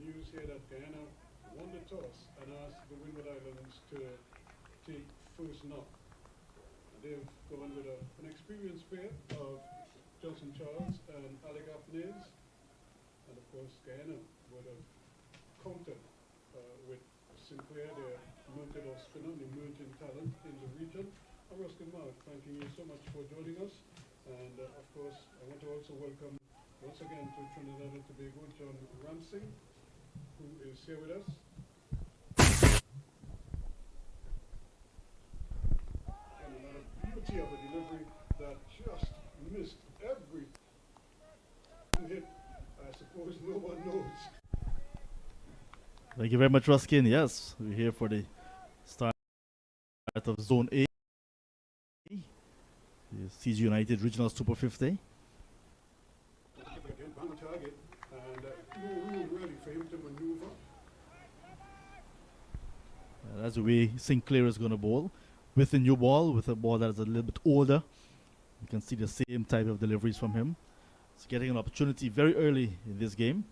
news here that Guyana won the toss and asked the Windward Islands to take first knock. They've gone with an experienced pair of Johnson Charles and Athanaze. And of course, Guyana would have countered with Sinclair, their mounted off spinner, the emerging talent in the region. And Ruskin Mark, thanking you so much for joining us. And of course, I want to also welcome once again to Trinidad and Tobago, John Ramsey, who is here with us. And another beauty of a delivery that just missed every hit. I suppose no one knows. Thank you very much, Ruskin. Yes, we're here for the start of Zone A, the CG United Regional Super 50. Target, and no room really for him to maneuver. That's the way Sinclair is going to bowl. With a new ball, with a ball that is a little bit older. You can see the same type of deliveries from him. He's getting an opportunity very early in this game.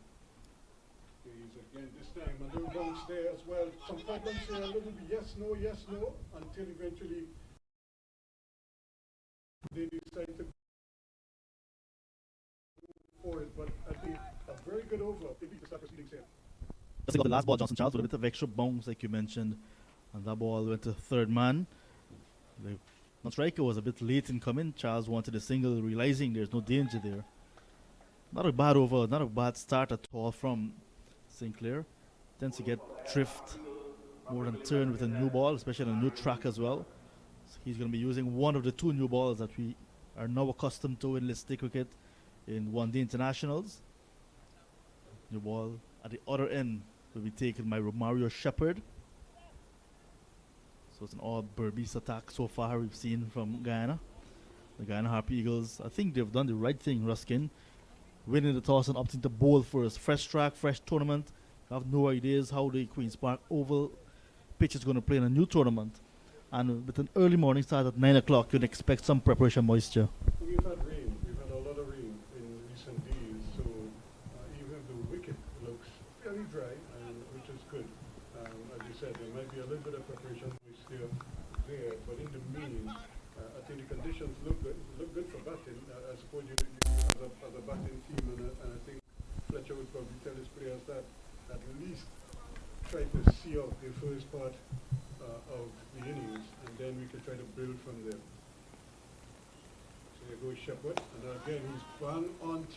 Again, this time a little bounce there as well. Some problems there, a little bit yes, no, until eventually they decide to go for it. But I think a very good over. They beat the start proceedings here. Just got the last ball, Johnson Charles, with a bit of extra bounce, like you mentioned. And that ball went to third man. The striker was a bit late in coming. Charles wanted a single, realizing there's no danger there. Not a bad over, not a bad start at all from Sinclair. Tends to get drift more than turn with a new ball, especially on a new track as well. So he's going to be using one of the two new balls that we are now accustomed to in listed cricket in one-day internationals. New ball at the other end will be taken by Mario Shepard. So it's an all Berbice attack so far we've seen from Guyana. The Guyana Harpy Eagles, I think they've done the right thing, Ruskin. Winning the toss and opting to bowl first. Fresh track, fresh tournament. I have no ideas how the Queen's Park Oval pitch is going to play in a new tournament. And with an early morning start at 9 o'clock, you'd expect some preparation moisture. We've had rain. We've had a lot of rain in recent days. So even if the wicket looks fairly dry, which is good. As you said, there might be a little bit of preparation moisture there. But in the main, I think the conditions look good for batting. I suppose you as a batting team, and I think Fletcher would probably tell his players that at least try to see out the first part of the innings, and then we can try to build from there. So there goes Shepard, and again he's bang on.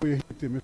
We hit him.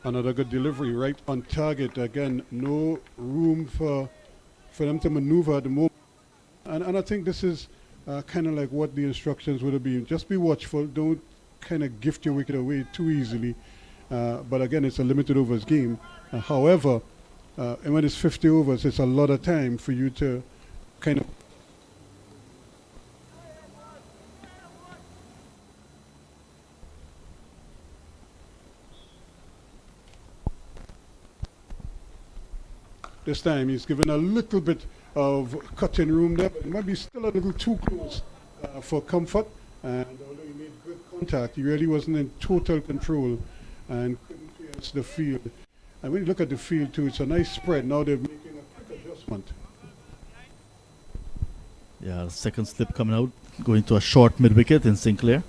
Another good delivery, right on target. Again, no room for them to maneuver at the moment. And I think this is kind of like what the instructions would have been. Just be watchful. Don't kind of gift your wicket away too easily. But again, it's a limited overs game. However, and when it's 50 overs, it's a lot of time for you to kind of this time he's given a little bit of cutting room there, but maybe still a little too close for comfort. And although he made good contact, he really wasn't in total control and couldn't face the field. And when you look at the field too, it's a nice spread. Now they're making a quick adjustment. Yeah, second slip coming out, going to a short mid-wicket in Sinclair.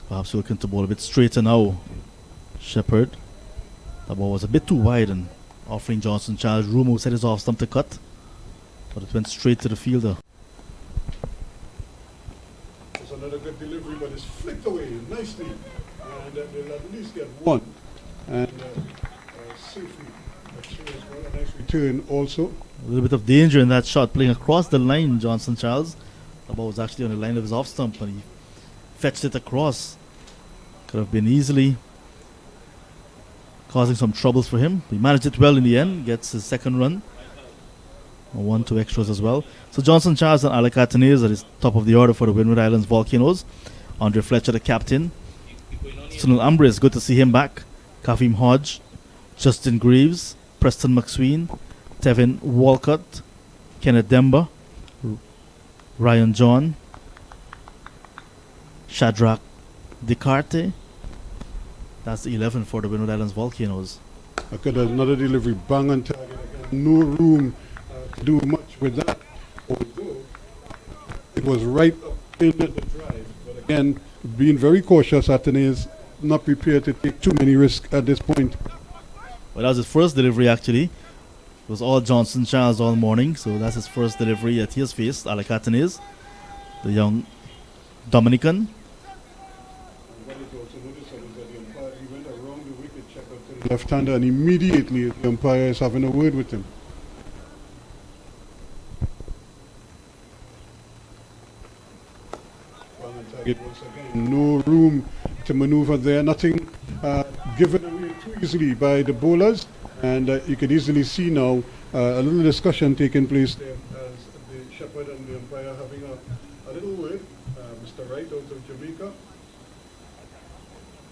Perhaps looking to bowl a bit straighter now. Shepherd. That ball was a bit too wide and offering Johnson Charles room who set his off stump to cut. But it went straight to the fielder. It's another good delivery, but it's flicked away nicely. And they'll at least get one. And safely. As well. A nice return also. A little bit of danger in that shot, playing across the line, Johnson Charles. The ball was actually on the line of his off stump and he fetched it across. Could have been easily causing some troubles for him. He managed it well in the end, gets his second run. 1-2 extras as well. So Johnson Charles and Alec Athanaze at the top of the order for the Windward Islands Volcanoes. Andre Fletcher, the captain. Sunil Ambrose, good to see him back. Kafim Hodge, Justin Greaves, Preston McSween, Tevin Walcott, Kenneth Demba, Ryan John, Shadrach Descartes. That's the 11 for the Windward Islands Volcanoes. Okay, there's another delivery, bang on target. No room to do much with that. Although it was right up in the drive. But again, being very cautious, Athanaze not prepared to take too many risks at this point. Well, that was his first delivery actually. It was all Johnson Charles all morning, so that's his first delivery that he has faced. Alec Athanaze, the young Dominican. Left-hander, and immediately the umpire is having a word with him. No room to maneuver there, nothing given away too easily by the bowlers, and you can easily see now a little discussion taking place there as the shepherd and the umpire having a little word. Mr. Wright out of Jamaica.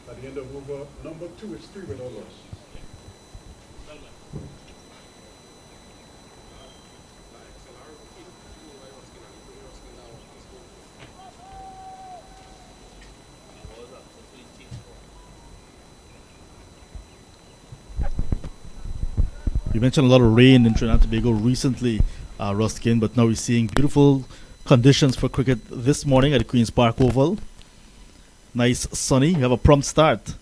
At the end of over number 2, it's 3 with all loss. You mentioned a lot of rain in Trinidad and Tobago recently, Ruskin, but now we're seeing beautiful conditions for cricket this morning at the Queen's Park Oval. Nice sunny. You have a prompt start.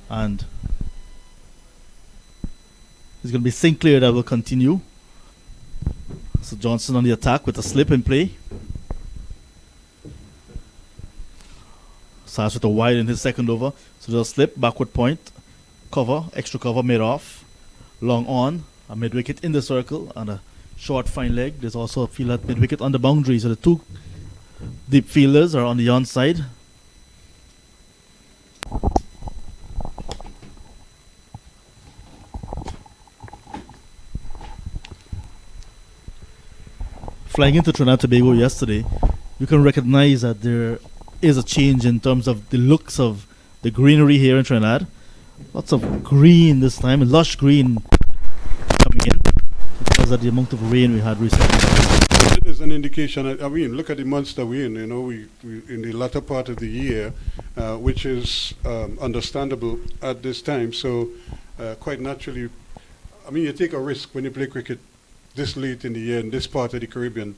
And it's going to be Sinclair that will continue. So Johnson on the attack with a slip in play. Starts with a wide in his second over. So there's a slip, backward point, cover, extra cover made off. Long on, a mid-wicket in the circle, and a short fine leg. There's also a field at mid-wicket on the boundary. So the two deep fielders are on the onside. Flying into Trinidad and Tobago yesterday, you can recognize that there is a change in terms of the looks of the greenery here in Trinidad. Lots of green this time, lush green coming in because of the amount of rain we had recently. It is an indication. I mean, look at the months that we're in. You know, we in the latter part of the year, which is understandable at this time. So, quite naturally, I mean, you take a risk when you play cricket this late in the year in this part of the Caribbean.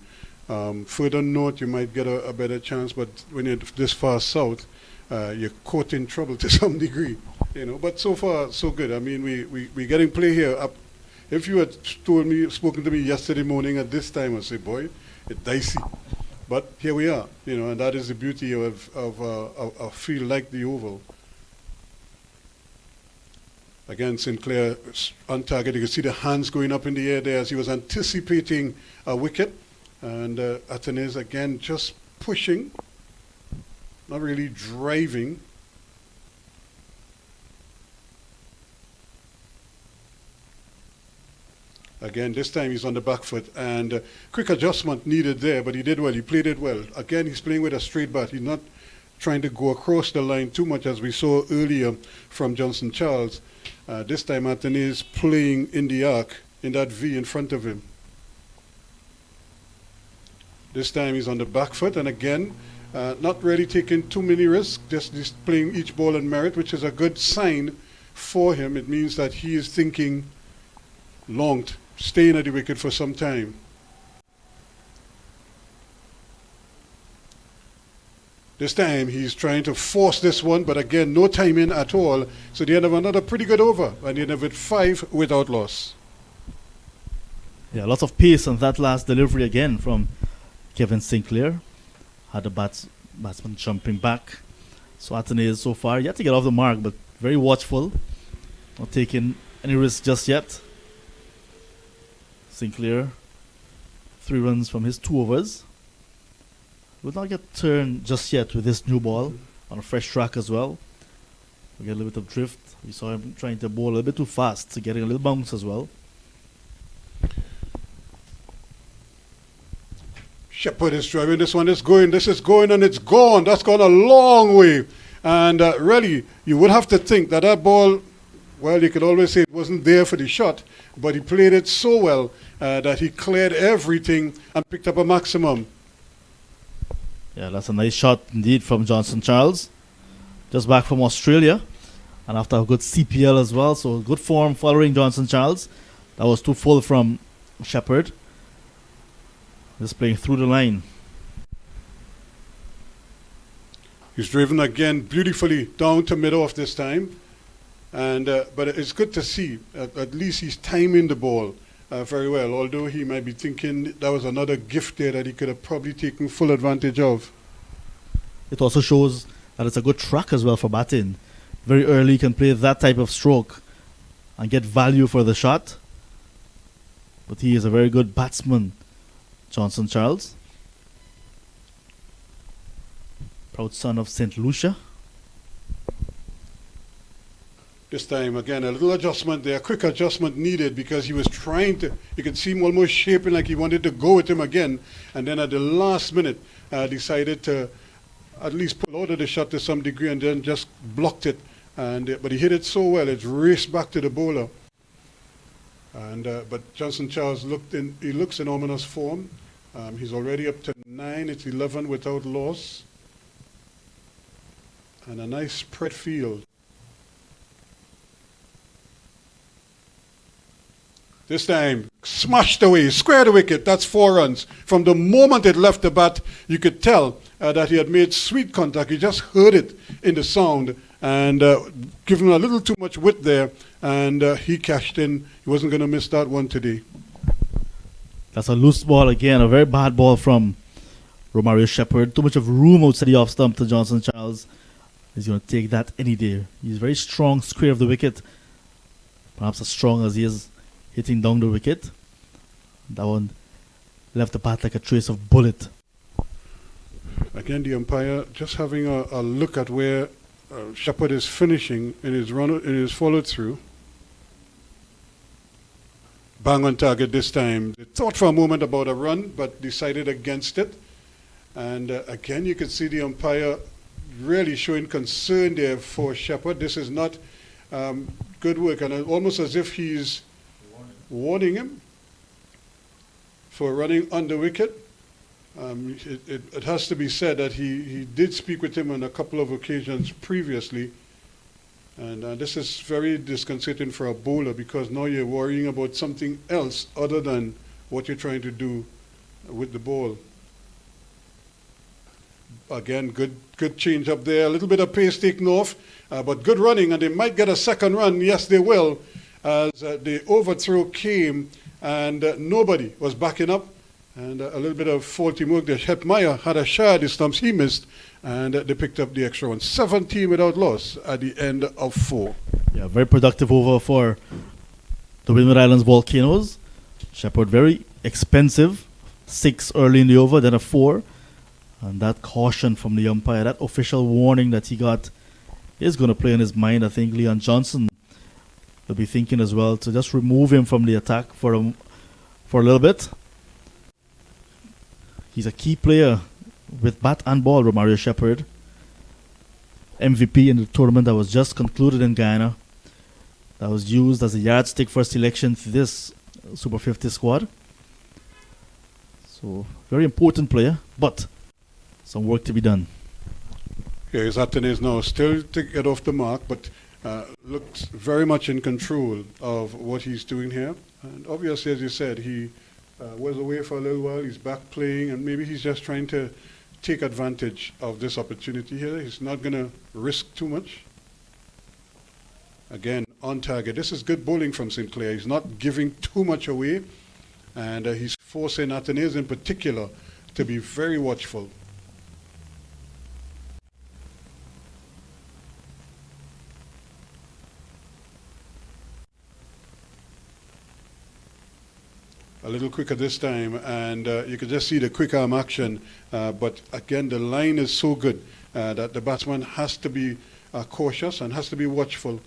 Further north, you might get a better chance, but when you're this far south, you're caught in trouble to some degree. You know, but so far so good. I mean, we're getting play here. If you had spoken to me yesterday morning at this time, I'd say, boy, it's dicey. But here we are, you know, and that is the beauty of a field like the Oval. Again, Sinclair on target. You can see the hands going up in the air there as he was anticipating a wicket. And Athanaze again just pushing, not really driving. Again, this time he's on the back foot, and quick adjustment needed there, but he did well. He played it well. Again, he's playing with a straight bat. He's not trying to go across the line too much, as we saw earlier from Johnson Charles. This time, Athanaze playing in the arc, in that V in front of him. This time he's on the back foot, and again, not really taking too many risks, just playing each ball on merit, which is a good sign for him. It means that he is thinking long, staying at the wicket for some time. This time he's trying to force this one, but again, no timing at all. So they end up another pretty good over, and they end up with 5 without loss. Yeah, lots of pace on that last delivery again from Kevin Sinclair. Had the batsman jumping back. So Athanaze so far, yet to get off the mark, but very watchful. Not taking any risk just yet. Sinclair, 3 runs from his 2 overs. Will not get turned just yet with this new ball on a fresh track as well. We get a little bit of drift. We saw him trying to bowl a little bit too fast, so getting a little bounce as well. Shepherd is driving. This one is going. This is going, and it's gone. That's gone a long way. And really, you would have to think that that ball, well, you could always say it wasn't there for the shot, but he played it so well that he cleared everything and picked up a maximum. Yeah, that's a nice shot indeed from Johnson Charles. Just back from Australia. And after a good CPL as well. So good form following Johnson Charles. That was too full from Shepherd. Just playing through the line. He's driven again beautifully down to mid-off this time. And but it's good to see. At least he's timing the ball very well. Although he might be thinking that was another gift there that he could have probably taken full advantage of. It also shows that it's a good track as well for batting. Very early you can play that type of stroke and get value for the shot. But he is a very good batsman, Johnson Charles. Proud son of St. Lucia. This time, again, a little adjustment there, a quick adjustment needed because he was trying to, you could see him almost shaping like he wanted to go with him again. And then at the last minute, decided to at least pull out of the shot to some degree and then just blocked it. And but he hit it so well, it raced back to the bowler. And but Johnson Charles looks in ominous form. He's already up to 9, it's 11 without loss. And a nice spread field. This time, smashed away, squared the wicket. That's 4 runs. From the moment it left the bat, you could tell that he had made sweet contact. You just heard it in the sound and given a little too much width there. And he cashed in. He wasn't going to miss that one today. That's a loose ball again. A very bad ball from Romario Shepherd. Too much of room outside the off stump to Johnson Charles. He's going to take that any day. He's very strong, square of the wicket. Perhaps as strong as he is hitting down the wicket. That one left the bat like a trace of bullet. Again, the umpire just having a look at where Shepherd is finishing in his follow through. Bang on target this time. They thought for a moment about a run, but decided against it. And again, you can see the umpire really showing concern there for Shepherd. This is not good work, and almost as if he's warning him for running under wicket. It has to be said that he did speak with him on a couple of occasions previously. And this is very disconcerting for a bowler because now you're worrying about something else other than what you're trying to do with the ball. Again, good change up there. A little bit of pace taken off, but good running, and they might get a second run. Yes, they will, as the overthrow came, and nobody was backing up. And a little bit of faulty work there. Hetmeyer had a shot at the stumps. He missed, and they picked up the extra one. 17 without loss at the end of 4. Yeah, very productive over for the Windward Islands Volcanoes. Shepherd very expensive. 6 early in the over, then a 4. And that caution from the umpire, that official warning that he got is going to play in his mind. I think Leon Johnson will be thinking as well to just remove him from the attack for a little bit. He's a key player with bat and ball, Romario Shepherd. MVP in the tournament that was just concluded in Guyana. That was used as a yardstick for selection to this Super 50 squad. So, very important player, but some work to be done. Here's Athanaze now, still to get off the mark, but looks very much in control of what he's doing here. And obviously, as you said, he was away for a little while. He's back playing, and maybe he's just trying to take advantage of this opportunity here. He's not going to risk too much. Again, on target. This is good bowling from Sinclair. He's not giving too much away, and he's forcing Athanaze in particular to be very watchful. A little quicker this time, and you can just see the quick arm action, but again the line is so good that the batsman has to be cautious and has to be watchful.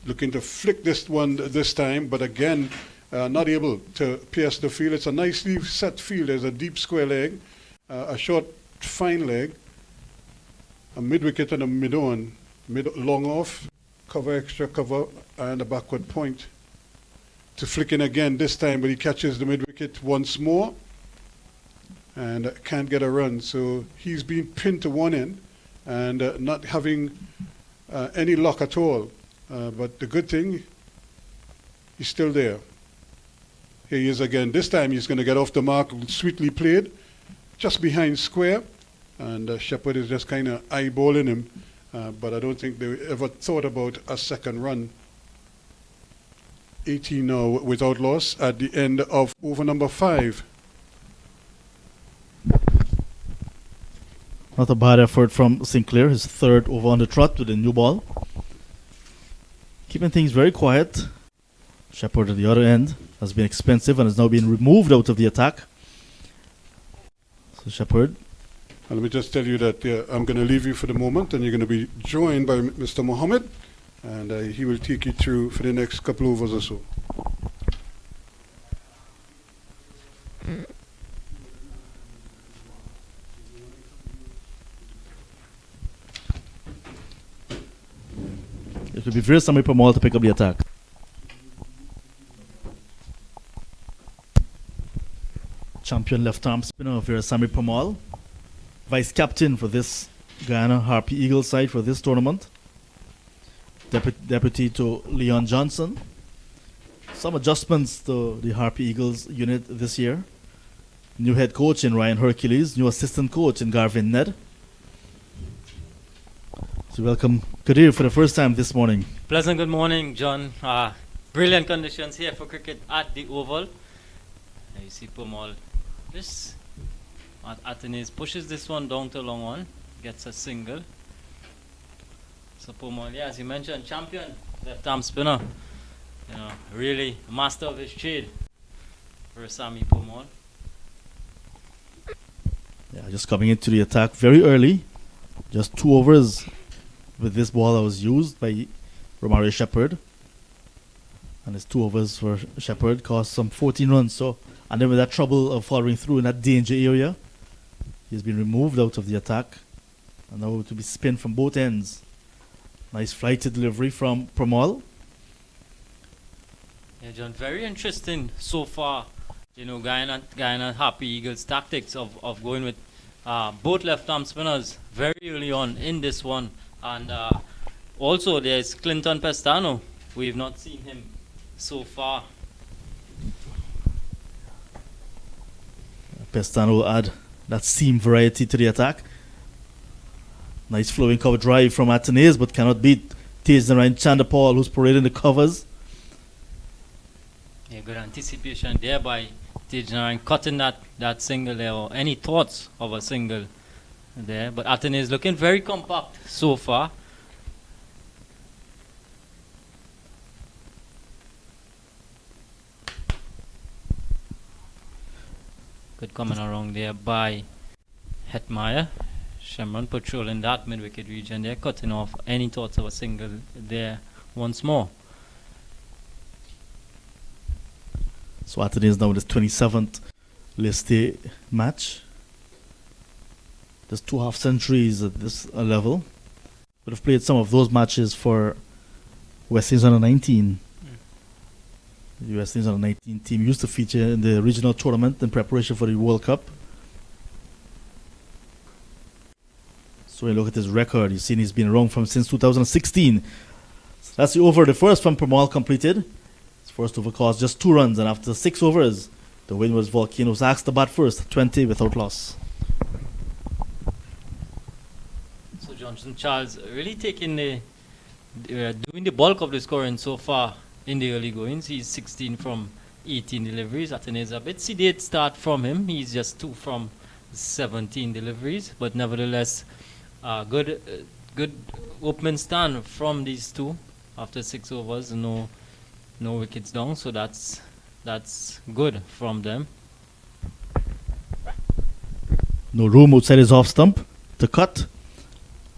Looking to flick this one this time, but again not able to pierce the field. It's a nicely set field. There's a deep square leg, a short fine leg, a mid-wicket and a mid-on, long off, cover, extra cover, and a backward point. To flick in again this time, but he catches the mid-wicket once more and can't get a run. So he's been pinned to one end and not having any luck at all. But the good thing, he's still there. Here he is again. This time he's going to get off the mark, sweetly played, just behind square. And Shepherd is just kind of eyeballing him, but I don't think they ever thought about a second run. 18 now without loss at the end of over number 5. Not a bad effort from Sinclair, his third over on the trot with a new ball. Keeping things very quiet. Shepherd at the other end has been expensive and has now been removed out of the attack. So Shepherd. And let me just tell you that I'm going to leave you for the moment, and you're going to be joined by Mr. Mohammed, and he will take you through for the next couple overs or so. It will be very Sami Pamal to pick up the attack. Champion left arm spinner of Sami Pamal. Vice captain for this Guyana Harpy Eagle side for this tournament. Deputy to Leon Johnson. Some adjustments to the Harpy Eagles unit this year. New head coach in Ryan Hercules. New assistant coach in Garvin Ned. So welcome Kadir for the first time this morning. Pleasant good morning, John. Brilliant conditions here for cricket at the Oval. You see Pamal. This Athanaze pushes this one down to long on, gets a single. So Pamal, yeah, as you mentioned, champion left arm spinner. You know, really master of his trade for Sami Pamal. Yeah, just coming into the attack very early. Just 2 overs with this ball that was used by Romario Shepherd. And his 2 overs for Shepherd cost some 14 runs. So, and then with that trouble of following through in that danger area, he's been removed out of the attack. And now to be spin from both ends. Nice flighted delivery from Pramal. Yeah, John, very interesting so far. You know, Guyana Harpy Eagles tactics of going with both left arm spinners very early on in this one. And also there's Clinton Pestano. We've not seen him so far. Pestano will add that seam variety to the attack. Nice flowing cover drive from Athanaze, but cannot beat Tazenarine Chandapal, who's parading the covers. Yeah, good anticipation there by Tazenarine, cutting that single there, or any thoughts of a single there. But Athanaze looking very compact so far. Good coming around there by Hetmeyer. Shemron patrolling that mid-wicket region there, cutting off any thoughts of a single there once more. So Athanaze now with his 27th List A match. There's 2 half centuries at this level. Would have played some of those matches for West Indies under 19. The West Indies under 19 team used to feature in the regional tournament in preparation for the World Cup. So when you look at his record, you've seen he's been around from since 2016. So that's the over. The first from Pramal completed. First over caused just 2 runs, and after 6 overs, the Windwards Volcanoes asked to bat first, 20 without loss. So Johnson Charles really taking doing the bulk of the scoring so far in the early goings. He's 16 from 18 deliveries. Athanaze a bit sedate start from him. He's just 2 from 17 deliveries, but nevertheless, good opening stand from these two after 6 overs. No wickets down, so that's good from them. No room outside his off stump to cut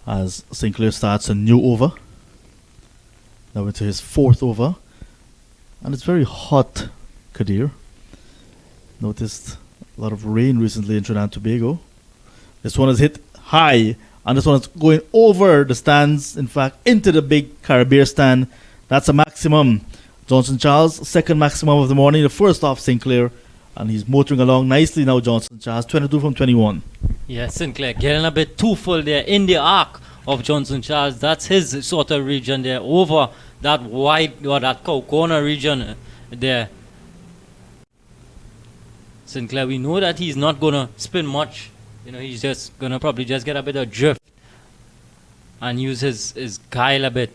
as Sinclair starts a new over. Now into his 4th over, and it's very hot, Kadir. Noticed a lot of rain recently in Trinidad and Tobago. This one is hit high, and this one is going over the stands, in fact, into the big Caribbean stand. That's a maximum. Johnson Charles, second maximum of the morning, the first off Sinclair, and he's motoring along nicely now, Johnson Charles, 22 from 21. Yeah, Sinclair getting a bit too full there in the arc of Johnson Charles. That's his sort of region there, over that wide, or that corner region there. Sinclair, we know that he's not going to spin much. He's just going to probably just get a bit of drift and use his guile a bit.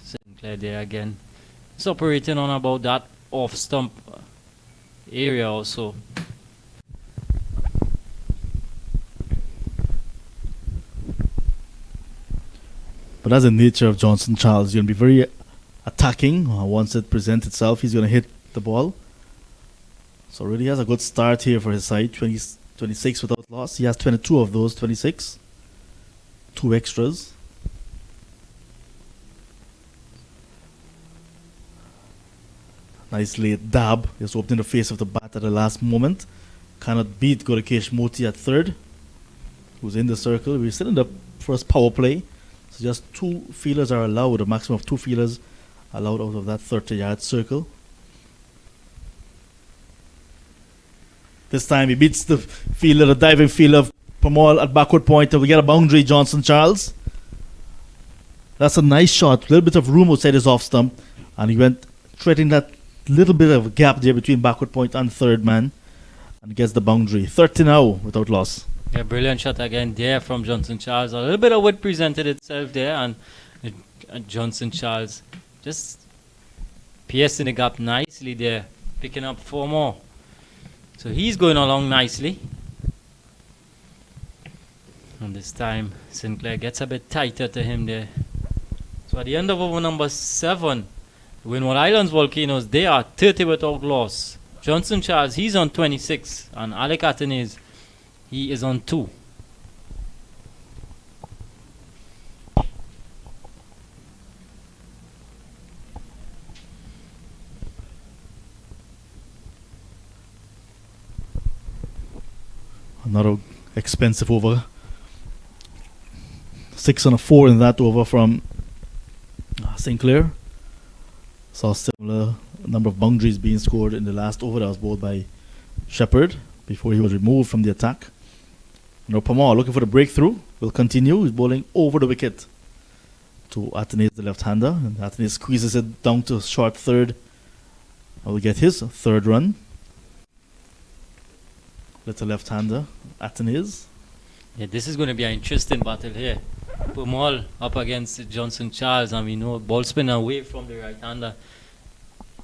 Sinclair there again. He's operating on about that off stump area also. But that's the nature of Johnson Charles. You're going to be very attacking. Once it presents itself, he's going to hit the ball. So really has a good start here for his side. 26 without loss. He has 22 of those 26. 2 extras. Nice late dab. Just opening the face of the bat at the last moment. Cannot beat Gorakesh Moti at third, who's in the circle. We're still in the first power play. So just 2 fielders are allowed. A maximum of 2 fielders allowed out of that 30-yard circle. This time he beats the fielder, the diving fielder of Pamal at backward point, and we get a boundary, Johnson Charles. That's a nice shot. A little bit of room outside his off stump, and he went threading that little bit of a gap there between backward point and third man, and gets the boundary. 30 now without loss. Yeah, brilliant shot again there from Johnson Charles. A little bit of wit presented itself there, and Johnson Charles just piercing the gap nicely there, picking up 4 more. So he's going along nicely. And this time Sinclair gets a bit tighter to him there. So at the end of over number 7, Windward Islands Volcanoes, they are 30 without loss. Johnson Charles, he's on 26, and Alec Athanaze, he is on 2. Another expensive over. 6 and a 4 in that over from Sinclair. Saw a similar number of boundaries being scored in the last over that was bowled by Shepherd before he was removed from the attack. Now Pamal looking for the breakthrough. Will continue. He's bowling over the wicket to Athanaze, the left-hander. And Athanaze squeezes it down to short third. And will get his 3rd run. Little left-hander, Athanaze. Yeah, this is going to be an interesting battle here. Pamal up against Johnson Charles, and we know ball spinner away from the right-hander.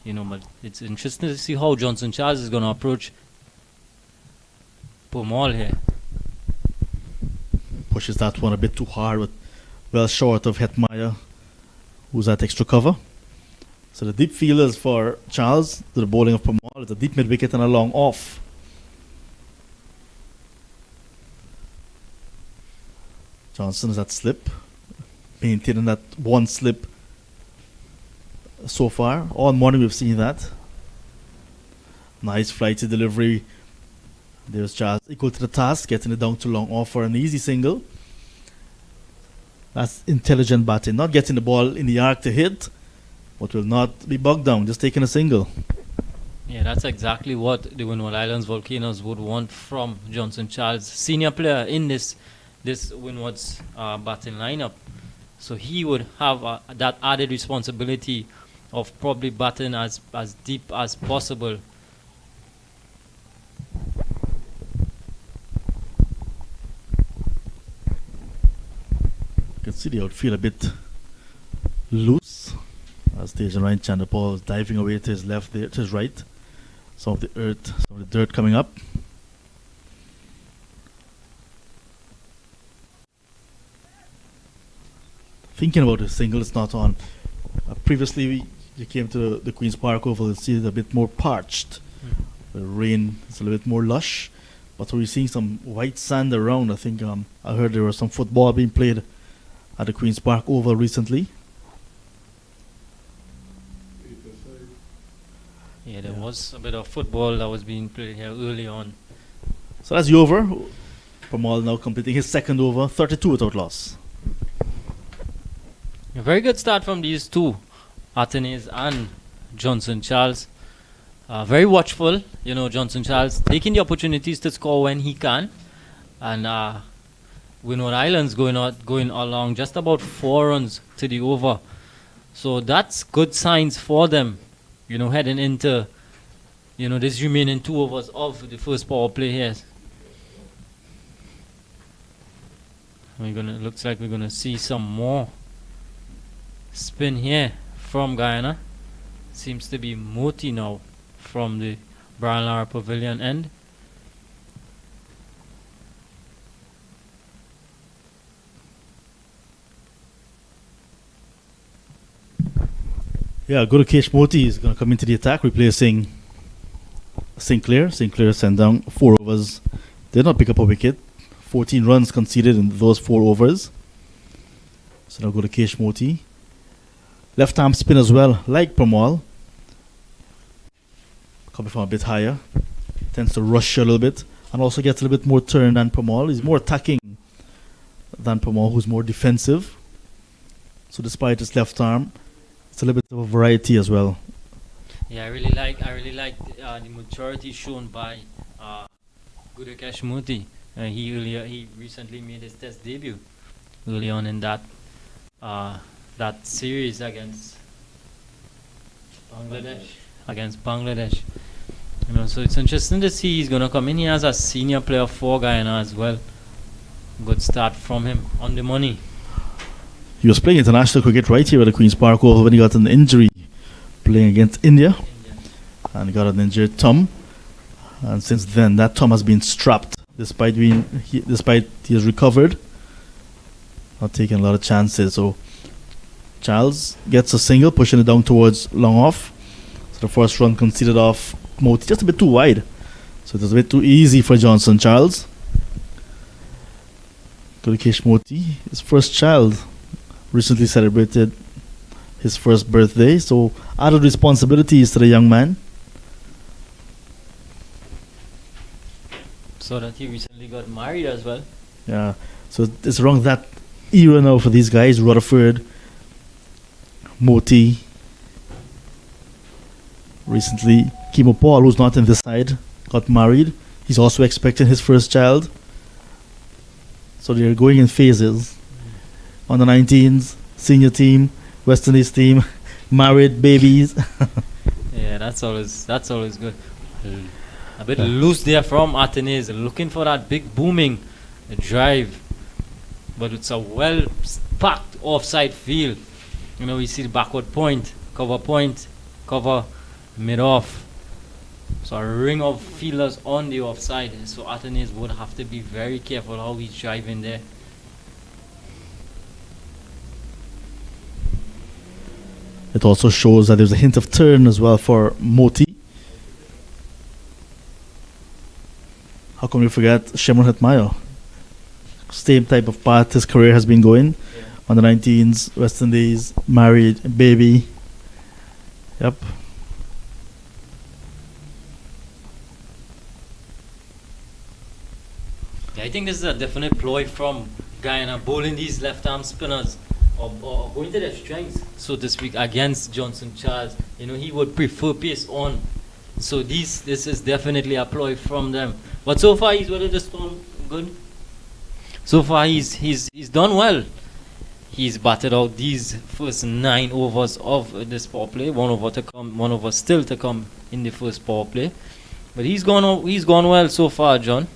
But it's interesting to see how Johnson Charles is going to approach Pamal here. Pushes that one a bit too hard, but well short of Hetmeyer, who's at extra cover. So the deep fielders for Charles, to the bowling of Pamal, it's a deep mid-wicket and a long off. Johnson is at slip, maintaining that 1 slip so far. All morning we've seen that. Nice flighty delivery. There's Charles equal to the task, getting it down to long off for an easy single. That's intelligent batting, not getting the ball in the arc to hit, but will not be bogged down, just taking a single. Yeah, that's exactly what the Windward Islands Volcanoes would want from Johnson Charles, senior player in this Windward's batting lineup. So he would have that added responsibility of probably batting as deep as possible. You can see the outfield a bit loose as Tejan Ryan Chanderpaul is diving away to his left there, to his right. Some of the earth, some of the dirt coming up. Thinking about the single, it's not on. Previously, you came to the Queen's Park Oval and see it a bit more parched. The rain is a little bit more lush, but we're seeing some white sand around. I think I heard there was some football being played at the Queen's Park Oval recently. Yeah, there was a bit of football that was being played here early on. So that's the over. Pamal now completing his second over, 32 without loss. A very good start from these two, Athanaze and Johnson Charles. Very watchful, Johnson Charles taking the opportunities to score when he can, and Windward Islands going along just about 4 runs to the over. So that's good signs for them, heading into this remaining 2 overs of the first power play here. Looks like we're gonna see some more spin here from Guyana. Seems to be Moti now from the Brian Lara Pavilion end. Yeah, Gurukesh Moti is going to come into the attack, replacing Sinclair. Sinclair sent down 4 overs. Did not pick up a wicket. 14 runs conceded in those 4 overs. So now Gurukesh Moti. Left arm spin as well, like Pramal. Coming from a bit higher. Tends to rush a little bit. And also gets a little bit more turn than Pramal. He's more attacking than Pramal, who's more defensive. So despite his left arm, it's a little bit of a variety as well. Yeah, I really like the maturity shown by Gurukesh Moti. He recently made his test debut early on in that series against Bangladesh. So it's interesting to see he's gonna come in here as a senior player for Guyana as well. Good start from him on the money. He was playing international cricket right here at the Queen's Park Oval when he got an injury playing against India. And got an injured thumb. And since then, that thumb has been strapped despite he has recovered. Not taking a lot of chances. So Charles gets a single, pushing it down towards long off. So the first run conceded off Moti, just a bit too wide. So it was a bit too easy for Johnson Charles. Gurukesh Moti, his first child, recently celebrated his first birthday, so added responsibilities to the young man. So that he recently got married as well. Yeah, so it's around that era now for these guys. Rutherford, Moti, recently Kimo Paul, who's not in this side, got married. He's also expecting his first child. So they're going in phases. On the 19s, senior team, West Indies team, married, babies. Yeah, that's always good. A bit loose there from Athanaze, looking for that big booming drive, but it's a well packed offside field. We see the backward point, cover, mid off. So a ring of fielders on the offside. So Athanaze would have to be very careful how he's driving there. It also shows that there's a hint of turn as well for Moti. How come you forget Shimron Hetmayo? Same type of path his career has been going. Yeah. On the 19s, West Indies, married, baby. Yep. Yeah, I think this is a definite ploy from Guyana, bowling these left-arm spinners or going to their strengths, so to speak, against Johnson Charles. He would prefer pace on. So this is definitely a ploy from them. But so far he's weathered the storm good. So far he's done well. he's batted out these first 9 overs of this power play. 1 over to come, 1 over still to come in the first power play. But he's gone well so far, John.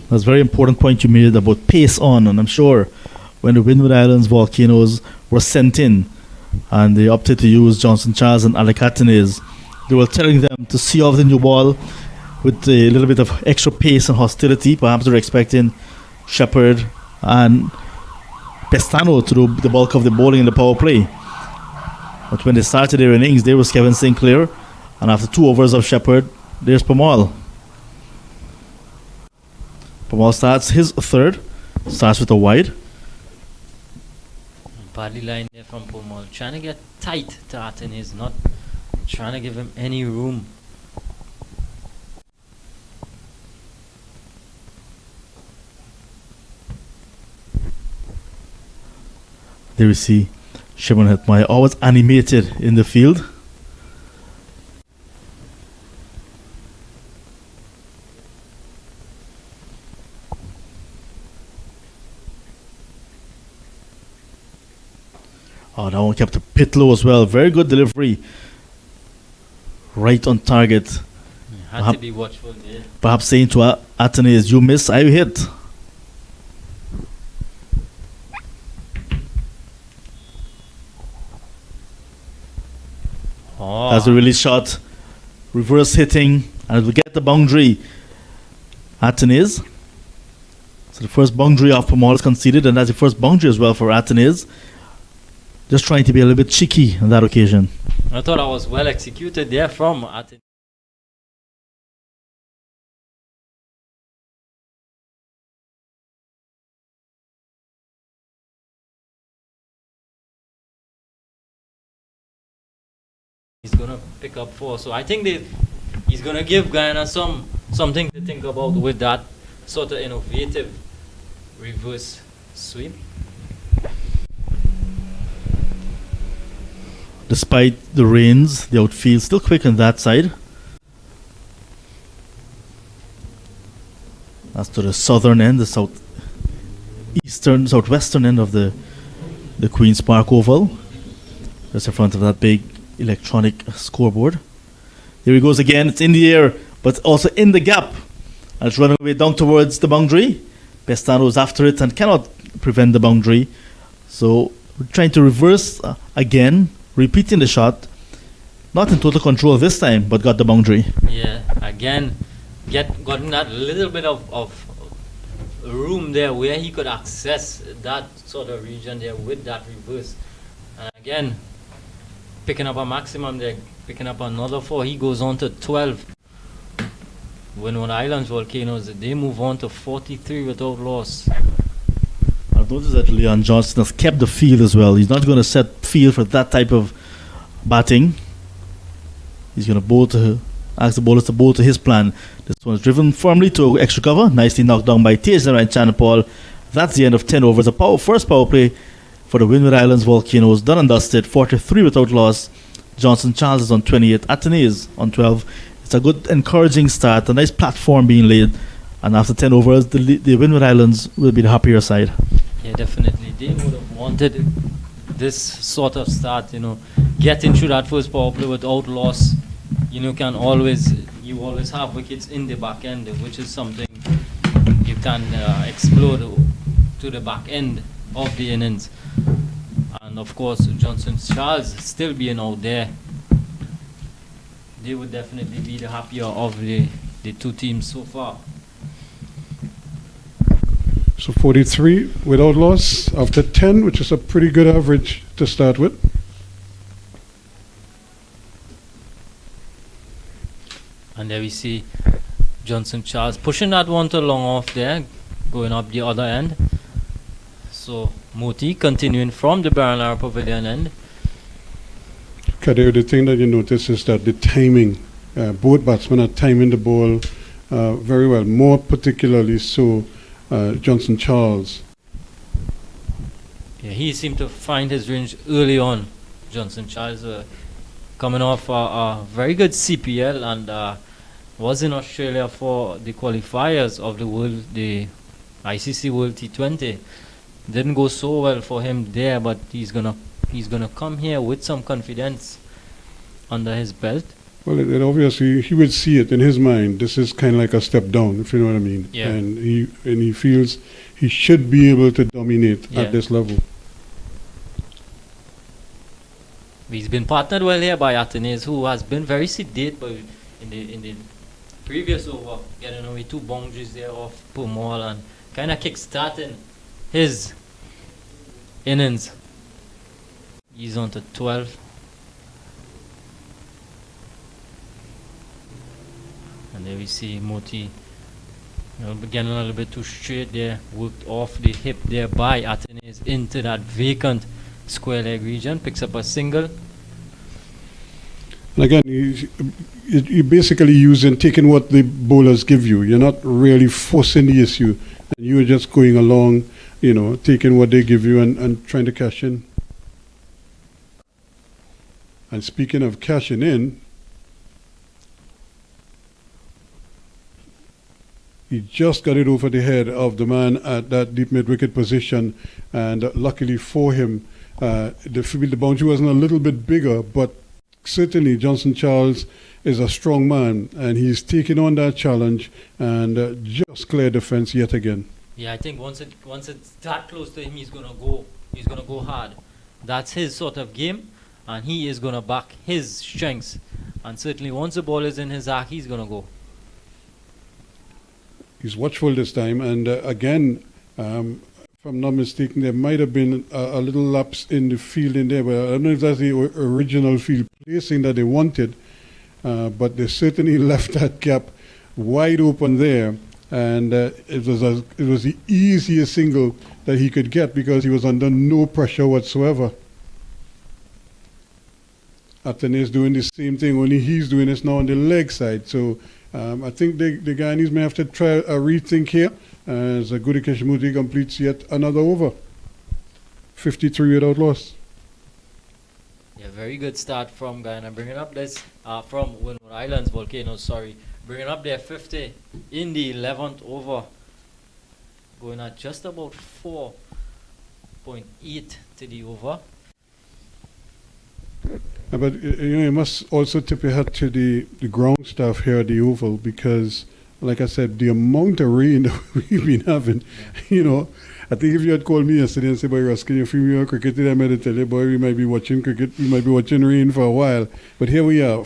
That's a very important point you made about pace on, and I'm sure when the Windward Islands Volcanoes were sent in and they opted to use Johnson Charles and Athanaze, they were telling them to see off the new ball with a little bit of extra pace and hostility. Perhaps they're expecting Shepherd and Pestano to do the bulk of the bowling in the power play. But when they started their innings, there was Kevin Sinclair, and after 2 overs of Shepherd, there's Pamal. Pamal starts his third, starts with a wide. Body line there from Pomal, trying to get tight to Athanaze, not trying to give him any room. There we see Shimon Hetmai, always animated in the field. Oh, that one kept a bit low as well. Very good delivery. Right on target. Had to be watchful there. Perhaps saying to Athanaze, you miss, I hit. Oh. As a release shot, reverse hitting, and it will get the boundary. Athanaze. So the first boundary of Pamal is conceded, and that's the first boundary as well for Athanaze. Just trying to be a little bit cheeky on that occasion. I thought I was well executed there from Athanaze. He's gonna pick up 4, so I think he's gonna give Guyana something to think about with that sort of innovative reverse sweep. Despite the rains, the outfield still quick on that side. That's to the southern end, the southwestern end of the Queen's Park Oval. Just in front of that big electronic scoreboard. Here he goes again. It's in the air, but also in the gap. And it's running away down towards the boundary. Pestano's after it and cannot prevent the boundary. So we're trying to reverse again, repeating the shot. Not in total control this time, but got the boundary. Yeah, again, gotten that little bit of room there where he could access that sort of region there with that reverse. And again, picking up a maximum there, picking up another 4. He goes on to 12. Windward Islands Volcanoes, they move on to 43 without loss. I've noticed that Leon Johnson has kept the field as well. He's not going to set field for that type of batting. He's going to bowl to ask the bowlers to bowl to his plan. This one is driven firmly to extra cover. Nicely knocked down by Taser and Chan Paul. That's the end of 10 overs. The first power play for the Windward Islands Volcanoes. Done and dusted. 43 without loss. Johnson Charles is on 28. Athanaze on 12. It's a good, encouraging start. A nice platform being laid. And after 10 overs, the Windward Islands will be the happier side. Yeah, definitely. They would have wanted this sort of start, getting through that first power play without loss. You always have wickets in the back end, which is something you can explode to the back end of the innings. And of course, Johnson Charles still being out there, they would definitely be the happier of the two teams so far. So 43 without loss after 10, which is a pretty good average to start with. And there we see Johnson Charles pushing that one to long off there, going up the other end. So Moti continuing from the Baranara Pavilion end. Kadeo, the thing that you notice is that the timing, both batsmen are timing the ball very well, more particularly so Johnson Charles. Yeah, he seemed to find his range early on. Johnson Charles coming off a very good CPL and was in Australia for the qualifiers of the ICC World T20. Didn't go so well for him there, but he's gonna come here with some confidence under his belt. Well, it obviously he would see it in his mind. This is kind of like a step down, if you know what I mean. Yeah. And he feels he should be able to dominate Yeah. at this level. He's been partnered well here by Athanaze, who has been very sedate, but in the previous over, getting away 2 boundaries there off Pumol and kind of kick-starting his innings. He's on to 12. And there we see Moti getting a little bit too straight there, worked off the hip there by Athanaze into that vacant square leg region, picks up a single. And again, you're basically taking what the bowlers give you. You're not really forcing the issue. And you're just going along, taking what they give you and trying to cash in. And speaking of cashing in, he just got it over the head of the man at that deep mid-wicket position. And luckily for him, the boundary wasn't a little bit bigger, but certainly Johnson Charles is a strong man, and he's taking on that challenge and just cleared the fence yet again. Yeah, I think once it's that close to him, he's gonna go hard. That's his sort of game, and he is gonna back his strengths. And certainly once the ball is in his arc, he's gonna go. He's watchful this time, and again, if I'm not mistaken, there might have been a little lapse in the field in there, but I don't know if that's the original field placing that they wanted, but they certainly left that gap wide open there, and it was the easiest single that he could get because he was under no pressure whatsoever. Athanaze doing the same thing, only he's doing this now on the leg side, so I think the Guyanese may have to try a rethink here. As Gudi Keshamuti completes yet another over. 53 without loss. Yeah, very good start from Guyana. Bringing up this from Windward Islands, Volcanoes, sorry. Bringing up their 50 in the 11th over. Going at just about 4.8 to the over. But you must also tip your hat to the ground staff here at the Oval because, like I said, the amount of rain that we've been having, I think if you had called me yesterday and said, boy, Russ, can you film your cricket today? I might tell you, boy, we might be watching cricket, we might be watching rain for a while. But here we are,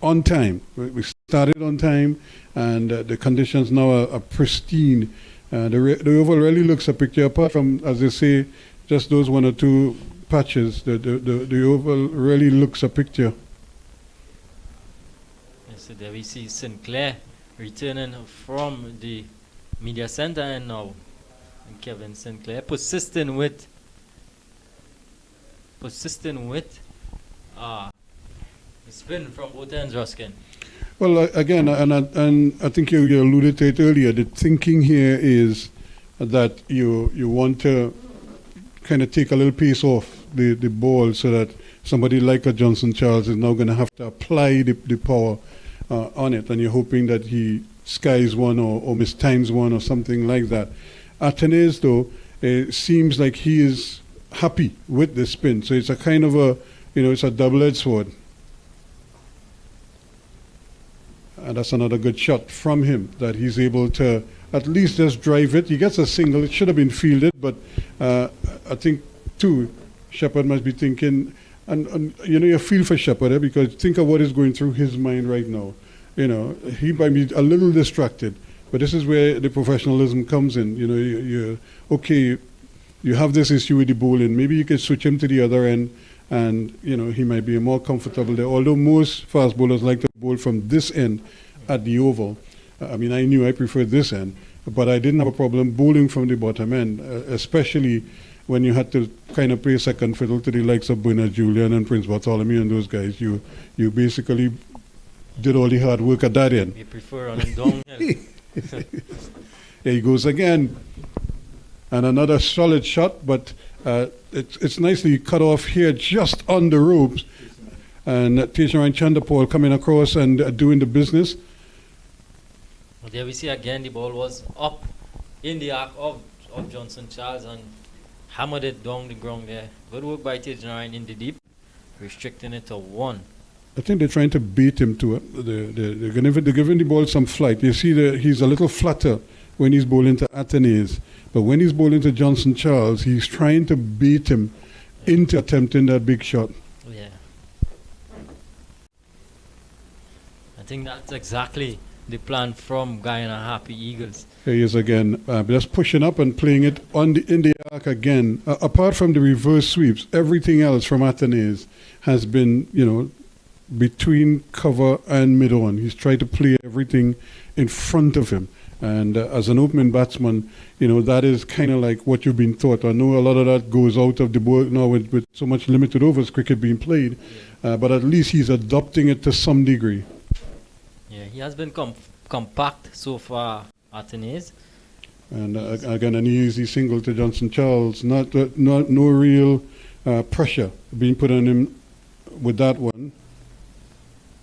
on time. We started on time, and the conditions now are pristine. The Oval really looks a picture, apart from, as they say, just those 1 or 2 patches. The Oval really looks a picture. So there we see Sinclair returning from the media center, and now Kevin Sinclair persistent with the spin from both ends, Ruskin. Well, again, and I think you alluded to it earlier, the thinking here is that you want to kind of take a little piece off the ball so that somebody like a Johnson Charles is now going to have to apply the power on it, and you're hoping that he skies one or mistimes one or something like that. Athanaze, though, seems like he is happy with the spin, so it's a kind of it's a double-edged sword. And that's another good shot from him, that he's able to at least just drive it. He gets a single. It should have been fielded, but I think, too, Shepherd must be thinking, and you feel for Shepherd, because think of what is going through his mind right now. He might be a little distracted, but this is where the professionalism comes in. You have this issue with the bowling. Maybe you could switch him to the other end, and he might be more comfortable there. Although most fast bowlers like to bowl from this end at the Oval. I knew I preferred this end, but I didn't have a problem bowling from the bottom end, especially when you had to kind of play second fiddle to the likes of Bernard Julian and Prince Bartholomew and those guys. You basically did all the hard work at that end. You prefer running downhill. There he goes again. And another solid shot, but it's nicely cut off here just on the ropes. And Tesharan Chandapal coming across and doing the business. Well, there we see again the ball was up in the arc of Johnson Charles and hammered it down the ground there. Good work by Tijanarine in the deep, restricting it to 1. I think they're trying to beat him to it. They're giving the ball some flight. You see he's a little flatter when he's bowling to Athanaze. But when he's bowling to Johnson Charles, he's trying to beat him into attempting that big shot. Yeah. I think that's exactly the plan from Guyana Harpy Eagles. Here he is again, just pushing up and playing it in the arc again. Apart from the reverse sweeps, everything else from Athanaze has been, between cover and mid-on. He's tried to play everything in front of him. And as an opening batsman, that is kind of like what you've been taught. I know a lot of that goes out of the board now with so much limited overs cricket being played, but at least he's adopting it to some degree. Yeah, he has been compact so far, Athanaze. And again, an easy single to Johnson Charles. No real pressure being put on him with that one.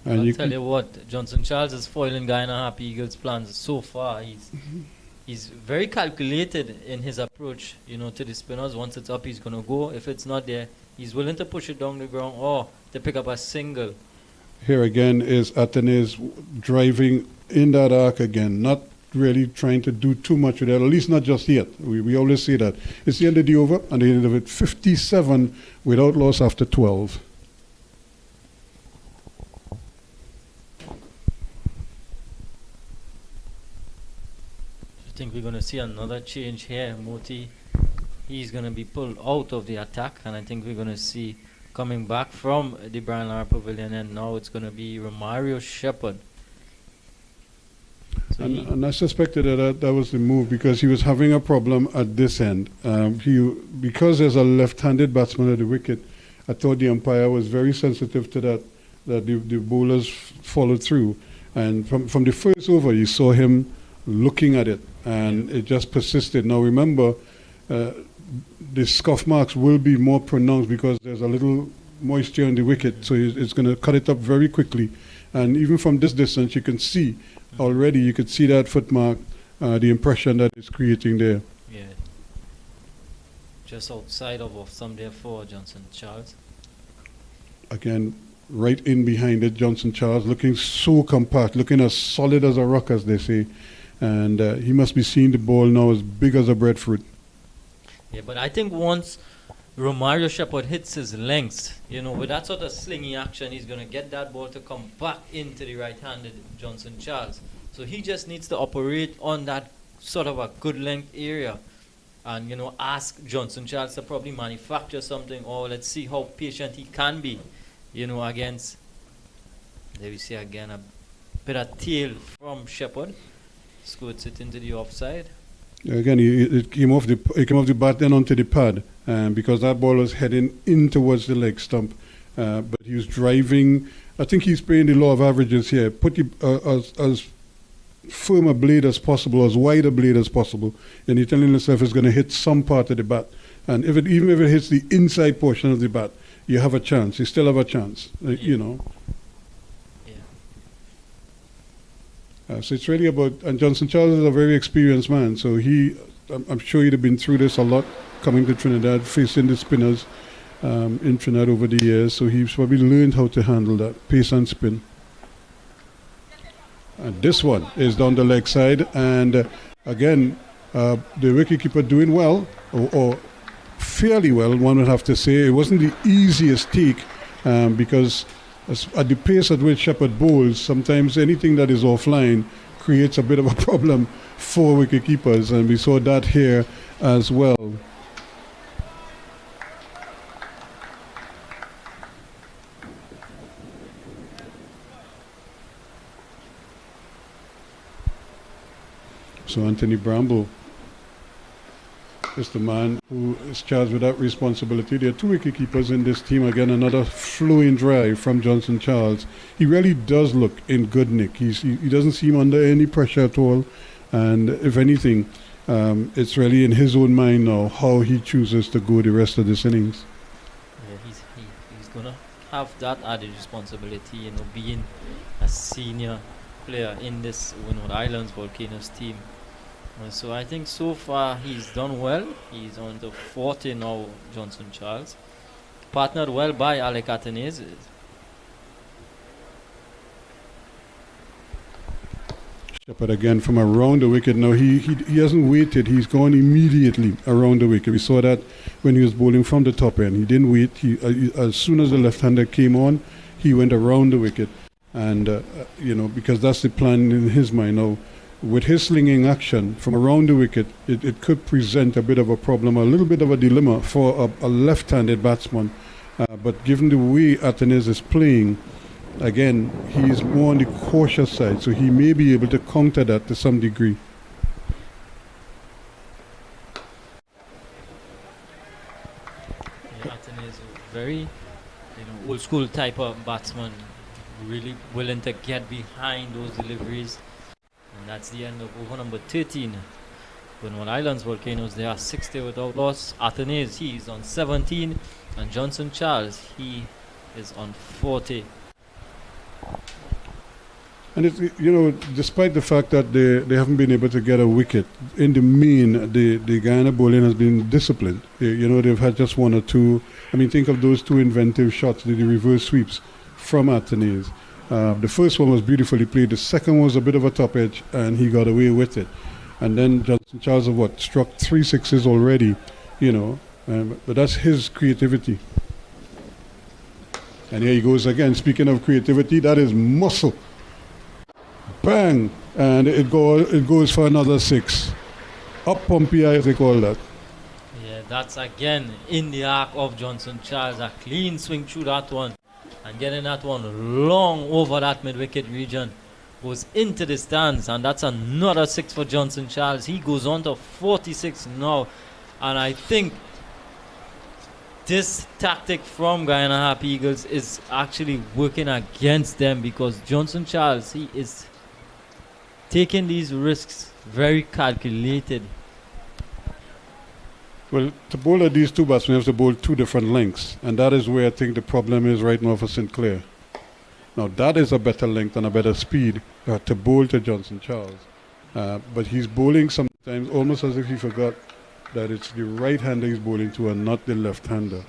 And I'll tell you what, Johnson Charles is foiling Guyana Harpy Eagles' plans so far. He's very calculated in his approach, to the spinners. Once it's up, he's going to go. If it's not there, he's willing to push it down the ground or to pick up a single. Here again is Athanaze driving in that arc again, not really trying to do too much with it, at least not just yet. We always say that. It's the end of the over, and the end of it, 57 without loss after 12. I think we're going to see another change here. Moti, he's going to be pulled out of the attack, and I think we're going to see coming back from the Brian Lara Pavilion, and now it's going to be Romario Shepherd. So and I suspected that was the move because he was having a problem at this end. Because there's a left-handed batsman at the wicket, I thought the umpire was very sensitive to that the bowlers followed through. And from the first over, you saw him looking at it, and it just persisted. Now remember, the scuff marks will be more pronounced because there's a little moisture on the wicket, so it's going to cut it up very quickly. And even from this distance, you can see already, you could see that footmark, the impression that it's creating there. yeah, just outside of some there for Johnson Charles. Again, right in behind it, Johnson Charles, looking so compact, looking as solid as a rock, as they say. And he must be seeing the ball now as big as a breadfruit. Yeah, but I think once Romario Shepherd hits his lengths, with that sort of slingy action, he's going to get that ball to come back into the right-handed Johnson Charles. So he just needs to operate on that sort of a good length area and, ask Johnson Charles to probably manufacture something, or let's see how patient he can be, against, there we see again a bit of tail from Shepherd. Squirts it into the offside. Again, it came off the bat then onto the pad, because that ball was heading in towards the leg stump. But he was driving. I think he's playing the law of averages here. Put as firm a blade as possible, as wide a blade as possible, and you're telling yourself it's going to hit some part of the bat. And even if it hits the inside portion of the bat, you have a chance. You still have a chance. So it's really about, and Johnson Charles is a very experienced man, so I'm sure he'd have been through this a lot, coming to Trinidad, facing the spinners in Trinidad over the years, so he's probably learned how to handle that, pace and spin. And this one is down the leg side, and again, the wicketkeeper doing well, or fairly well, one would have to say. It wasn't the easiest take, because at the pace at which Shepherd bowls, sometimes anything that is offline creates a bit of a problem for wicketkeepers, and we saw that here as well. So Anthony Bramble is the man who is charged with that responsibility. There are two wicketkeepers in this team. Again, another flowing drive from Johnson Charles. He really does look in good nick. He doesn't seem under any pressure at all. And if anything, it's really in his own mind now how he chooses to go the rest of this innings. Yeah, he's going to have that added responsibility, being a senior player in this Windward Islands Volcanoes team. So I think so far he's done well. He's on the 40 now, Johnson Charles. Partnered well by Alec Athanaze. But again, from around the wicket, now he hasn't waited. He's gone immediately around the wicket. We saw that when he was bowling from the top end. He didn't wait. As soon as the left-hander came on, he went around the wicket. And, because that's the plan in his mind. Now, with his slinging action from around the wicket, it could present a bit of a problem, a little bit of a dilemma for a left-handed batsman. But given the way Athanaze is playing, again, he's more on the cautious side, so he may be able to counter that to some degree. Yeah, Athanaze is very, old school type of batsman, really willing to get behind those deliveries. And that's the end of over number 13. Windward Islands Volcanoes, they are 60 without loss. Athanaze, he is on 17. And Johnson Charles, he is on 40. And it's, despite the fact that they haven't been able to get a wicket, in the main, the Guyana bowling has been disciplined. They've had just one or two. I mean, think of those two inventive shots, the reverse sweeps from Athanaze. The first one was beautifully played. The second was a bit of a top edge, and he got away with it. And then Johnson Charles have struck 3 sixes already, but that's his creativity. And here he goes again. Speaking of creativity, that is muscle. Bang! And it goes for another 6. Up pumpy, as they call that. Yeah, that's again in the arc of Johnson Charles. A clean swing through that one. And getting that one long over that mid-wicket region. Goes into the stands. And that's another 6 for Johnson Charles. He goes on to 46 now. And I think this tactic from Guyana Harpy Eagles is actually working against them, because Johnson Charles, he is taking these risks very calculated. Well, to bowl at these two batsmen, you have to bowl 2 different lengths, and that is where I think the problem is right now for St. Clair. Now, that is a better length and a better speed to bowl to Johnson Charles. But he's bowling sometimes almost as if he forgot that it's the right-hander he's bowling to and not the left-hander.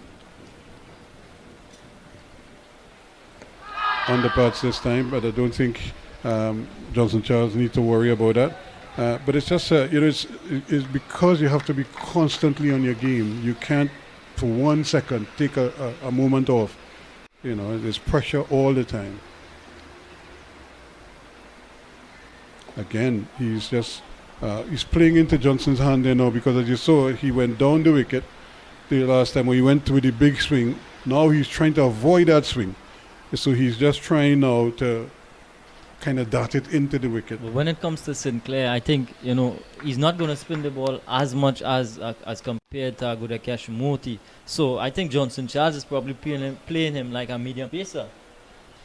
Underparts this time, but I don't think Johnson Charles needs to worry about that. But it's just, it's because you have to be constantly on your game. You can't, for 1 second, take a moment off. There's pressure all the time. Again, he's playing into Johnson's hand there now, because as you saw, he went down the wicket the last time when he went with the big swing. Now he's trying to avoid that swing. So he's just trying now to kind of dart it into the wicket. But when it comes to St. Clair, I think, he's not going to spin the ball as much as compared to Agudakesh Moti. So I think Johnson Charles is probably playing him like a medium pacer.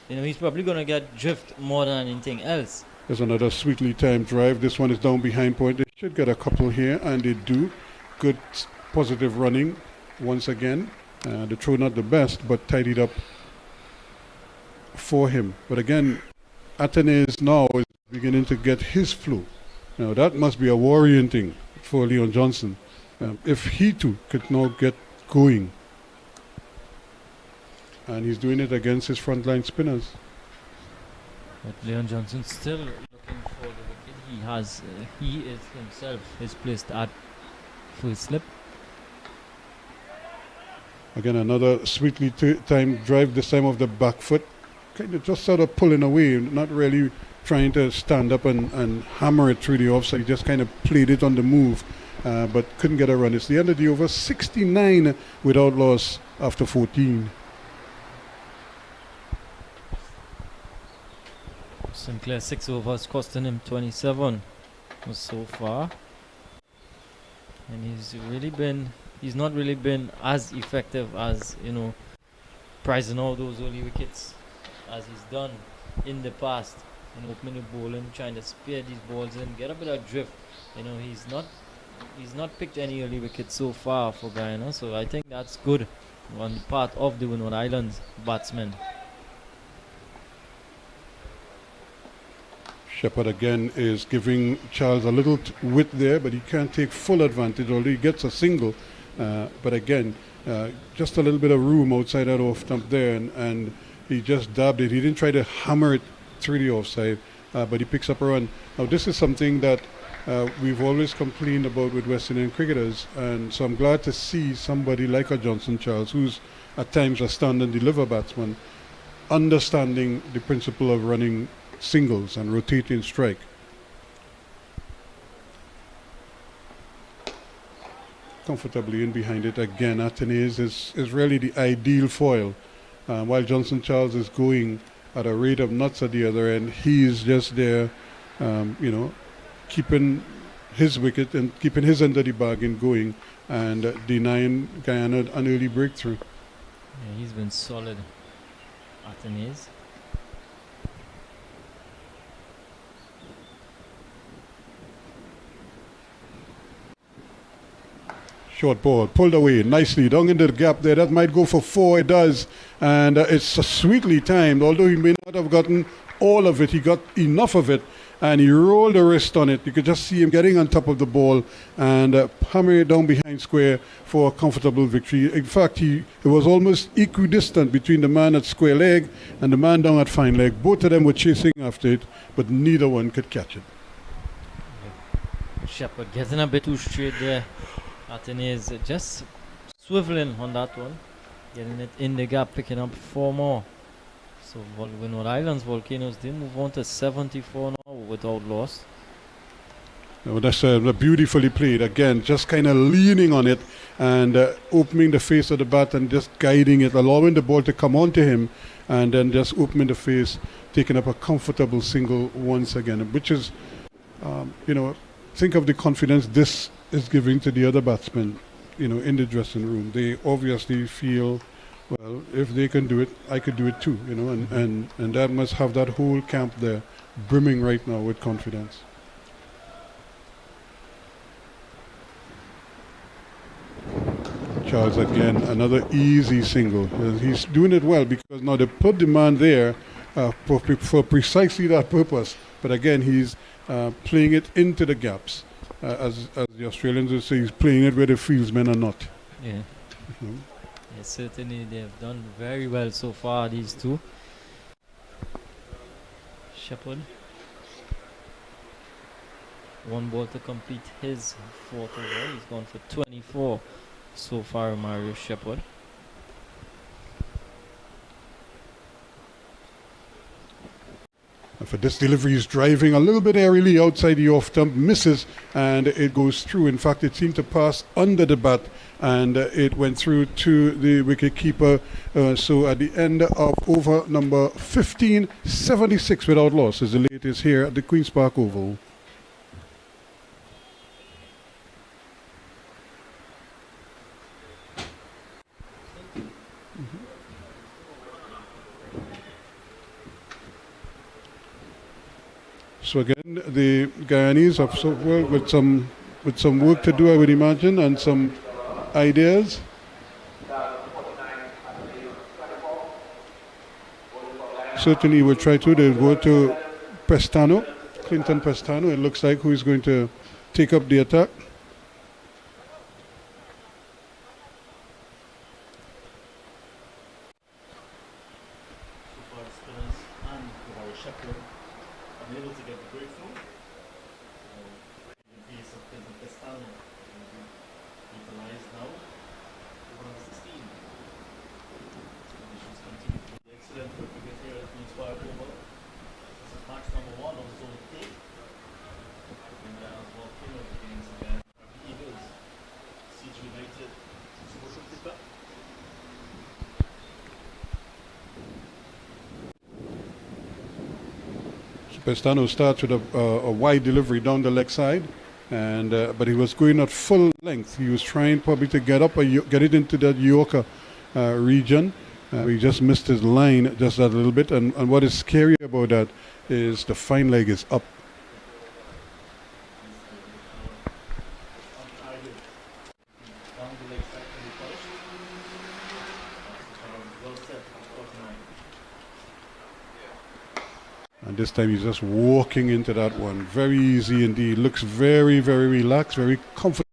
He's probably going to get drift more than anything else. There's another sweetly timed drive. This one is down behind point. They should get a couple here, and they do. Good positive running once again. The throw not the best, but tidied up for him. But again, Athanaze now is beginning to get his flow. Now that must be a worrying thing for Leon Johnson. If he too could now get going. And he's doing it against his frontline spinners. But Leon Johnson still looking for the wicket. He is himself is placed at first slip. Again, another sweetly timed drive, this time of the back foot. Kind of just sort of pulling away, not really trying to stand up and hammer it through the offside. He just kind of played it on the move, but couldn't get a run. It's the end of the over, 69 without loss after 14. Sinclair 6 overs costing him 27 so far, and he's not really been as effective as prizing all those early wickets as he's done in the past, opening the bowling, trying to spear these balls in, get a bit of drift. He's not picked any early wickets so far for Guyana, so I think that's good on the part of the Windward Islands batsmen. Shepherd again is giving Charles a little width there, but he can't take full advantage, although he gets a single. But again, just a little bit of room outside that off stump there, and he just dabbed it. He didn't try to hammer it through the offside, but he picks up a run. Now, this is something that we've always complained about with West Indian cricketers, and so I'm glad to see somebody like a Johnson Charles, who's at times a stand and deliver batsman, understanding the principle of running singles and rotating strike. Comfortably in behind it again. Athanaze is really the ideal foil. While Johnson Charles is going at a rate of knots at the other end, he's just there, keeping his wicket and keeping his end of the bargain going and denying Guyana an early breakthrough. Yeah, he's been solid, Athanaze. Short ball, pulled away nicely, down into the gap there. That might go for 4, it does. And it's sweetly timed, although he may not have gotten all of it. He got enough of it, and he rolled the wrist on it. You could just see him getting on top of the ball and hammering it down behind square for a comfortable victory. In fact, it was almost equidistant between the man at square leg and the man down at fine leg. Both of them were chasing after it, but neither one could catch it. Shepherd getting a bit too straight there. Athanaze just swiveling on that one, getting it in the gap, picking up 4 more. So Windward Islands Volcanoes did move on to 74 now without loss. Oh, that's beautifully played. Again, just kind of leaning on it and opening the face of the bat and just guiding it, allowing the ball to come onto him, and then just opening the face, taking up a comfortable single once again, which is, think of the confidence this is giving to the other batsmen, in the dressing room. They obviously feel, well, if they can do it, I could do it too, and that must have that whole camp there brimming right now with confidence. Charles again, another easy single. He's doing it well because now they put the man there for precisely that purpose. But again, he's playing it into the gaps. As the Australians would say, he's playing it where the fieldsmen are not. Yeah. Yeah, certainly they've done very well so far, these two. Shepherd. 1 ball to complete his 4th over. He's gone for 24 so far, Mario Shepherd. For this delivery, he's driving a little bit airily outside the off stump, misses, and it goes through. In fact, it seemed to pass under the bat, and it went through to the wicket keeper. So at the end of over number 15, 76 without loss is the latest here at the Queen's Park Oval. So again, the Guyanese have with some work to do, I would imagine, and some ideas. Certainly we'll try to. They'll go to Clinton Pestano, it looks like, who is going to take up the attack. Able to get the breakthrough. So, in case of Clinton Pestano, utilized now. Over number 16. Conditions continue to be excellent for cricket here at Queen's Park Oval. This is match number 1 of Zone A. And Volcanoes against Harpy Eagles. Siege United. Super. Pestano starts with a wide delivery down the leg side, and but he was going at full length. He was trying probably to get it into that Yorker region. He just missed his line just that little bit, and what is scary about that is the fine leg is up. this time he's just walking into that one. Very easy indeed. Looks very, very relaxed, very comfortable.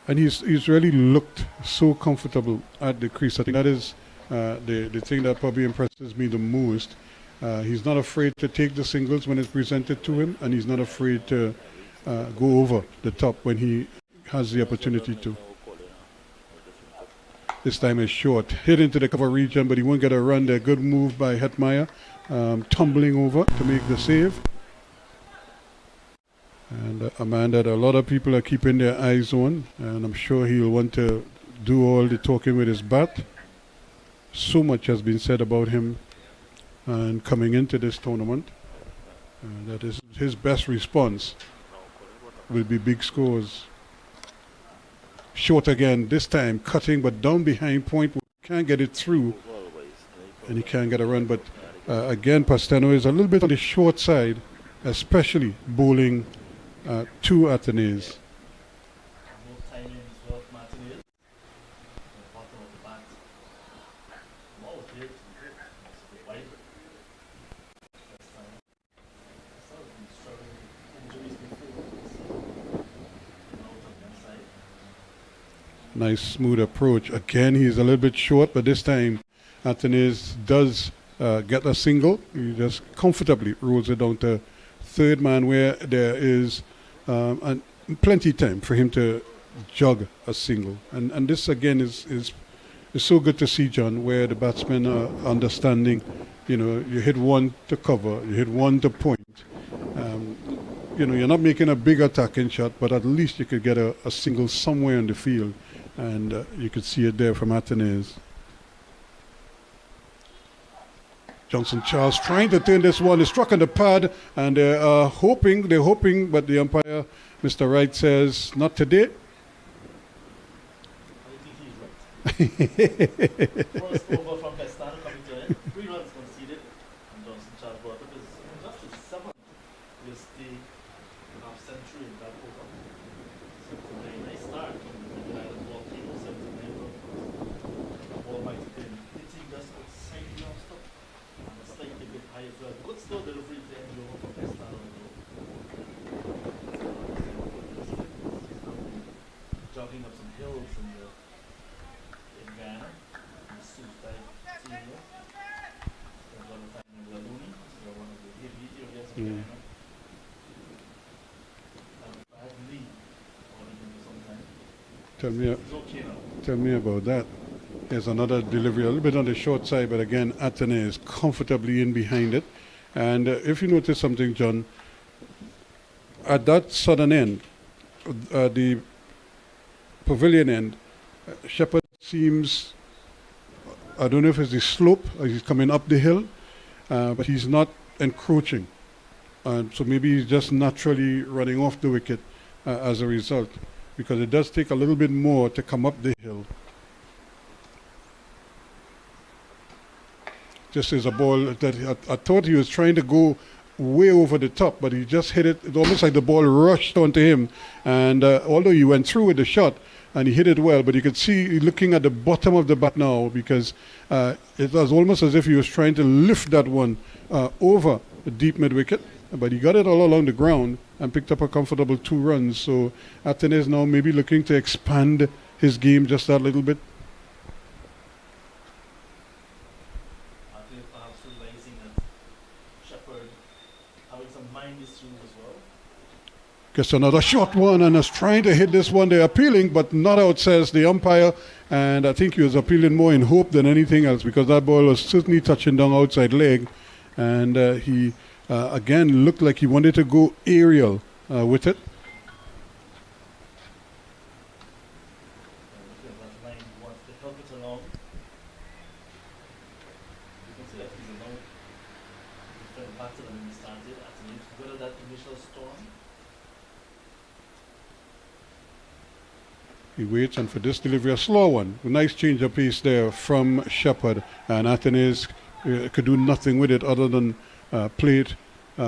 And he's really looked so comfortable at the crease. I think that is the thing that probably impresses me the most. He's not afraid to take the singles when it's presented to him, and he's not afraid to go over the top when he has the opportunity to. This time is short. Hit into the cover region, but he won't get a run there. Good move by Hetmeyer, tumbling over to make the save. And a man that a lot of people are keeping their eyes on, and I'm sure he'll want to do all the talking with his bat. So much has been said about him and coming into this tournament. That is his best response will be big scores. Short again, this time cutting but down behind point, can't get it through, and he can't get a run. But again, Pastano is a little bit on the short side, especially bowling to Athanaze. Nice smooth approach. Again, he's a little bit short, but this time Athanaze does get a single. He just comfortably rolls it down to third man, where there is plenty time for him to jog a single. And this again is so good to see, John, where the batsmen are understanding. You know, you hit one to cover, you hit one to point. You know, you're not making a big attacking shot, but at least you could get a single somewhere in the field. And you could see it there from Athanaze. Johnson Charles trying to turn this one. He struck on the pad, and they're hoping, but the umpire, Mr. Wright, says, not today. I think he's right. First over from Pestano coming to end. 3 runs conceded, and Johnson Charles brought up just his 7th with the half century in that over. So it's a very nice start from the Island Volcanoes, 79 runs. The ball might have been hitting just outside the non-stop. Slightly bit high as well. Good slow delivery to end over from Pestano. Jogging up some hills in Guyana. And the Sioux-type team here. There's one time in Lagooni. So one of the heavy areas of Guyana. I have lead on it for some time. Tell me about that. There's another delivery, a little bit on the short side, but again, Athanaze comfortably in behind it. And if you notice something, John, at that southern end, the pavilion end, Shepherd seems, I don't know if it's the slope, or he's coming up the hill, but he's not encroaching. So maybe he's just naturally running off the wicket as a result, because it does take a little bit more to come up the hill. Just as a ball that I thought he was trying to go way over the top, but he just hit it. It's almost like the ball rushed onto him. And although he went through with the shot and he hit it well, but you could see looking at the bottom of the bat now, because it was almost as if he was trying to lift that one over the deep mid wicket. But he got it all along the ground and picked up a comfortable 2 runs. So Athanaze now maybe looking to expand his game just that little bit. Gets another short one and is trying to hit this one. They're appealing, but not out, says the umpire. And I think he was appealing more in hope than anything else, because that ball was certainly touching down outside leg. And he, again, looked like he wanted to go aerial with it. He waits, and for this delivery, a slow one. A nice change of pace there from Shepherd, and Athanaze could do nothing with it other than play it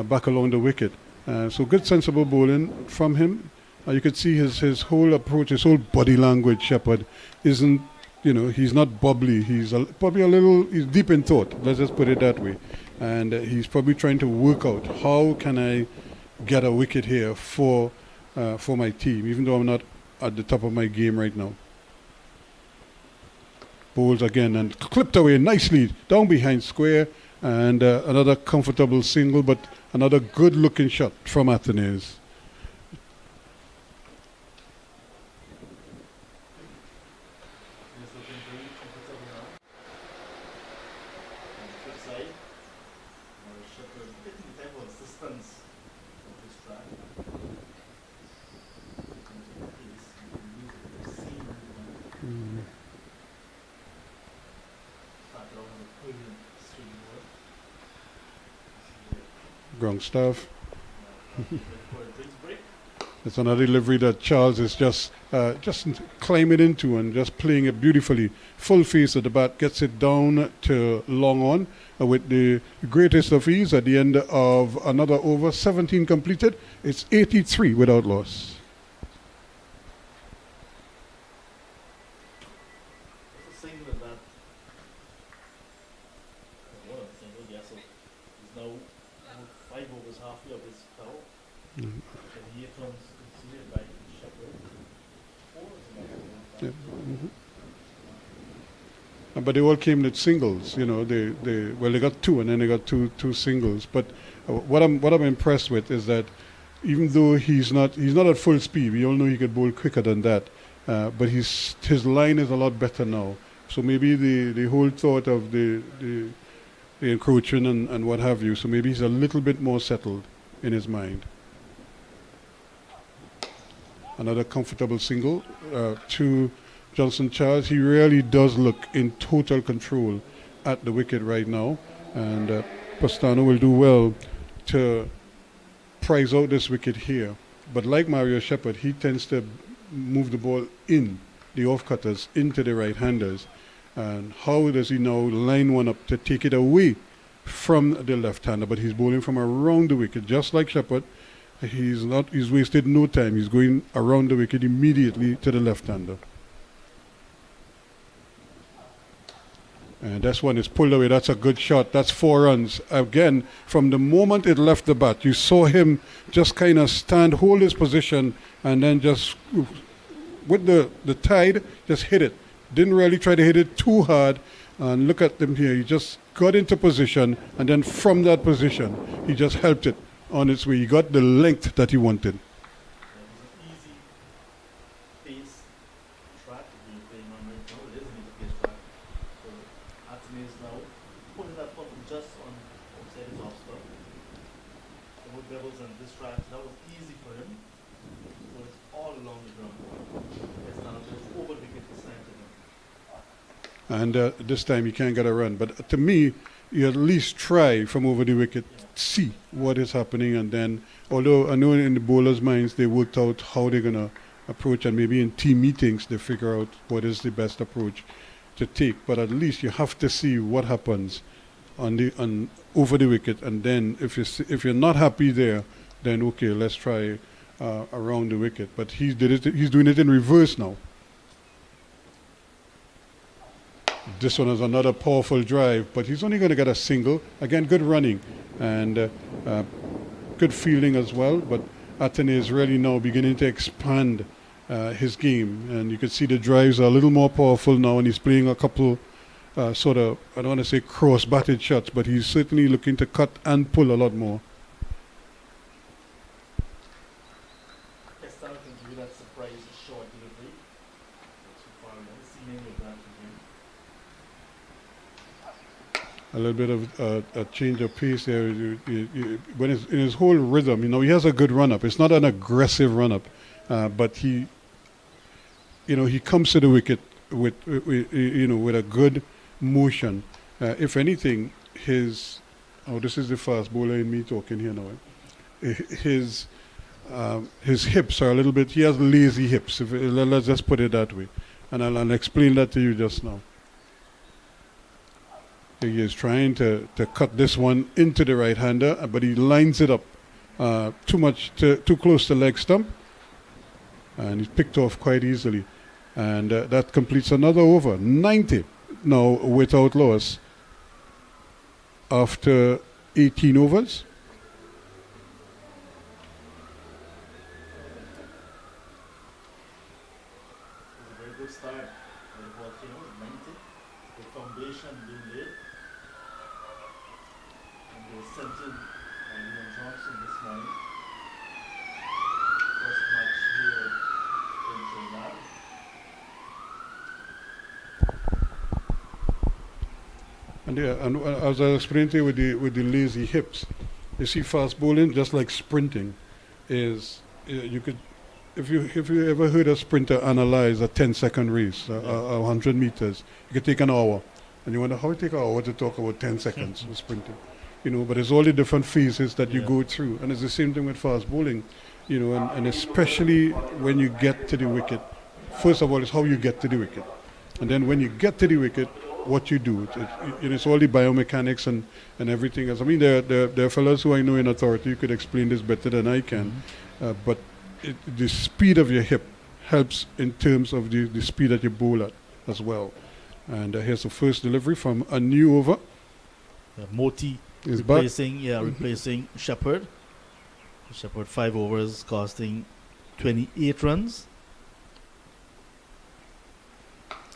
back along the wicket. So good sensible bowling from him. You could see his whole approach, his whole body language, Shepherd, isn't, he's not bubbly. He's probably he's deep in thought, let's just put it that way. And he's probably trying to work out, how can I get a wicket here for my team, even though I'm not at the top of my game right now. Bowls again and clipped away nicely down behind square, and another comfortable single, but another good looking shot from Athanaze. Ground staff. It's another delivery that Charles is just climbing into and just playing it beautifully. Full face of the bat, gets it down to long on with the greatest of ease at the end of another over. 17 completed. It's 83 without loss. Yeah. But they all came with singles, they got two, and then they got two singles. But what I'm impressed with is that even though he's not at full speed, we all know he could bowl quicker than that. But his line is a lot better now. So maybe the whole thought of the encroaching and what have you. So maybe he's a little bit more settled in his mind. Another comfortable single to Johnson Charles. He really does look in total control at the wicket right now, and Pastano will do well to prize out this wicket here. But like Mario Shepherd, he tends to move the ball in the off-cutters into the right-handers. And how does he now line one up to take it away from the left-hander? But he's bowling from around the wicket, just like Shepherd. He's wasted no time. He's going around the wicket immediately to the left-hander. And this one is pulled away. That's a good shot. That's 4 runs. Again, from the moment it left the bat, you saw him just kind of hold his position, and then just, with the tide, just hit it. Didn't really try to hit it too hard. And look at him here. He just got into position, and then from that position, he just helped it on its way. He got the length that he wanted. Easy pace track you're playing on right now. It is an easy pace track. So Athanaze now putting that button just on outside his off stop. The wood bevels and this track, that was easy for him. So it's all along the ground. It's now just over the wicket this time to him. And this time he can't get a run. But to me, you at least try from over the wicket, see what is happening, and then, although I know in the bowlers' minds they worked out how they're going to approach, and maybe in team meetings they figure out what is the best approach to take, but at least you have to see what happens on over the wicket, and then if you're not happy there, then okay, let's try around the wicket. But he's doing it in reverse now. This one is another powerful drive, but he's only going to get a single. Again, good running and good fielding as well. But Athanaze is really now beginning to expand his game. And you can see the drives are a little more powerful now, and he's playing a couple sort of, I don't want to say cross-batted shots, but he's certainly looking to cut and pull a lot more. That surprise short delivery. A little bit of a change of pace there. When it's in his whole rhythm, he has a good run-up. It's not an aggressive run-up, but he comes to the wicket with a good motion. If anything, this is the fast bowler in me talking here now. His hips are a little bit. He has lazy hips. Let's just put it that way, and I'll explain that to you just now. He is trying to cut this one into the right-hander, but he lines it up too close to leg stump. and he's picked off quite easily. And that completes another over. 90 now without loss after 18 overs. A very good start for the Volcanoes, 90. The foundation being laid. And they were sent in by Johnson this morning. First match here in Trinidad. And yeah, and as I explained to you with the lazy hips, you see fast bowling just like sprinting is you could if you ever heard a sprinter analyze a 10-second race, 100 meters, you could take an hour, and you wonder how it take an hour to talk about 10 seconds of sprinting, but it's all the different phases that you go through, and it's the same thing with fast bowling, and especially when you get to the wicket. First of all, it's how you get to the wicket, and then when you get to the wicket, what you do. It's all the biomechanics and everything else. I mean, there are fellows who I know in authority who could explain this better than I can, but the speed of your hip helps in terms of the speed that you bowl at as well. And here's the first delivery from a new over. Moti Is replacing Shepherd. Shepherd 5 overs costing 28 runs.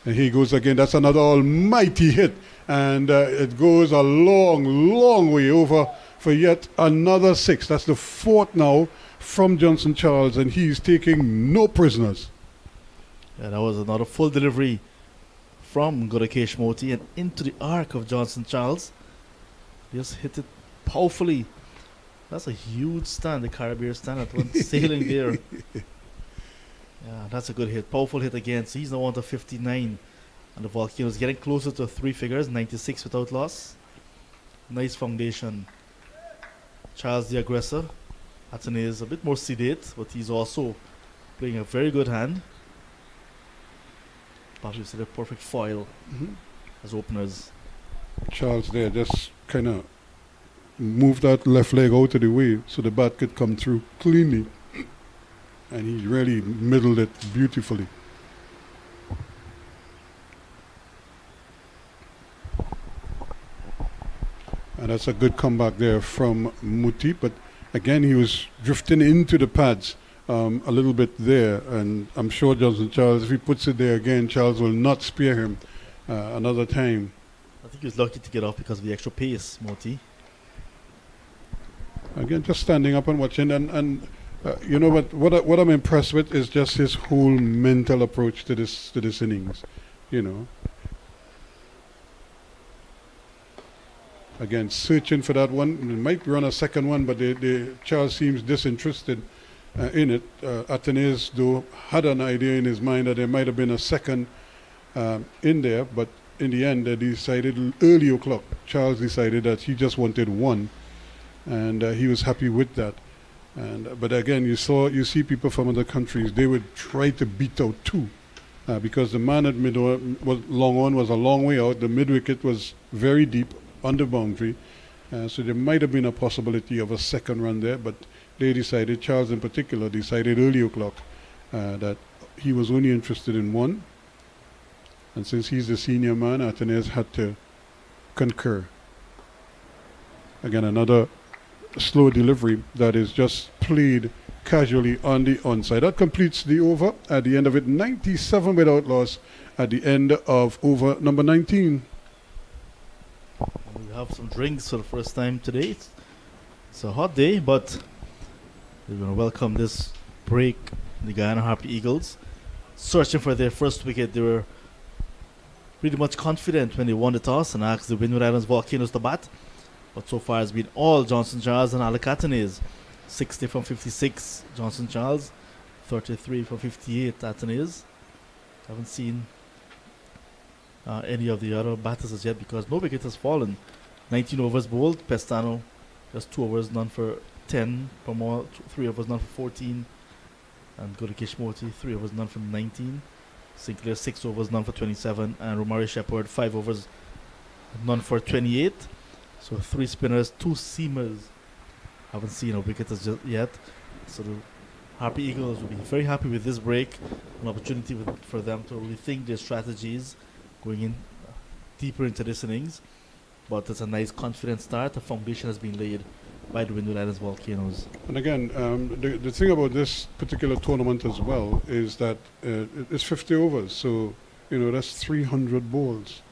And here he goes again. That's another almighty hit. And it goes a long, long way over for yet another 6. That's the 4th now from Johnson Charles. And he's taking no prisoners. Yeah, that was another full delivery from Gudakesh Moti and into the arc of Johnson Charles. Just hit it powerfully. That's a huge stand, the Caribbean stand that went sailing there. Yeah, that's a good hit. Powerful hit again. So he's now on to 59. And the Volcanoes getting closer to 3 figures, 96 without loss. Nice foundation. Charles the aggressor. Athanaze a bit more sedate, but he's also playing a very good hand. Obviously the perfect foil as openers. Charles there just kind of moved that left leg out of the way so the bat could come through cleanly. And he really middled it beautifully. And that's a good comeback there from Muti. But again, he was drifting into the pads a little bit there. And I'm sure Johnson Charles, if he puts it there again, Charles will not spare him another time. I think he was lucky to get off because of the extra pace, Moti. Again, just standing up and watching. And you know what I'm impressed with is just his whole mental approach to this innings. Again, searching for that one. It might run a second one, but the Charles seems disinterested in it. Athanaze, though, had an idea in his mind that there might have been a second in there, but in the end, they decided early o'clock. Charles decided that he just wanted one, and he was happy with that. But again, you see people from other countries, they would try to beat out 2 because the man at long on was a long way out. The mid wicket was very deep on the boundary, so there might have been a possibility of a second run there. But they decided, Charles in particular, decided early o'clock that he was only interested in 1. And since he's the senior man, Athanaze had to concur. Again, another slow delivery that is just played casually on the onside. That completes the over. At the end of it, 97 without loss at the end of over number 19. We have some drinks for the first time today. It's a hot day, but we're going to welcome this break. The Guyana Harpy Eagles searching for their first wicket. They were pretty much confident when they won the toss and asked the Windward Islands Volcanoes to bat. But so far it's been all Johnson Charles and Athanaze. 60 from 56, Johnson Charles. 33 from 58, Athanaze. Haven't seen any of the other batters as yet because no wicket has fallen. 19 overs bowled. Pestano just 2 overs, none for 10. Pomol 3 overs, none for 14. And Gudakesh Moti 3 overs, none for 19. Sinclair 6 overs, none for 27. And Romari Shepherd 5 overs, none for 28. So 3 spinners, 2 seamers. Haven't seen a wicket as yet. So the Harpy Eagles will be very happy with this break, an opportunity for them to rethink their strategies going in deeper into this innings. But it's a nice confident start. A foundation has been laid by the Windward Islands Volcanoes. And again, the thing about this particular tournament as well is that it's 50 overs, so that's 300 balls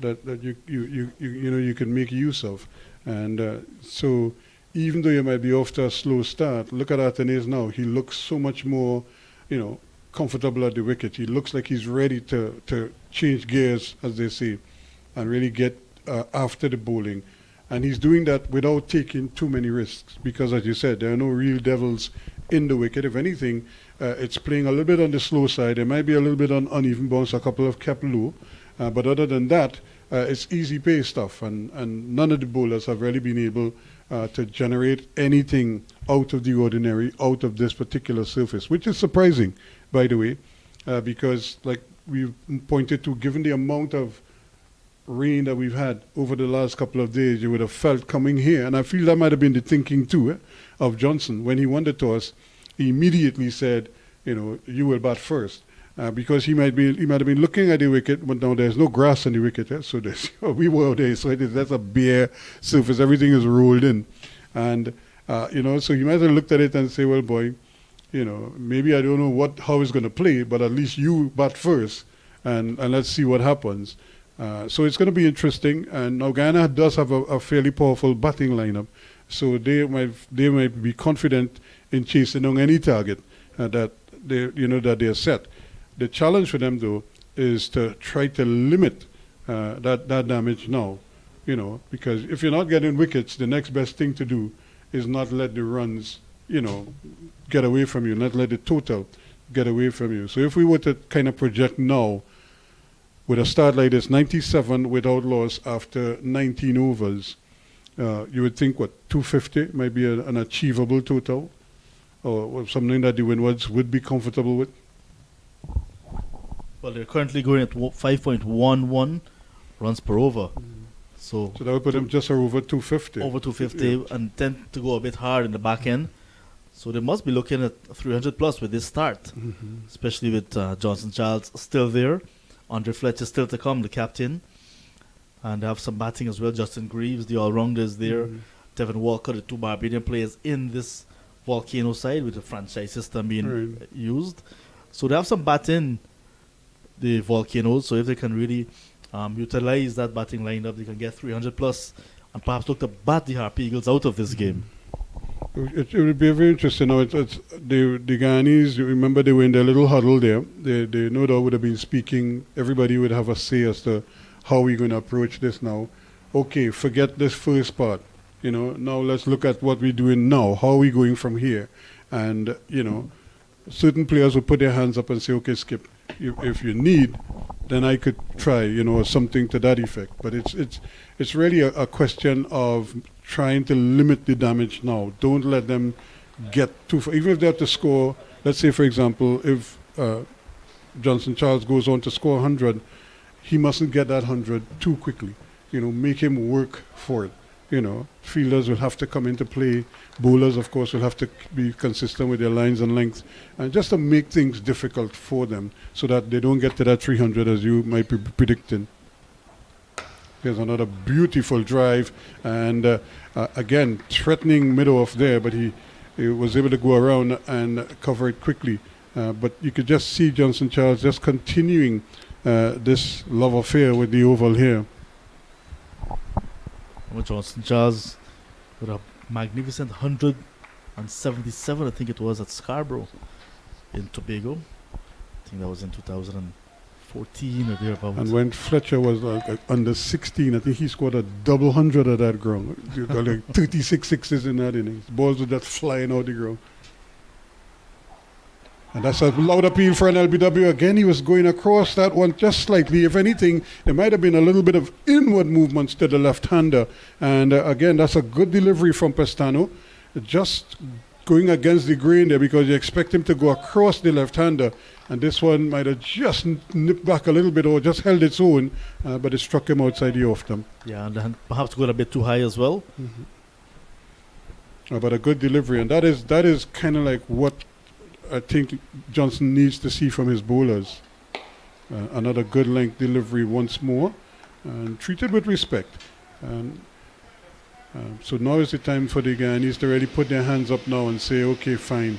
that you can make use of, and so even though you might be off to a slow start, look at Athanaze now. He looks so much more, comfortable at the wicket. He looks like he's ready to change gears, as they say, and really get after the bowling. And he's doing that without taking too many risks because, as you said, there are no real devils in the wicket. If anything, it's playing a little bit on the slow side. There might be a little bit on uneven bounce, a couple of kept low. But other than that, it's easy pay stuff. And none of the bowlers have really been able to generate anything out of the ordinary, out of this particular surface, which is surprising, by the way, because, like we pointed to, given the amount of rain that we've had over the last couple of days, you would have felt coming here, and I feel that might have been the thinking too of Johnson when he won the toss. He immediately said, you will bat first, because he might have been looking at the wicket, but now there's no grass on the wicket, so there's we were out there, so that's a bare surface. Everything is rolled in, and so he might have looked at it and say, well, boy, maybe I don't know how he's going to play, but at least you bat first, and let's see what happens. So it's going to be interesting, and now Guyana does have a fairly powerful batting lineup, so they might be confident in chasing on any target that they're set. The challenge for them, though, is to try to limit that damage now, because if you're not getting wickets, the next best thing to do is not let the runs, get away from you, not let the total get away from you. So if we were to kind of project now, with a start like this, 97 without loss after 19 overs, you would think, 250 might be an achievable total, or something that the Windwards would be comfortable with? Well, they're currently going at 5.11 runs per over. So that would put them just over 250. Over 250, and tend to go a bit hard in the back end. So they must be looking at 300 plus with this start, especially with Johnson Charles still there. Andre Fletcher still to come, the captain. And they have some batting as well. Justin Greaves, the all-rounder, is there. Devin Walker, the two Barbadian players in this Volcano side with the franchise system being used. So they have some batting, the Volcanoes. So if they can really utilize that batting lineup, they can get 300 plus and perhaps look to bat the Harpy Eagles out of this game. It would be very interesting. Now, the Guyanese, you remember they were in their little huddle there. They no doubt would have been speaking. Everybody would have a say as to how we're going to approach this now. Okay, forget this first part. Now let's look at what we're doing now. How are we going from here? And, certain players will put their hands up and say, okay, Skip, if you need, then I could try, something to that effect. But it's really a question of trying to limit the damage now. Don't let them get too far. Even if they have to score, let's say, for example, if Johnson Charles goes on to score 100, he mustn't get that 100 too quickly. Make him work for it. Fielders will have to come into play. Bowlers, of course, will have to be consistent with their lines and lengths, and just to make things difficult for them so that they don't get to that 300 as you might be predicting. Here's another beautiful drive, and again, threatening middle off there, but he was able to go around and cover it quickly. But you could just see Johnson Charles just continuing this love affair with the oval here. Johnson Charles with a magnificent 177, I think it was, at Scarborough in Tobago. I think that was in 2014 or thereabouts. And when Fletcher was under 16, I think he scored a double 100 at that ground. Like 36 sixes in that innings. Balls were just flying out the ground. And that's a loud appeal for an LBW. Again, he was going across that one just slightly. If anything, there might have been a little bit of inward movements to the left-hander. And again, that's a good delivery from Pestano. Just going against the grain there because you expect him to go across the left-hander. And this one might have just nipped back a little bit or just held its own, but it struck him outside the off-stump. Yeah, and perhaps got a bit too high as well. But a good delivery. And that is kind of like what I think Johnson needs to see from his bowlers. Another good length delivery once more, and treated with respect. And so now is the time for the Guyanese to really put their hands up now and say, okay, fine.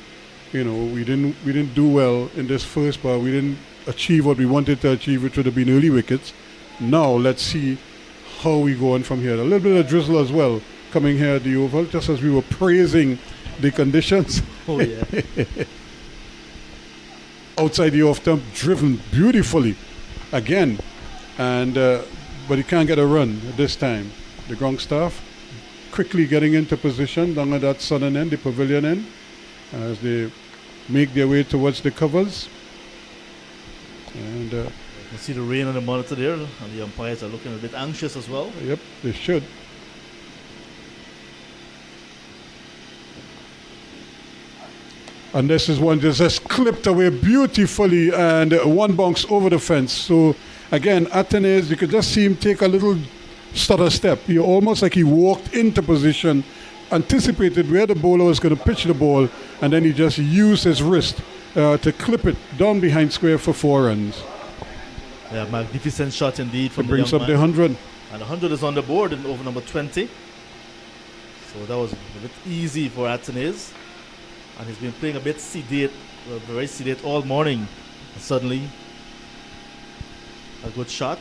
You know, we didn't do well in this first part. We didn't achieve what we wanted to achieve, which would have been early wickets. Now let's see how we go on from here. A little bit of drizzle as well coming here at the Oval, just as we were praising the conditions. Oh, yeah. Outside the off stump, driven beautifully again, and but he can't get a run this time. The ground staff quickly getting into position down at that southern end, the pavilion end, as they make their way towards the covers. And You see the rain on the monitor there, and the umpires are looking a bit anxious as well. yep, they should. And this is one just clipped away beautifully, and one bounce over the fence. So again, Athanaze, you could just see him take a little stutter step. He almost like he walked into position, anticipated where the bowler was going to pitch the ball, and then he just used his wrist to clip it down behind square for 4 runs. Yeah, magnificent shot indeed from It the brings young up man. the 100. And 100 is on the board in over number 20. So that was a bit easy for Athanaze. And he's been playing a bit sedate, very sedate all morning. And suddenly, a good shot.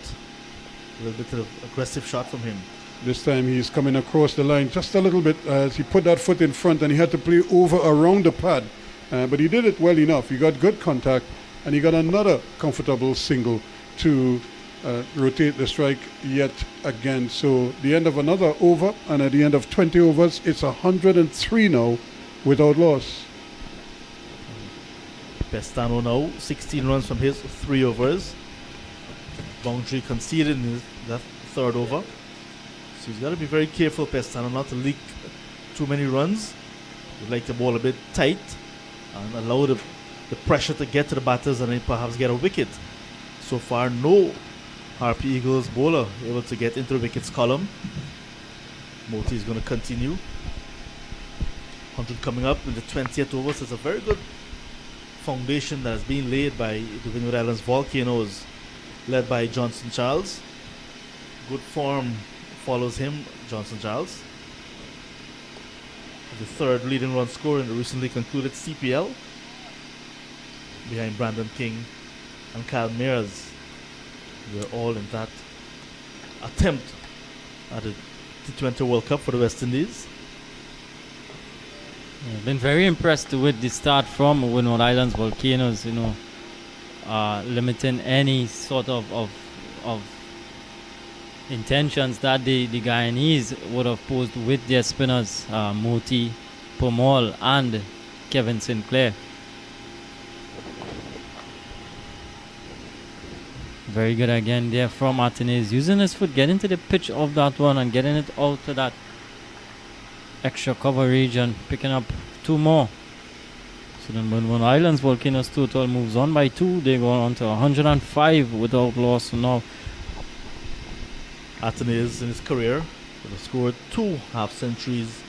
A little bit of aggressive shot from him. This time he's coming across the line just a little bit as he put that foot in front, and he had to play over around the pad. But he did it well enough. He got good contact, and he got another comfortable single to rotate the strike yet again. So the end of another over, and at the end of 20 overs, it's 103 now without loss. Pestano now, 16 runs from his 3 overs. Boundary conceded in that 3rd over. So he's got to be very careful, Pestano, not to leak too many runs. He'd like the ball a bit tight and allow the pressure to get to the batters and then perhaps get a wicket. So far, no Harpy Eagles bowler able to get into the wickets column. Moti is going to continue. 100 coming up in the 20th over. So it's a very good foundation that has been laid by the Windward Islands Volcanoes, led by Johnson Charles. Good form follows him, Johnson Charles. The 3rd leading run scorer in the recently concluded CPL, behind Brandon King and Kyle Mears. We're all in that attempt at the T20 World Cup for the West Indies. I've been very impressed with the start from Windward Islands Volcanoes, limiting any sort of intentions that the Guyanese would have posed with their spinners, Moti, Pomal and Kevin Sinclair. Very good again there from Athanaze, using his foot, getting to the pitch of that one and getting it out to that extra cover region, picking up 2 more. So then when Islands Volcanoes total moves on by 2, they go on to 105 without loss. So now Athanaze in his career would have scored 2 half centuries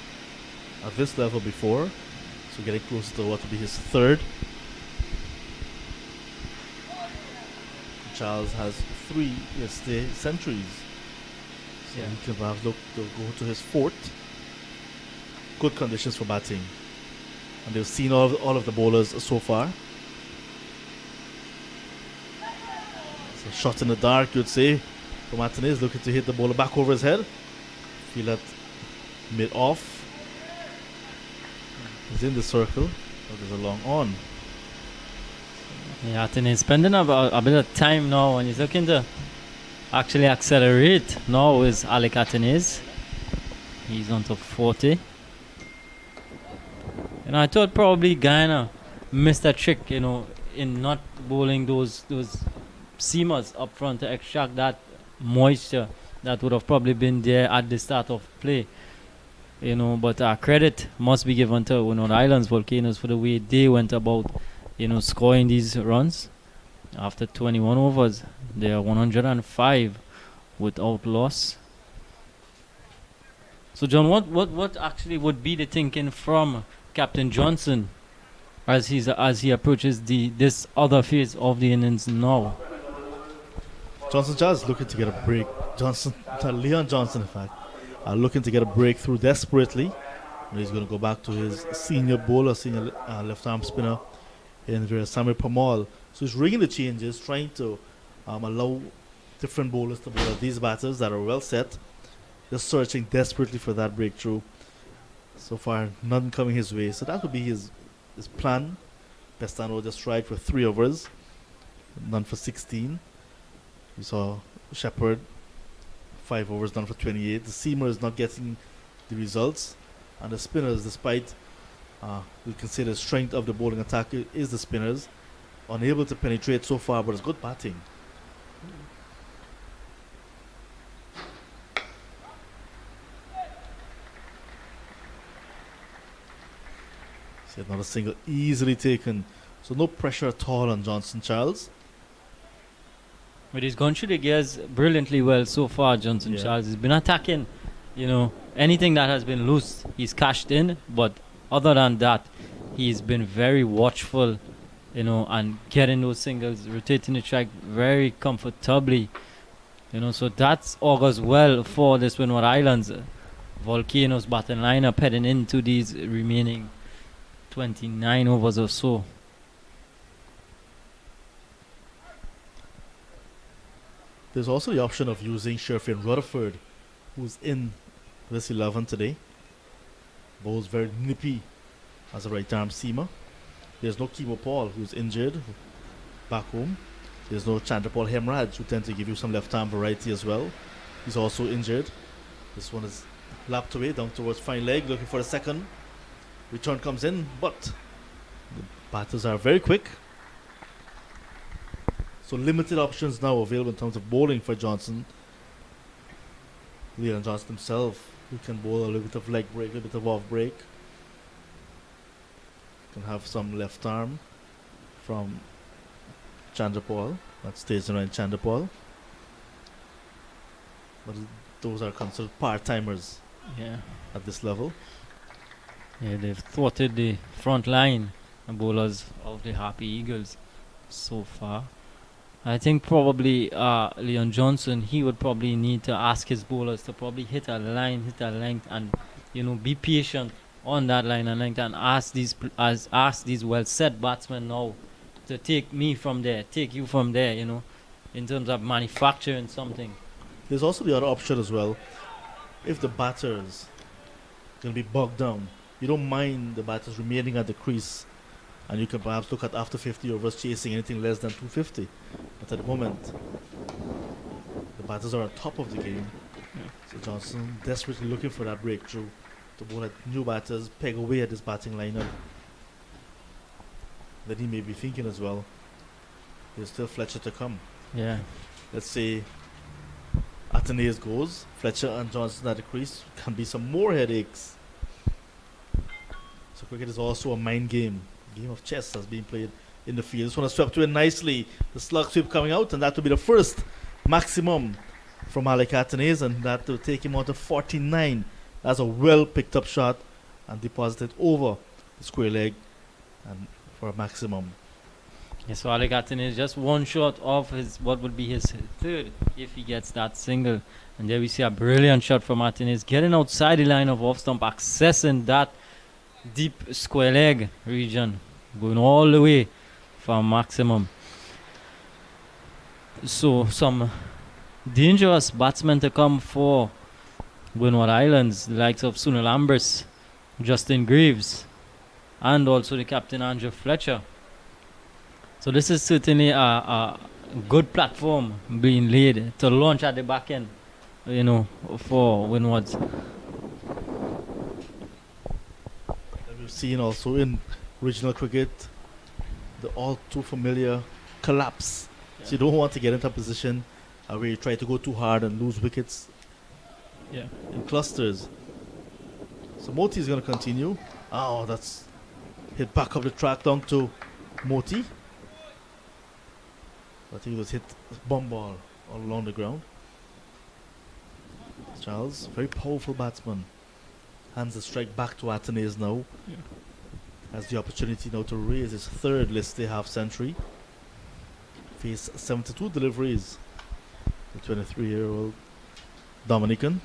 at this level before, so getting closer to what would be his 3rd. Charles has 3 yesterday centuries, so he can perhaps look to go to his 4th. Good conditions for batting, and they've seen all of the bowlers so far. So shot in the dark, you'd say, from Athanaze, looking to hit the bowler back over his head. Feel that mid off. He's in the circle, but there's a long on. Yeah, Athanaze spending a bit of time now, and he's looking to actually accelerate now is Alec Athanaze. He's on to 40. And I thought probably Guyana missed a trick, in not bowling those seamers up front to extract that moisture that would have probably been there at the start of play. But credit must be given to Windward Islands Volcanoes for the way they went about, scoring these runs. After 21 overs, they are 105 without loss. So John, what actually would be the thinking from Captain Johnson as he approaches this other phase of the innings now. Johnson Charles looking to get a break. Leon Johnson, in fact, are looking to get a breakthrough desperately. And he's going to go back to his senior bowler, senior left arm spinner in Samir Pamal. So he's rigging the changes, trying to allow different bowlers to bowl at these batters that are well set. Just searching desperately for that breakthrough. So far, none coming his way. So that would be his plan. Pestano just tried for 3 overs, none for 16. We saw Shepherd, 5 overs, none for 28. The seamer is not getting the results. And the spinners, despite we can say the strength of the bowling attack is the spinners, unable to penetrate so far, but it's good batting. See, another single easily taken. So no pressure at all on Johnson Charles. But he's gone through the gears brilliantly well so far, Johnson Charles. He's been attacking, anything that has been loose, he's cashed in. But other than that, he's been very watchful, and getting those singles, rotating the track very comfortably. So that augurs well for this Windward Islands Volcanoes batting lineup heading into these remaining 29 overs or so. There's also the option of using Sherfin Rutherford, who's in this 11 today. Bowls very nippy as a right arm seamer. There's no Kimo Paul, who's injured back home. There's no Chandrapal Hemraj, who tend to give you some left arm variety as well. He's also injured. This one is lapped away down towards fine leg, looking for a second. Return comes in, but the batters are very quick. So limited options now available in terms of bowling for Johnson. Leon Johnson himself, who can bowl a little bit of leg break, a little bit of off break. Can have some left arm from Chandrapal. That stays around Chandrapal. But those are considered part-timers at this level. Yeah, they've thwarted the front line bowlers of the Harpy Eagles so far. I think probably Leon Johnson, he would probably need to ask his bowlers to probably hit a line, hit a length, and be patient on that line and length, and ask these well set batsmen now to take me from there, take you from there, in terms of manufacturing something. There's also the other option as well. If the batters going to be bogged down, you don't mind the batters remaining at the crease, and you can perhaps look at after 50 overs chasing anything less than 250. But at the moment, the batters are on top of the game. So Johnson desperately looking for that breakthrough to bowl at new batters, peg away at his batting lineup. Then he may be thinking as well, there's still Fletcher to come. Yeah. Let's say Athanaze goes, Fletcher and Johnson at the crease, can be some more headaches. So cricket is also a mind game. Game of chess that's being played in the field. This one has swept in nicely. The slug sweep coming out, and that will be the first maximum from Alec Athanaze, and that will take him out to 49. That's a well picked up shot and deposited over the square leg and for a maximum. Yeah, so Alec Athanaze is just one shot of what would be his third if he gets that single. And there we see a brilliant shot from Athanaze, getting outside the line of off stump, accessing that deep square leg region, going all the way for maximum. So some dangerous batsmen to come for Windward Islands, the likes of Sunil Ambris, Justin Greaves, and also the captain Andrew Fletcher. So this is certainly a good platform being laid to launch at the back end, for Windwards. We've seen also in regional cricket the all too familiar collapse. So you don't want to get into a position where you try to go too hard and lose wickets in clusters. So Moti is going to continue. Oh, that's hit back up the track down to Moti. I think it was hit bomb ball all along the ground. Charles, very powerful batsman. Hands the strike back to Athanaze now. has the opportunity now to raise his third listed half century. Face 72 deliveries. The 23-year-old Dominican.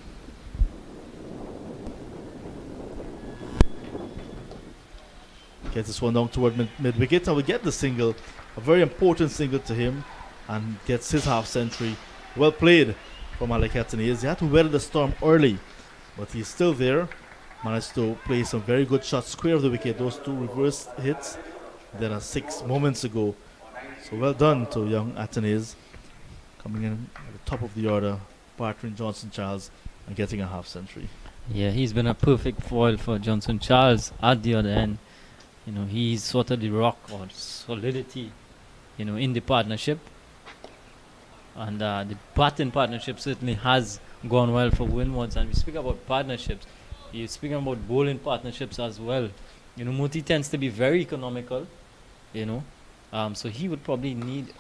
Gets this one down toward mid wicket and we get the single, a very important single to him, and gets his half century. Well played from Athanaze. He had to weather the storm early, but he's still there. Managed to play some very good shots square of the wicket. Those two reverse hits, then a 6 moments ago. So well done to young Athanaze, coming in at the top of the order, partnering Johnson Charles and getting a half century. Yeah, he's been a perfect foil for Johnson Charles at the other end. You know, he's sort of the rock or solidity, you know, in the partnership. And the batting partnership certainly has gone well for Windwards. And we speak about partnerships. You're speaking about bowling partnerships as well. You know, Moti tends to be very economical, you know. So he would probably need...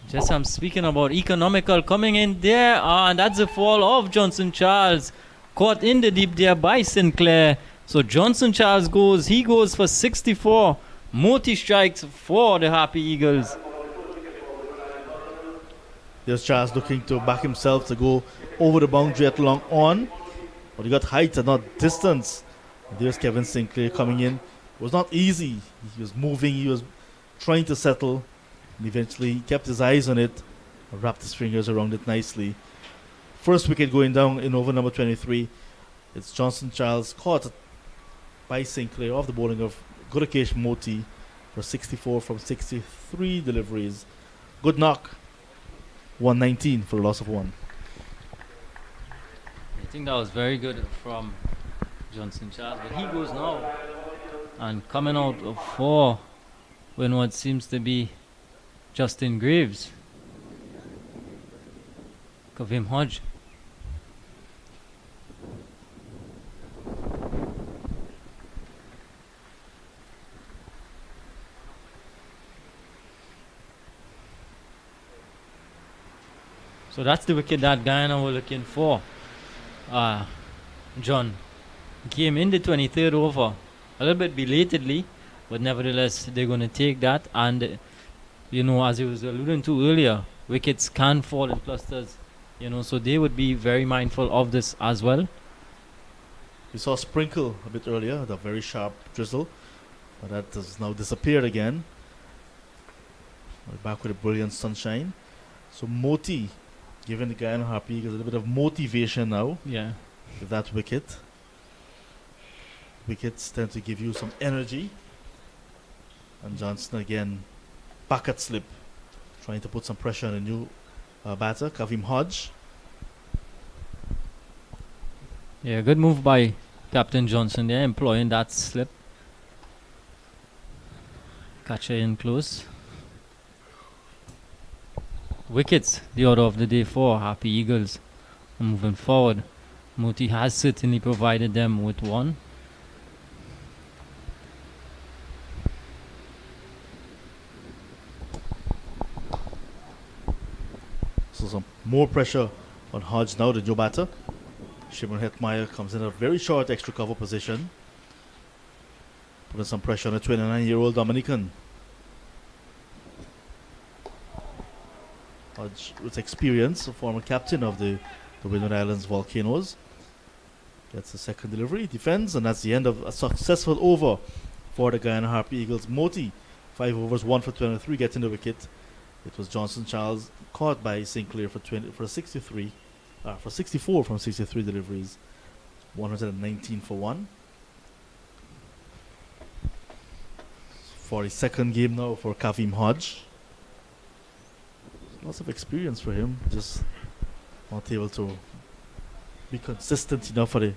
Just I'm speaking about economical coming in there. And that's a fall of Johnson Charles. Caught in the deep there by Sinclair. So Johnson Charles goes for 64. Moti strikes for the Harpy Eagles. There's Charles looking to back himself to go over the boundary at long on. But he got height and not distance. There's Kevin Sinclair coming in. It was not easy. He was moving, he was trying to settle. And eventually he kept his eyes on it and wrapped his fingers around it nicely. First wicket going down in over number 23. It's Johnson Charles caught by Sinclair off the bowling of Gudakesh Moti for 64 from 63 deliveries. Good knock. 119 for a loss of 1. I think that was very good from Johnson Charles, but he goes now. And coming out of 4 when what seems to be Justin Graves. Kavim Hodge. So that's the wicket that Guyana were looking for. John came in the 23rd over, a little bit belatedly, but nevertheless they're going to take that. And you know, as I was alluding to earlier, wickets can fall in clusters, you know, so they would be very mindful of this as well. We saw a sprinkle a bit earlier, the very sharp drizzle, but that has now disappeared again. We're back with a brilliant sunshine. So Moti giving the Guyana Harpy Eagles a little bit of motivation now. Yeah. With that wicket. Wickets tend to give you some energy. And Johnson again back at slip, trying to put some pressure on a new batter, Kavim Hodge. Yeah, good move by Captain Johnson there, employing that slip. Catcher in close. Wickets, the order of the day for Harpy Eagles. Moving forward, Moti has certainly provided them with one. So some more pressure on Hodge now, the new batter. Shimon Hetmeyer comes in a very short extra cover position, putting some pressure on a 29-year-old Dominican. Hodge, with experience, a former captain of the Windward Islands Volcanoes, gets the second delivery, defends, and that's the end of a successful over for the Guyana Harpy Eagles. Moti, 5 overs, 1 for 23, getting the wicket. It was Johnson Charles caught by Sinclair for 64 from 63 deliveries, 119 for 1. 42nd game now for Kavim Hodge. Lots of experience for him, just not able to be consistent enough at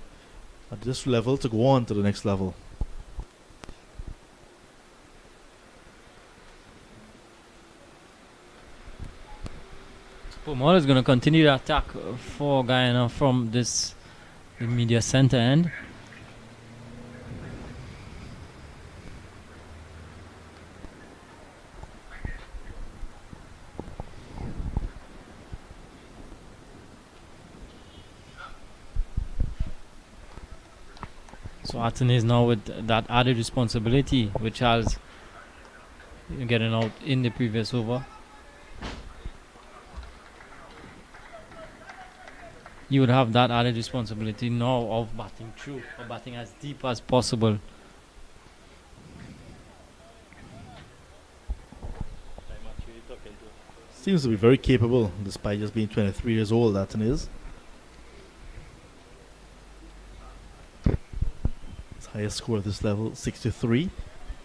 this level to go on to the next level. Pomar is going to continue the attack for Guyana from the media center end. So Athanaze now with that added responsibility, with Charles getting out in the previous over. You would have that added responsibility now of batting through, or batting as deep as possible. Seems to be very capable, despite just being 23 years old, Athanaze. His highest score at this level, 63.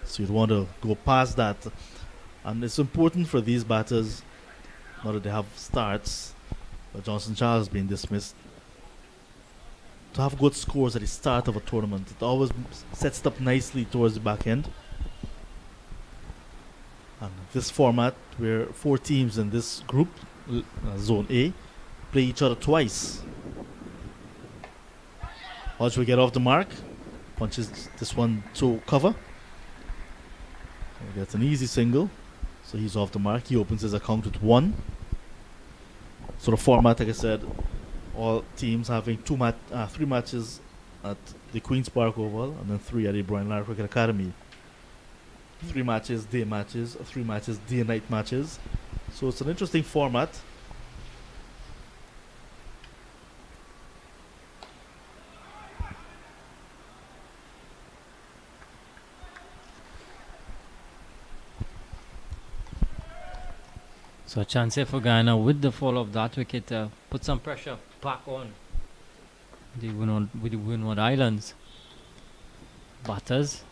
So you'd want to go past that. And it's important for these batters, now that they have starts, but Johnson Charles being dismissed, to have good scores at the start of a tournament. It always sets it up nicely towards the back end. And this format, where 4 teams in this group, Zone A, play each other twice. Hodge will get off the mark, punches this one to cover. He gets an easy single, so he's off the mark. He opens his account with 1. So the format, like I said, all teams having 3 matches at the Queen's Park Oval, and then 3 at the Brian Lara Cricket Academy. 3 matches, day matches, 3 matches, day and night matches. So it's an interesting format. So a chance here for Guyana with the fall of that wicket to put some pressure back on the Windward Islands batters.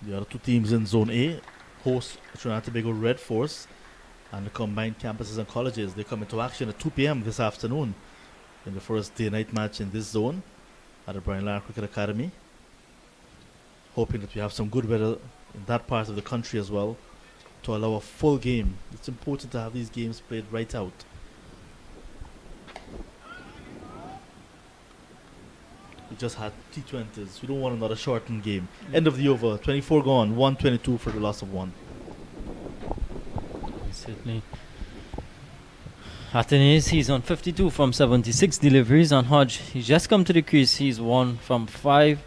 The other 2 teams in Zone A host Trinidad and Tobago Red Force and the combined campuses and colleges. They come into action at 2 p.m. this afternoon in the first day-night match in this zone at the Brian Lara Cricket Academy. Hoping that we have some good weather in that part of the country as well to allow a full game. It's important to have these games played right out. We just had T20s. We don't want another shortened game. End of the over. 24 gone. 122 for the loss of 1. Certainly. Athanaze, he's on 52 from 76 deliveries. On Hodge, he's just come to the crease. He's 1 from 5.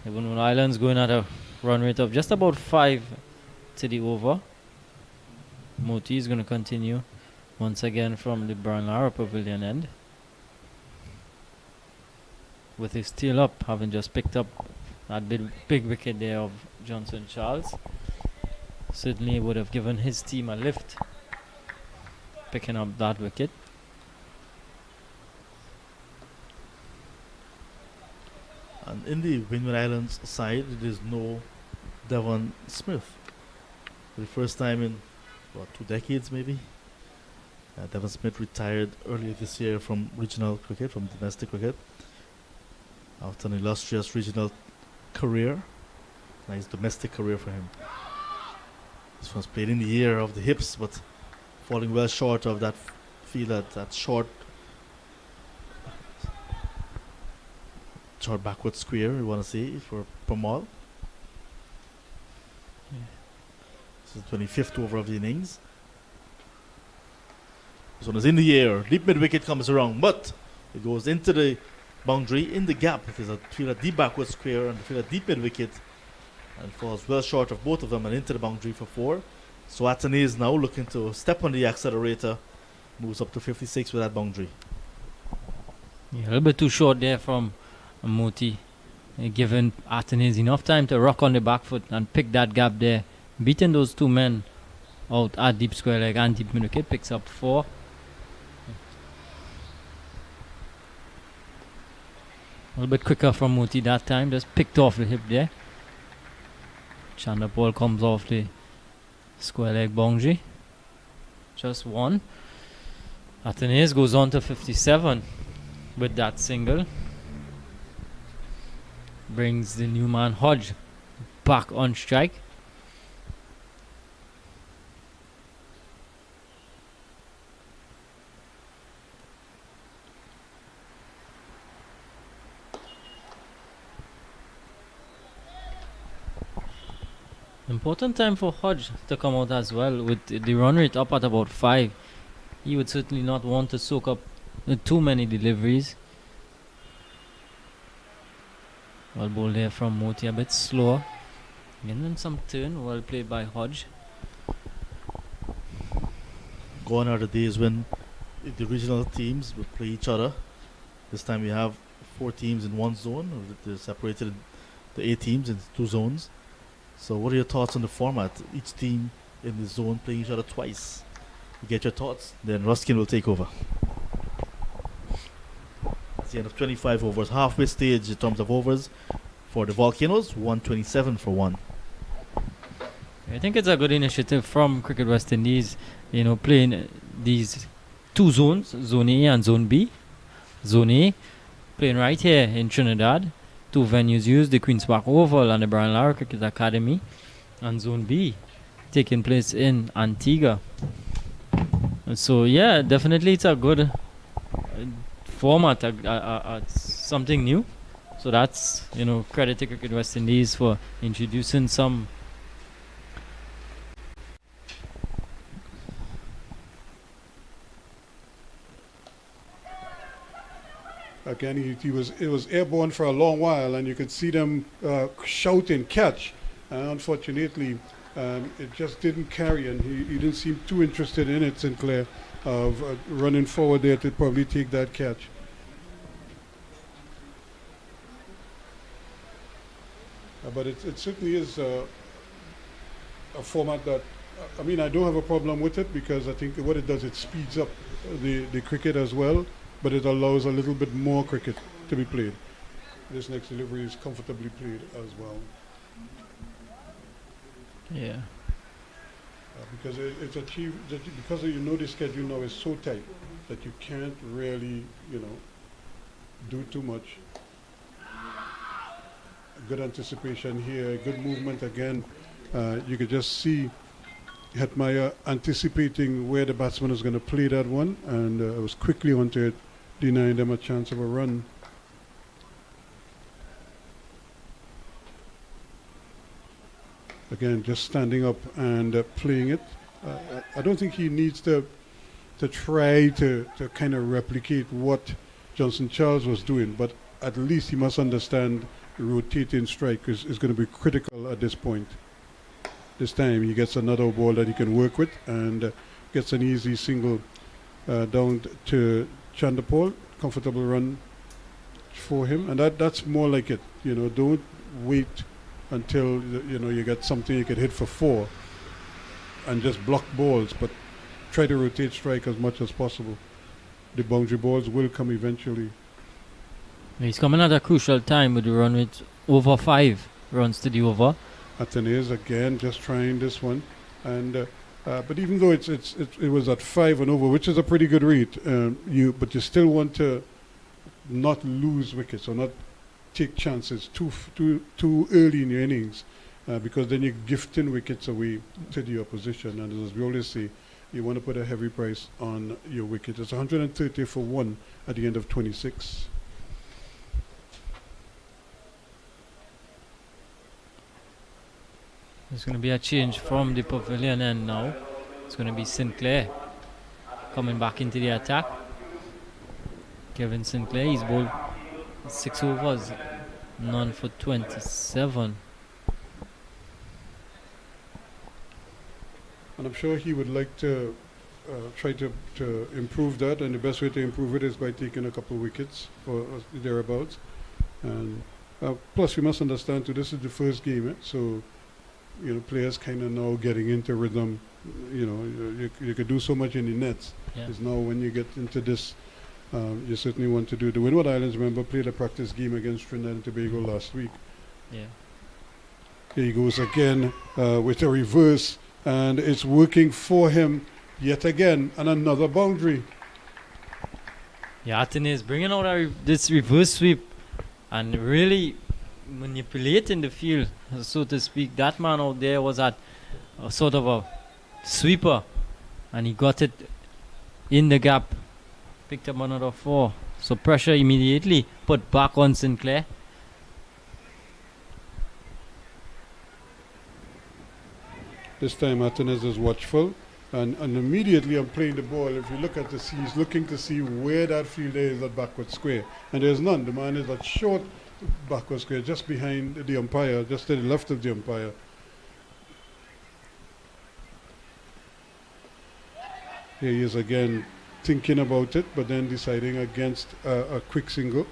The Windward Islands going at a run rate of just about 5 to the over. Moti is going to continue once again from the Brian Lara Pavilion end, with his tail up, having just picked up that big wicket there of Johnson Charles. Certainly would have given his team a lift, picking up that wicket. And in the Windward Islands side, there is no Devon Smith. For the first time in, 2 decades maybe. Devon Smith retired earlier this year from regional cricket, from domestic cricket, after an illustrious regional career. Nice domestic career for him. This was played in the year of the hips, but falling well short of that field, that short backward square, we want to say, for Pamal. This is the 25th over of the innings. This one is in the air. Deep mid wicket comes around, but it goes into the boundary in the gap. It is a deep backward square and a deep mid wicket, and falls well short of both of them and into the boundary for 4. So Athanaze now looking to step on the accelerator, moves up to 56 with that boundary. Yeah, a little bit too short there from Moti, giving Athanaze enough time to rock on the back foot and pick that gap there. Beating those 2 men out at deep square leg and deep mid wicket, picks up 4. A little bit quicker from Moti that time, just picked off the hip there. Chanda ball comes off the square leg boundary. Just 1. Athanaze goes on to 57 with that single. Brings the new man Hodge back on strike. Important time for Hodge to come out as well, with the run rate up at about 5. He would certainly not want to soak up too many deliveries. Well ball there from Moti, a bit slower. Getting some turn, well played by Hodge. Gone are the days when the regional teams would play each other. This time we have 4 teams in one zone, or they're separated the 8 teams into 2 zones. So what are your thoughts on the format? Each team in the zone playing each other twice. You get your thoughts, then Ruskin will take over. It's the end of 25 overs, halfway stage in terms of overs for the Volcanoes, 127 for 1. I think it's a good initiative from Cricket West Indies, playing these 2 zones, Zone A and Zone B. Zone A, playing right here in Trinidad. 2 venues used, the Queen's Park Oval and the Brian Lara Cricket Academy. And Zone B, taking place in Antigua. And so, yeah, definitely it's a good format, something new. So that's, credit to Cricket West Indies for introducing some. Again, it was airborne for a long while, and you could see them shouting catch. Unfortunately, it just didn't carry, and he didn't seem too interested in it, Sinclair, of running forward there to probably take that catch. But it certainly is a format that, I don't have a problem with it, because I think what it does, it speeds up the cricket as well, but it allows a little bit more cricket to be played. This next delivery is comfortably played as well. Yeah. Because it's achieved, because the schedule now is so tight that you can't really, do too much. Good anticipation here, good movement again. You could just see Hetmeyer anticipating where the batsman was going to play that one, and was quickly onto it, denying them a chance of a run. Again, just standing up and playing it. I don't think he needs to try to kind of replicate what Johnson Charles was doing, but at least he must understand the rotating strike is going to be critical at this point. This time he gets another ball that he can work with, and gets an easy single down to Chandapal. Comfortable run for him, and that's more like it. Don't wait until you get something you could hit for 4 and just block balls, but try to rotate strike as much as possible. The boundary balls will come eventually. He's coming at a crucial time with the run with over 5 runs to the over. Athanaze again just trying this one, and but even though it was at 5 and over, which is a pretty good rate, but you still want to not lose wickets or not take chances too early in your innings, because then you're gifting wickets away to the opposition. And as we always say, you want to put a heavy price on your wicket. It's 130 for 1 at the end of 26. There's going to be a change from the pavilion end now. It's going to be Sinclair coming back into the attack. Kevin Sinclair, he's bowled 6 overs, none for 27. And I'm sure he would like to try to improve that, and the best way to improve it is by taking a couple of wickets or thereabouts. And plus, we must understand too, this is the first game, so players kind of now getting into rhythm. You could do so much in the nets. Yeah. It's now when you get into this, you certainly want to do. The Windward Islands, remember, played a practice game against Trinidad and Tobago last week. Yeah. Here he goes again with a reverse, and it's working for him yet again, and another boundary. Yeah, Athanaze bringing out this reverse sweep and really manipulating the field, so to speak. That man out there was at a sort of a sweeper, and he got it in the gap, picked up another 4. So pressure immediately put back on Sinclair. This time Athanaze is watchful, and immediately I'm playing the ball. If you look at he's looking to see where that fielder is at backward square, and there's none. The man is at short backward square, just behind the umpire, just to the left of the umpire. Here he is again thinking about it, but then deciding against a quick single.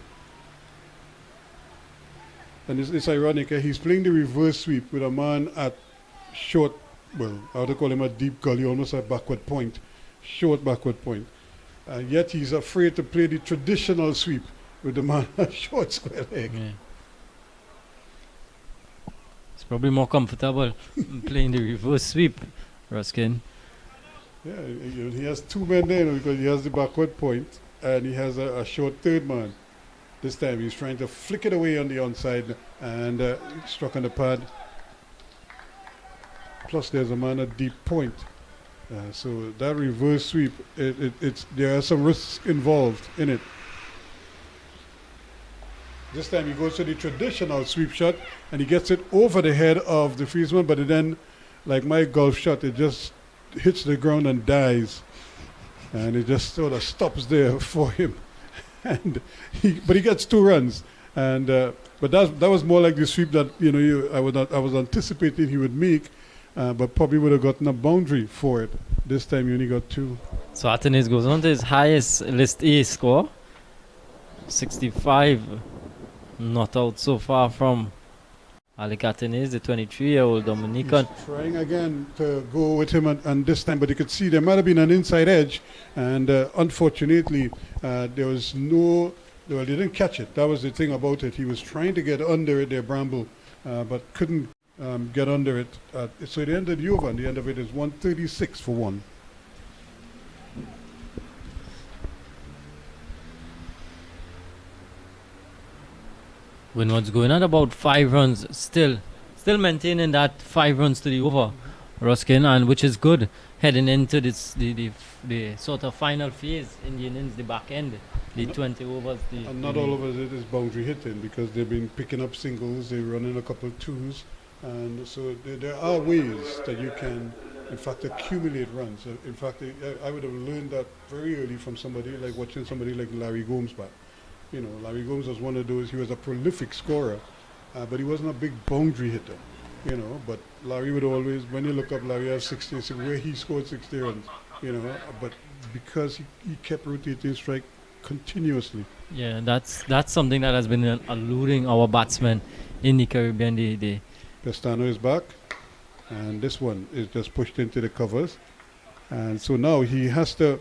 And it's ironic, he's playing the reverse sweep with a man at short, well, I would call him a deep gully, almost a backward point, short backward point. Yet he's afraid to play the traditional sweep with the man at short square leg. Yeah. It's probably more comfortable playing the reverse sweep, Ruskin. Yeah, he has two men there because he has the backward point and he has a short third man. This time he's trying to flick it away on the onside and struck on the pad. Plus there's a man at deep point. So that reverse sweep, there are some risks involved in it. This time he goes to the traditional sweep shot and he gets it over the head of the fieldsman, but then, like my golf shot, it just hits the ground and dies. And it just sort of stops there for him. But he gets 2 runs. And but that was more like the sweep that I was anticipating he would make, but probably would have gotten a boundary for it. This time he only got 2. So Athanaze goes on to his highest list A score, 65. Not out so far from Alec Athanaze, the 23-year-old Dominican. He's trying again to go with him and this time, but you could see there might have been an inside edge, and unfortunately there was no. Well, they didn't catch it. That was the thing about it. He was trying to get under it there, Bramble, but couldn't get under it. So the end of the over, and the end of it is 136 for 1. Windward's going at about 5 runs, still maintaining that 5 runs to the over, Ruskin, and which is good heading into this the sort of final phase in the innings, the back end, the 20 overs. And not all of it is boundary hitting because they've been picking up singles, they're running a couple of 2s, and so there are ways that you can, in fact, accumulate runs. In fact, I would have learned that very early from somebody like watching somebody like Larry Gomes back. Larry Gomes was one of those, he was a prolific scorer, but he wasn't a big boundary hitter, but Larry would always, when you look up Larry has 60, where he scored 60 runs, but because he kept rotating strike continuously. Yeah, that's something that has been eluding our batsmen in the Caribbean. The Pestano is back, and this one is just pushed into the covers, and so now he has to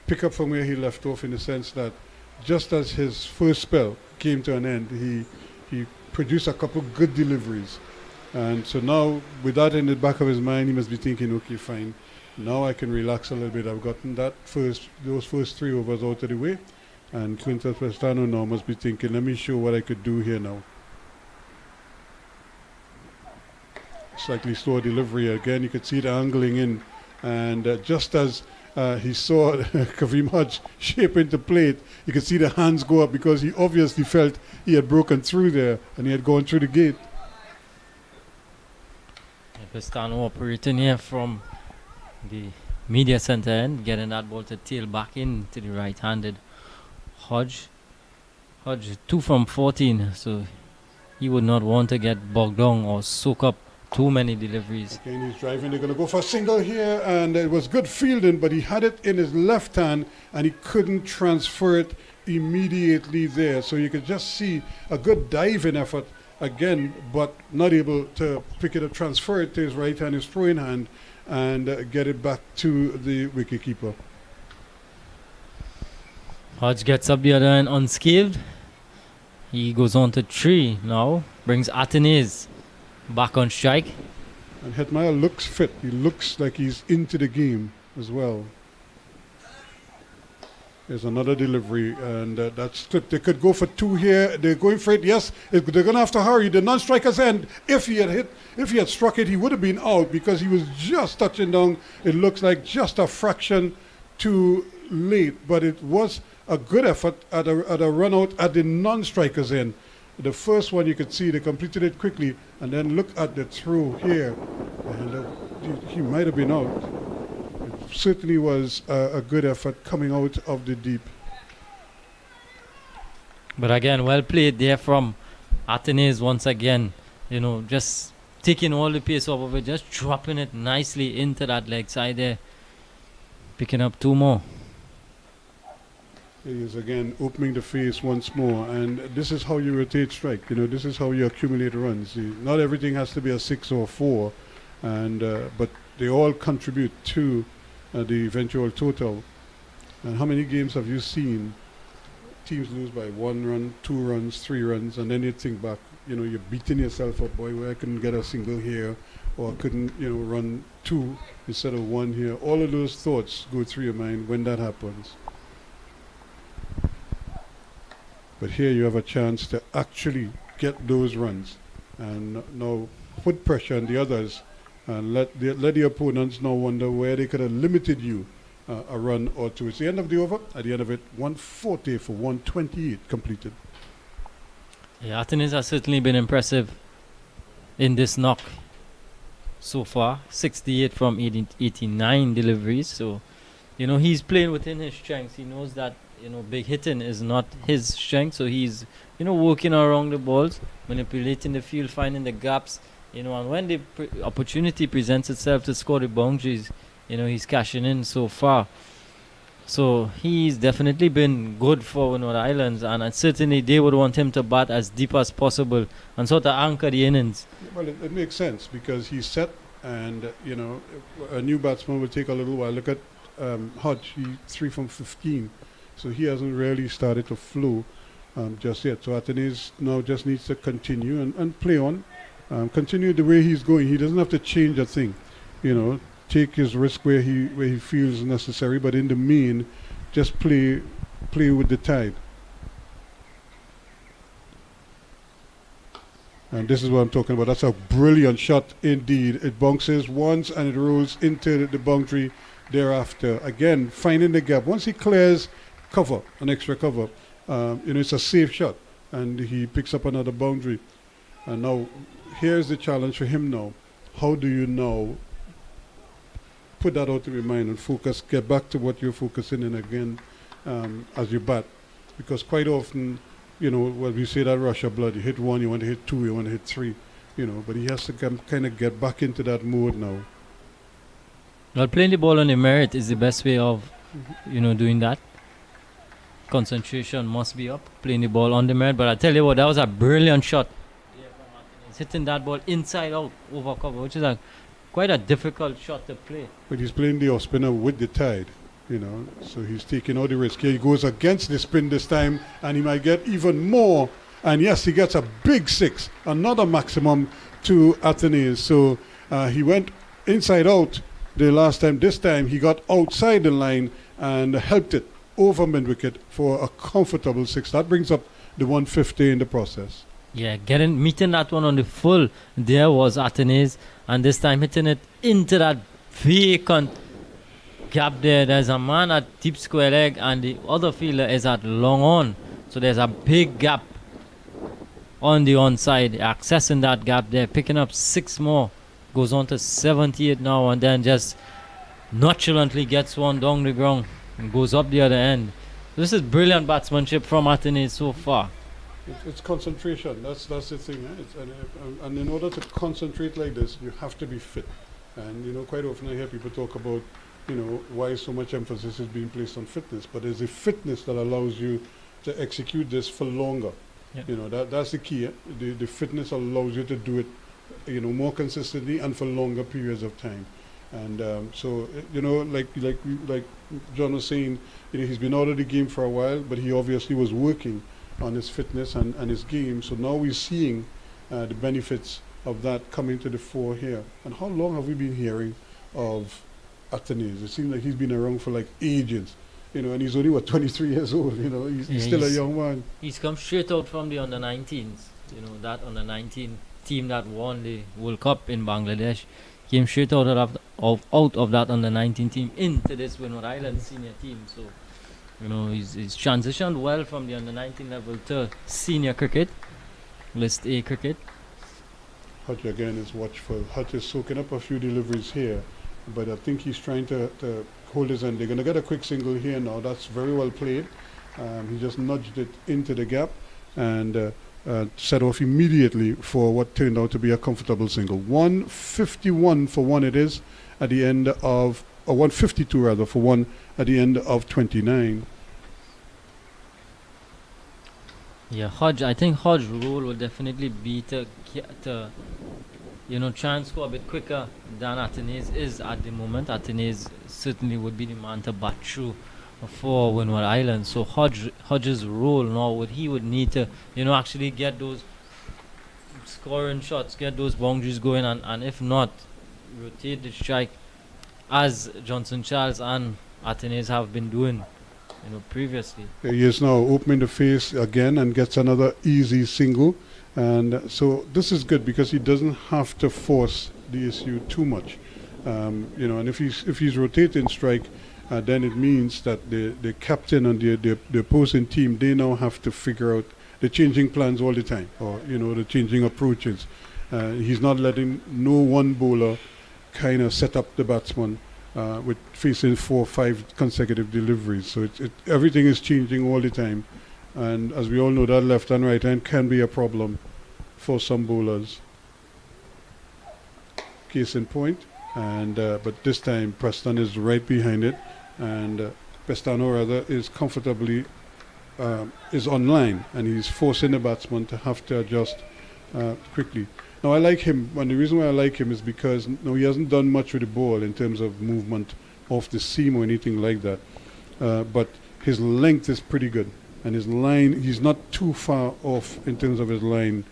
pick up from where he left off, in the sense that just as his first spell came to an end, he produced a couple good deliveries. And so now, with that in the back of his mind, he must be thinking, okay, fine, now I can relax a little bit. I've gotten those first 3 overs out of the way. And Clinton Pestano now must be thinking, let me show what I could do here now. Slightly slower delivery. Again, you could see the angling in. And just as he saw Kareem Hodge shape into plate, you could see the hands go up because he obviously felt he had broken through there and he had gone through the gate. Pestano operating here from the media center end, getting that ball to tail back in to the right-handed Hodge. Hodge 2 from 14, so he would not want to get bogged down or soak up too many deliveries. Again, he's driving. They're going to go for a single here, and it was good fielding, but he had it in his left hand, and he couldn't transfer it immediately there. So you could just see a good diving effort again, but not able to pick it up, transfer it to his right hand, his throwing hand, and get it back to the wicketkeeper. Hodge gets up the other end unscathed. He goes on to 3 now, brings Athanaze back on strike. And Hetmeyer looks fit. He looks like he's into the game as well. There's another delivery, and that's slipped. They could go for 2 here. They're going for it. Yes, they're going to have to hurry. The non-striker's end, if he had struck it, he would have been out because he was just touching down. It looks like just a fraction too late, but it was a good effort at a run out at the non-striker's end. The first one you could see, they completed it quickly, and then look at the throw here. And he might have been out. It certainly was a good effort coming out of the deep. But again, well played there from Athanaze once again. Just taking all the pace off of it, just dropping it nicely into that leg side there. Picking up 2 more. He is again opening the face once more, and this is how you rotate strike. This is how you accumulate runs. Not everything has to be a 6 or 4, but they all contribute to the eventual total. And how many games have you seen teams lose by 1 run, 2 runs, 3 runs, and then you think back, you're beating yourself up, boy, where I couldn't get a single here, or I couldn't, run 2 instead of 1 here. All of those thoughts go through your mind when that happens. But here you have a chance to actually get those runs and now put pressure on the others and let the opponents now wonder where they could have limited you a run or 2. It's the end of the over. At the end of it, 140 for 128 completed. Yeah, Athanaze has certainly been impressive in this knock so far. 68 from 89 deliveries. So, he's playing within his strengths. He knows that big hitting is not his strength, so he's working around the balls, manipulating the field, finding the gaps, and when the opportunity presents itself to score the boundaries, he's cashing in so far. So he's definitely been good for Windward Islands, and certainly they would want him to bat as deep as possible and sort of anchor the innings. Well, it makes sense because he's set, and a new batsman will take a little while. Look at Hodge, he's 3 from 15. So he hasn't really started to flow just yet. So Athanaze now just needs to continue and play on. Continue the way he's going. He doesn't have to change a thing. Take his risk where he feels necessary, but in the main, just play with the tide. And this is what I'm talking about. That's a brilliant shot indeed. It bounces once and it rolls into the boundary thereafter. Again, finding the gap. Once he clears cover, an extra cover, it's a safe shot, and he picks up another boundary. And now here's the challenge for him now. How do you now put that out of your mind and focus, get back to what you're focusing in again as you bat? Because quite often, when we say that rush of blood, you hit 1, you want to hit 2, you want to hit 3, but he has to kind of get back into that mode now. Well, playing the ball on the merit is the best way of, doing that. Concentration must be up, playing the ball on the merit. But I tell you what, that was a brilliant shot. He's hitting that ball inside out over cover, which is quite a difficult shot to play. But he's playing the off spinner with the tide, so he's taking all the risk. Here he goes against the spin this time, and he might get even more. And yes, he gets a big 6, another maximum to Athanaze. So he went inside out the last time. This time he got outside the line and helped it over mid-wicket for a comfortable 6. That brings up the 150 in the process. Yeah, meeting that one on the full. There was Athanaze, and this time hitting it into that vacant gap there. There's a man at deep square leg, and the other fielder is at long on. So there's a big gap on the onside, accessing that gap there, picking up 6 more. Goes on to 78 now, and then just nonchalantly gets one down the ground and goes up the other end. This is brilliant batsmanship from Athanaze so far. It's concentration. That's the thing. And in order to concentrate like this, you have to be fit. And quite often I hear people talk about why so much emphasis is being placed on fitness. But there's a fitness that allows you to execute this for longer. Yep. That's the key. The fitness allows you to do it more consistently and for longer periods of time. And so like John was saying, he's been out of the game for a while, but he obviously was working on his fitness and his game. So now we're seeing the benefits of that coming to the fore here. And how long have we been hearing of Athanaze? It seems like he's been around for like ages, and he's only 23 years old. He's still a young man. He's come straight out from the under-19s. That under-19 team that won the World Cup in Bangladesh came straight out of that under-19 team into this Windward Islands senior team. So he's transitioned well from the under-19 level to senior cricket, List A cricket. Hutch again is watchful. Hutch is soaking up a few deliveries here, but I think he's trying to hold his end. They're going to get a quick single here now. That's very well played. He just nudged it into the gap. and set off immediately for what turned out to be a comfortable single. 151 for one it is at the end of, or 152 rather for one at the end of 29. Yeah, Hodge. I think Hodge's role will definitely be to try and score a bit quicker than Athanaze is at the moment. Athanaze certainly would be the man to bat through for Windward Island. So Hodge's role now he would need to actually get those scoring shots, get those boundaries going, and if not, rotate the strike as Johnson Charles and Athanaze have been doing previously. He is now opening the face again and gets another easy single, and so this is good because he doesn't have to force the issue too much. And if he's rotating strike, then it means that the captain and the opposing team, they now have to figure out the changing plans all the time, or the changing approaches. He's not letting no one bowler kind of set up the batsman with facing 4 or 5 consecutive deliveries. So everything is changing all the time, and as we all know, that left and right hand can be a problem for some bowlers. Case in point, and but this time Preston is right behind it, and Pestano rather is comfortably is online, and he's forcing the batsman to have to adjust quickly. Now I like him, and the reason why I like him is because he hasn't done much with the ball in terms of movement off the seam or anything like that, but his length is pretty good, and his line, he's not too far off in terms of his line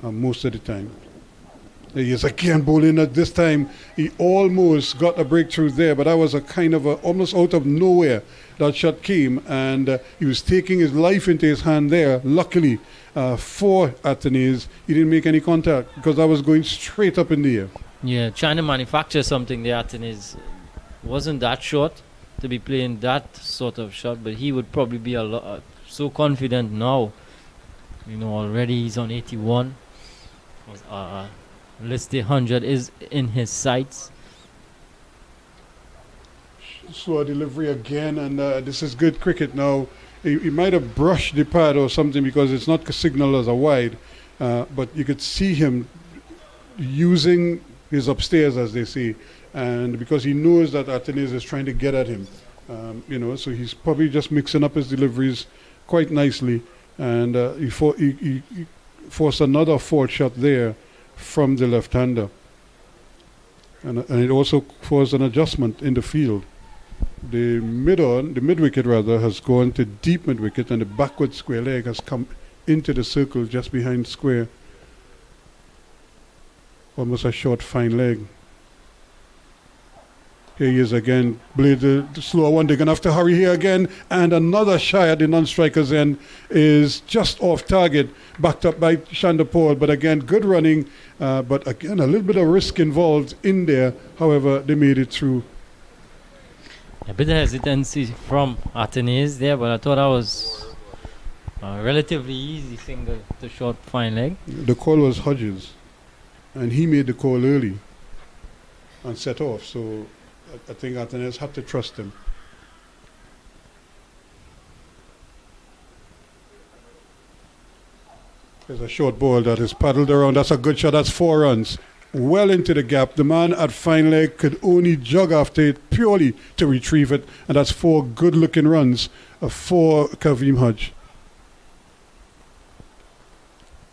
most of the time. He is again bowling at this time. He almost got a breakthrough there, but that was a kind of almost out of nowhere that shot came, and he was taking his life into his hand there. Luckily for Athanaze, he didn't make any contact because that was going straight up in the air. Yeah, trying to manufacture something there. Athanaze wasn't that short to be playing that sort of shot, but he would probably be so confident now. Already he's on 81. Listed 100 is in his sights. Slow delivery again, and this is good cricket now. He might have brushed the pad or something because it's not signaled as a wide, but you could see him using his upstairs, as they say, and because he knows that Athanaze is trying to get at him, so he's probably just mixing up his deliveries quite nicely, and he forced another fault shot there from the left-hander, and it also forced an adjustment in the field. The mid-wicket rather, has gone to deep mid-wicket, and the backward square leg has come into the circle just behind square. Almost a short fine leg. Here he is again, Blade the slower one. They're going to have to hurry here again, and another shy at the non-striker's end is just off target, backed up by Chandapal, but again good running, but again a little bit of risk involved in there. However, they made it through. A bit of hesitancy from Athanaze there, but I thought that was a relatively easy single to short fine leg. The call was Hodges, and he made the call early and set off, so I think Athanaze had to trust him. There's a short ball that is paddled around. That's a good shot. That's 4 runs. Well into the gap. The man at fine leg could only jog after it purely to retrieve it. And that's 4 good-looking runs for Kavim Hodge.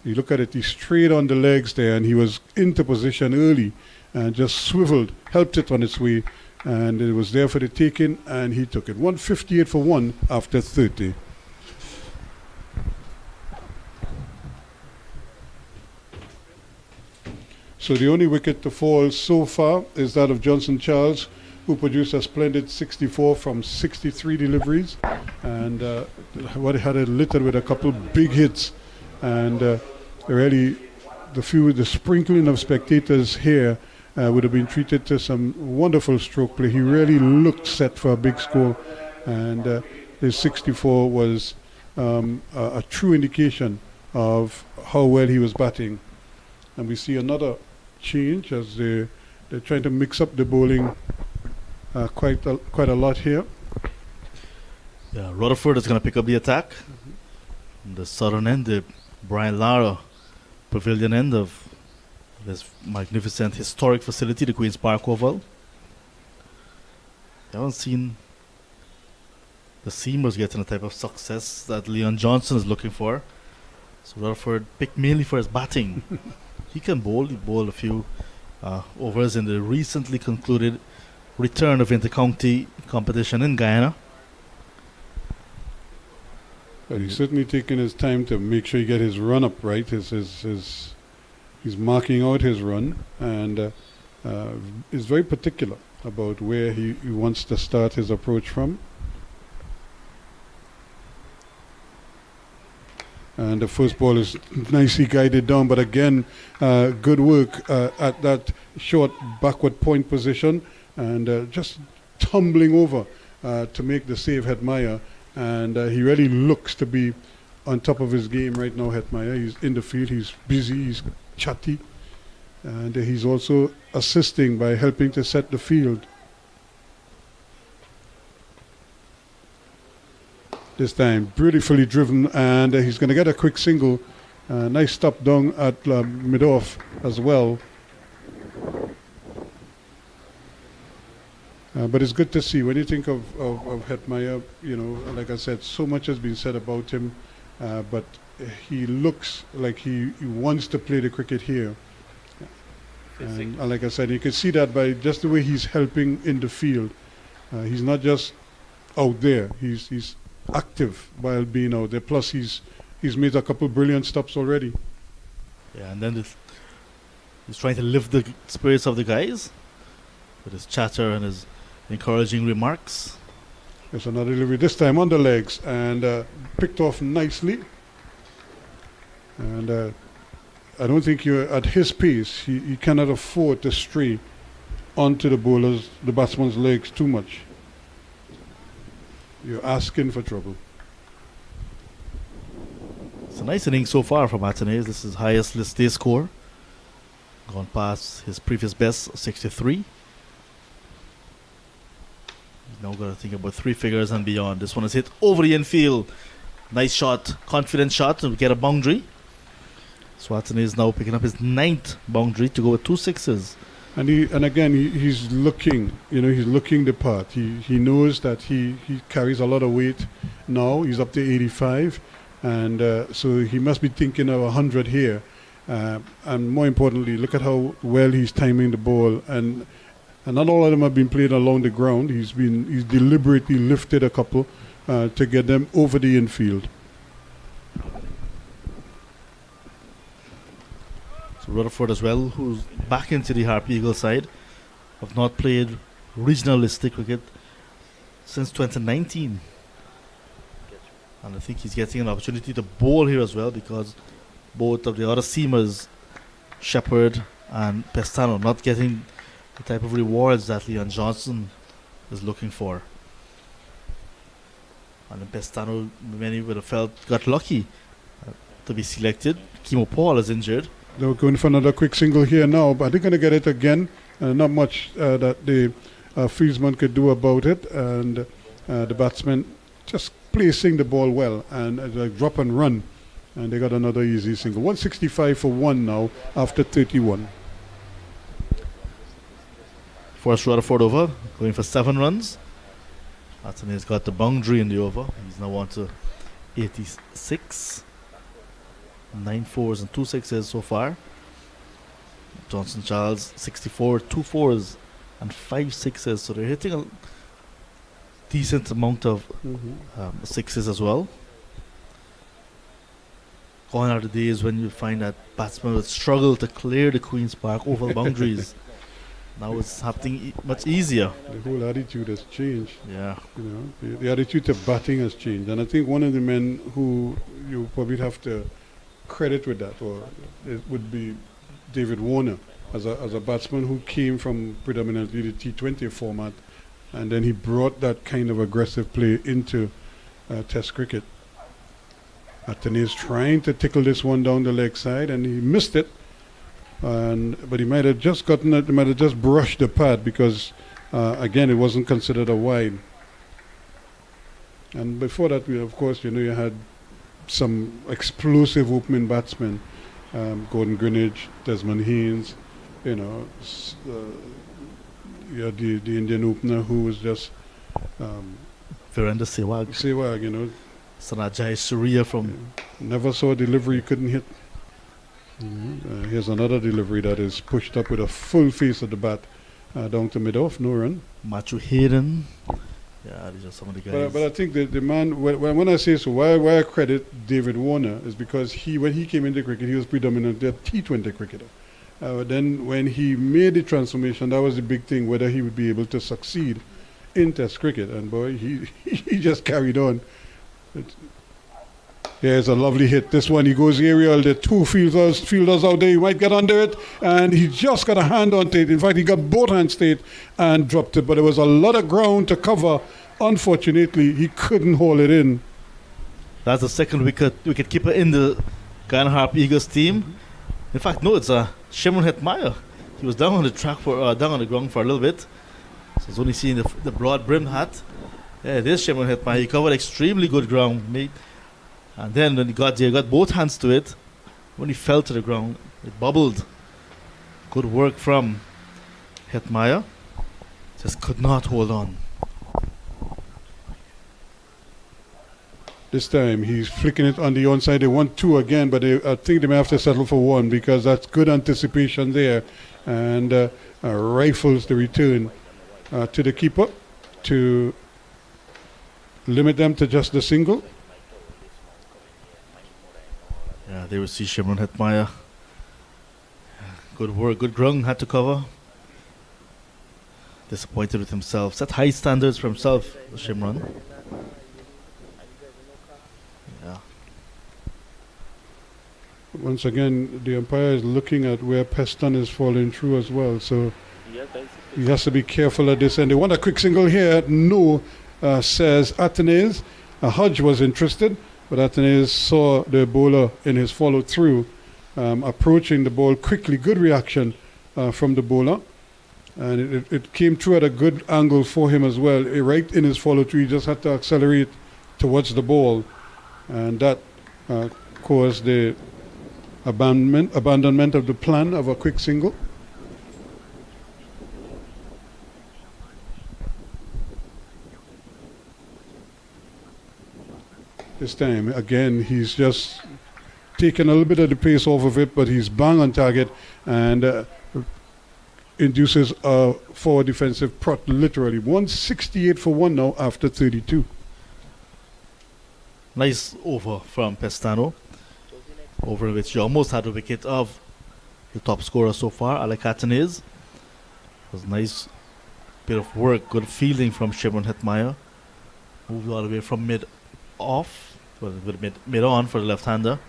You look at it, he's straight on the legs there, and he was into position early and just swiveled, helped it on its way, and it was there for the taking, and he took it. 158 for 1 after 30. So the only wicket to fall so far is that of Johnson Charles, who produced a splendid 64 from 63 deliveries, and what had it littered with a couple big hits, and really the sprinkling of spectators here would have been treated to some wonderful stroke play. He really looked set for a big score, and his 64 was a true indication of how well he was batting. And we see another change as they're trying to mix up the bowling quite a lot here. Yeah, Rutherford is going to pick up the attack. the southern end, the Brian Lara Pavilion end of this magnificent historic facility, the Queen's Park Oval. I haven't seen the seamers getting the type of success that Leon Johnson is looking for. So Rutherford picked mainly for his batting. He can bowl. He bowled a few overs in the recently concluded return of inter-county competition in Guyana. But he's certainly taking his time to make sure he get his run up right. He's marking out his run and is very particular about where he wants to start his approach from. And the first ball is nicely guided down, but again, good work at that short backward point position and just tumbling over to make the save, Hetmeyer. And he really looks to be on top of his game right now, Hetmeyer. He's in the field, he's busy, he's chatty. And he's also assisting by helping to set the field. This time, beautifully driven, and he's going to get a quick single. Nice stop down at mid-off as well. But it's good to see. When you think of Hetmeyer, you know, like I said, so much has been said about him, but he looks like he wants to play the cricket here. And like I said, you can see that by just the way he's helping in the field. He's not just out there. He's active while being out there. Plus, he's made a couple brilliant stops already. Yeah, and then he's trying to lift the spirits of the guys with his chatter and his encouraging remarks. There's another delivery, this time on the legs, and picked off nicely. And I don't think you're at his pace. He cannot afford to stray onto the batsman's legs too much. You're asking for trouble. It's a nice inning so far from Athanaze. This is his highest list day score. Gone past his previous best, 63. He's now got to think about three figures and beyond. This one is hit over the infield. Nice shot, confident shot to get a boundary. So Athanaze is now picking up his 9th boundary to go with 2 sixes. And again he's looking, you know, he's looking the part. He knows that he carries a lot of weight now. He's up to 85, and so he must be thinking of 100 here. And more importantly, look at how well he's timing the ball. And not all of them have been played along the ground. He's deliberately lifted a couple to get them over the infield. So Rutherford as well, who's back into the Harpy Eagle side, have not played regionalistic cricket since 2019. And I think he's getting an opportunity to bowl here as well, because both of the other seamers, Shepherd and Pestano, not getting the type of rewards that Leon Johnson is looking for. And then Pestano, many would have felt, got lucky to be selected. Kimo Paul is injured. They're going for another quick single here now, but they're going to get it again. Not much that the fieldsman could do about it, and the batsman just placing the ball well, and drop and run, and they got another easy single. 165 for 1 now after 31. First Rutherford over, going for 7 runs. Athanaze got the boundary in the over. He's now on to 86. 9 fours and 2 sixes so far. Johnson Charles 64, 2 fours and 5 sixes. So they're hitting a decent amount of sixes as well. Gone are the days when you find that batsmen would struggle to clear the Queen's Park oval boundaries. Now it's happening much easier. The whole attitude has changed. Yeah. You know, the attitude to batting has changed, and I think one of the men who you probably have to credit with that, or it would be David Warner, as a batsman who came from predominantly the T20 format, and then he brought that kind of aggressive play into Test cricket. Athanaze trying to tickle this one down the leg side, and he missed it. But he might have just gotten it. He might have just brushed the pad, because again, it wasn't considered a wide. And before that, of course, you know, you had some explosive opening batsmen, Gordon Greenwich, Desmond Haynes, you know, the Indian opener who was just Virender Sehwag, you know, Sanajay Surya from never saw a delivery he couldn't hit. Here's another delivery that is pushed up with a full face of the bat down to mid-off, no run. Matthew Hayden. Yeah, these are some of the guys. But I think the man, when I say so, why I credit David Warner is because when he came into cricket, he was predominantly a T20 cricketer. Then when he made the transformation, that was the big thing, whether he would be able to succeed in Test cricket. And boy, he just carried on. Here's a lovely hit. This one, he goes aerial. There are two fielders out there. He might get under it. And he just got a hand onto it. In fact, he got both hands to it and dropped it. But there was a lot of ground to cover. Unfortunately, he couldn't hold it in. That's the second wicket keeper in the Guyana Harpy Eagles team. In fact, no, it's Shimron Hetmeyer. He was down on the track down on the ground for a little bit. So he's only seeing the broad brimmed hat. Yeah, there's Shimron Hetmeyer. He covered extremely good ground, mate. And then when he got there, got both hands to it. When he fell to the ground, it bubbled. Good work from Hetmeyer. Just could not hold on. This time he's flicking it on the onside. They want two again, but I think they may have to settle for one because that's good anticipation there. And rifles the return to the keeper to limit them to just the single. Yeah, there we see Shimron Hetmeyer. Good work, good ground, had to cover. Disappointed with himself. Set high standards for himself, Shimron. Yeah. Once again, the umpire is looking at where Peston is falling through as well, so he has to be careful at this end. They want a quick single here. No, says Athanaze. Hodge was interested, but Athanaze saw the bowler in his follow-through, approaching the ball quickly. Good reaction from the bowler. And it came through at a good angle for him as well. Right in his follow-through, he just had to accelerate towards the ball. And that caused the abandonment of the plan of a quick single. This time, again, he's just taken a little bit of the pace off of it, but he's bang on target and induces a forward defensive prot, literally. 168 for one now after 32. Nice over from Pestano, over which he almost had a wicket of the top scorer so far, Alec Athanaze. It was a nice bit of work, good fielding from Shimron Hetmeyer. Moved all the way from mid-off, well, mid-on for the left-hander.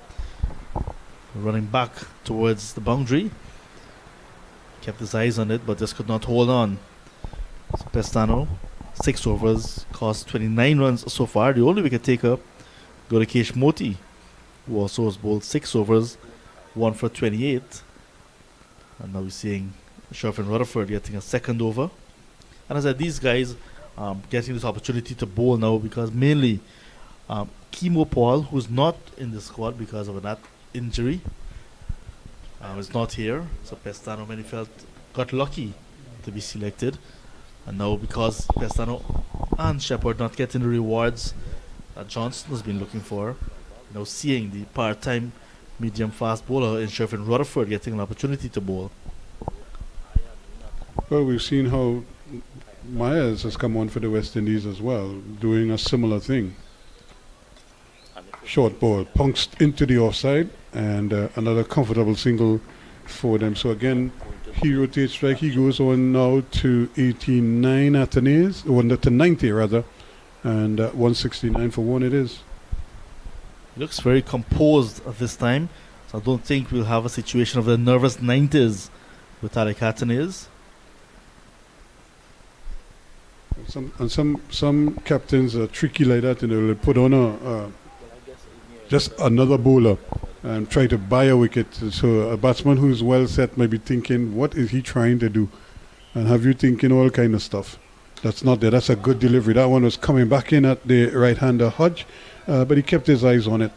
Running back towards the boundary. Kept his eyes on it, but just could not hold on. So Pestano, 6 overs, cost 29 runs so far. The only wicket taker, Golikesh Moti, who also was bowled 6 overs, 1 for 28. And now we're seeing Sherfin Rutherford getting a second over. And as I said, these guys getting this opportunity to bowl now because mainly Kimo Paul, who's not in the squad because of that injury, is not here. So Pestano, when he got lucky to be selected. And now because Pestano and Shepherd not getting the rewards that Johnson has been looking for, now seeing the part-time medium-fast bowler in Sherfin Rutherford getting an opportunity to bowl. Well, we've seen how Myers has come on for the West Indies as well, doing a similar thing. Short ball, punched into the offside, and another comfortable single for them. So again, he rotates strike. He goes on now to 89 Athanaze, or to 90 rather, and 169 for one it is. He looks very composed at this time, so I don't think we'll have a situation of the nervous 90s with Alec Athanaze. Some captains are tricky like that, you know, they put on just another bowler and try to buy a wicket. So a batsman who's well set might be thinking, what is he trying to do? And have you thinking all kind of stuff. That's not there. That's a good delivery. That one was coming back in at the right-hander Hodge, but he kept his eyes on it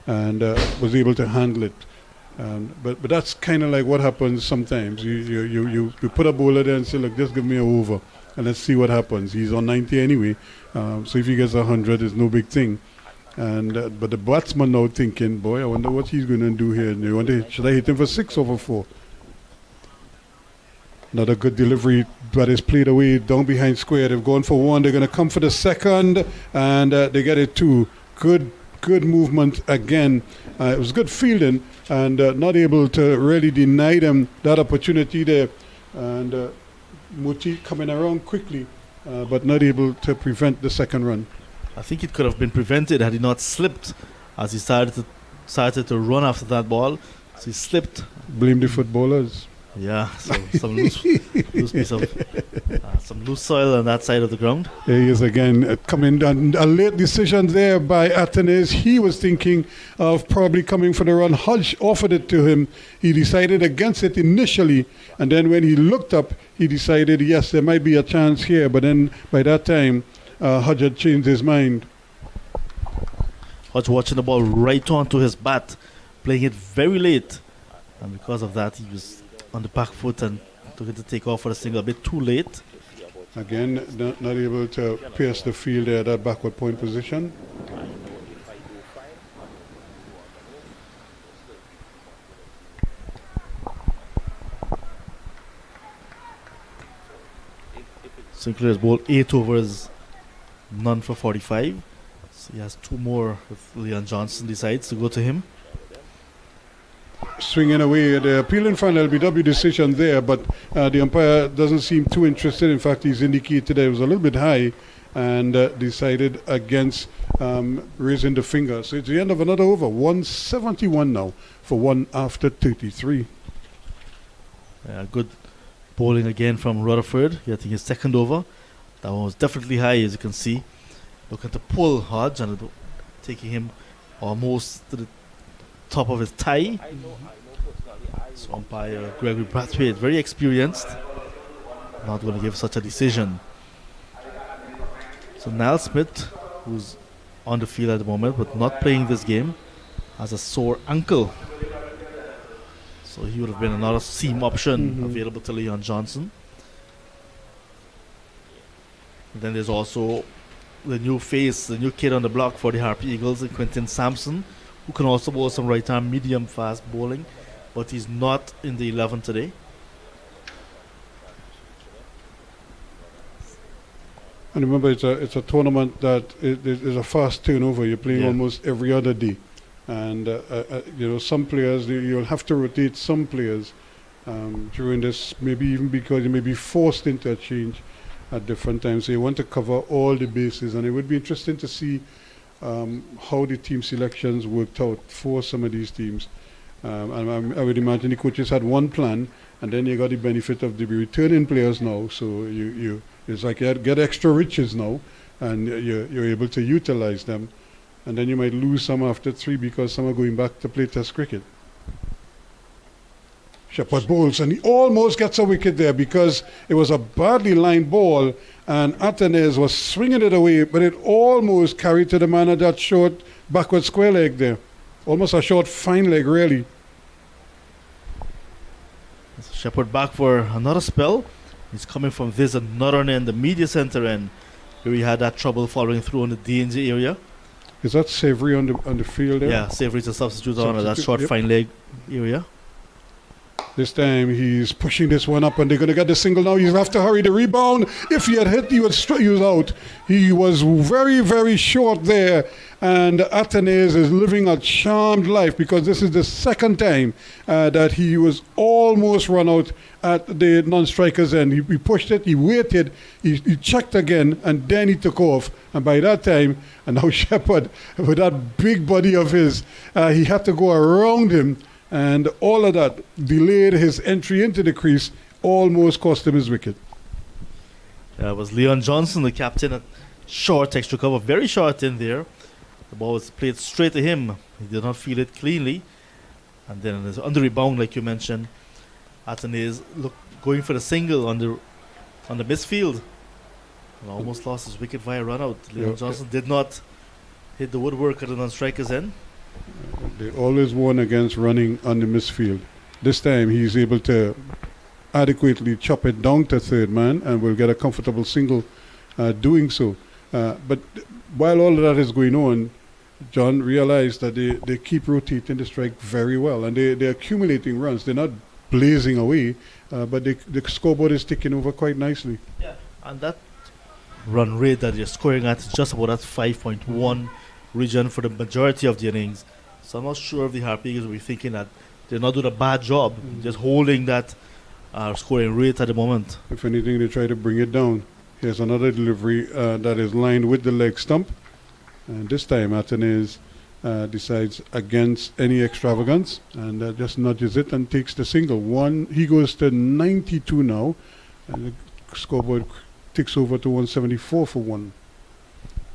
and was able to handle it. But that's kind of like what happens sometimes. You put a bowler there and say, look, just give me a over, and let's see what happens. He's on 90 anyway, so if he gets 100, it's no big thing. And but the batsman now thinking, boy, I wonder what he's going to do here. And should I hit him for 6 over 4? Another good delivery, but it's played away down behind square. They've gone for 1. They're going to come for the second, and they get it 2. Good movement again. It was good fielding, and not able to really deny them that opportunity there. And Muti coming around quickly, but not able to prevent the second run. I think it could have been prevented had he not slipped as he started to run after that ball. So he slipped. Blame the footballers. Yeah, so some loose soil on that side of the ground. There he is again, coming down. A late decision there by Athanaze. He was thinking of probably coming for the run. Hodge offered it to him. He decided against it initially, and then when he looked up, he decided, yes, there might be a chance here. But then by that time, Hodge had changed his mind. Hodge watching the ball right onto his bat, playing it very late, and because of that, he was on the back foot and took it to take off for a single a bit too late. Again, not able to pierce the field there, that backward point position. Sinclair's bowled 8 overs, none for 45. So he has 2 more if Leon Johnson decides to go to him. Swinging away, the appealing for an LBW decision there, but the umpire doesn't seem too interested. In fact, he's indicated that it was a little bit high and decided against raising the finger. So it's the end of another over. 171 now for 1 after 33. Good bowling again from Rutherford, getting his second over. That one was definitely high, as you can see. Looking to pull Hodge and taking him almost to the top of his tie. So umpire Gregory Brathwaite, very experienced, not going to give such a decision. So Niall Smith, who's on the field at the moment but not playing this game, has a sore ankle. So he would have been another seam option available to Leon Johnson. And then there's also the new face, the new kid on the block for the Harpy Eagles, Quentin Sampson, who can also bowl some right-arm medium fast bowling, but he's not in the 11 today. And remember, it's a tournament that is a fast turnover. You're playing almost every other day, and some players you'll have to rotate some players during this, maybe even because you may be forced into a change at different times. So you want to cover all the bases, and it would be interesting to see how the team selections worked out for some of these teams. And I would imagine the coaches had one plan, and then you got the benefit of the returning players now. So you it's like you get extra riches now, and you're able to utilize them. And then you might lose some after 3 because some are going back to play Test cricket. Shepherd bowls, and he almost gets a wicket there because it was a badly lined ball, and Athanaze was swinging it away, but it almost carried to the man of that short backward square leg there. Almost a short fine leg, really. Shepherd back for another spell. He's coming from this another end, the media center end, where he had that trouble following through on the danger area. Is that Savory on the field there? Yeah, Savory's a substitute on that short fine leg area. This time he's pushing this one up, and they're going to get the single now. You have to hurry the rebound. If he had hit, he was out. He was very, very short there. And Athanaze is living a charmed life because this is the second time that he was almost run out at the non-striker's end. He pushed it, he waited, he checked again, and then he took off. And by that time, and now Shepherd, with that big body of his, he had to go around him. And all of that delayed his entry into the crease, almost cost him his wicket. It was Leon Johnson, the captain, at short extra cover, very short in there. The ball was played straight to him. He did not feel it cleanly. And then on the rebound, like you mentioned, Athanaze going for the single on the misfield. And almost lost his wicket via run out. Leon Johnson did not hit the woodwork at the non-striker's end. They always warn against running on the misfield. This time he's able to adequately chop it down to third man and will get a comfortable single doing so. But while all of that is going on, John realized that they keep rotating the strike very well, and they're accumulating runs. They're not blazing away, but the scoreboard is ticking over quite nicely. Yeah, and that run rate that you're scoring at is just about that 5.1 region for the majority of the innings. So I'm not sure if the Harpies will be thinking that they're not doing a bad job, just holding that scoring rate at the moment. If anything, they try to bring it down. Here's another delivery that is lined with the leg stump. And this time, Athanaze decides against any extravagance and just nudges it and takes the single. He goes to 92 now, and the scoreboard ticks over to 174 for one.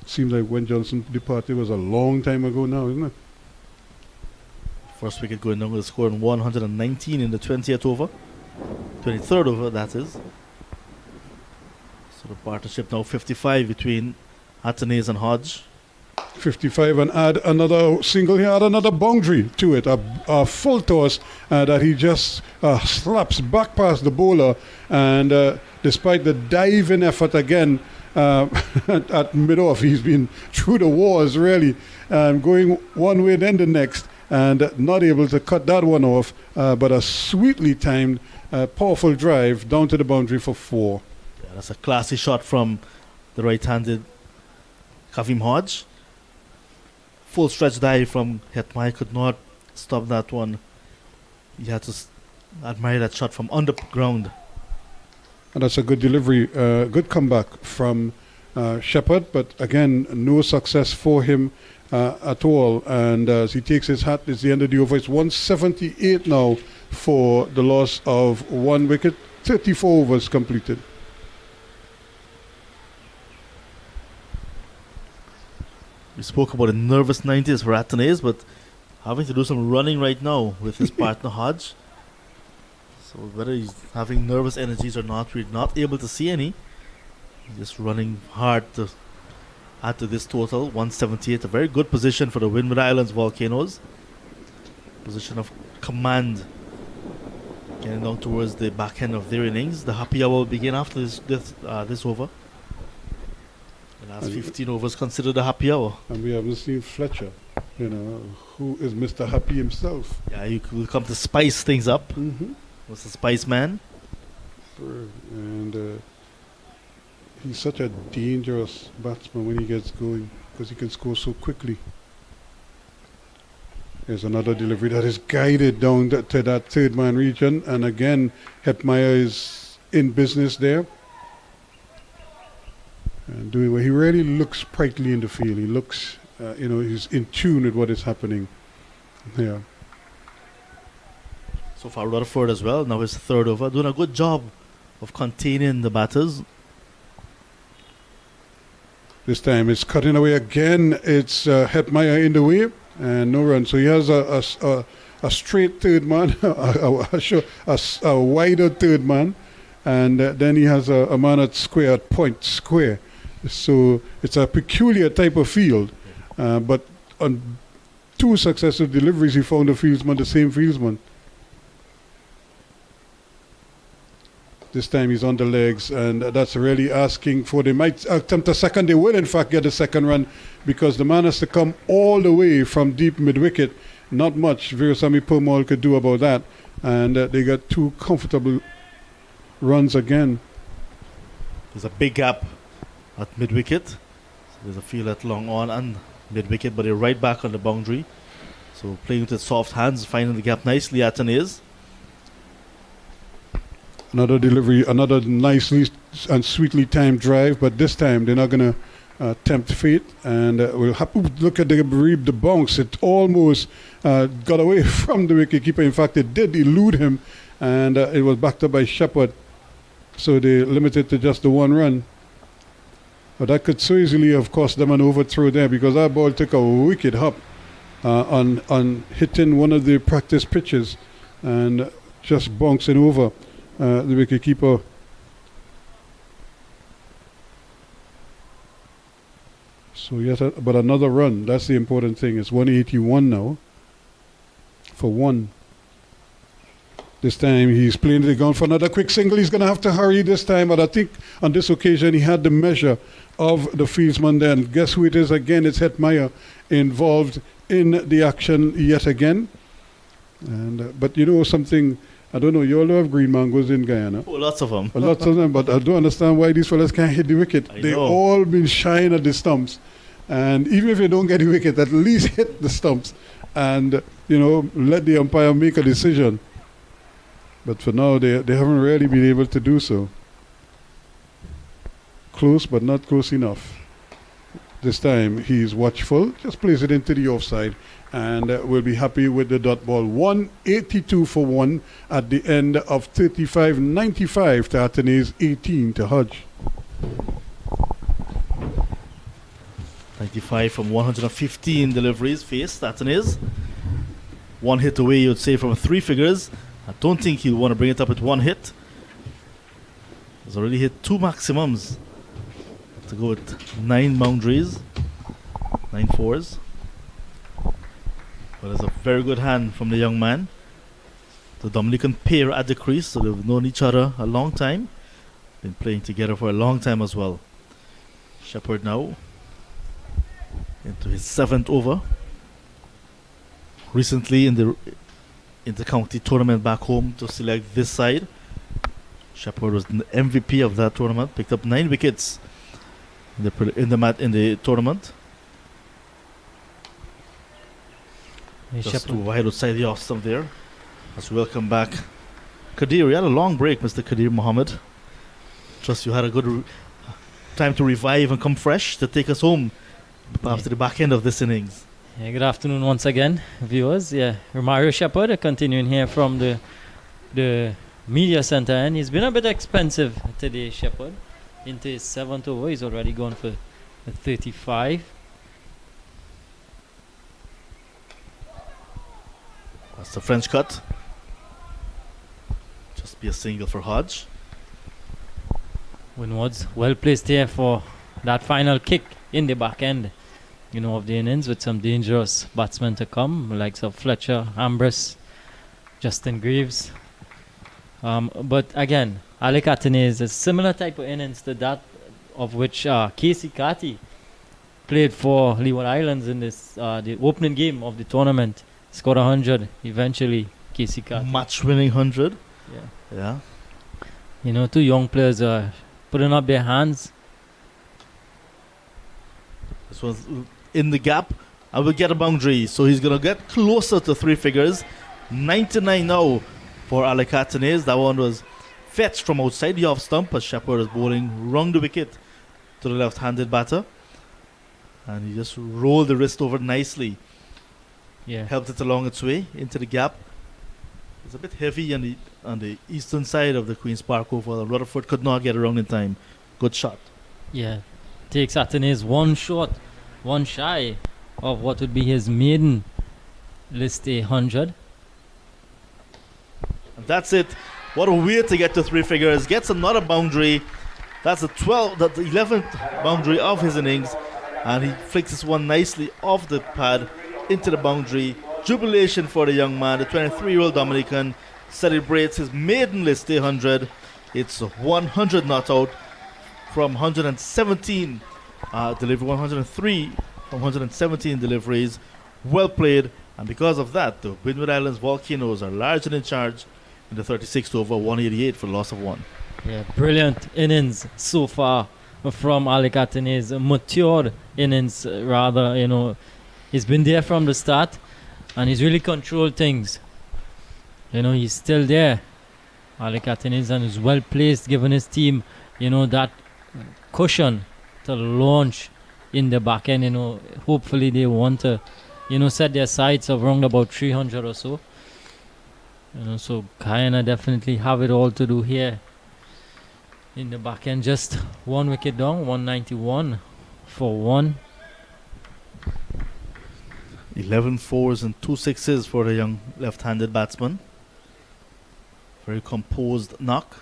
Seems like when Johnson departed was a long time ago now, isn't it? First wicket going down with a score on 119 in the 20th over. 23rd over, that is. So the partnership now 55 between Athanaze and Hodge. 55 and add another single here, add another boundary to it, a full toss that he just slaps back past the bowler, and despite the diving effort again at mid-off, he's been through the walls really, going one way then the next, and not able to cut that one off, but a sweetly timed powerful drive down to the boundary for 4. Yeah, that's a classy shot from the right-handed Kavim Hodge. Full stretch dive from Hetmai, could not stop that one. You had to admire that shot from underground. And that's a good delivery, good comeback from Shepherd, but again, no success for him at all. And as he takes his hat, it's the end of the over. It's 178 now for the loss of 1 wicket. 34 overs completed. We spoke about a nervous 90s for Athanaze, but having to do some running right now with his partner Hodge. So whether he's having nervous energies or not, we're not able to see any. He's just running hard to add to this total. 178, a very good position for the Windward Islands Volcanoes. Position of command. Getting down towards the back end of their innings. The happy hour will begin after this over. The last 15 overs considered a happy hour. And we haven't seen Fletcher, who is Mr. Happy himself. Yeah, you could come to spice things up. Was the spice man. And he's such a dangerous batsman when he gets going, because he can score so quickly. There's another delivery that is guided down to that third man region, and again Hetmeyer is in business there and doing well. He really looks sprightly in the field. He looks he's in tune with what is happening. Yeah. So far Rutherford as well, now his third over, doing a good job of containing the batters. This time it's cutting away again. It's Hetmeyer in the way and no run. So he has a straight third man, a wider third man, and then he has a man at square, at point square. So it's a peculiar type of field, but on 2 successive deliveries he found the same fieldsman. This time he's on the legs, and that's really asking for. They might attempt a second. They will, in fact, get a second run, because the man has to come all the way from deep mid-wicket. Not much Virasamy Purmal could do about that. And they got 2 comfortable runs again. There's a big gap at mid-wicket. So there's a field at long on and mid-wicket, but they're right back on the boundary. So playing with his soft hands, finding the gap nicely, Athanaze. Another delivery, another nicely and sweetly timed drive, but this time they're not going to tempt fate. And we'll have to look at the bounce. It almost got away from the wicketkeeper. In fact, it did elude him, and it was backed up by Shepherd. So they limited to just the 1 run. But that could so easily have cost them an overthrow there, because that ball took a wicked hop on hitting one of the practice pitches and just bouncing over the So yet, but another run. That's the important thing. It's 181 now. For one. This time he's playing the gun for another quick single. He's going to have to hurry this time. But I think on this occasion he had the measure of the fieldsman then. Guess who it is again? It's Hetmeyer involved in the action yet again. And but you know something, I don't know, you all have green mangoes in Guyana. Oh, lots of them. Lots of them, but I don't understand why these fellas can't hit the wicket. I They know. all been shying at the stumps. And even if you don't get the wicket, at least hit the stumps. And, you know, let the umpire make a decision. But for now, they haven't really been able to do so. Close, but not close enough. This time, he's watchful. Just plays it into the offside. And we'll be happy with the dot ball. 182 for 1 at the end of 35.95 to Athanaze, 18 to Hodge. 95 from 115 deliveries faced. Athanaze. One hit away, you'd say, from three figures. I don't think he'll want to bring it up with one hit. He's already hit two maximums. To go with 9 boundaries, 9 fours. But it's a very good hand from the young man. The Dominican pair at the crease, so they've known each other a long time. Been playing together for a long time as well. Shepherd now into his 7th over. Recently in the county tournament back home to select this side, Shepherd was the MVP of that tournament. Picked up 9 wickets in the tournament. Just too wide outside the off stump there. Let's welcome back Kadir. You had a long break, Mr. Kadir Mohammed. Trust you had a good time to revive and come fresh to take us home after the back end of this innings. Yeah, good afternoon once again, viewers. Yeah, Mario Shepherd continuing here from the media center, and he's been a bit expensive today, Shepherd. Into his 7th over, he's already gone for 35. That's the French cut. Just be a single for Hodge. Windwards well placed here for that final kick in the back end, you know, of the innings, with some dangerous batsmen to come, likes of Fletcher, Ambrose, Justin Greaves. But again, Alec Athanaze is a similar type of innings to that of which Casey Carty played for Leeward Islands in this the opening game of the tournament. Scored 100 eventually, Casey Carty. Match-winning 100. Yeah. Yeah. You know, two young players are putting up their hands. This one's in the gap. I will get a boundary, so he's gonna get closer to 3 figures. 99 now for Alec Athanaze. That one was fetched from outside the off stump as Shepherd is bowling round the wicket to the left-handed batter, and he just rolled the wrist over nicely. Yeah. Helped it along its way into the gap. It's a bit heavy on the eastern side of the Queen's Park Oval. Rutherford could not get around in time. Good shot. Yeah. Takes Athanaze one short, one shy of what would be his maiden list 100. And that's it. What a way to get to 3 figures. Gets another boundary. That's the 11th boundary of his innings. And he flicks this one nicely off the pad into the boundary. Jubilation for the young man. The 23-year-old Dominican celebrates his maiden list 100. It's 100 not out from 117 delivery, 103 from 117 deliveries. Well played. And because of that, the Windward Islands Volcanoes are largely in charge in the 36th over, 188 for the loss of 1. Yeah, brilliant innings so far from Alec Athanaze. Matured innings, rather, you know. He's been there from the start, and he's really controlled things. You know, he's still there, Alec Athanaze, and is well placed, given his team, you know, that cushion to launch in the back end. You know, hopefully they want to, you know, set their sights of around about 300 or so. You know, so Guyana definitely have it all to do here in the back end. Just 1 wicket down, 191 for 1. 11 fours and 2 sixes for the young left-handed batsman. Very composed knock.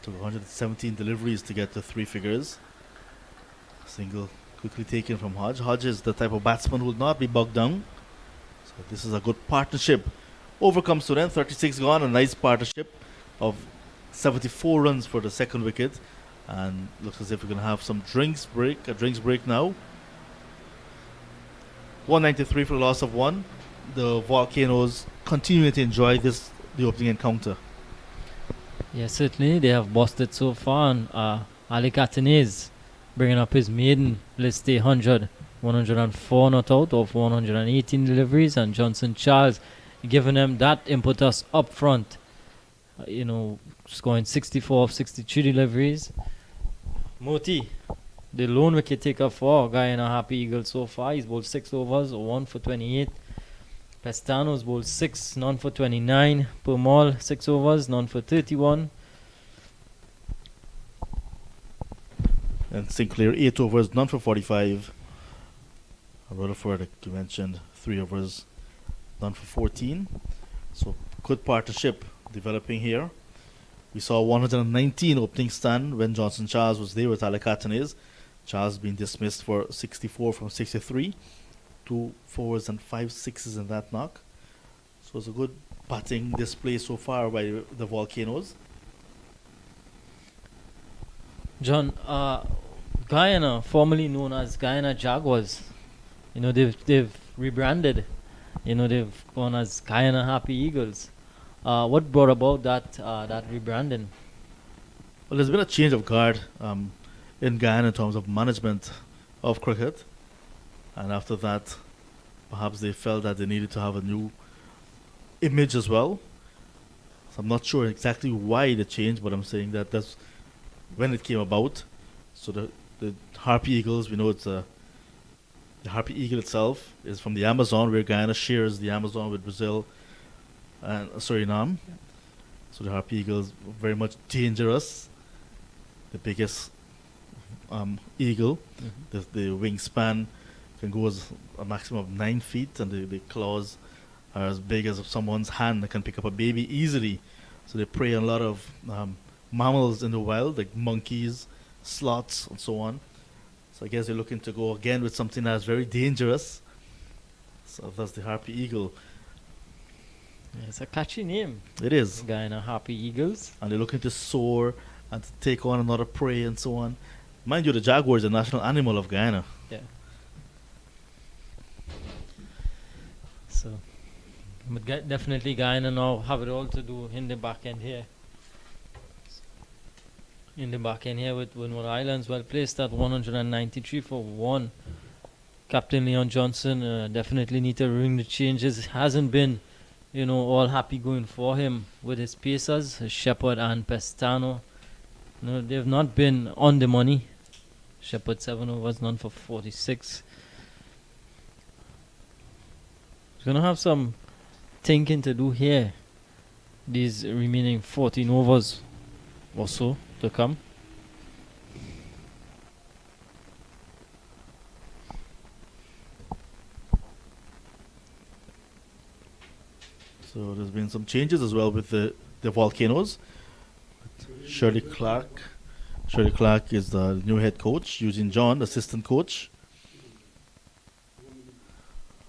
Took 117 deliveries to get to 3 figures. Single quickly taken from Hodge. Hodge is the type of batsman who will not be bogged down. So this is a good partnership. Over comes to them, 36 gone, a nice partnership of 74 runs for the second wicket. And looks as if we're going to have some a drinks break now. 193 for the loss of one. The Volcanoes continuing to enjoy the opening encounter. Yeah, certainly they have bossed it so far. And Athanaze bringing up his maiden list day 100, 104 not out of 118 deliveries, and Johnson Charles giving them that impetus up front. Scoring 64 of 63 deliveries. Moti, the lone wicket taker for Guyana Harpy Eagles so far. He's bowled 6 overs, 1 for 28. Pestano's bowled 6, none for 29. Purmall, 6 overs, none for 31. And Sinclair, 8 overs, none for 45. Rutherford, like you mentioned, 3 overs, none for 14. So good partnership developing here. We saw 119 opening stand when Johnson Charles was there with Athanaze. Charles being dismissed for 64 from 63. 2 4s and 5 6s in that knock. So it's a good batting display so far by the Volcanoes. John, Guyana, formerly known as Guyana Jaguars, they've rebranded. They've gone as Guyana Harpy Eagles. What brought about that rebranding? Well, there's been a change of guard in Guyana in terms of management of cricket. And after that, perhaps they felt that they needed to have a new image as well. So I'm not sure exactly why the change, but I'm saying that that's when it came about. So the Harpy Eagles, we know it's the Harpy Eagle itself is from the Amazon, where Guyana shares the Amazon with Brazil and Suriname. So the Harpy Eagles very much dangerous. The biggest eagle. The wingspan can go as a maximum of 9 feet, and the claws are as big as someone's hand that can pick up a baby easily. So they prey on a lot of mammals in the wild, like monkeys, sloths, and so on. So I guess they're looking to go again with something that's very dangerous. So that's the Harpy Eagle. Yeah, it's a catchy name. It is. Guyana Harpy Eagles. And they're looking to soar and to take on another prey and so on. Mind you, the jaguar is the national animal of Guyana. Yeah. So, but definitely Guyana now have it all to do in the back end here. In the back end here with Windward Islands, well placed at 193 for 1. Captain Leon Johnson definitely need to ring the changes. It hasn't been, all happy going for him with his pacers, Shepherd and Pestano. They've not been on the money. Shepherd 7 overs, none for 46. He's gonna have some thinking to do here. These remaining 14 overs or so to come. So there's been some changes as well with the Volcanoes. Shirley Clark is the new head coach. Eugene John, assistant coach.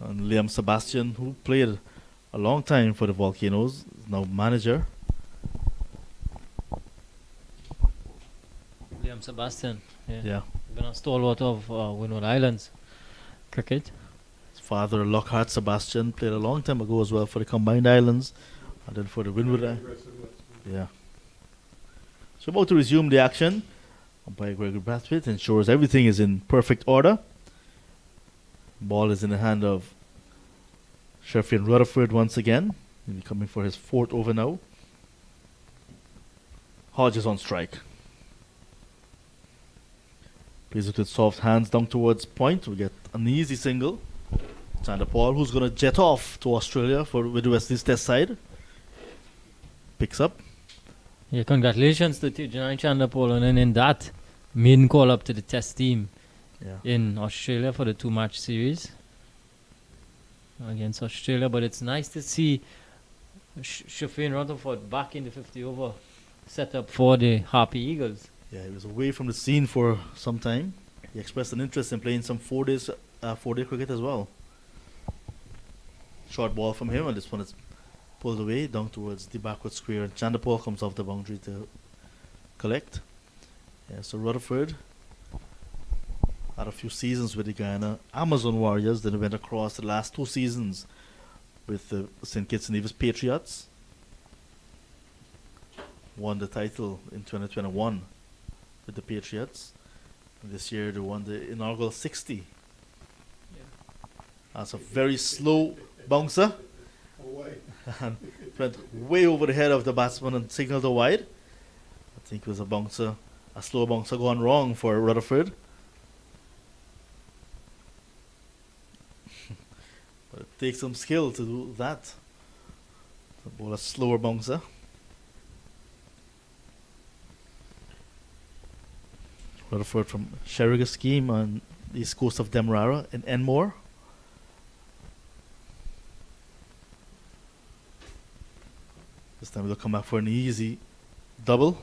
And Liam Sebastian, who played a long time for the Volcanoes, is now manager. Liam Sebastian, Yeah. been a stalwart of Windward Islands cricket. His father, Lockhart Sebastian, played a long time ago as well for the Combined Islands, and then for the Windward. Yeah. So about to resume the action. Umpire Gregory Brathwaite ensures everything is in perfect order. Ball is in the hand of Sheffield Rutherford once again. He'll be coming for his 4th over now. Hodge is on strike. Plays it with soft hands down towards point. We get an easy single. Sander Paul, who's going to jet off to Australia with the West Indies Test side. Picks up. Yeah, congratulations to Janai Chandapol and in that maiden call up to the Test team in Australia for the 2-match series against Australia. But it's nice to see Shafin Rutherford back in the 50 over set up for the Harpy Eagles. Yeah, he was away from the scene for some time. he expressed an interest in playing some 4-day cricket as well. Short ball from him, and this one is pulled away down towards the backward square, and Chandapal comes off the boundary to collect. Yeah, so Rutherford had a few seasons with the Guyana Amazon Warriors, then went across the last 2 seasons with the St. Kitts and Nevis Patriots. Won the title in 2021 with the Patriots. And this year they won the inaugural 60. That's a very slow bouncer. And went way over the head of the batsman and signaled a wide. I think it was a slow bouncer gone wrong for Rutherford. But it takes some skill to do that. To bowl a slower bouncer. Rutherford from Sherriga scheme on the east coast of Demerara in Enmore. This time we'll come back for an easy double.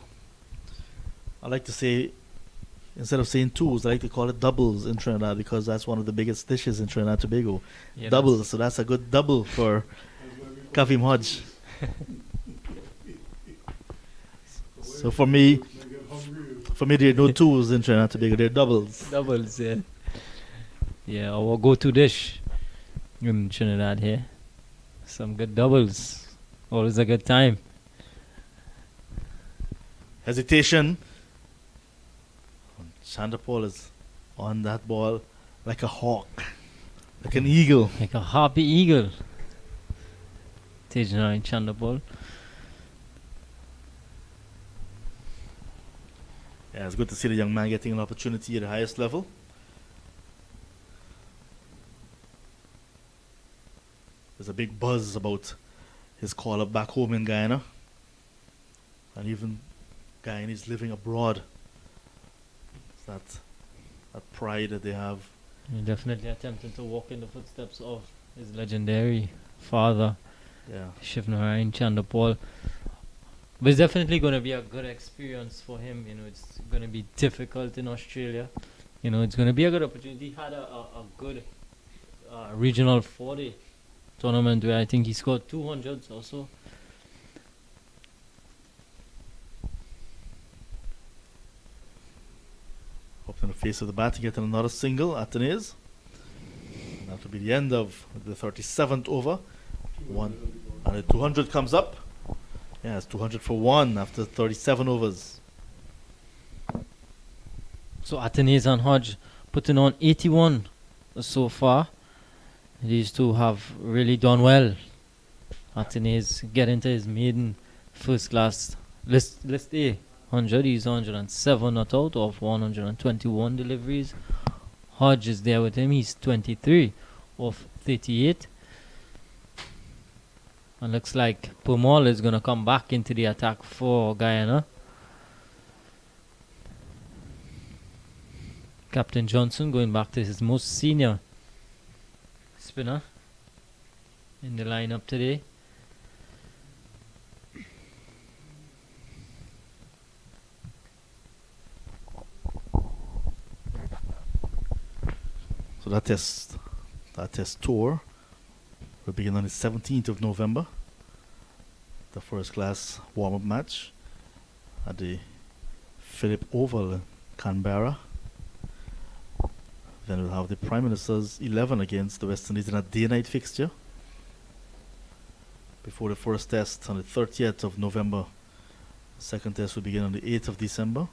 I like to say, instead of saying twos, I like to call it doubles in Trinidad because that's one of the biggest dishes in Trinidad and Tobago. Yeah, doubles, so that's a good double for Kavim Hodge. So for me, there are no twos in Trinidad and Tobago, they're doubles. Doubles, yeah. Yeah, our go-to dish in Trinidad here. Some good doubles. Always a good time. Hesitation. Chandapal is on that ball like a hawk, like an eagle. Like a Harpy eagle. Tejnai Chandapal. Yeah, it's good to see the young man getting an opportunity at the highest level. There's a big buzz about his call up back home in Guyana. And even Guyanese living abroad. It's that pride that they have. You're definitely attempting to walk in the footsteps of his legendary father, Shivnarayan Chandapal. But it's definitely going to be a good experience for him. You know, it's going to be difficult in Australia. You know, it's going to be a good opportunity. He had a good regional 40 tournament where I think he scored 200s also. Up in the face of the bat to get another single, Athanaze. That will be the end of the 37th over. One. And the 200 comes up. Yeah, it's 200 for 1 after 37 overs. So Athanaze and Hodge putting on 81 so far. These two have really done well. Athanaze getting to his maiden first class list A 100. He's 107 not out of 121 deliveries. Hodge is there with him. He's 23 of 38. And looks like Pumal is going to come back into the attack for Guyana. Captain Johnson going back to his most senior spinner in the lineup today. So that test tour will begin on the 17th of November. The first class warm-up match at the Philip Oval in Canberra. Then we'll have the Prime Minister's 11 against the West Indies in a day-night fixture. Before the first test on the 30th of November. The second test will begin on the 8th of December.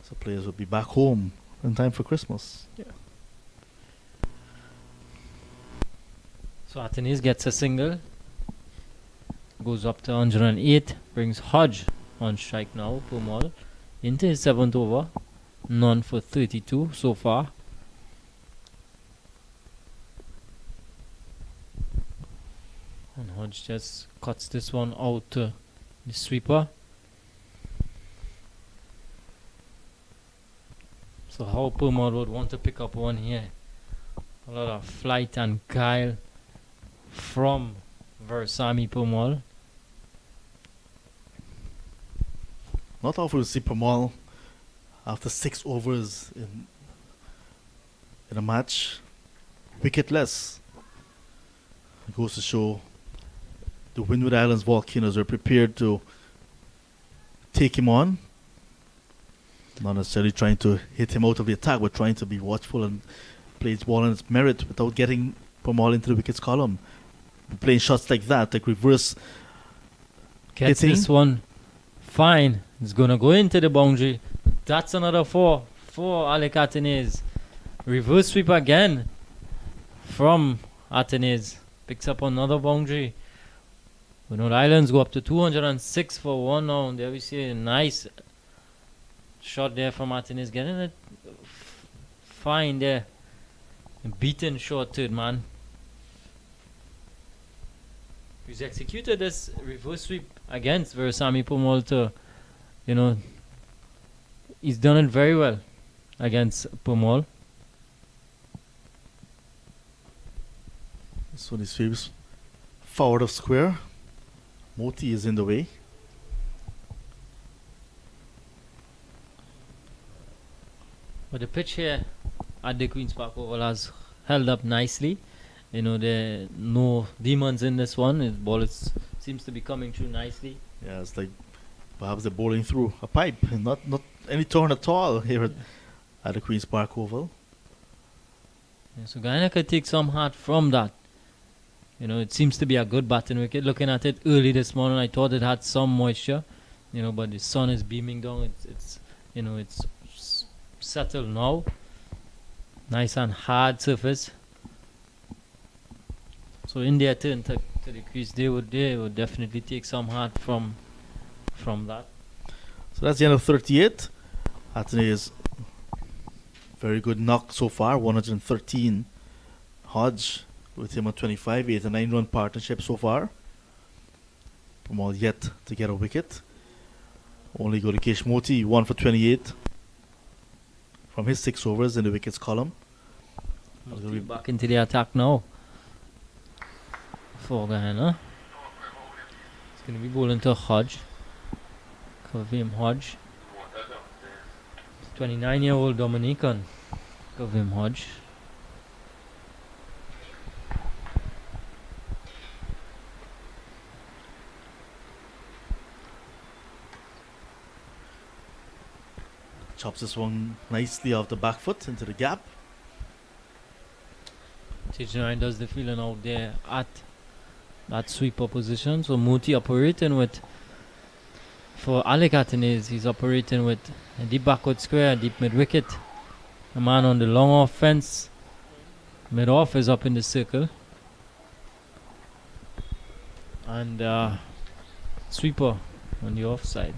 So players will be back home in time for Christmas. Yeah. So Athanaze gets a single. Goes up to 108. Brings Hodge on strike now. Pumal into his 7th over. None for 32 so far. And Hodge just cuts this one out to the sweeper. So how Pumal would want to pick up one here. A lot of flight and guile from Versami Pumal. Not often we see Pumal after 6 overs in in a match wicketless. It goes to show the Windward Islands Volcanoes are prepared to take him on. Not necessarily trying to hit him out of the attack, but trying to be watchful and play his ball on its merit without getting Pomal into the wickets column. Playing shots like that, like reverse Gets hitting. this one. Fine. It's going to go into the boundary. That's another 4 for Alec Athanaze. Reverse sweep again from Athanaze. Picks up another boundary. Winward Islands go up to 206 for 1 now. There we see a nice shot there from Athanaze. Getting it fine there. Beaten short third man. He's executed this reverse sweep against Versami Pomal to, he's done it very well against Pomal. This one is famous. Forward of square. Moti is in the way. But the pitch here at the Queen's Park Oval has held up nicely. There are no demons in this one. His ball seems to be coming through nicely. Yeah, it's like perhaps they're bowling through a pipe. Not any turn at all here at the Queen's Park Oval. Yeah, so Guyana could take some heart from that. It seems to be a good batting wicket. Looking at it early this morning, I thought it had some moisture, but the sun is beaming down. It's settled now. Nice and hard surface. So in their turn to the crease, they would definitely take some heart from that. So that's the end of 38. Athanaze, very good knock so far, 113. Hodge with him on 25, 8 and 9 run partnership so far. Pomal yet to get a wicket. Only Golikesh Moti, 1 for 28 from his 6 overs in the wickets column. Back into the attack now for Guyana. It's going to be bowling to Hodge. Cover him Hodge. 29-year-old Dominican. Cover him Hodge. Chops this one nicely off the back foot into the gap. Tijnai does the feeling out there at that sweeper position. So Muti operating with, for Alec Athanaze, he's operating with a deep backward square, deep mid wicket. A man on the long off fence. Mid off is up in the circle. And sweeper on the offside.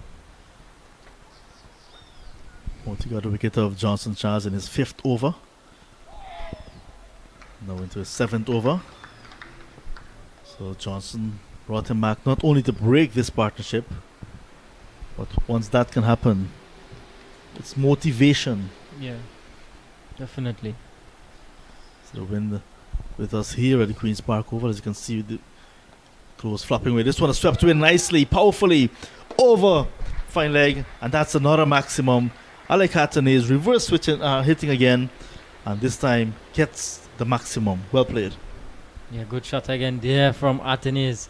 Moti got a wicket of Johnson Charles in his 5th over. Now into his 7th over. So Johnson brought him back not only to break this partnership, but once that can happen, it's motivation. Yeah, definitely. So the wind with us here at the Queen's Park Oval, as you can see the close flapping away. This one is swept away nicely, powerfully, over fine leg, and that's another maximum. Alec Athanaze reverse switching, hitting again, and this time gets the maximum. Well played. Yeah, good shot again there from Athanaze.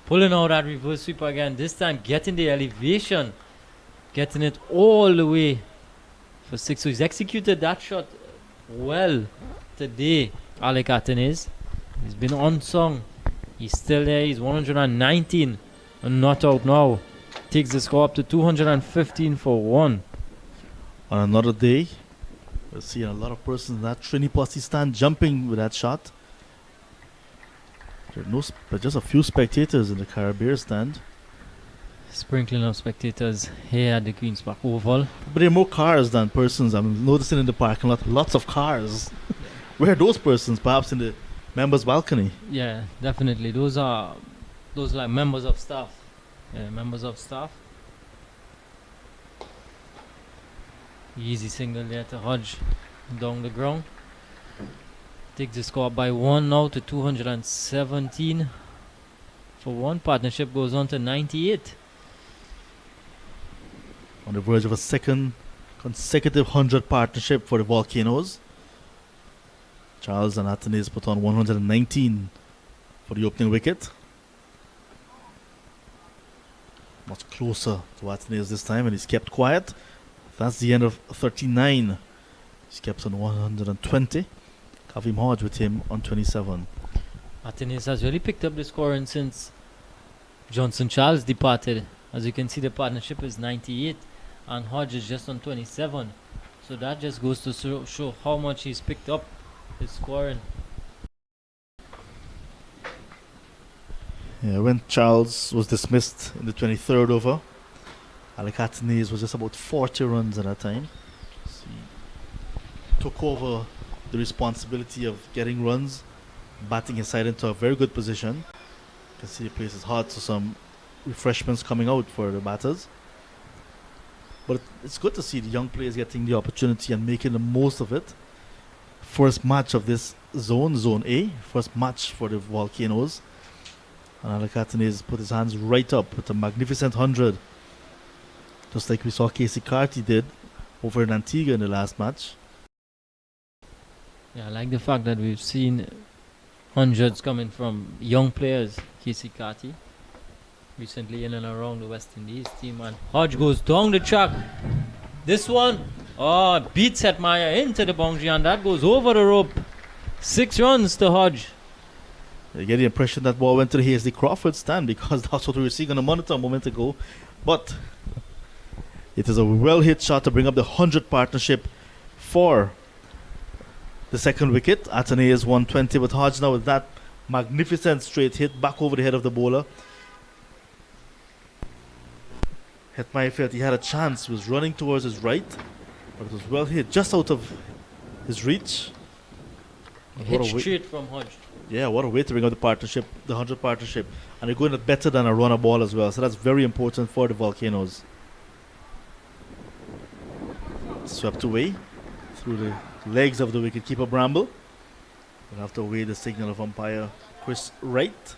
Pulling out that reverse sweep again. This time getting the elevation. Getting it all the way for 6. So he's executed that shot well today, Alec Athanaze. He's been unsung. He's still there. He's 119 and not out now. Takes the score up to 215 for 1. On another day, we're seeing a lot of persons in that Trini Posse stand jumping with that shot. There are but just a few spectators in the Caribbean stand. Sprinkling of spectators here at the Queen's Park Oval. But there are more cars than persons. I'm noticing in the parking lot lots of cars. Where are those persons? Perhaps in the members' balcony. Yeah, definitely. Those like members of staff. Yeah, members of staff. Easy single there to Hodge down the ground. Takes the score by 1 now to 217 for 1. Partnership goes on to 98. On the verge of a second consecutive 100 partnership for the Volcanoes. Charles and Athanaze put on 119 for the opening wicket. Much closer to Athanaze this time, and he's kept quiet. That's the end of 39. He's kept on 120. Kavim Hodge with him on 27. Athanaze has really picked up the scoring since Johnson Charles departed. As you can see, the partnership is 98 and Hodge is just on 27. So that just goes to show how much he's picked up his scoring. Yeah, when Charles was dismissed in the 23rd over, Alec Athanaze was just about 40 runs at that time. So he took over the responsibility of getting runs, batting his side into a very good position. You can see the place is hot, so some refreshments coming out for the batters. But it's good to see the young players getting the opportunity and making the most of it. First match of this zone, Zone A, first match for the Volcanoes. And Alec Athanaze put his hands right up with a magnificent 100. Just like we saw Casey Carty did over in Antigua in the last match. Yeah, I like the fact that we've seen hundreds coming from young players. Casey Carty recently in and around the West Indies team, and Hodge goes down the track. This one, beats Hetmeyer into the boundary, and that goes over the rope. 6 runs to Hodge. You get the impression that ball went to the Hazley Crawford stand, because that's what we were seeing on the monitor a moment ago. But it is a well hit shot to bring up the 100 partnership for the second wicket. Athanaze 120, with Hodge now with that magnificent straight hit back over the head of the bowler. Hetmeyer felt he had a chance. He was running towards his right, but it was well hit, just out of his reach. Hit straight from Hodge. Yeah, what a way to bring up the partnership, the 100 partnership. And they're going better than a runner ball as well, so that's very important for the Volcanoes. Swept away through the legs of the wicketkeeper Bramble. We'll have to await the signal of umpire Chris Wright.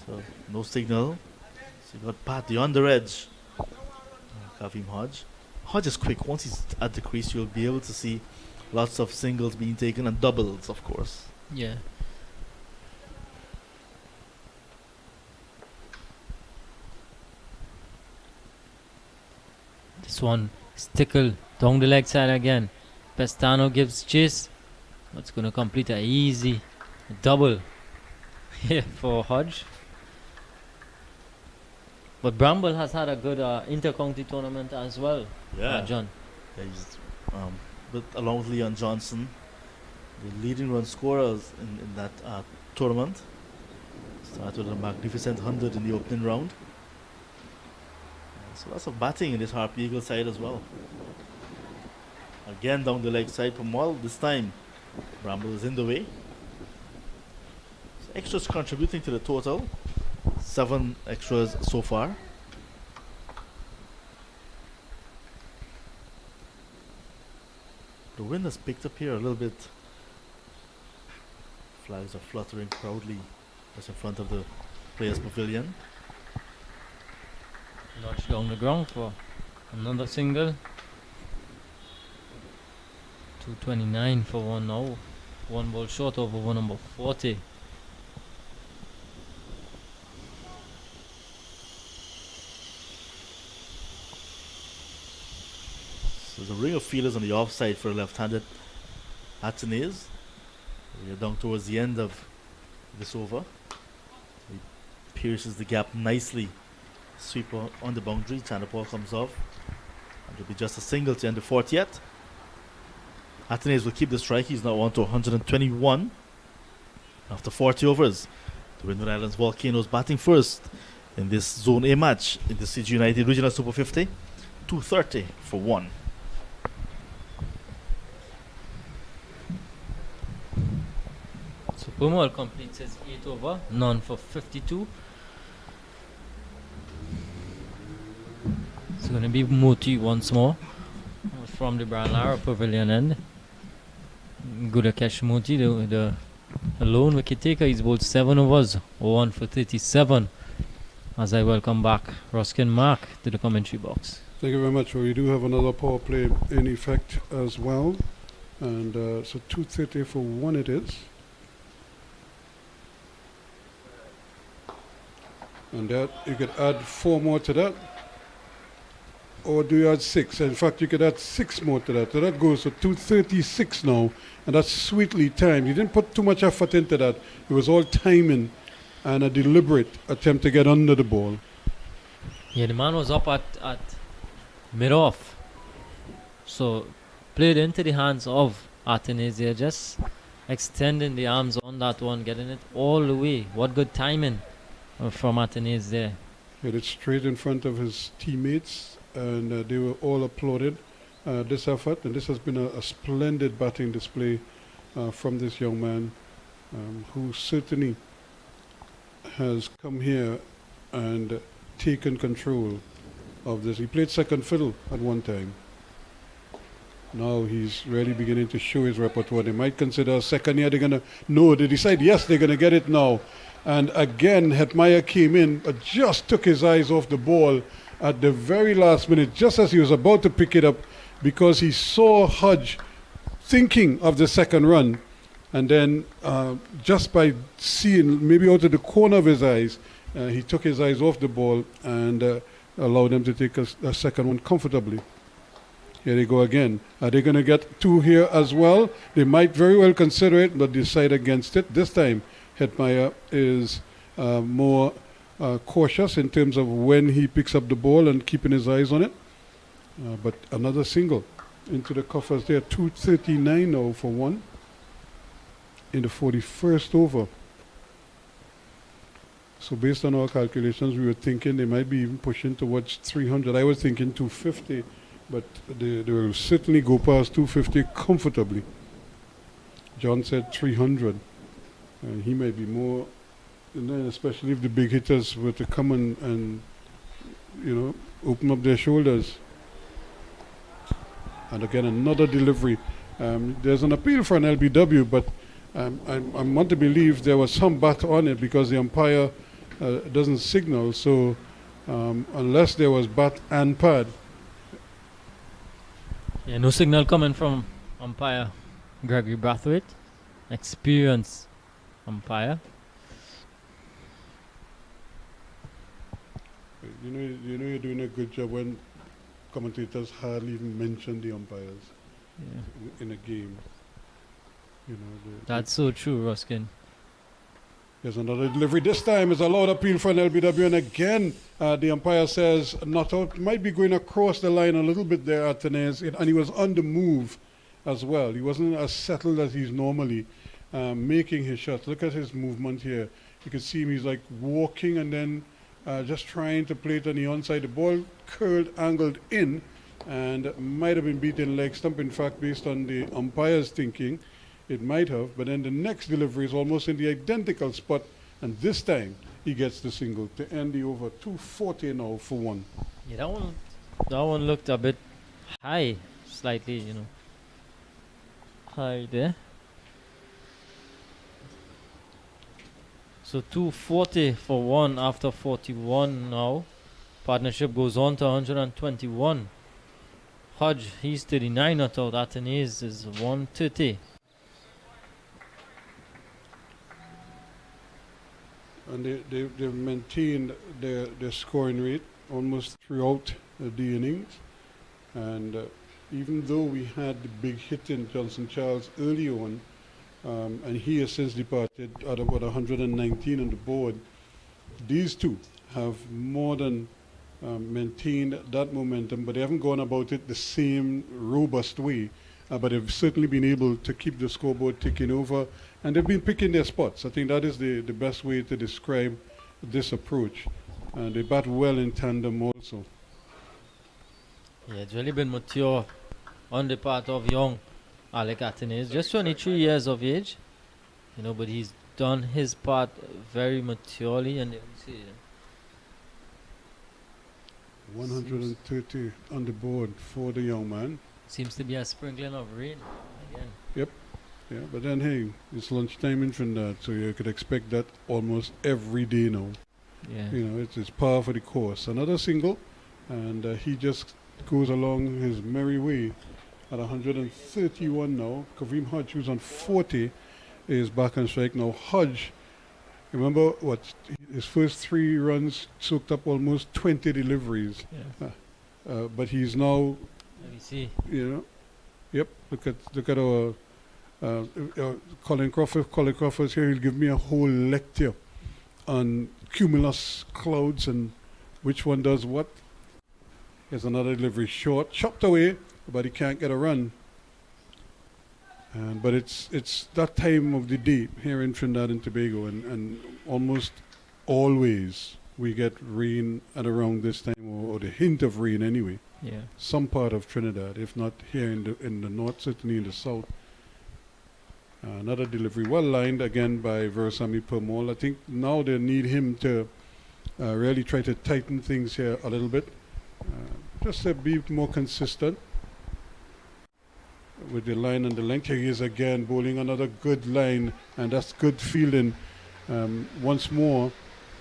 So no signal. So you got Pat, the under edge. Kavim Hodge. Hodge is quick. Once he's at the crease, you'll be able to see lots of singles being taken and doubles, of course. Yeah. This one is tickled down the leg side again. Pestano gives chase. That's going to complete an easy double here for Hodge. But Bramble has had a good inter-county tournament as well. Yeah, John. Yeah, he's, but along with Leon Johnson, the leading run scorers in that tournament. Started with a magnificent 100 in the opening round. So lots of batting in this Harpy Eagle side as well. Again down the leg side from Wall. This time Bramble is in the way. So extras contributing to the total. 7 extras so far. The wind has picked up here a little bit. Flags are fluttering proudly just in front of the players' pavilion. Nudge down the ground for another single. 229 for one now. One ball short of over number 40. So there's a ring of fielders on the offside for the left-handed Athanaze. We are down towards the end of this over. He pierces the gap nicely. Sweeper on the boundary. Chanapal comes off. And it'll be just a single to end the 40th. Athanaze will keep the strike. He's now on to 121 after 40 overs. The Windward Islands Volcanoes batting first in this Zone A match in the CG United Regional Super 50. 230 for 1. So Pumal completes his 8 over, none for 52. It's going to be Moti once more from the Brian Lara Pavilion end. Gudakesh Moti, the lone wicket taker, he's bowled 7 overs, 1 for 37. as I welcome back Ruskin Mark to the commentary box. Thank you very much. Well, we do have another power play in effect as well. And so 230 for 1 it is. And that you could add 4 more to that. Or do you add 6? In fact, you could add 6 more to that. So that goes to 236 now. And that's sweetly timed. You didn't put too much effort into that. It was all timing and a deliberate attempt to get under the ball. Yeah, the man was up at mid-off. So played into the hands of Athanaze, just extending the arms on that one, getting it all the way. What good timing from Athanaze there. Hit it straight in front of his teammates, and they were all applauded this effort. And this has been a splendid batting display from this young man, who certainly has come here and taken control of this. He played second fiddle at one time. Now he's really beginning to show his repertoire. They might consider a second year. They're going to, no, they decide, yes, they're going to get it now. And again, Hetmeyer came in, but just took his eyes off the ball at the very last minute, just as he was about to pick it up, because he saw Hodge thinking of the second run. And then just by seeing, maybe out of the corner of his eyes, he took his eyes off the ball and allowed them to take a second one comfortably. Here they go again. Are they going to get 2 here as well? They might very well consider it, but decide against it. This time, Hetmeyer is more cautious in terms of when he picks up the ball and keeping his eyes on it. But another single into the coffers there. 239 now for 1 in the 41st over. So based on our calculations, we were thinking they might be even pushing towards 300. I was thinking 250, but they will certainly go past 250 comfortably. John said 300. And he might be more, and then especially if the big hitters were to come and open up their shoulders. And again, another delivery. There's an appeal for an LBW, but I want to believe there was some bat on it because the umpire doesn't signal. So unless there was bat and pad. Yeah, no signal coming from umpire Gregory Brathwaite. Experienced umpire. You know you're doing a good job when commentators hardly even mention the umpires in a game. That's so true, Ruskin. There's another delivery. This time is a loud appeal for an LBW, and again the umpire says not out. Might be going across the line a little bit there, Athanaze, and he was on the move as well. He wasn't as settled as he's normally. Making his shots. Look at his movement here. You can see him, he's like walking and then just trying to play it on the onside. The ball curled, angled in, and might have been beaten leg stump. In fact, based on the umpire's thinking, it might have. But then the next delivery is almost in the identical spot, and this time he gets the single to end the over. 240 now for 1. Yeah, that one looked a bit high, slightly, high there. So 240 for 1 after 41 now. Partnership goes on to 121. Hodge, he's 39 not out. Athanaze is 130. And they've maintained their scoring rate almost throughout the innings. And even though we had the big hit in Johnson Charles early on, and he has since departed at about 119 on the board, these two have more than maintained that momentum, but they haven't gone about it the same robust way. But they've certainly been able to keep the scoreboard ticking over, and they've been picking their spots. I think that is the best way to describe this approach. And they bat well in tandem also. Yeah, it's really been mature on the part of young Alec Athanaze, just 23 years of age, but he's done his part very maturely, and 130 on the board for the young man. Seems to be a sprinkling of rain again. Yep. Yeah, but then hey, it's lunchtime in Trinidad, so you could expect that almost every day now. Yeah. You know, it's par for the course. Another single, and he just goes along his merry way at 131 now. Kareem Hodge, who's on 40, is back on strike now. Hodge, remember what, his first 3 runs soaked up almost 20 deliveries. Yeah. But he's now, Let me see. you know, yep, look at our Colin Crawford. Colin Crawford's here. He'll give me a whole lecture on cumulus clouds and which one does what. Here's another delivery short, chopped away, but he can't get a run. But it's that time of the day here in Trinidad and Tobago, and almost always we get rain at around this time, or the hint of rain anyway. Yeah. Some part of Trinidad, if not here in the north, certainly in the south. Another delivery, well lined again by Versami Permol. I think now they need him to really try to tighten things here a little bit, just to be more consistent with the line and the length. Here he is again, bowling another good line, and that's good fielding. Once more,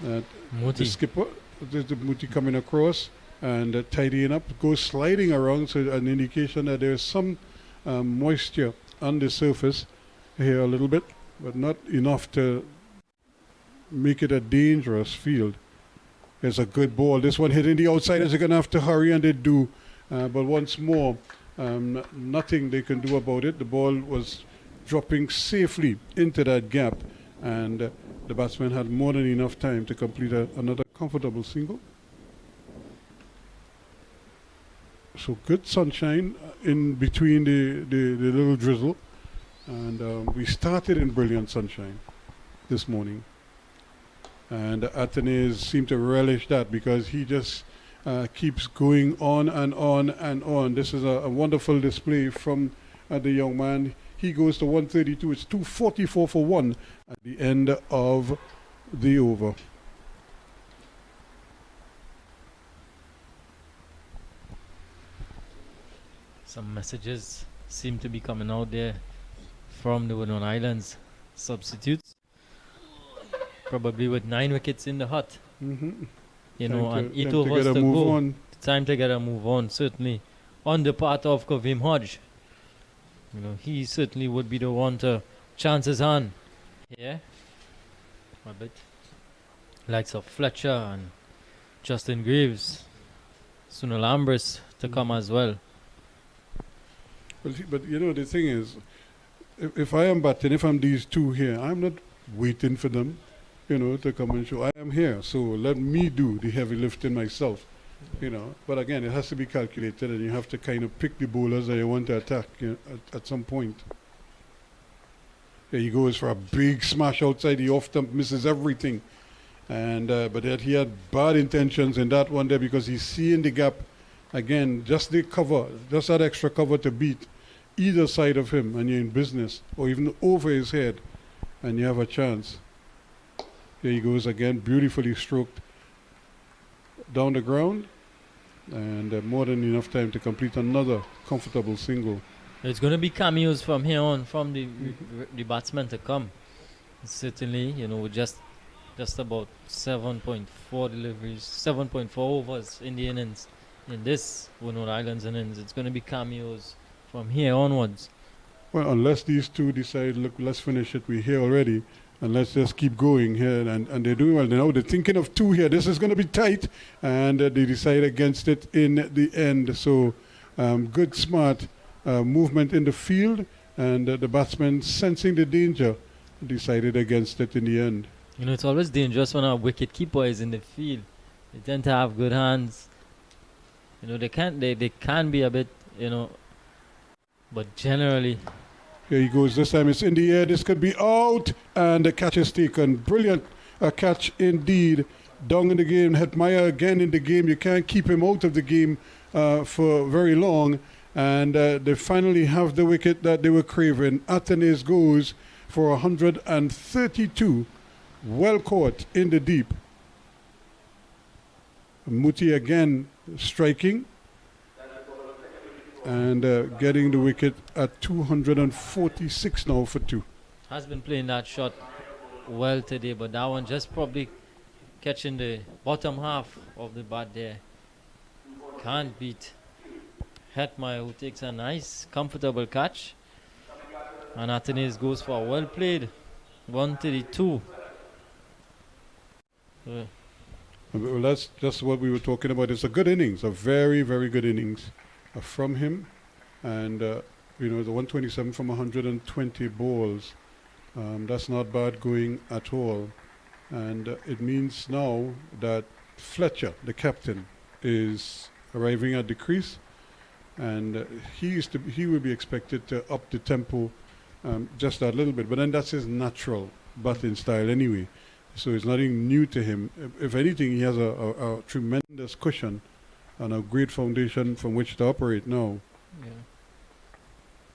the skipper, the Muti coming across and tidying up, goes sliding around, so an indication that there's some moisture on the surface here a little bit, but not enough to make it a dangerous field. It's a good ball. This one hitting the outsiders, are going to have to hurry, and they do. But once more, nothing they can do about it. The ball was dropping safely into that gap, and the batsman had more than enough time to complete another comfortable single. So good sunshine in between the little drizzle, and we started in brilliant sunshine this morning. And Athanaze seemed to relish that, because he just keeps going on and on and on. This is a wonderful display from the young man. He goes to 132. It's 244 for 1 at the end of the over. Some messages seem to be coming out there from the Windward Islands substitutes. Probably with 9 wickets in the hut. Mm-hmm. You know, and 8 time to overs get a to move go. on. Time to get a move on, certainly. On the part of Kareem Hodge. You know, he certainly would be the one to chance his hand. Yeah. A bit. Likes of Fletcher and Justin Graves. Sunil Ambris to come as well. But you know, the thing is, if I am batting, if I'm these two here, I'm not waiting for them, you know, to come and show. I am here, so let me do the heavy lifting myself, you know. But again, it has to be calculated, and you have to kind of pick the bowlers that you want to attack, you know, at some point. Here he goes for a big smash outside the off stump, misses everything. And but yet he had bad intentions in that one there, because he's seeing the gap. Again, just the cover, just that extra cover to beat either side of him, and you're in business, or even over his head, and you have a chance. Here he goes again, beautifully stroked down the ground, and more than enough time to complete another comfortable single. There's going to be cameos from here on, from the batsmen to come. Certainly, you know, with just about 7.4 deliveries, 7.4 overs in the innings, in this Windward Islands innings. It's going to be cameos from here onwards. Well, unless these two decide, look, let's finish it, we're here already, and let's just keep going here, and they're doing well. Now they're thinking of 2 here. This is going to be tight, and they decide against it in the end. So good, smart movement in the field, and the batsman, sensing the danger, decided against it in the end. You know, it's always dangerous when a wicket keeper is in the field. They tend to have good hands. You know, they can be a bit, you know, but generally. Here he goes. This time it's in the air. This could be out, and the catch is taken. Brilliant catch indeed. Down in the game. Hetmeyer again in the game. You can't keep him out of the game for very long. And they finally have the wicket that they were craving. Athanaze goes for 132. Well caught in the deep. Muti again striking and getting the wicket at 246 now for 2. Has been playing that shot well today, but that one just probably catching the bottom half of the bat there. Can't beat Hetmeyer, who takes a nice, comfortable catch. And Athanaze goes for a well played 132. Well, that's just what we were talking about. It's a good innings, a very, very good innings from him. And, the 127 from 120 balls, that's not bad going at all. And it means now that Fletcher, the captain, is arriving at the crease. And he will be expected to up the tempo just a little bit. But then that's his natural batting style anyway. So it's nothing new to him. If anything, he has a tremendous cushion and a great foundation from which to operate now. Yeah.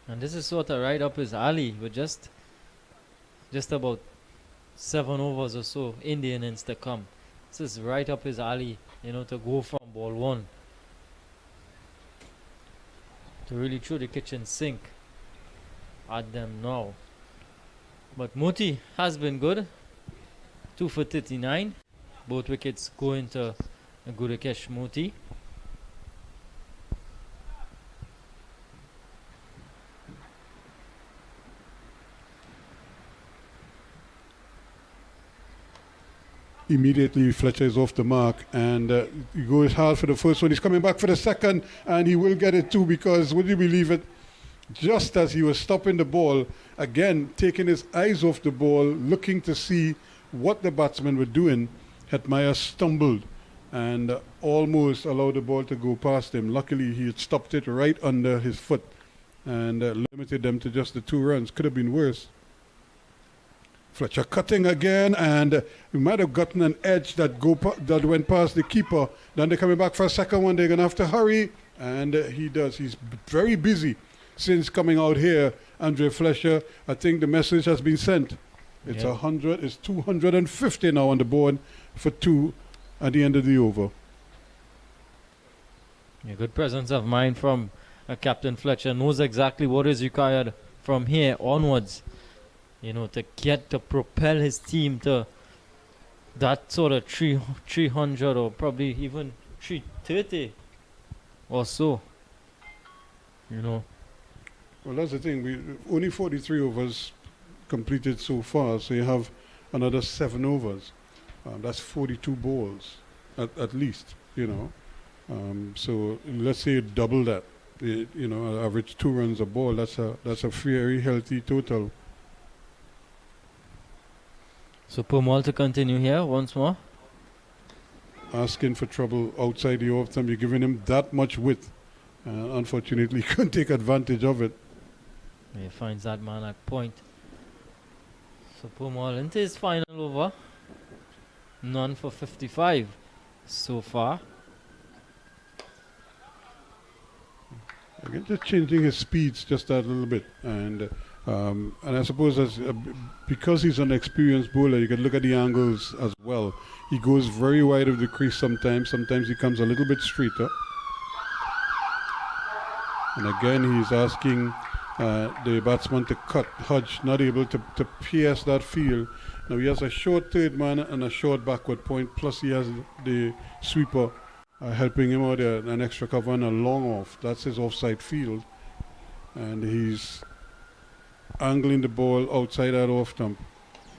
And this is sort of right up his alley with just about 7 overs or so in the innings to come. This is right up his alley, to go from ball 1. To really throw the kitchen sink at them now. But Moti has been good. 2 for 39. Both wickets going to Gurukesh Moti. Immediately Fletcher is off the mark, and he goes hard for the first one. He's coming back for the second, and he will get it too, because would you believe it, just as he was stopping the ball, again taking his eyes off the ball, looking to see what the batsmen were doing, Hetmeyer stumbled and almost allowed the ball to go past him. Luckily he had stopped it right under his foot and limited them to just the 2 runs. Could have been worse. Fletcher cutting again, and he might have gotten an edge that went past the keeper. Then they're coming back for a second one. They're going to have to hurry, and he does. He's very busy since coming out here, Andre Fletcher. I think the message has been sent. It's 100, it's 250 now on the board for 2 at the end of the over. Yeah, good presence of mind from Captain Fletcher. Knows exactly what is required from here onwards. To propel his team to that sort of 300 or probably even 330 or so. Well, that's the thing. We only 43 overs completed so far, so you have another 7 overs. That's 42 balls at least. So let's say you double that. Average 2 runs a ball. That's a very healthy total. So Pumol to continue here once more. Asking for trouble outside the off stump. You're giving him that much width. Unfortunately, he couldn't take advantage of it. He finds that man at point. So Pumol into his final over. None for 55 so far. Again, just changing his speeds just a little bit. And I suppose because he's an experienced bowler, you can look at the angles as well. He goes very wide of the crease sometimes. Sometimes he comes a little bit straighter. And again, he's asking the batsman to cut. Hodge not able to pierce that field. Now he has a short third man and a short backward point. Plus he has the sweeper helping him out there, an extra cover and a long off. That's his offside field. And he's angling the ball outside that off stump.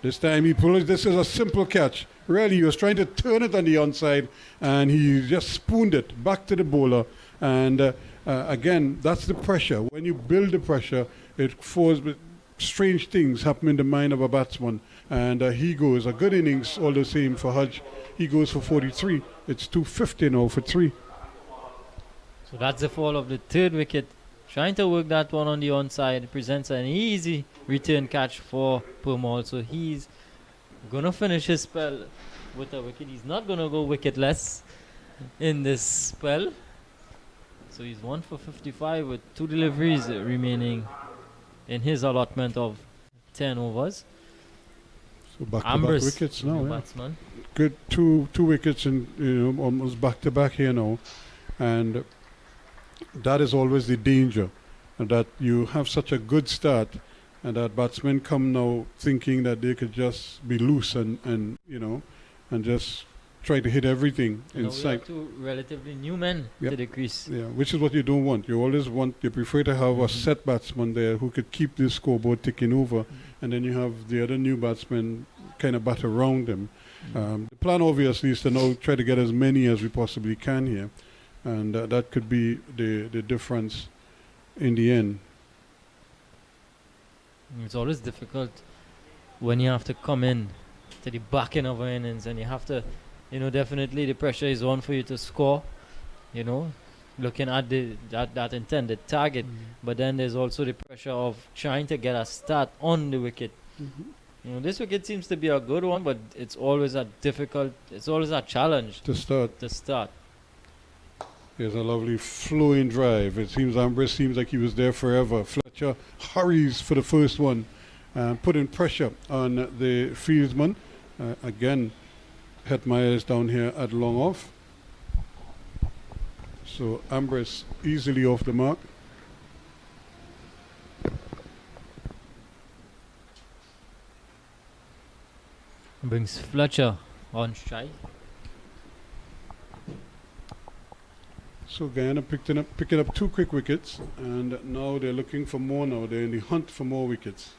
This time he pulls. This is a simple catch. Really, he was trying to turn it on the onside, and he just spooned it back to the bowler. And again, that's the pressure. When you build the pressure, it forces strange things happen in the mind of a batsman. And he goes a good innings all the same for Hodge. He goes for 43. It's 250 now for 3. So that's the fall of the 3rd wicket. Trying to work that one on the onside. Presents an easy return catch for Pumol. So he's going to finish his spell with a wicket. He's not going to go wicketless in this spell. So he's 1 for 55 with 2 deliveries remaining in his allotment of 10 overs. So back-to-back wickets now. Batsman. Good 2 wickets and almost back-to-back here now. And that is always the danger, that you have such a good start and that batsmen come now thinking that they could just be loose and just try to hit everything You know, in we sight. have two relatively new men Yep. to the crease. Yeah, which is what you don't want. You always want, you prefer to have a set batsman there who could keep the scoreboard ticking over, and then you have the other new batsmen kind of bat around them. The plan obviously is to now try to get as many as we possibly can here, and that could be the difference in the end. It's always difficult when you have to come in to the back end of an innings and you have to, you know, definitely the pressure is on for you to score, you know, looking at that intended target. But then there's also the pressure of trying to get a start on the wicket. You know, this wicket seems to be a good one, but it's always a challenge To start, to start. there's a lovely flowing drive. It seems Ambrose seems like he was there forever. Fletcher hurries for the first one, putting pressure on the fieldsman. Again, Hetmeyer is down here at long off. So Ambrose easily off the mark. Brings Fletcher on strike. So Guyana picking up 2 quick wickets, and now they're looking for more now. They're in the hunt for more wickets.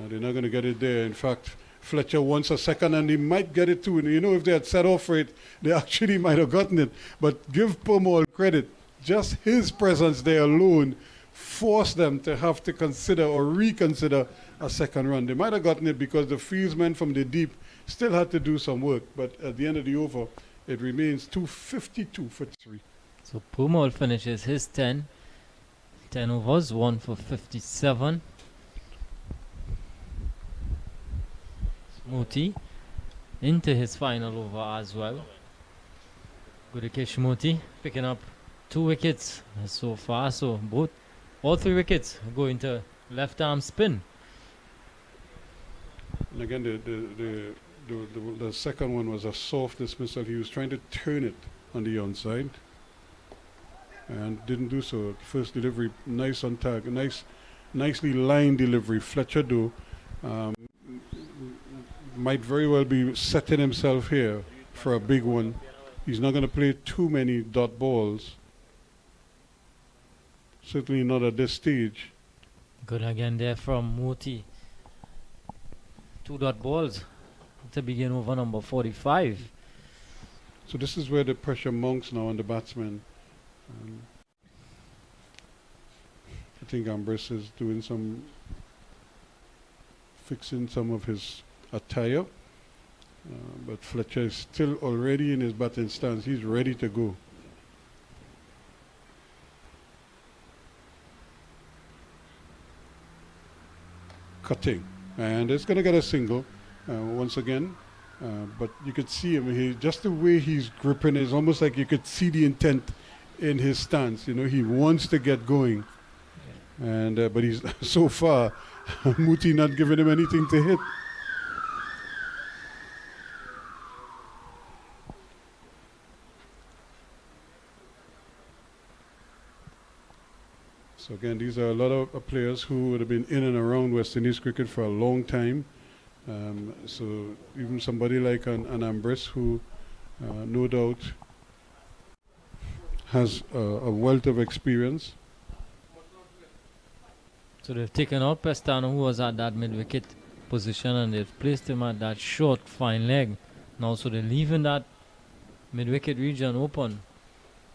They're not going to get it there. In fact, Fletcher wants a second, and he might get it too. And you know, if they had set off for it, they actually might have gotten it. But give Pumol credit. Just his presence there alone forced them to have to consider or reconsider a second run. They might have gotten it because the fieldsmen from the deep still had to do some work. But at the end of the over, it remains 252 for 3. So Pumol finishes his 10 overs, 1 for 57. Moti into his final over as well. Gudekesh Moti picking up 2 wickets so far. So all 3 wickets go into left arm spin. And again, the second one was a soft dismissal. He was trying to turn it on the onside and didn't do so. First delivery, nice on tag, nicely lined delivery. Fletcher might very well be setting himself here for a big one. He's not going to play too many dot balls. Certainly not at this stage. Good again there from Moti. 2 dot balls to begin over number 45. So this is where the pressure mounts now on the batsman. I think Ambrose is doing fixing some of his attire. But Fletcher is still already in his batting stance. He's ready to go. Cutting. And it's going to get a single once again. But you could see him, just the way he's gripping is almost like you could see the intent in his stance. You know, he wants to get going. And but he's so far, Muti not giving him anything to hit. So again, these are a lot of players who would have been in and around West Indies cricket for a long time. So even somebody like an Ambrose who no doubt has a wealth of experience. So they've taken out Pestano, who was at that mid-wicket position, and they've placed him at that short, fine leg. Now, so they're leaving that mid-wicket region open.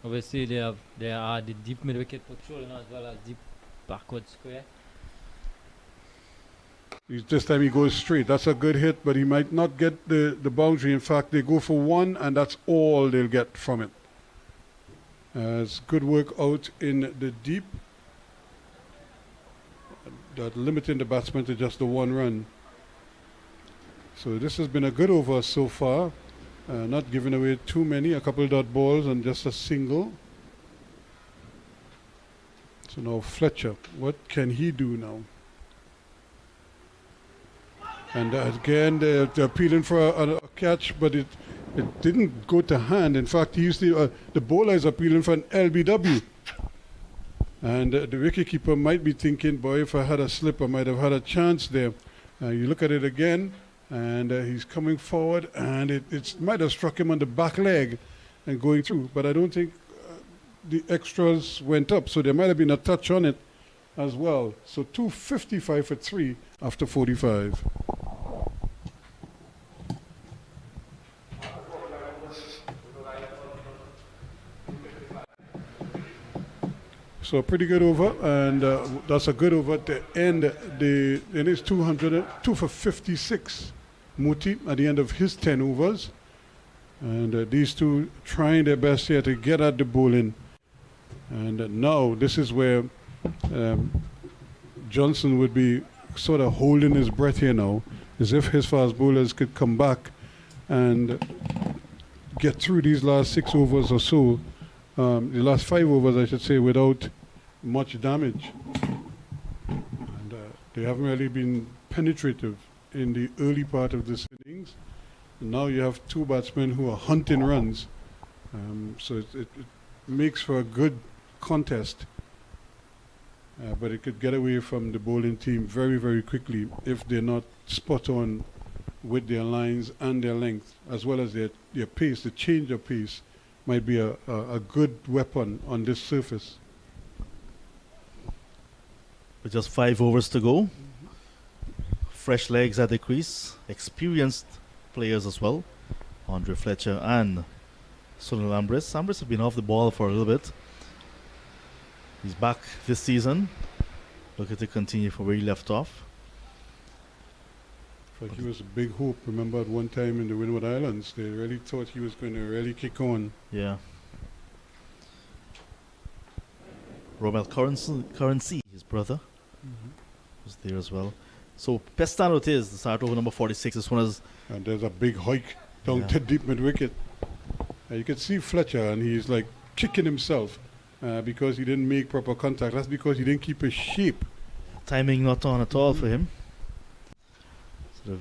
Obviously, they are the deep mid-wicket patrolling as well as deep backward square. This time he goes straight. That's a good hit, but he might not get the boundary. In fact, they go for 1, and that's all they'll get from it. It's good work out in the deep. That limiting the batsman to just the 1 run. So this has been a good over so far. Not giving away too many, a couple dot balls and just a single. So now Fletcher, what can he do now? And again, they're appealing for a catch, but it didn't go to hand. In fact, the bowler is appealing for an LBW. And the wicketkeeper might be thinking, boy, if I had a slip, I might have had a chance there. You look at it again, and he's coming forward, and it might have struck him on the back leg and going through, but I don't think the extras went up, so there might have been a touch on it as well. So 255 for 3 after 45. So a pretty good over, and that's a good over to end the innings. 202 for 56. Muti at the end of his 10 overs, and these two trying their best here to get at the bowling. And now this is where Johnson would be sort of holding his breath here now, as if his fast bowlers could come back and get through these last 6 overs or so, the last 5 overs I should say, without much damage. And they haven't really been penetrative in the early part of this innings. And now you have 2 batsmen who are hunting runs, so it makes for a good contest, but it could get away from the bowling team very, very quickly if they're not spot on with their lines and their length, as well as their pace. The change of pace might be a good weapon on this surface. With just 5 overs to go, fresh legs at the crease, experienced players as well, Andre Fletcher and Sunil Ambrose. Ambrose have been off the ball for a little bit. He's back this season, looking to continue from where he left off. But he was a big hope. Remember at one time in the Windward Islands, they really thought he was going to really kick on. Yeah. Romel Currency, his brother, was there as well. So Pestano it is, the start over number 46. This one is... And there's a big hike down to deep mid-wicket. You can see Fletcher, and he's like kicking himself because he didn't make proper contact. That's because he didn't keep his shape. Timing not on at all for him. So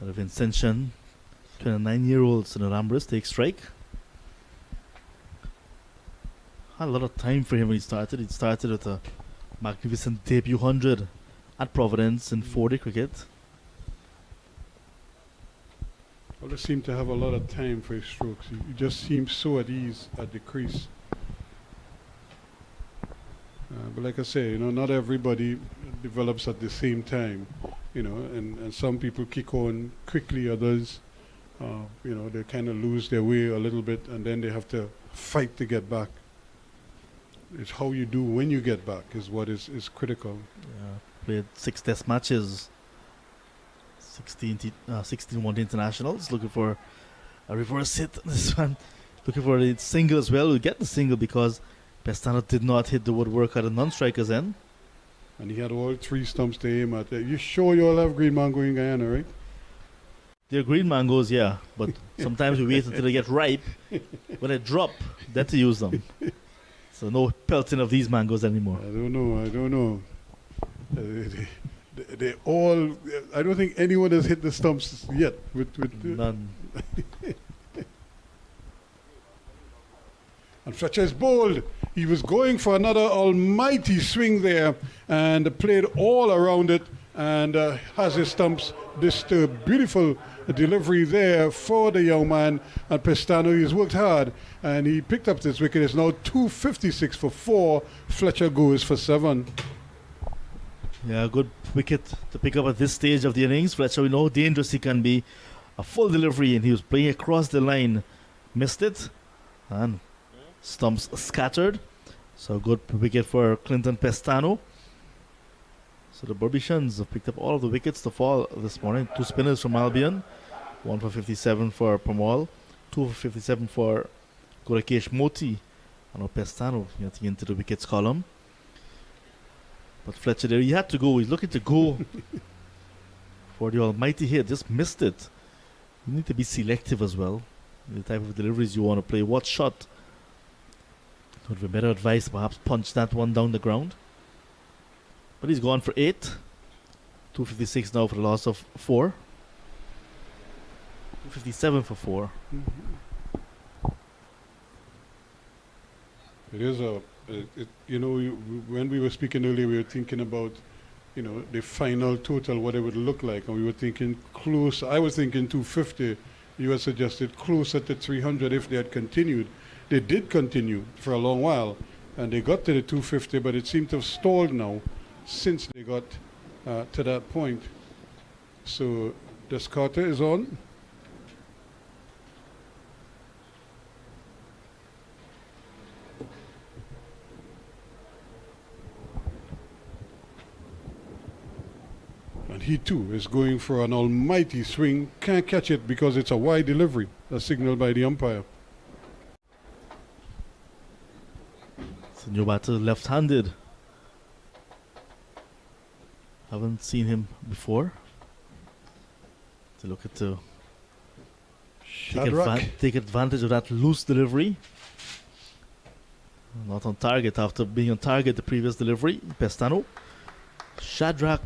the Vincentian, 29-year-old Sunil Ambrose takes strike. Had a lot of time for him when he started. He started with a magnificent debut 100 at Providence in 4-day cricket. Always seemed to have a lot of time for his strokes. He just seems so at ease at the crease. But like I say, not everybody develops at the same time, and some people kick on quickly, others, they kind of lose their way a little bit, and then they have to fight to get back. It's how you do when you get back is what is critical. Yeah, played 6 test matches, 16 one-day internationals, looking for a reverse hit. This one, looking for a single as well. We'll get the single because Pestano did not hit the woodwork at a non-striker's end. And he had all 3 stumps to aim at. You sure you all have green mango in Guyana, right? They're green mangoes, yeah, but sometimes we wait until they get ripe. When they drop, then to use them. So no pelting of these mangoes anymore. I don't know. They all. I don't think anyone has hit the stumps yet. None. And Fletcher is bold. He was going for another almighty swing there and played all around it and has his stumps disturbed. Beautiful delivery there for the young man. And Pestano, he's worked hard and he picked up this wicket. It's now 256 for 4. Fletcher goes for 7. Yeah, good wicket to pick up at this stage of the innings. Fletcher, we know how dangerous he can be. A full delivery and he was playing across the line. Missed it. And stumps scattered. So good wicket for Clinton Pestano. So the Burbishans have picked up all of the wickets to fall this morning. 2 spinners from Albion. 1 for 57 for Pramal. 2 for 57 for Gorakesh Moti. And now Pestano getting into the wickets column. But Fletcher there, he had to go. He's looking to go for the almighty hit. Just missed it. You need to be selective as well. The type of deliveries you want to play. What shot? Would be better advice, perhaps punch that one down the ground. But he's gone for 8. 256 now for the loss of 4. 257 for 4. It is when we were speaking earlier, we were thinking about the final total, what it would look like. And we were thinking close, I was thinking 250. You had suggested closer to 300 if they had continued. They did continue for a long while, and they got to the 250, but it seemed to have stalled now since they got to that point. So Descartes is on. And he too is going for an almighty swing. Can't catch it because it's a wide delivery, as signaled by the umpire. It's a new batter, left-handed. Haven't seen him before. To look at to take advantage of that loose delivery. Not on target after being on target the previous delivery. Pestano. Shadrach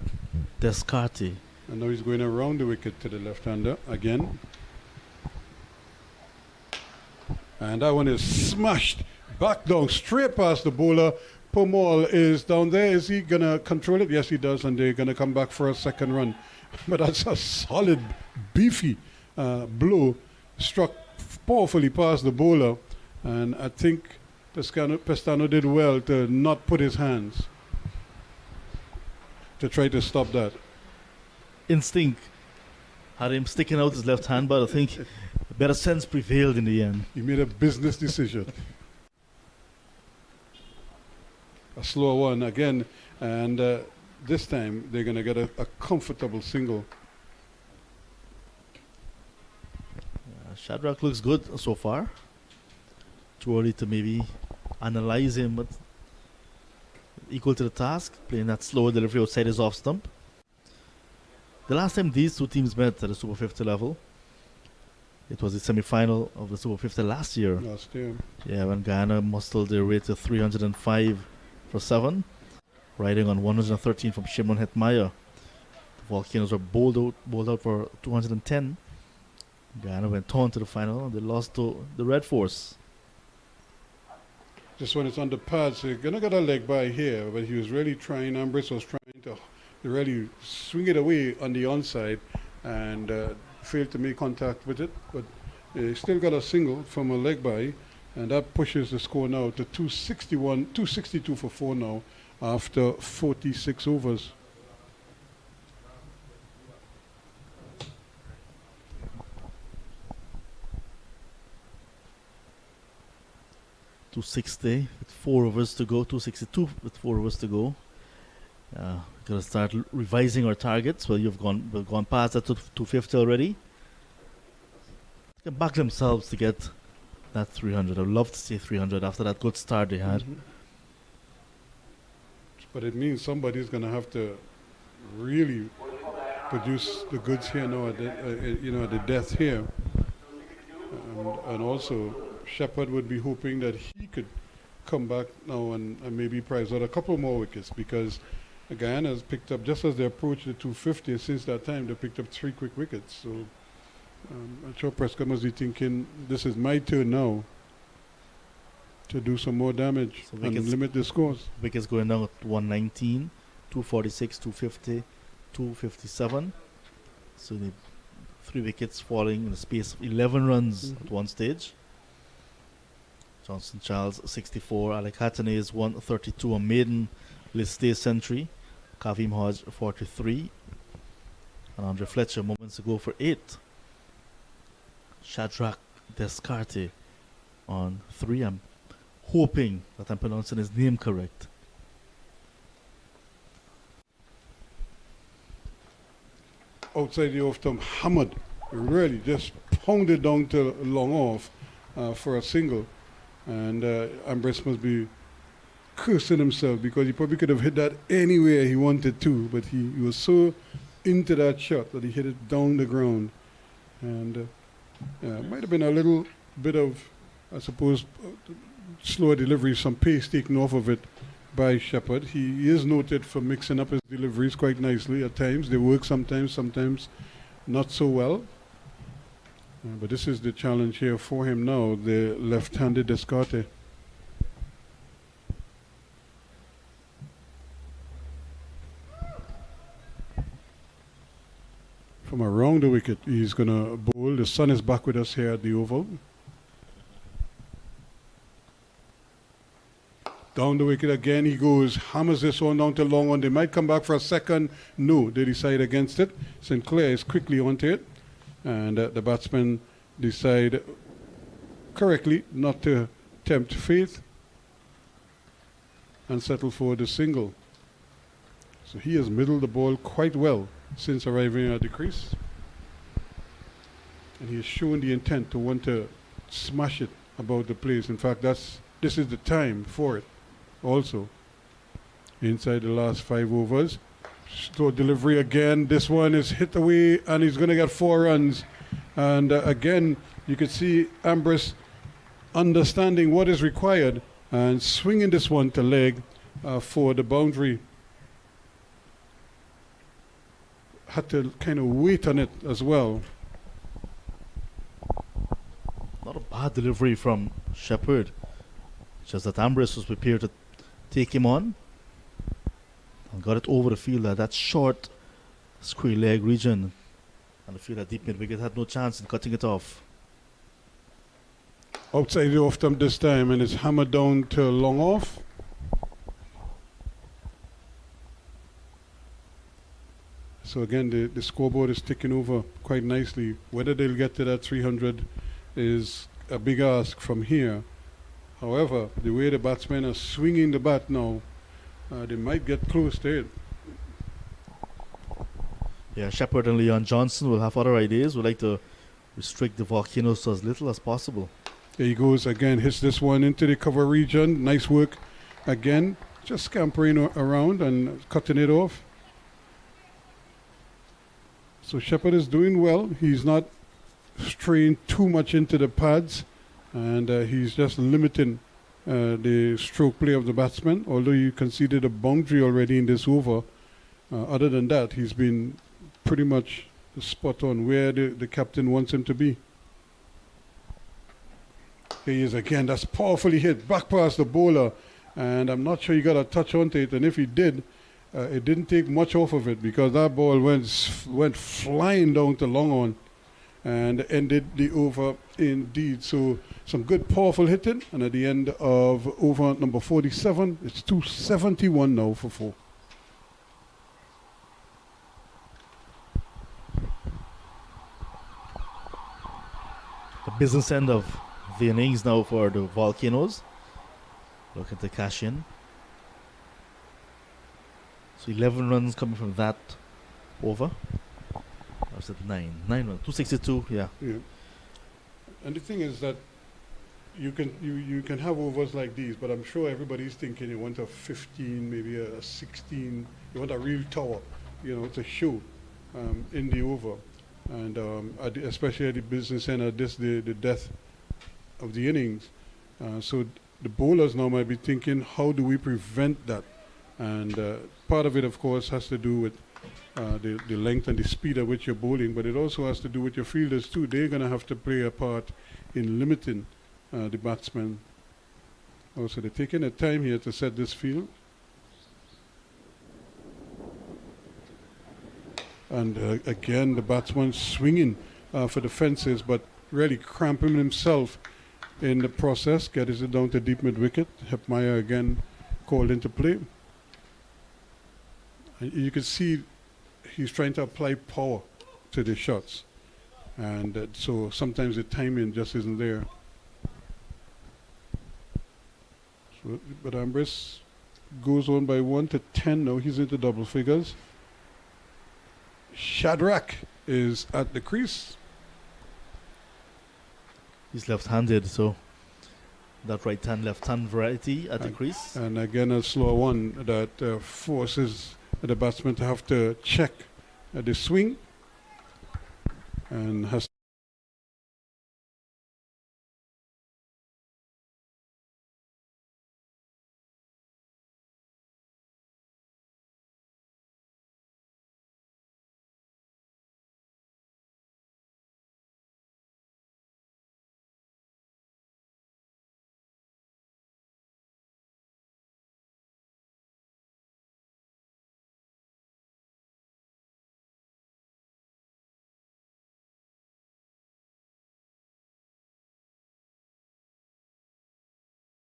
Descartes. And now he's going around the wicket to the left-hander again. And that one is smashed back down, straight past the bowler. Pomal is down there. Is he going to control it? Yes, he does. And they're going to come back for a second run. But that's a solid, beefy blow. Struck powerfully past the bowler. And I think Pestano did well to not put his hands to try to stop that. Instinct had him sticking out his left hand, but I think better sense prevailed in the end. He made a business decision. A slow one again, and this time they're going to get a comfortable single. Shadrach looks good so far. Too early to maybe analyze him, but equal to the task, playing that slower delivery outside his off stump. The last time these two teams met at the Super 50 level, it was the semi-final of the Super 50 last year. Last year. Yeah, when Guyana muscled their way to 305 for 7, riding on 113 from Shimon Hetmeyer. The Volcanoes were bowled out for 210. Guyana went on to the final and they lost to the Red Force. This one is on the pad, so you're going to get a leg by here, but he was really trying, Ambrose was trying to really swing it away on the onside and failed to make contact with it, but he still got a single from a leg by, and that pushes the score now to 262 for 4 now after 46 overs. .260 with 4 overs to go, 262 with 4 overs to go. Gotta start revising our targets. Well, we've gone past that to 250 already. They can back themselves to get that 300. I'd love to see 300 after that good start they had. But it means somebody's going to have to really produce the goods here now at the death here. And also Shepherd would be hoping that he could come back now and maybe prize out a couple more wickets, because Guyana has picked up, just as they approach the 250, since that time they picked up 3 quick wickets. So I'm sure Prescott must be thinking, this is my turn now to do some more damage and limit the scores. Wickets going down at 119, 246, 250, 257. So the 3 wickets falling in the space of 11 runs at one stage. Johnson Charles 64, Alec Athanaze 132, a maiden list day century. Kavim Hodge 43, and Andre Fletcher moments ago for 8. Shadrach Descartes on 3. I'm hoping that I'm pronouncing his name correct. Outside the off stump, hammered, really just pounded down to long off for a single. And Ambrose must be cursing himself, because he probably could have hit that anywhere he wanted to, but he was so into that shot that he hit it down the ground. And might have been a little bit of, I suppose, slower delivery, some pace taken off of it by Shepherd. He is noted for mixing up his deliveries quite nicely at times. They work sometimes not so well. But this is the challenge here for him now, the left-handed Descartes. down the wicket he's going to bowl. The sun is back with us here at the Oval. Down the wicket again he goes, hammers this one down to long on. They might come back for a second. No, they decide against it. Sinclair is quickly onto it. And the batsmen decide correctly not to tempt fate and settle for the single. So he has middled the ball quite well since arriving at the crease. And he has shown the intent to want to smash it about the place. In fact, this is the time for it also. Inside the last 5 overs. Slow delivery again. This one is hit away and he's going to get 4 runs. And again, you can see Ambrose understanding what is required and swinging this one to leg for the boundary. Had to kind of wait on it as well. Not a bad delivery from Shepherd. Just that Ambrose was prepared to take him on and got it over the fielder. That short square leg region, and the fielder deep mid wicket had no chance in cutting it off. Outside the off stump this time, and it's hammered down to long off. So again, the scoreboard is ticking over quite nicely. Whether they'll get to that 300 is a big ask from here. However, the way the batsmen are swinging the bat now, they might get close to it. Yeah, Shepherd and Leon Johnson will have other ideas. Would like to restrict the Volcanoes to as little as possible. There he goes again, hits this one into the cover region. Nice work again. Just scampering around and cutting it off. So Shepherd is doing well. He's not straying too much into the pads, and he's just limiting the stroke play of the batsman, although you conceded a boundary already in this over. Other than that, he's been pretty much spot on where the captain wants him to be. Here he is again. That's powerfully hit back past the bowler, and I'm not sure he got a touch onto it, and if he did, it didn't take much off of it because that ball went flying down to long on and ended the over indeed. So some good powerful hitting, and at the end of over number 47, it's 271 now for 4. The business end of the innings now for the Volcanoes. Looking to cash in. So 11 runs coming from that over. That's at 9 runs, 262. Yeah. And the thing is that you can have overs like these, but I'm sure everybody's thinking you want a 15, maybe a 16. You want a real tower, it's a show in the over, and especially at the business end, at the death of the innings. So the bowlers now might be thinking, how do we prevent that? And part of it, of course, has to do with the length and the speed at which you're bowling, but it also has to do with your fielders too. They're going to have to play a part in limiting the batsmen. Also, they're taking their time here to set this field. And again, the batsman swinging for the fences, but really cramping himself in the process, gets it down to deep mid wicket. Hepmeyer again called into play. And you can see he's trying to apply power to the shots, and so sometimes the timing just isn't there. So, but Ambrose goes on by 1 to 10 now. He's into double figures. Shadrach is at the crease. He's left-handed, so that right-hand, left-hand variety at the crease. And again, a slow one that forces the batsman to have to check the swing and has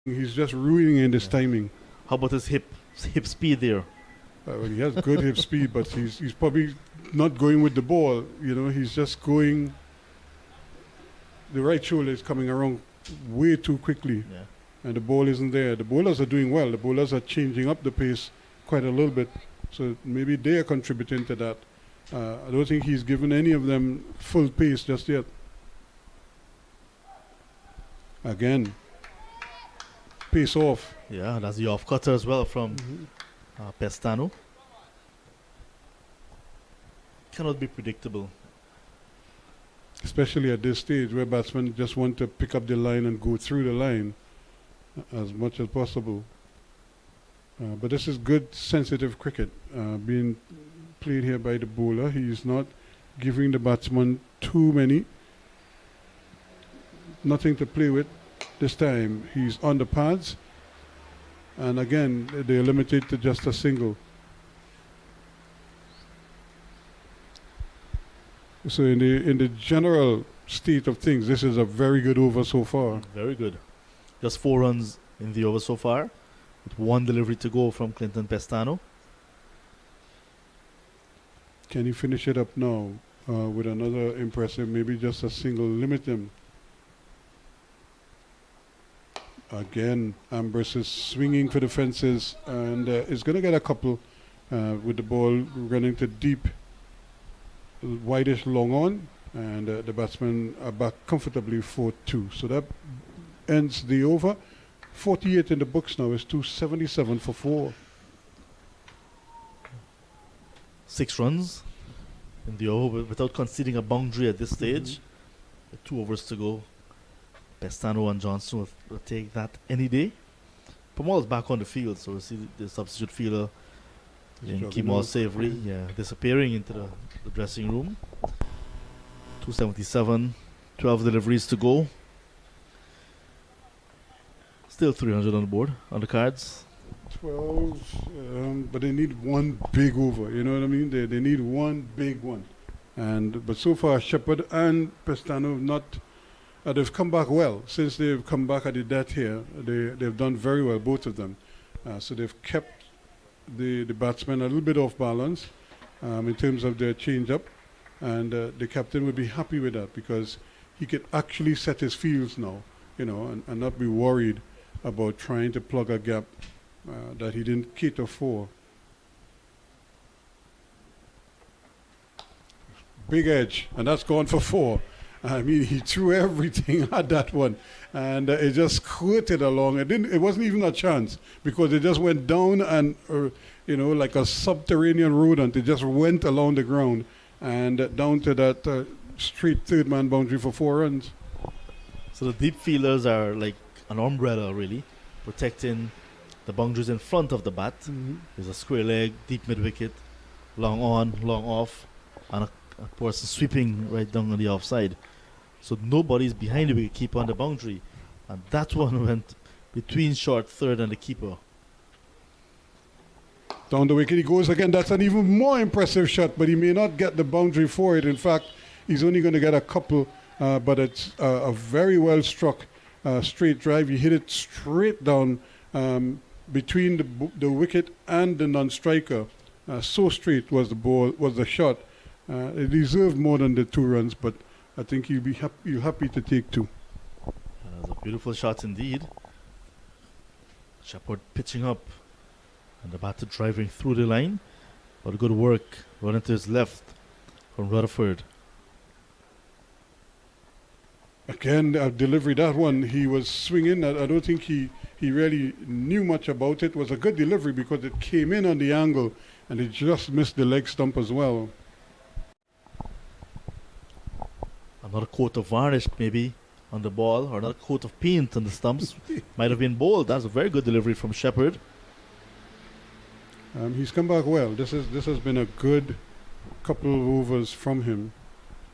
He's just ruining in his timing. How about his hip speed there? Well, he has good hip speed, but he's probably not going with the ball. You know, he's just going. The right shoulder is coming around way too quickly, Yeah. and the ball isn't there. The bowlers are doing well. The bowlers are changing up the pace quite a little bit, so maybe they are contributing to that. I don't think he's given any of them full pace just yet. Again, pace off. Yeah, that's the off cutter as well from Pestano. Cannot be predictable. Especially at this stage where batsmen just want to pick up the line and go through the line as much as possible. But this is good, sensitive cricket being played here by the bowler. He's not giving the batsman too many. Nothing to play with this time. He's on the pads. And again, they're limited to just a single. So in the general state of things, this is a very good over so far. Very good. Just 4 runs in the over so far, with 1 delivery to go from Clinton Pestano. Can he finish it up now with another impressive, maybe just a single, limit him? Again, Ambrose is swinging for the fences and is going to get a couple with the ball running to deep, wideish long on, and the batsmen are back comfortably 4-2. So that ends the over. 48 in the books now is 277 for 4. 6 runs in the over without conceding a boundary at this stage. With 2 overs to go. Pestano and Johnson will take that any day. Pamal is back on the field, so we see the substitute fielder in Kemal Savory disappearing into the dressing room. 277, 12 deliveries to go. Still 300 on the board, on the cards. 12, but they need one big over, you know what I mean? They need one big one. But so far, Shepherd and Pestano have not... they've come back well. Since they've come back at the death here, they've done very well, both of them. So they've kept the batsmen a little bit off balance in terms of their change-up. And the captain would be happy with that because he could actually set his fields now, you know, and not be worried about trying to plug a gap that he didn't cater for. Big edge, and that's gone for 4. I mean, he threw everything at that one, and it just squirted along. It wasn't even a chance because it just went down and, you know, like a subterranean rodent. It just went along the ground and down to that straight third-man boundary for 4 runs. So the deep fielders are like an umbrella, really, protecting the boundaries in front of the bat. There's a square leg, deep mid-wicket, long on, long off, and a person sweeping right down on the offside. So nobody's behind the wicket keeper on the boundary. And that one went between short third and the keeper. Down the wicket he goes again. That's an even more impressive shot, but he may not get the boundary for it. In fact, he's only going to get a couple, but it's a very well struck straight drive. He hit it straight down between the wicket and the non-striker. So straight was the shot. It deserved more than the 2 runs, but I think you'll be happy to take 2. That was a beautiful shot indeed. Shepherd pitching up and the batter driving through the line. But good work running to his left from Rutherford. Again, delivery, that one, he was swinging. I don't think he really knew much about it. It was a good delivery because it came in on the angle and it just missed the leg stump as well. Another coat of varnish maybe on the ball, or another coat of paint on the stumps. Might have been bold. That's a very good delivery from Shepherd. He's come back well. This has been a good couple of overs from him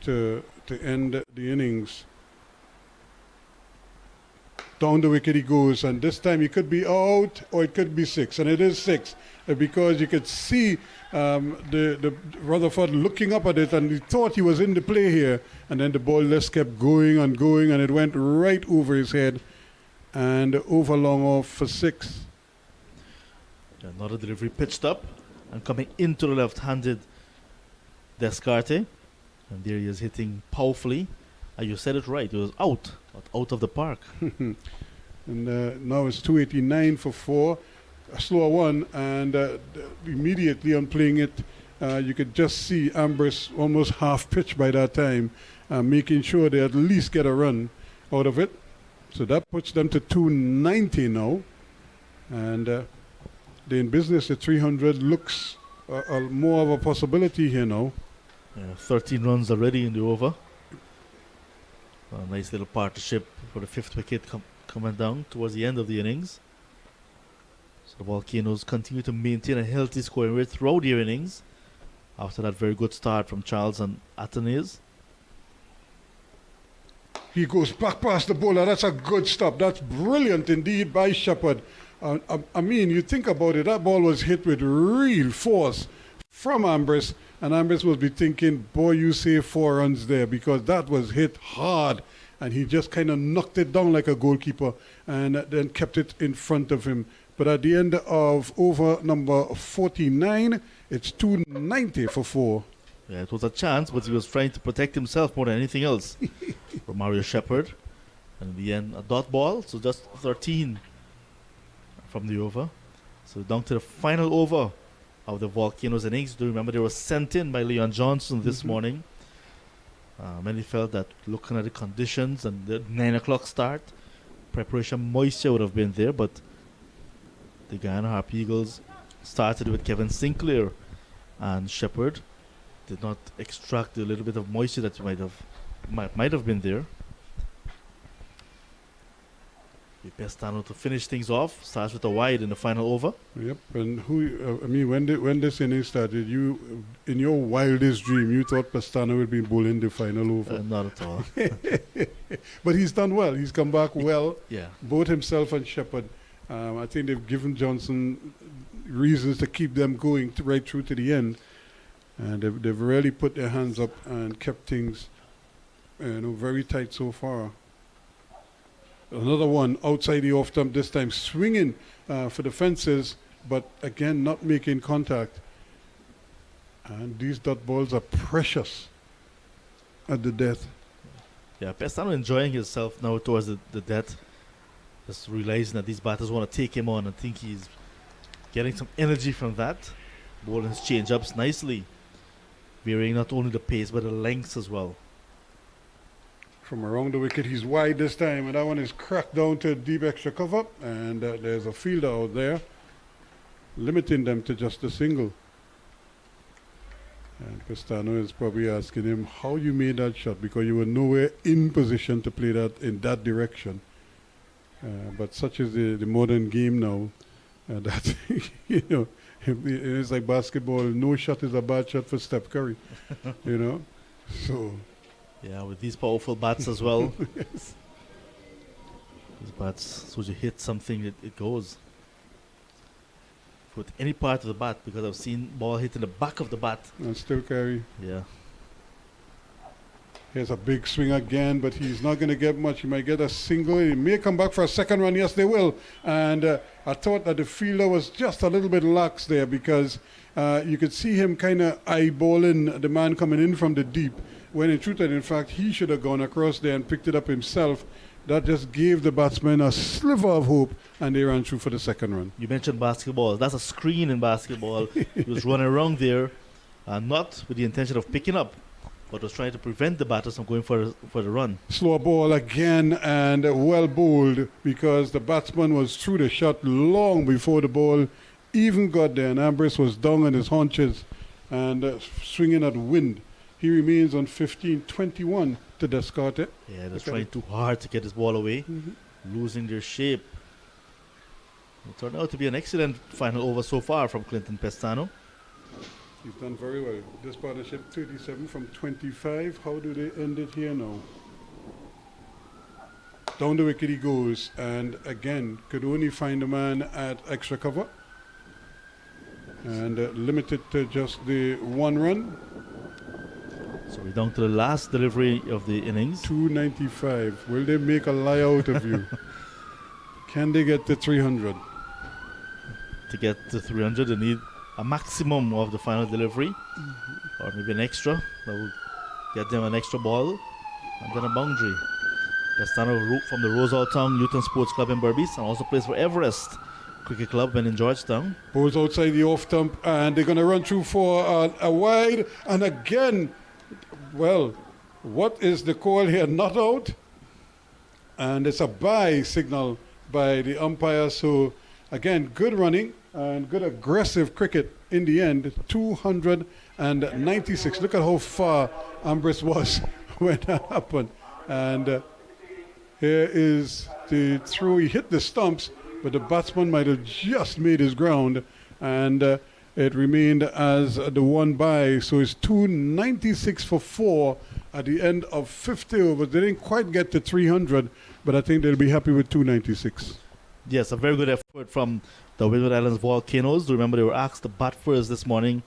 to end the innings. Down the wicket he goes, and this time he could be out or it could be 6, and it is 6 because you could see the Rutherford looking up at it, and he thought he was in the play here, and then the ball just kept going and going, and it went right over his head. and over long off for 6. Another delivery pitched up and coming into the left-handed Descartes. And there he is hitting powerfully. And you said it right, it was out, but out of the park. And now it's 289 for 4, a slower one, and immediately on playing it, you could just see Ambrose almost half pitch by that time, making sure they at least get a run out of it. So that puts them to 290 now, and they're in business. The 300 looks more of a possibility here now. 13 runs already in the over. A nice little partnership for the 5th wicket coming down towards the end of the innings. So the Volcanoes continue to maintain a healthy scoring rate throughout the innings after that very good start from Charles and Athanaze. He goes back past the bowler. That's a good stop. That's brilliant indeed by Shepherd. I mean, you think about it, that ball was hit with real force from Ambrose, and Ambrose will be thinking, boy, you save 4 runs there, because that was hit hard, and he just kind of knocked it down like a goalkeeper and then kept it in front of him. But at the end of over number 49, it's 290 for 4. Yeah, it was a chance, but he was trying to protect himself more than anything else from Mario Shepherd. And in the end, a dot ball, so just 13 from the over. So down to the final over of the Volcanoes innings. Do you remember they were sent in by Leon Johnson this morning? Many felt that looking at the conditions and the 9 o'clock start, preparation moisture would have been there, but the Guyana Harpy Eagles started with Kevin Sinclair, and Shepherd did not extract the little bit of moisture that might have been there. Pestano to finish things off, starts with a wide in the final over. Yep, and when this inning started, you, in your wildest dream, you thought Pestano would be bowling the final over. Not at all. But he's done well. He's come back well. Yeah. Both himself and Shepherd. I think they've given Johnson reasons to keep them going right through to the end. And they've really put their hands up and kept things very tight so far. Another one outside the off stump, this time swinging for the fences, but again not making contact. And these dot balls are precious at the death. Yeah, Pestano enjoying himself now towards the death. Just realizing that these batters want to take him on. I think he's getting some energy from that. Bowling his change-ups nicely. Varying not only the pace but the lengths as well. From around the wicket, he's wide this time, and that one is cracked down to deep extra cover, and there's a fielder out there, limiting them to just a single. And Pestano is probably asking him how you made that shot, because you were nowhere in position to play that in that direction. But such is the modern game now, that it's like basketball. No shot is a bad shot for Steph Curry, So. Yeah, with these powerful bats as well. Yes. These bats, so you hit something, it goes. With any part of the bat, because I've seen ball hit in the back of the bat. And still carry. Yeah. Here's a big swing again, but he's not going to get much. He might get a single. He may come back for a second run. Yes, they will. And I thought that the fielder was just a little bit lax there, because you could see him kind of eyeballing the man coming in from the deep. When in truth, in fact, he should have gone across there and picked it up himself. That just gave the batsman a sliver of hope, and they ran through for the second run. You mentioned basketball. That's a screen in basketball. He was running around there, not with the intention of picking up, but was trying to prevent the batters from going for the run. Slow ball again, and well bowled, because the batsman was through the shot long before the ball even got there, and Ambrose was down on his haunches and swinging at wind. He remains on 15-21 to Descartes. Yeah, they're trying too hard to get this ball away, losing their shape. It turned out to be an excellent final over so far from Clinton Pestano. He's done very well. This partnership, 37 from 25. How do they end it here now? Down the wicket he goes, and again, could only find a man at extra cover. And limited to just the 1 run. So we're down to the last delivery of the innings. 295. Will they make a lie out of you? Can they get to 300? To get to 300, they need a maximum of the final delivery, or maybe an extra. That will get them an extra ball, and then a boundary. Pestano from the Rosal Town Youth and Sports Club in Berbice, and also plays for Everest Cricket Club when in Georgetown. Goes outside the off stump, and they're going to run through for a wide. And again, well, what is the call here? Not out. And it's a bye signal by the umpire. So, again, good running and good aggressive cricket in the end. 296. Look at how far Ambrose was when that happened. And here is the throw. He hit the stumps, but the batsman might have just made his ground. And it remained as the one bye. So it's 296 for 4 at the end of 50 overs. They didn't quite get to 300, but I think they'll be happy with 296. Yes, a very good effort from the Windward Islands Volcanoes. Remember, they were asked to bat first this morning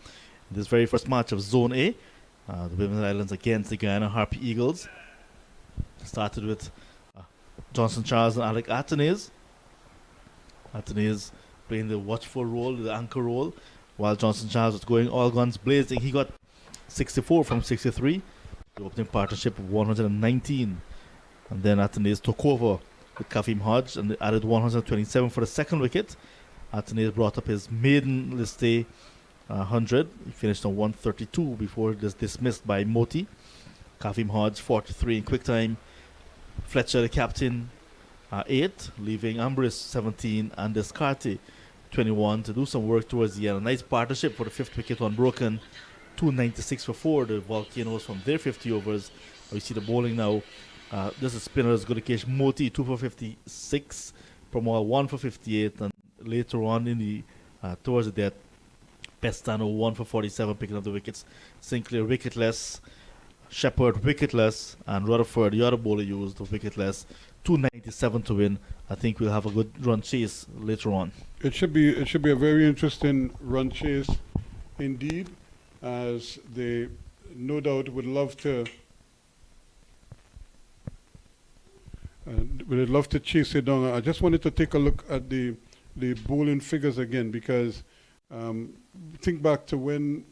in this very first match of Zone A. The Windward Islands against the Guyana Harpy Eagles. Started with Johnson Charles and Alec Athanaze. Athanaze playing the watchful role, the anchor role, while Johnson Charles was going all guns blazing. He got 64 from 63. The opening partnership of 119. And then Athanaze took over with Kafim Hodge and added 127 for the second wicket. Athanaze brought up his maiden list day 100. He finished on 132 before it was dismissed by Moti. Kafim Hodge 43 in quick time. Fletcher, the captain, 8, leaving Ambrose 17 and Descartes 21 to do some work towards the end. A nice partnership for the fifth wicket unbroken. 296 for 4. The Volcanoes from their 50 overs. We see the bowling now. This is spinners, good occasion. Moti 2 for 56. Promal 1 for 58. And later on in the towards the death, Pestano 1 for 47, picking up the wickets. Sinclair wicketless. Shepherd wicketless. And Rutherford, the other bowler, used the wicketless. 297 to win. I think we'll have a good run chase later on. It should be a very interesting run chase indeed, as they no doubt would love to chase it down. I just wanted to take a look at the bowling figures again, because think back to when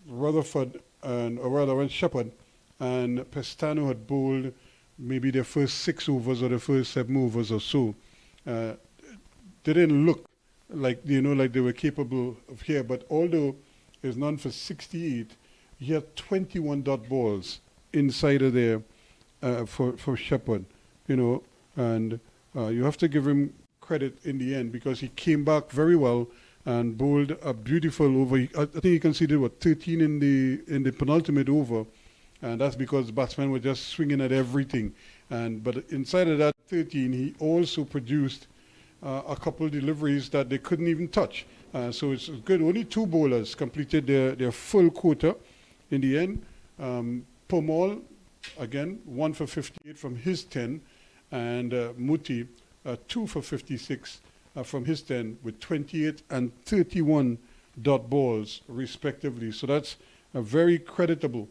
Rutherford when Shepherd and Pestano had bowled maybe their first 6 overs or the first 7 overs or so. They didn't look like they were capable of here, but although there's none for 68, he had 21 dot balls inside of there for Shepherd, and you have to give him credit in the end, because he came back very well and bowled a beautiful over. I think he conceded 13 in the penultimate over, and that's because the batsmen were just swinging at everything. But inside of that 13, he also produced a couple of deliveries that they couldn't even touch. So it's good. Only 2 bowlers completed their full quota in the end. Pomal, again, 1 for 58 from his 10, and Muti, 2 for 56 from his 10, with 28 and 31 dot balls respectively. So that's a very creditable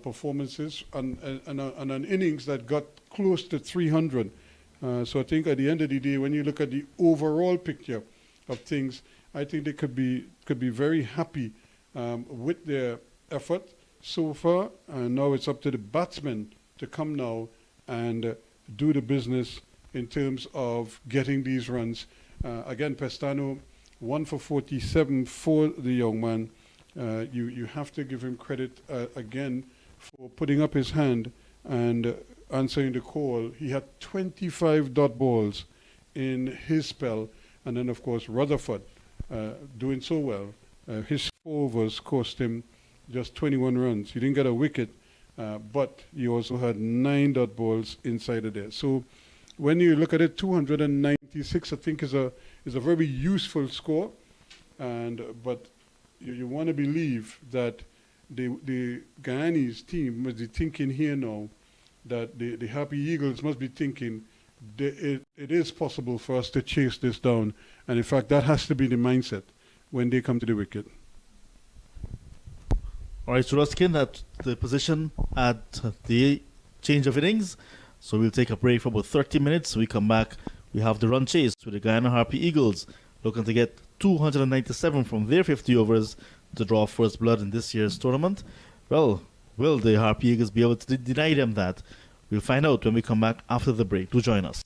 performances, and an innings that got close to 300. So I think at the end of the day, when you look at the overall picture of things, I think they could be very happy with their effort so far. And now it's up to the batsmen to come now and do the business in terms of getting these runs. Again, Pestano, 1 for 47 for the young man. You have to give him credit again for putting up his hand and answering the call. He had 25 dot balls in his spell, and then of course Rutherford doing so well. His 4 overs cost him just 21 runs. He didn't get a wicket, but he also had 9 dot balls inside of there. So when you look at it, 296 I think is a very useful score, but you want to believe that the Guyanese team must be thinking here now that the Happy Eagles must be thinking it is possible for us to chase this down, and in fact that has to be the mindset when they come to the wicket. All right, so Ruskin at the position at the change of innings. So we'll take a break for about 30 minutes. We come back, we have the run chase with the Guyana Harpy Eagles looking to get 297 from their 50 overs to draw first blood in this year's tournament. Well, will the Harpy Eagles be able to deny them that? We'll find out when we come back after the break. Do join us.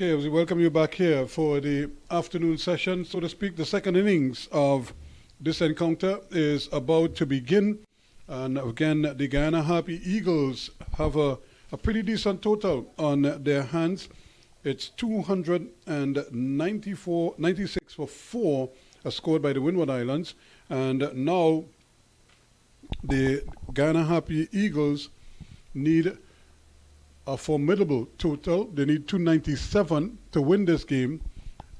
Okay, we welcome you back here for the afternoon session, so to speak. The second innings of this encounter is about to begin. And again, the Guyana Harpy Eagles have a pretty decent total on their hands. It's 96 for 4 scored by the Windward Islands. And now the Guyana Harpy Eagles need a formidable total. They need 297 to win this game.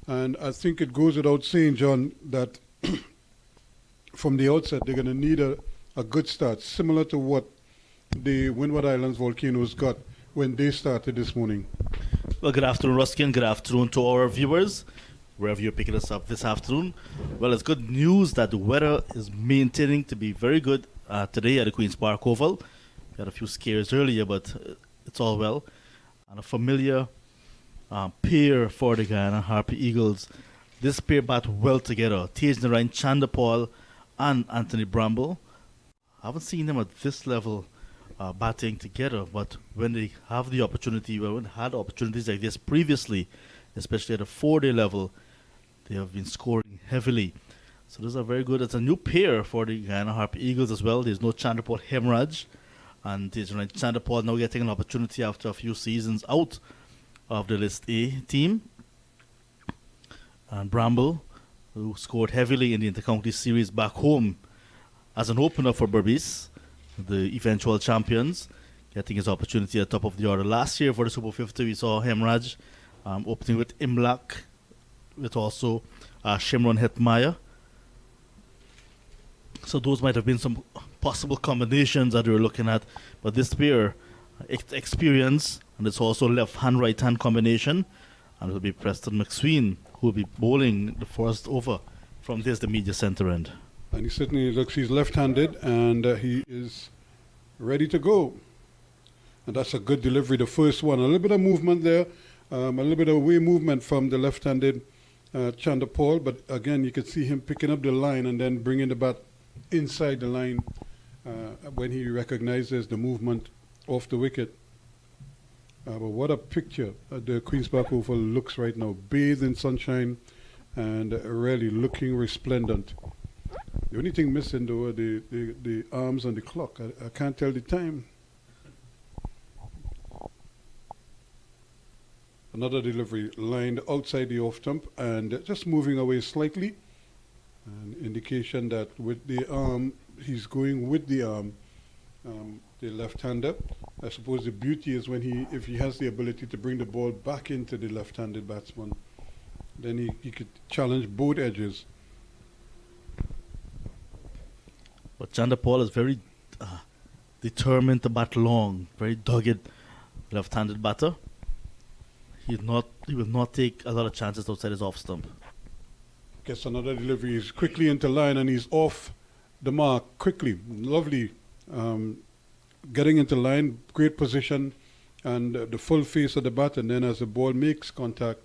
And I think it goes without saying, John, that from the outset they're going to need a good start, similar to what the Windward Islands Volcanoes got when they started this morning. Well, good afternoon, Rusky, and good afternoon to our viewers, wherever you're picking us up this afternoon. Well, it's good news that the weather is maintaining to be very good today at the Queen's Park Oval. We had a few scares earlier, but it's all well. And a familiar pair for the Guyana Harpy Eagles. This pair bat well together. Tej Narain Chandapal and Anthony Bramble. I haven't seen them at this level batting together, but when they have the opportunity, when they had opportunities like this previously, especially at a 4-day level, they have been scoring heavily. So those are very good. It's a new pair for the Guyana Harpy Eagles as well. There's no Chandapal Hemraj, and Chandapal now getting an opportunity after a few seasons out of the List A team. And Bramble, who scored heavily in the Intercounty Series back home as an opener for Berbice, the eventual champions, getting his opportunity at top of the order. Last year for the Super 50, we saw Hemraj opening with Imlak, with also Shimron Hetmaya. So those might have been some possible combinations that we were looking at. But this pair, experience, and it's also left-hand, right-hand combination. And it will be Preston McSween who will be bowling the first over from this, the media center end. And he certainly looks, he's left-handed, and he is ready to go. And that's a good delivery, the first one. A little bit of movement there, a little bit of away movement from the left-handed Chandapal, but again, you can see him picking up the line and then bringing the bat inside the line when he recognizes the movement off the wicket. But what a picture the Queen's Park Oval looks right now, bathed in sunshine and really looking resplendent. The only thing missing, though, are the arms on the clock. I can't tell the time. Another delivery lined outside the off stump and just moving away slightly. An indication that with the arm, he's going with the arm, the left-hander. I suppose the beauty is when if he has the ability to bring the ball back into the left-handed batsman, then he could challenge both edges. But Chandapal is very determined to bat long, very dogged left-handed batter. He will not take a lot of chances outside his off stump. Gets another delivery. He's quickly into line and he's off the mark quickly. Lovely. Getting into line, great position, and the full face of the bat. And then as the ball makes contact,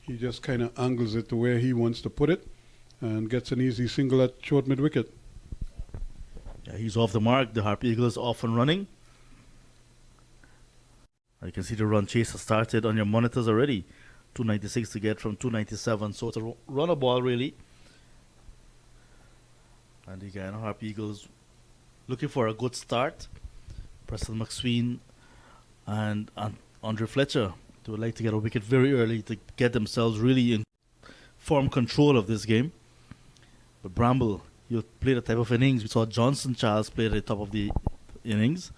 he just kind of angles it to where he wants to put it and gets an easy single at short mid-wicket. Yeah, he's off the mark. The Harpy Eagles off and running. You can see the run chase has started on your monitors already. 296 to get from 297. So it's a runner ball, really. And the Guyana Harpy Eagles looking for a good start. Preston McSween and Andre Fletcher, they would like to get a wicket very early to get themselves really in form control of this game. But Bramble, he'll play the type of innings we saw Johnson Charles play at the top of the innings.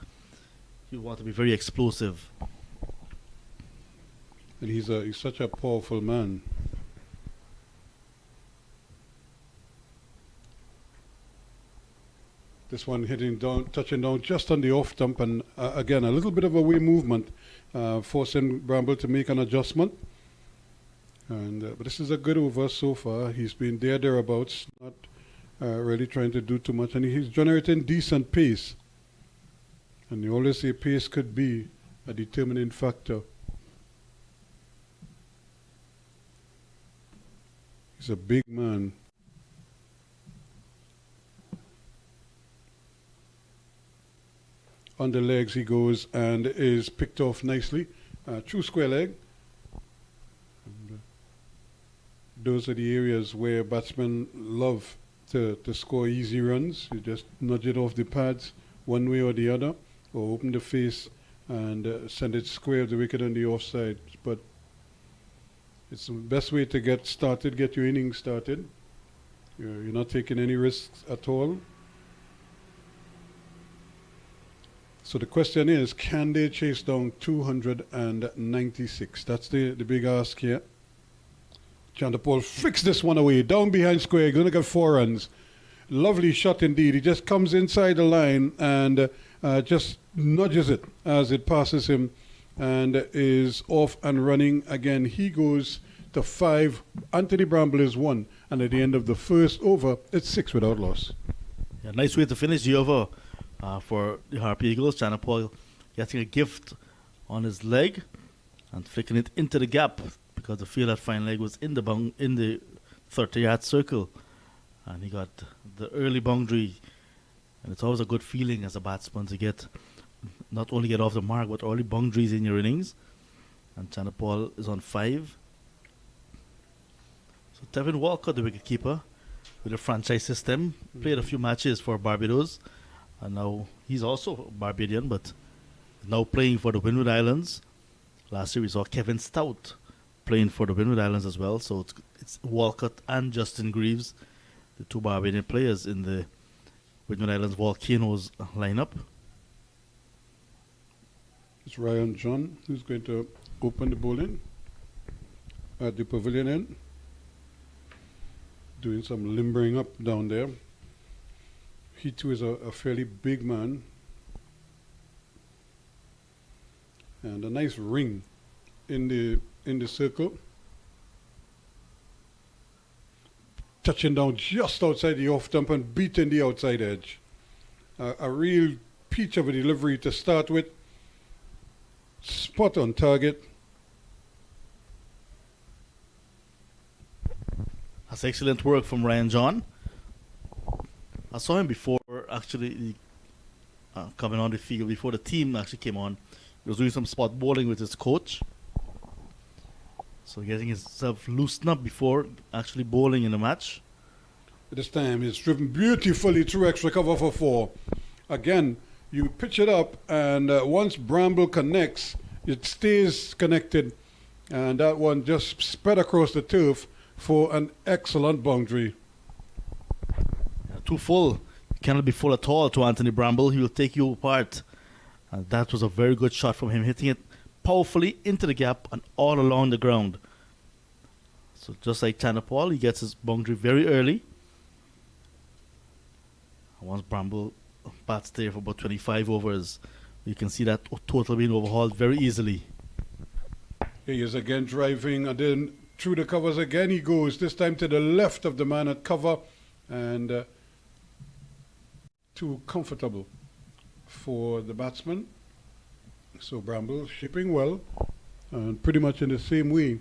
He'll want to be very explosive. And he's such a powerful man. This one hitting down, touching down just on the off stump, and again a little bit of away movement, forcing Bramble to make an adjustment. And but this is a good over so far. He's been thereabouts, not really trying to do too much, and he's generating decent pace. And you always say pace could be a determining factor. He's a big man. On the legs he goes and is picked off nicely. True square leg. those are the areas where batsmen love to score easy runs. You just nudge it off the pads one way or the other, or open the face and send it square of the wicket on the offside. But it's the best way to get started, get your innings started. You're not taking any risks at all. So the question is, can they chase down 296? That's the big ask here. Chanderpaul flicks this one away, down behind square, going to get 4 runs. Lovely shot indeed. He just comes inside the line and just nudges it as it passes him and is off and running again. He goes to 5. Anthony Bramble is 1. And at the end of the first over, it's 6 without loss. Yeah, nice way to finish the over for the Harpy Eagles. Chanderpaul getting a gift on his leg and flicking it into the gap because the field that fine leg was in the 30-yard circle. And he got the early boundary. And it's always a good feeling as a batsman to get, not only get off the mark, but early boundaries in your innings. And Chanderpaul is on 5. So Tevin Walcott, the wicketkeeper, with a franchise system, played a few matches for Barbados. And now he's also Barbadian, but now playing for the Windward Islands. Last year we saw Kevin Stout playing for the Windward Islands as well. So it's Walcott and Justin Greaves, the 2 Barbadian players in the Windward Islands Volcanoes lineup. It's Ryan John who's going to open the bowling at the pavilion end. Doing some limbering up down there. He too is a fairly big man. And a nice ring in the circle. Touching down just outside the off stump and beating the outside edge. A real peach of a delivery to start with. Spot on target. That's excellent work from Ryan John. I saw him before actually coming on the field, before the team actually came on. He was doing some spot bowling with his coach. So getting himself loosened up before actually bowling in the match. This time he's driven beautifully through extra cover for 4. Again, you pitch it up and once Bramble connects, it stays connected. And that one just spread across the turf for an excellent boundary. Too full. You cannot be full at all to Anthony Bramble. He will take you apart. And that was a very good shot from him, hitting it powerfully into the gap and all along the ground. So just like Chanderpaul, he gets his boundary very early. And once Bramble bats there for about 25 overs, you can see that total being overhauled very easily. He is again driving and then through the covers again he goes, this time to the left of the man at cover, and too comfortable for the batsman. So Bramble shipping well, and pretty much in the same way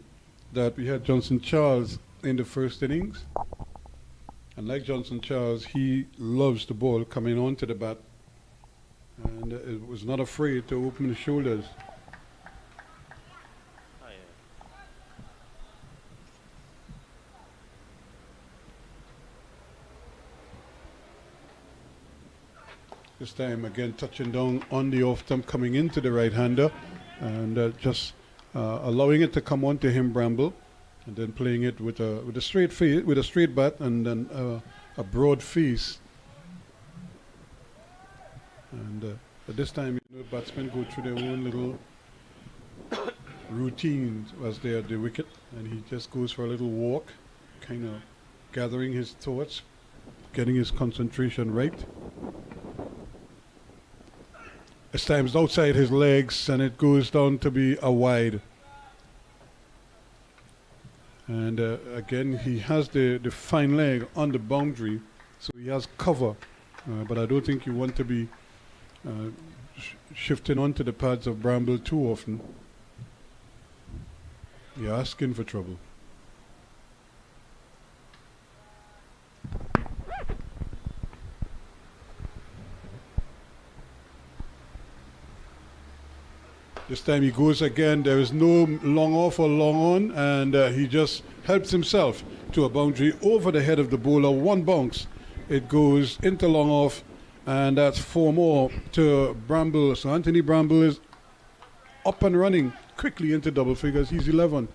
that we had Johnson Charles in the first innings. And like Johnson Charles, he loves the ball coming onto the bat, and it was not afraid to open the shoulders. This time again touching down on the off stump, coming into the right-hander, and just allowing it to come onto him, Bramble, and then playing it with a straight face, with a straight bat, and then a broad face. And at this time, batsmen go through their own little routines as they're at the wicket, and he just goes for a little walk, kind of gathering his thoughts, getting his concentration right. This time it's outside his legs and it goes down to be a wide. And again, he has the fine leg on the boundary, so he has cover. But I don't think you want to be shifting onto the pads of Bramble too often. You're asking for trouble. This time he goes again. There is no long off or long on, and he just helps himself to a boundary over the head of the bowler. One bounce. It goes into long off, and that's 4 more to Bramble. So Anthony Bramble is up and running quickly into double figures. He's 11.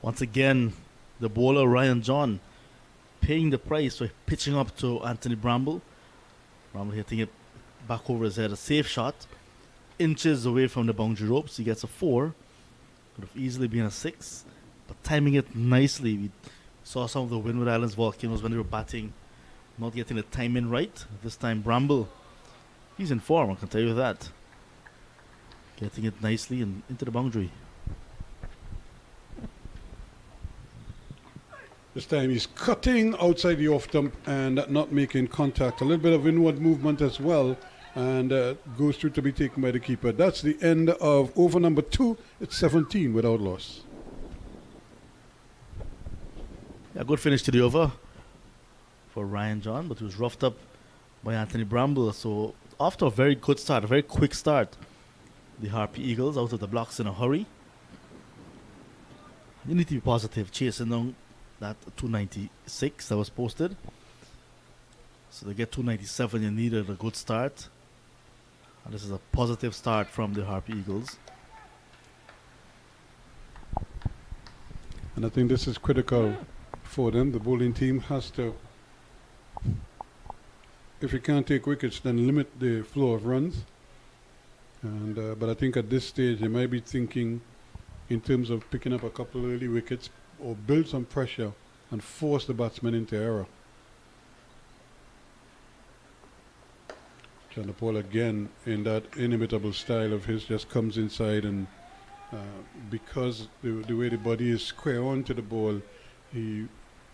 Once again, the bowler Ryan John paying the price for pitching up to Anthony Bramble. Bramble hitting it back over his head. A safe shot. Inches away from the boundary ropes. He gets a 4. Could have easily been a 6. But timing it nicely. We saw some of the Windward Islands Volcanoes when they were batting, not getting the timing right. This time Bramble, he's in form, I can tell you that. Getting it nicely and into the boundary. This time he's cutting outside the off stump and not making contact. A little bit of inward movement as well, and goes through to be taken by the keeper. That's the end of over number 2. It's 17 without loss. A good finish to the over for Ryan John, but he was roughed up by Anthony Bramble. So after a very good start, a very quick start, the Harpy Eagles out of the blocks in a hurry. You need to be positive, chasing down that 296 that was posted. So to get 297, you needed a good start. And this is a positive start from the Harpy Eagles. And I think this is critical for them. The bowling team has to, if you can't take wickets, then limit the flow of runs. And but I think at this stage they might be thinking in terms of picking up a couple of early wickets or build some pressure and force the batsman into error. Chanderpaul again in that inimitable style of his just comes inside, and because the way the body is square onto the ball, he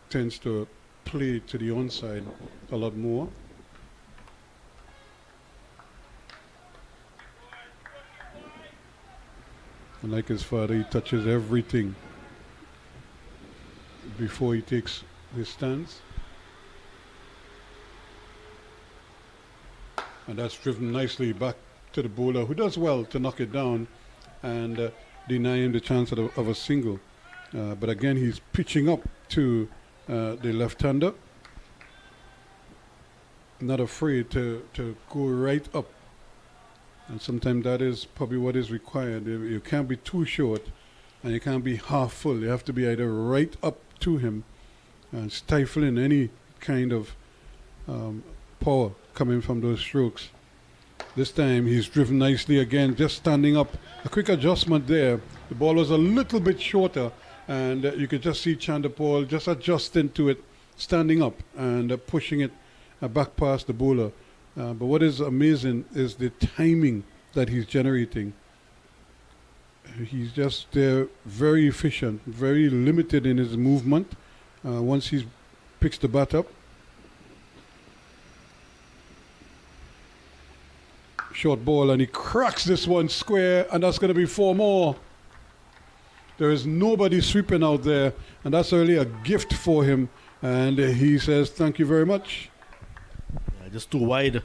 tends to play to the onside a lot more. And like his father, he touches everything before he takes his stance. And that's driven nicely back to the bowler, who does well to knock it down and deny him the chance of a single. But again, he's pitching up to the left-hander. Not afraid to go right up. And sometimes that is probably what is required. You can't be too short and you can't be half full. You have to be either right up to him and stifling any kind of power coming from those strokes. This time he's driven nicely again, just standing up. A quick adjustment there. The ball was a little bit shorter, and you could just see Chanderpaul just adjusting to it, standing up and pushing it back past the bowler. But what is amazing is the timing that he's generating. He's just very efficient, very limited in his movement once he picks the bat up. Short ball, and he cracks this one square, and that's going to be 4 more. There is nobody sweeping out there, and that's really a gift for him. And he says, thank you very much. Just too wide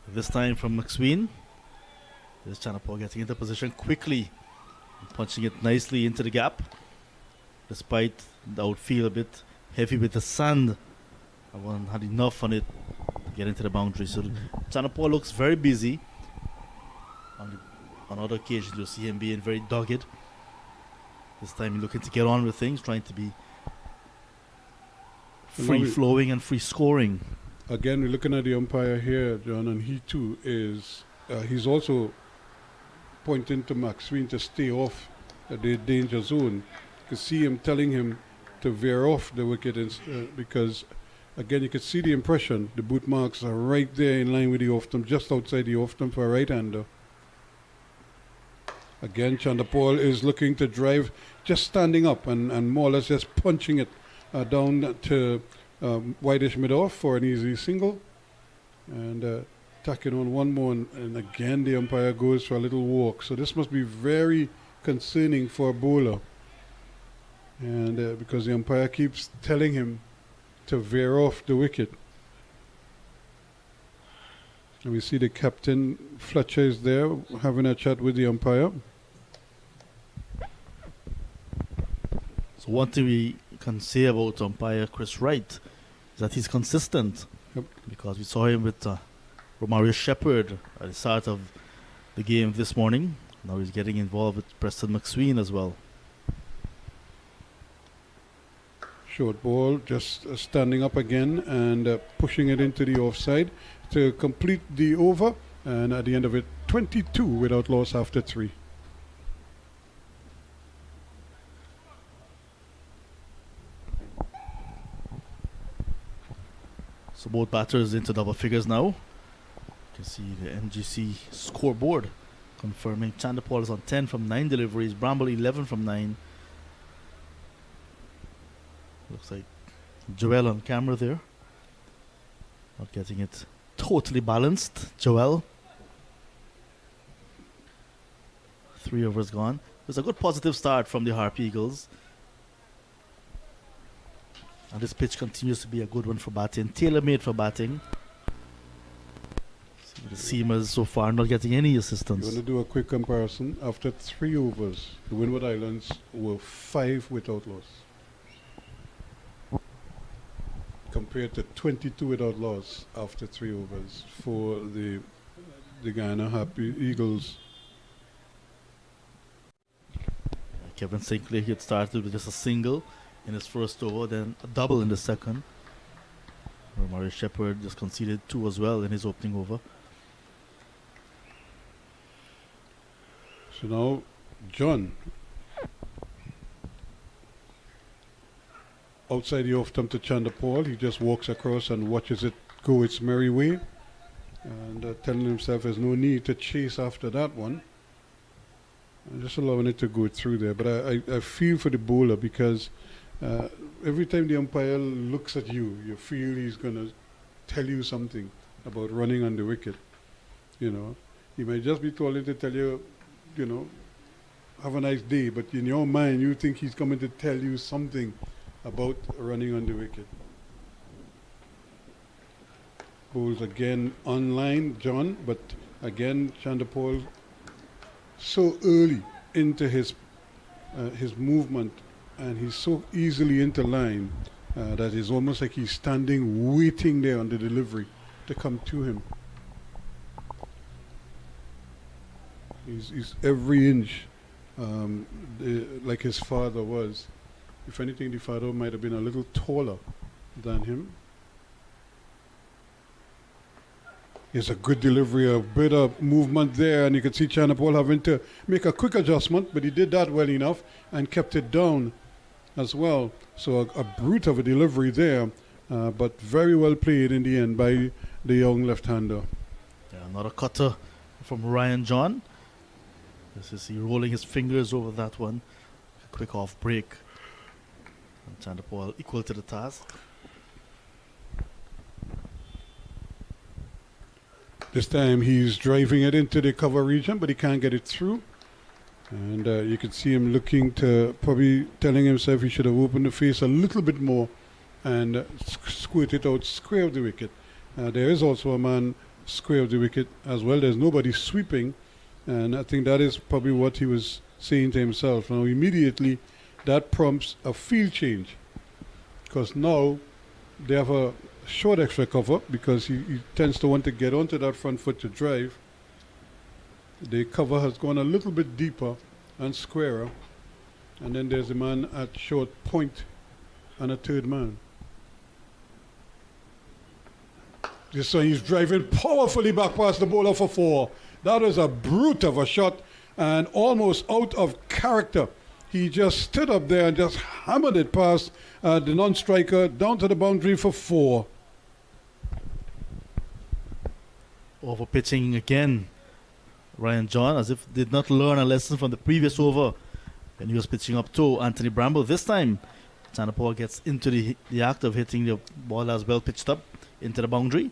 this time from McSween. There's Chanderpaul getting into position quickly, punching it nicely into the gap, despite the outfield a bit heavy with the sand. I wasn't had enough on it to get into the boundary. So Chanderpaul looks very busy. On other occasions, you'll see him being very dogged. This time, he's looking to get on with things, trying to be free-flowing and free-scoring. Again, we're looking at the umpire here, John, and he too is, he's also pointing to McSween to stay off the danger zone. You can see him telling him to veer off the wicket because, again, you can see the impression. The boot marks are right there in line with the off-stump, just outside the off-stump for a right-hander. Again, Chanderpaul is looking to drive, just standing up and more or less just punching it down to wideish mid-off for an easy single. And tacking on one more, and again the umpire goes for a little walk. So this must be very concerning for a bowler. And because the umpire keeps telling him to veer off the wicket. And we see the captain, Fletcher, is there having a chat with the umpire. So one thing we can say about umpire Chris Wright is that he's consistent. Yep. Because we saw him with Romario Shepherd at the start of the game this morning. Now he's getting involved with Preston McSween as well. Short ball, just standing up again and pushing it into the offside to complete the over. And at the end of it, 22 without loss after 3. So both batters into double figures now. You can see the NGC scoreboard confirming Chandapal is on 10 from 9 deliveries, Bramble 11 from 9. Looks like Joel on camera there. Not getting it totally balanced. Joel. 3 overs gone. It was a good positive start from the Harpy Eagles. And this pitch continues to be a good one for batting. Tailor-made for batting. See the seamers so far not getting any assistance. You want to do a quick comparison? After 3 overs, the Windward Islands were 5 without loss. Compared to 22 without loss after 3 overs for the Guyana Harpy Eagles. Kevin Sinclair had started with just a single in his first over, then a double in the second. Romario Shepherd just conceded 2 as well in his opening over. So now, John, outside the off-stump to Chandapal, he just walks across and watches it go its merry way, and telling himself there's no need to chase after that one. And just allowing it to go through there. But I feel for the bowler because every time the umpire looks at you, you feel he's going to tell you something about running on the wicket. You know, he might just be calling to tell you, you know, have a nice day, but in your mind you think he's coming to tell you something about running on the wicket. Bowls again online, John, but again Chandapal so early into his movement, and he's so easily into line that it's almost like he's standing waiting there on the delivery to come to him. He's every inch like his father was. If anything, the father might have been a little taller than him. Here's a good delivery, a bit of movement there, and you can see Chandapal having to make a quick adjustment, but he did that well enough and kept it down as well. So a brute of a delivery there, but very well played in the end by the young left-hander. Yeah, another cutter from Ryan John. This is he rolling his fingers over that one. A quick off break. And Chandapal equal to the task. This time he's driving it into the cover region, but he can't get it through. And you can see him looking to, probably telling himself he should have opened the face a little bit more and squirt it out square of the wicket. There is also a man square of the wicket as well. There's nobody sweeping, and I think that is probably what he was saying to himself. Now immediately that prompts a field change, because now they have a short extra cover because he tends to want to get onto that front foot to drive. The cover has gone a little bit deeper and squarer, and then there's a man at short point and a third man. This one he's driving powerfully back past the bowler for 4. That was a brute of a shot and almost out of character. He just stood up there and just hammered it past the non-striker down to the boundary for 4. Over pitching again. Ryan John, as if did not learn a lesson from the previous over when he was pitching up to Anthony Bramble. This time, Chandapal gets into the act of hitting the ball as well pitched up into the boundary.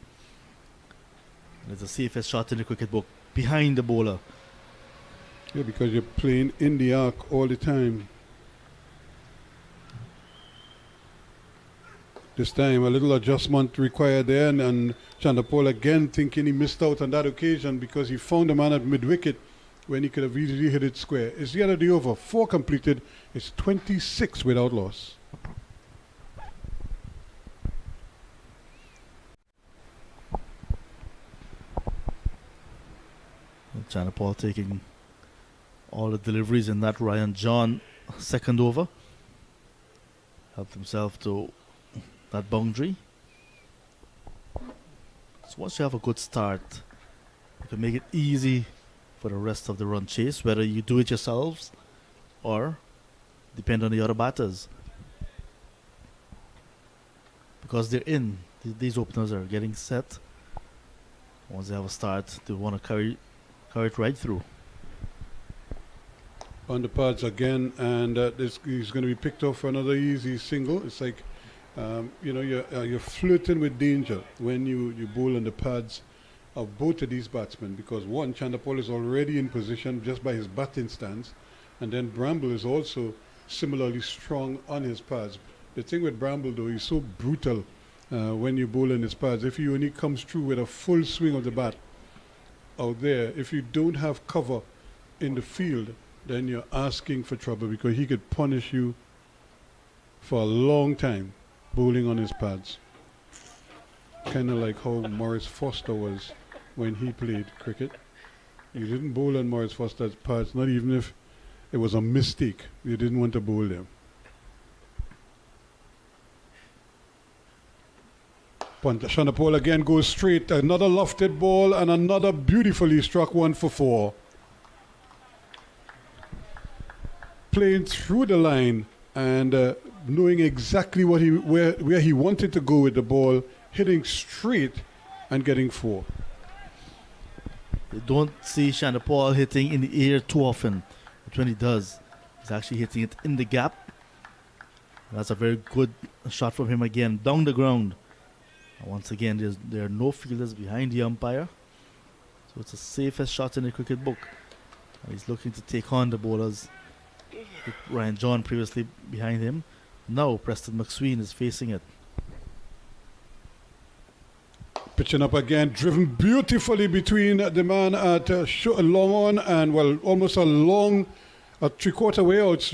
It's the safest shot in the cricket book behind the bowler. Yeah, because you're playing in the arc all the time. This time a little adjustment required there, and Chandapol again thinking he missed out on that occasion because he found a man at mid-wicket when he could have easily hit it square. It's the end of the over. 4 completed. It's 26 without loss. Chandapol taking all the deliveries in that Ryan John second over. Helped himself to that boundary. So once you have a good start, you can make it easy for the rest of the run chase, whether you do it yourselves or depend on the other batters. Because they're in, these openers are getting set. Once they have a start, they want to carry it right through. On the pads again, and he's going to be picked off for another easy single. It's like, you're flirting with danger when you bowl on the pads of both of these batsmen, because one, Chandapol is already in position just by his batting stance, and then Bramble is also similarly strong on his pads. The thing with Bramble though, he's so brutal when you bowl on his pads. If he only comes through with a full swing of the bat out there, if you don't have cover in the field, then you're asking for trouble, because he could punish you for a long time bowling on his pads. Kind of like how Maurice Foster was when he played cricket. You didn't bowl on Maurice Foster's pads, not even if it was a mistake. You didn't want to bowl them. Chandapol again goes straight. Another lofted ball and another beautifully struck one for 4. Playing through the line and knowing exactly what where he wanted to go with the ball, hitting straight and getting 4. You don't see Chandapol hitting in the air too often, but when he does, he's actually hitting it in the gap. That's a very good shot from him again, down the ground. And once again, there are no fielders behind the umpire, so it's the safest shot in the cricket book. And he's looking to take on the bowlers. With Ryan John previously behind him. Now Preston McSween is facing it. Pitching up again, driven beautifully between the man at long on and, well, almost a 3/4 way out,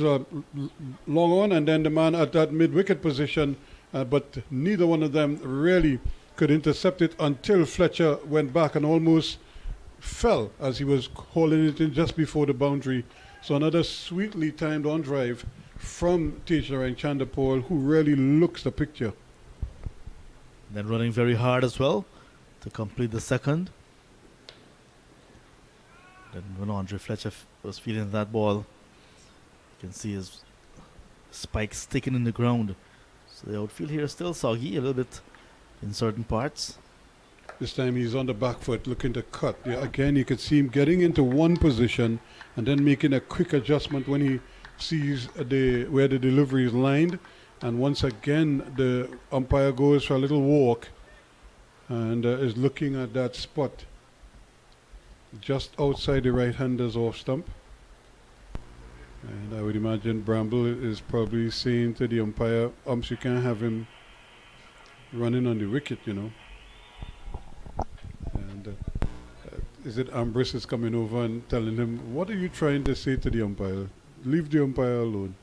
long on, and then the man at that mid-wicket position. But neither one of them really could intercept it until Fletcher went back and almost fell as he was holding it in just before the boundary. So another sweetly timed on drive from Tejashree Chandapol, who really looks the picture. Then running very hard as well to complete the second. Then when Andre Fletcher was feeling that ball, you can see his spikes sticking in the ground. So the outfield here is still soggy a little bit in certain parts. This time he's on the back foot looking to cut. Yeah, again, you could see him getting into one position and then making a quick adjustment when he sees where the delivery is lined. And once again, the umpire goes for a little walk and is looking at that spot just outside the right-hander's off stump. And I would imagine Bramble is probably saying to the umpire, you can't have him running on the wicket, you know. And is it Ambrose is coming over and telling him, what are you trying to say to the umpire? Leave the umpire alone.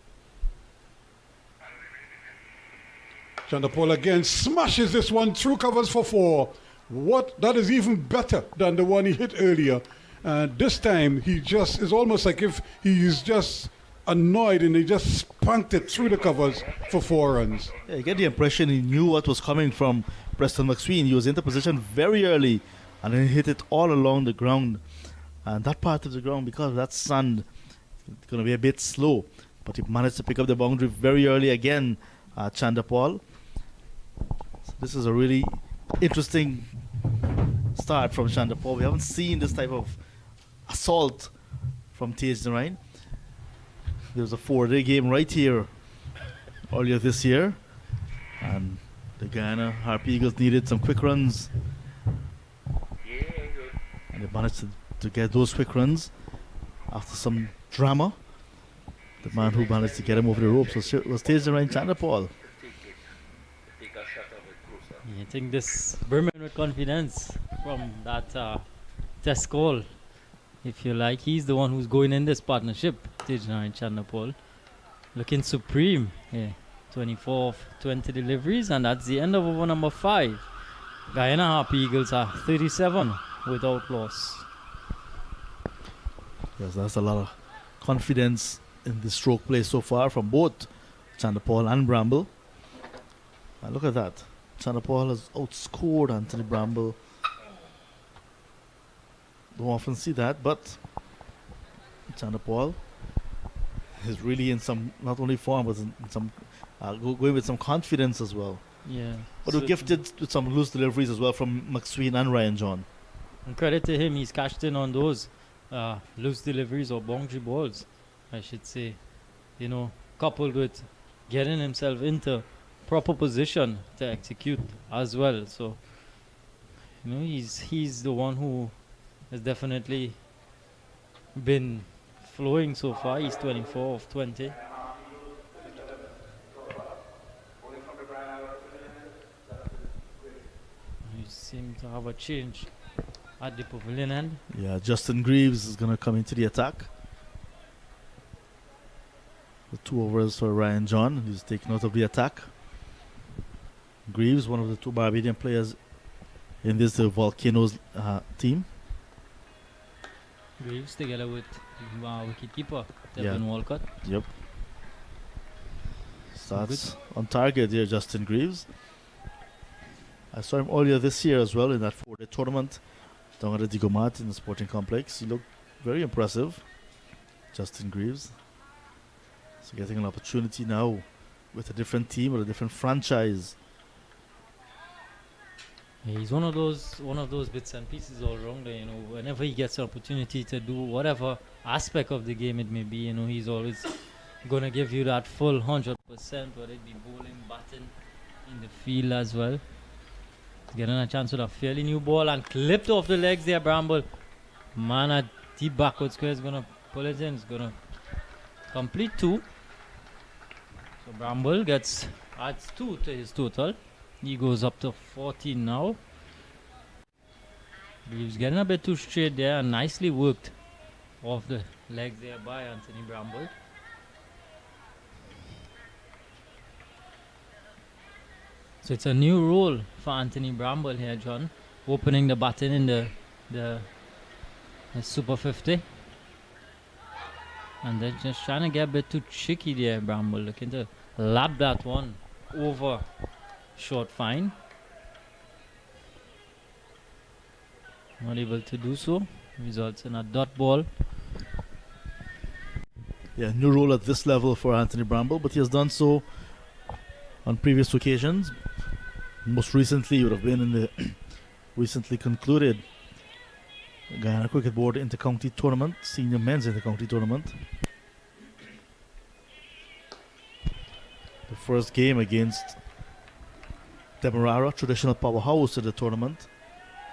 Chandapol again smashes this one through covers for 4. That is even better than the one he hit earlier. And this time he just is almost like if he's just annoyed and he just spanked it through the covers for 4 runs. Yeah, you get the impression he knew what was coming from Preston McSween. He was into position very early and then hit it all along the ground. And that part of the ground, because of that sand, it's going to be a bit slow. But he managed to pick up the boundary very early again, Chandapol. So this is a really interesting start from Chandapol. We haven't seen this type of assault from Tejashree. There was a 4-day game right here earlier this year, and the Guyana Harpy Eagles needed some quick runs, and they managed to get those quick runs after some drama. The man who managed to get him over the ropes was Tejashree Chandapol. I think this brimming with confidence from that test call, if you like. He's the one who's going in this partnership, Tejana and Chanapol. Looking supreme here. 24 of 20 deliveries, and that's the end of over number 5. Guyana Harpy Eagles are 37 without loss. Yes, that's a lot of confidence in the stroke play so far from both Chanapol and Bramble. And look at that. Chanapol has outscored Anthony Bramble. Don't often see that, but Chanapol is really in some, not only form, but in some going with some confidence as well. Yeah. But we're gifted with some loose deliveries as well from McSween and Ryan John. And credit to him, he's cashed in on those loose deliveries or boundary balls, I should say. You know, coupled with getting himself into proper position to execute as well. So, you know, he's the one who has definitely been flowing so far. He's 24 of 20. You seem to have a change at the pavilion end. Yeah, Justin Greaves is going to come into the attack. The 2 overs for Ryan John, who's taken out of the attack. Greaves, one of the 2 Barbadian players in this Volcanoes team. Greaves together with wicketkeeper Devin Walcott. Yep. Starts on target here, Justin Greaves. I saw him earlier this year as well in that 4-day tournament down at the Digomat in the Sporting Complex. He looked very impressive, Justin Greaves. So getting an opportunity now with a different team or a different franchise. Yeah, he's one of those bits and pieces all around there, you know. Whenever he gets an opportunity to do whatever aspect of the game it may be, you know, he's always gonna give you that full 100%, whether it be bowling, batting, in the field as well. Getting a chance with a fairly new ball and clipped off the legs there, Bramble. Man, a deep backward square is gonna pull it in. It's gonna complete 2. So Bramble adds 2 to his total. He goes up to 14 now. He was getting a bit too straight there and nicely worked off the legs there by Anthony Bramble. So it's a new role for Anthony Bramble here, John. Opening the button in the Super 50. And they're just trying to get a bit too tricky there, Bramble. Looking to lap that one over short fine. Not able to do so. Results in a dot ball. Yeah, new role at this level for Anthony Bramble, but he has done so on previous occasions. Most recently, he would have been in the recently concluded Guyana Cricket Board Inter-County Tournament, Senior Men's Inter-County Tournament. The first game against Demerara, traditional powerhouse of the tournament,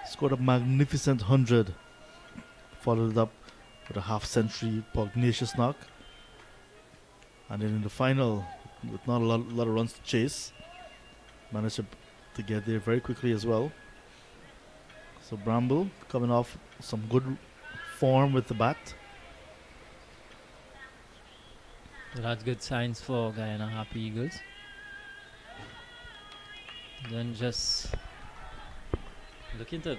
scored a magnificent 100, followed it up with a half-century pugnacious knock, and then in the final, with not a lot of runs to chase, managed to get there very quickly as well. So Bramble coming off some good form with the bat. So that's good signs for Guyana Harpy Eagles. Then just looking to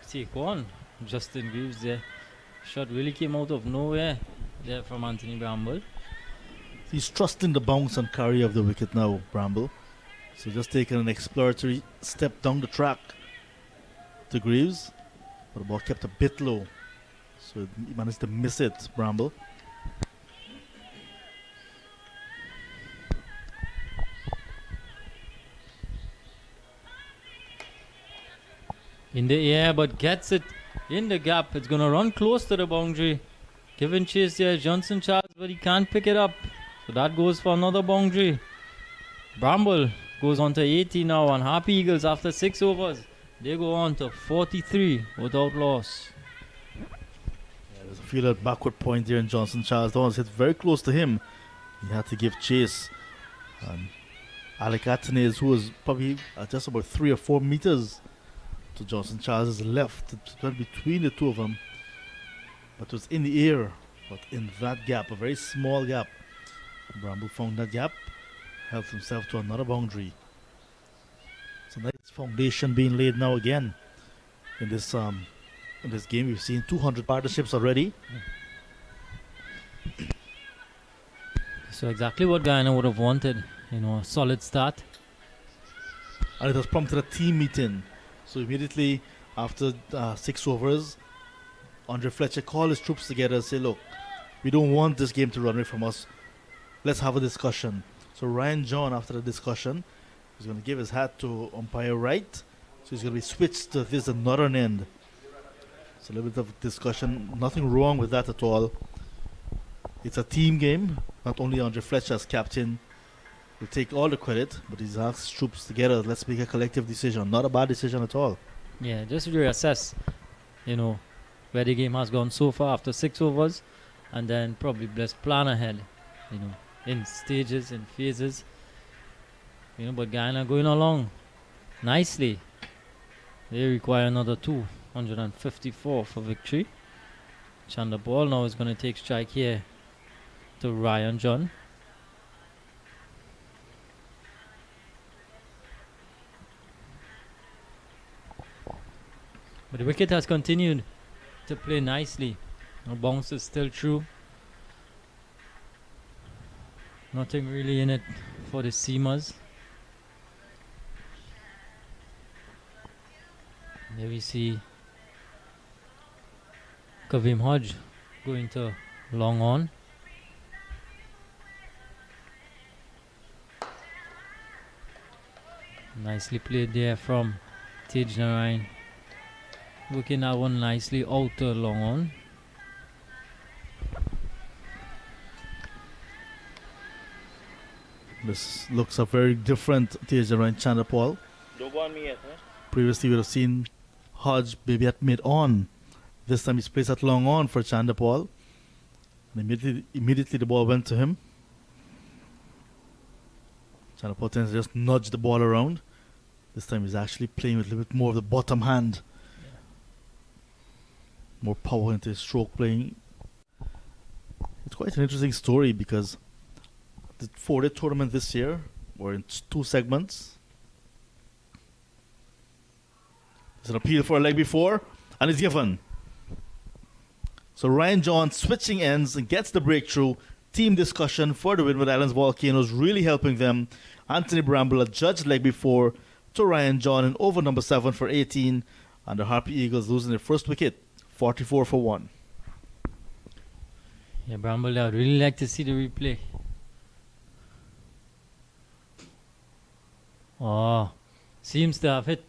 take on Justin Greaves there. Shot really came out of nowhere there from Anthony Bramble. He's trusting the bounce and carry of the wicket now, Bramble. So just taking an exploratory step down the track to Greaves, but the ball kept a bit low. So he managed to miss it, Bramble. In the air, but gets it in the gap. It's going to run close to the boundary. Giving chase there, Johnson Charles, but he can't pick it up. So that goes for another boundary. Bramble goes on to 80 now, and Harpy Eagles, after 6 overs, they go on to 43 without loss. Yeah, there's a fielder backward point there in Johnson Charles. That was hit very close to him. He had to give chase. And Athanaze, who was probably just about 3 or 4 meters to Johnson Charles' left. It went between the two of them, but it was in the air. But in that gap, a very small gap, Bramble found that gap, helped himself to another boundary. It's a nice foundation being laid now again in this game. We've seen 200 partnerships already. So exactly what Guyana would have wanted, a solid start. And it has prompted a team meeting. So immediately after 6 overs, Andre Fletcher called his troops together and said, look, we don't want this game to run away from us. Let's have a discussion. So Ryan John, after the discussion, is going to give his hat to umpire Wright. So he's going to be switched to this northern end. So a little bit of discussion. Nothing wrong with that at all. It's a team game. Not only Andre Fletcher as captain will take all the credit, but he's asked troops together, let's make a collective decision. Not a bad decision at all. Yeah, just to reassess, where the game has gone so far after 6 overs, and then probably let's plan ahead, in stages, in phases. But Guyana going along nicely. They require another 254 for victory. Chanda Ball now is going to take strike here to Ryan John. But the wicket has continued to play nicely. The bounce is still true. Nothing really in it for the seamers. There we see Kavim Hodge going to long on. Nicely played there from Tej Narain. Working that one nicely out to long on. This looks a very different Tej Narain Chandapal. Don't go on me yet, huh? Previously, we would have seen Hodge maybe at mid-on. This time he's placed at long-on for Chandapal. And immediately the ball went to him. Chandapal tends to just nudge the ball around. This time he's actually playing with a little bit more of the bottom hand. Yeah. More power into his stroke playing. It's quite an interesting story because the 4-day tournament this year were in 2 segments. There's an appeal for a leg before, and it's given. So Ryan John switching ends and gets the breakthrough. Team discussion for the Windward Islands Volcanoes, really helping them. Anthony Bramble adjudged leg before to Ryan John in over number 7 for 18. And the Harpy Eagles losing their first wicket, 44 for 1. Yeah, Bramble, I would really like to see the replay. Oh, seems to have hit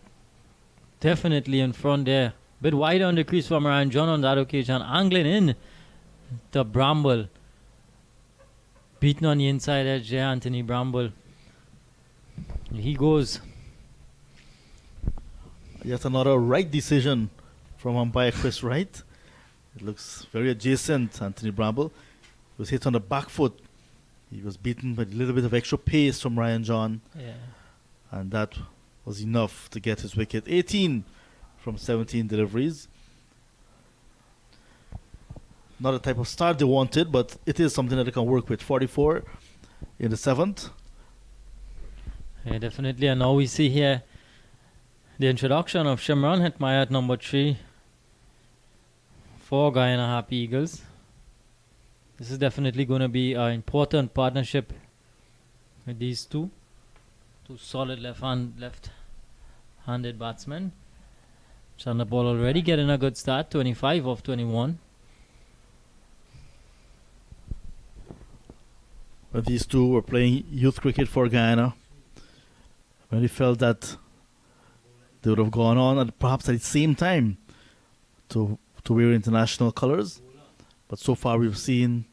definitely in front there. Bit wide on the crease from Ryan John on that occasion. Angling in to Bramble. Beaten on the inside edge there, Anthony Bramble. He goes. Yet another right decision from umpire Chris Wright. It looks very adjacent. Anthony Bramble was hit on the back foot. He was beaten with a little bit of extra pace from Ryan John. Yeah. And that was enough to get his wicket. 18 from 17 deliveries. Not the type of start they wanted, but it is something that they can work with. 44 in the 7th. Yeah, definitely. And now we see here the introduction of Shimron Hetmaya at number 3 for Guyana Harpy Eagles. This is definitely going to be an important partnership with these two solid left-handed batsmen. Chandapal already getting a good start, 25 of 21. But these two were playing youth cricket for Guyana. When they felt that they would have gone on at perhaps at the same time to wear international colours. But so far we've seen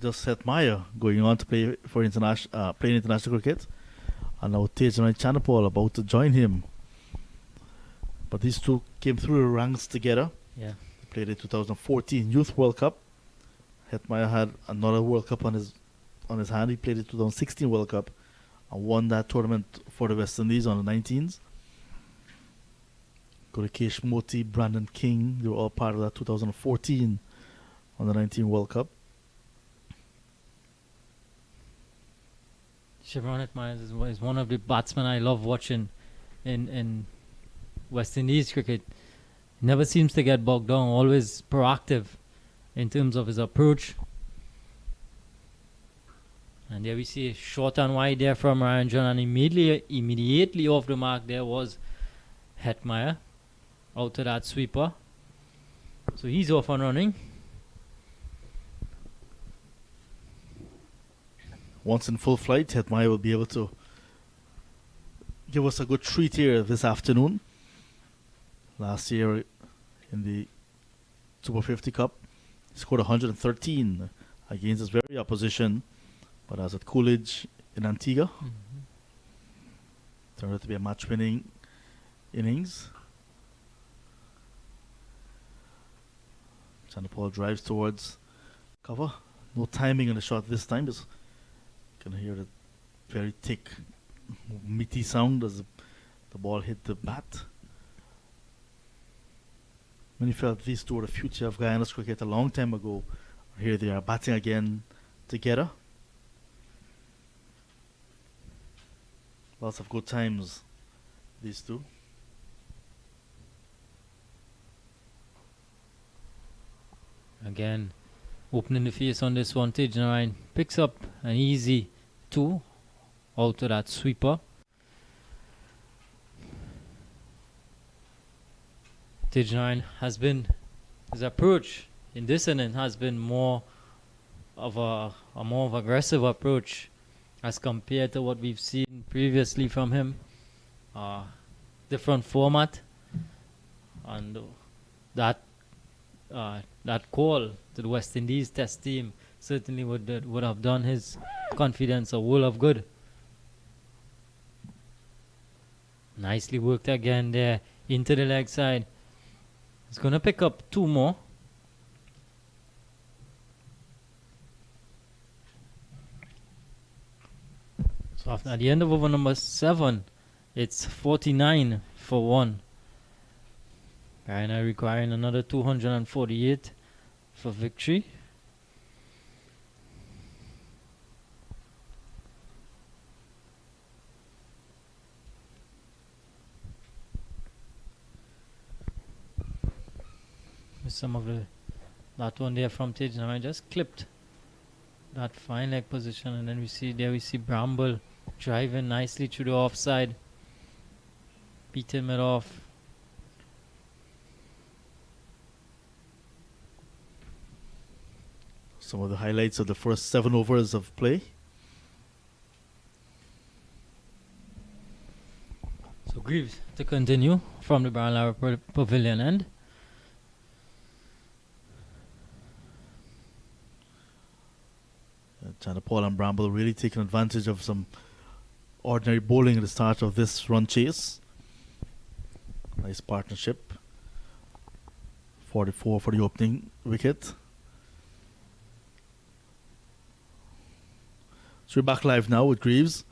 just Seth Meyer going on to play for international cricket, and now Tej and Chandapal about to join him. But these two came through the ranks together. Yeah. They played the 2014 Youth World Cup. Hetmaya had another World Cup on on his hand. He played the 2016 World Cup and won that tournament for the West Indies on the 19s. Gurukesh Moti, Brandon King, they were all part of that 2014 on the 19 World Cup. Chevron Athanaze is one of the batsmen I love watching in West Indies cricket. Never seems to get bogged down, always proactive in terms of his approach. And there we see a short and wide there from Ryan John, and immediately off the mark there was Hetmeyer out to that sweeper. So he's off and running. Once in full flight, Hetmeyer will be able to give us a good treat here this afternoon. Last year in the Super 50 Cup, he scored 113 against his very opposition, but as at Coolidge in Antigua. Turned out to be a match-winning innings. Chanapal drives towards cover. No timing on the shot this time. Just can hear the very thick, meaty sound as the ball hit the bat. Many felt these two were the future of Guyana's cricket a long time ago. Here they are batting again together. Lots of good times, these two. Again, opening the face on this one. Tijnarine picks up an easy 2 out to that sweeper. Tijnarine his approach in this inning has been more of a more aggressive approach as compared to what we've seen previously from him. Different format, and that call to the West Indies Test team certainly would have done his confidence a world of good. Nicely worked again there into the leg side. He's going to pick up 2 more. So at the end of over number 7, it's 49 for 1. Guyana requiring another 248 for victory. Some of that one there from Tej. Now I just clipped that fine leg position, and then we see Bramble driving nicely through the offside, beating it off. Some of the highlights of the first 7 overs of play. So Greaves to continue from the Barnlower Pavilion end. Chanapal and Bramble really taking advantage of some ordinary bowling at the start of this run chase. Nice partnership. 44 for the opening wicket. So we're back live now with Greaves.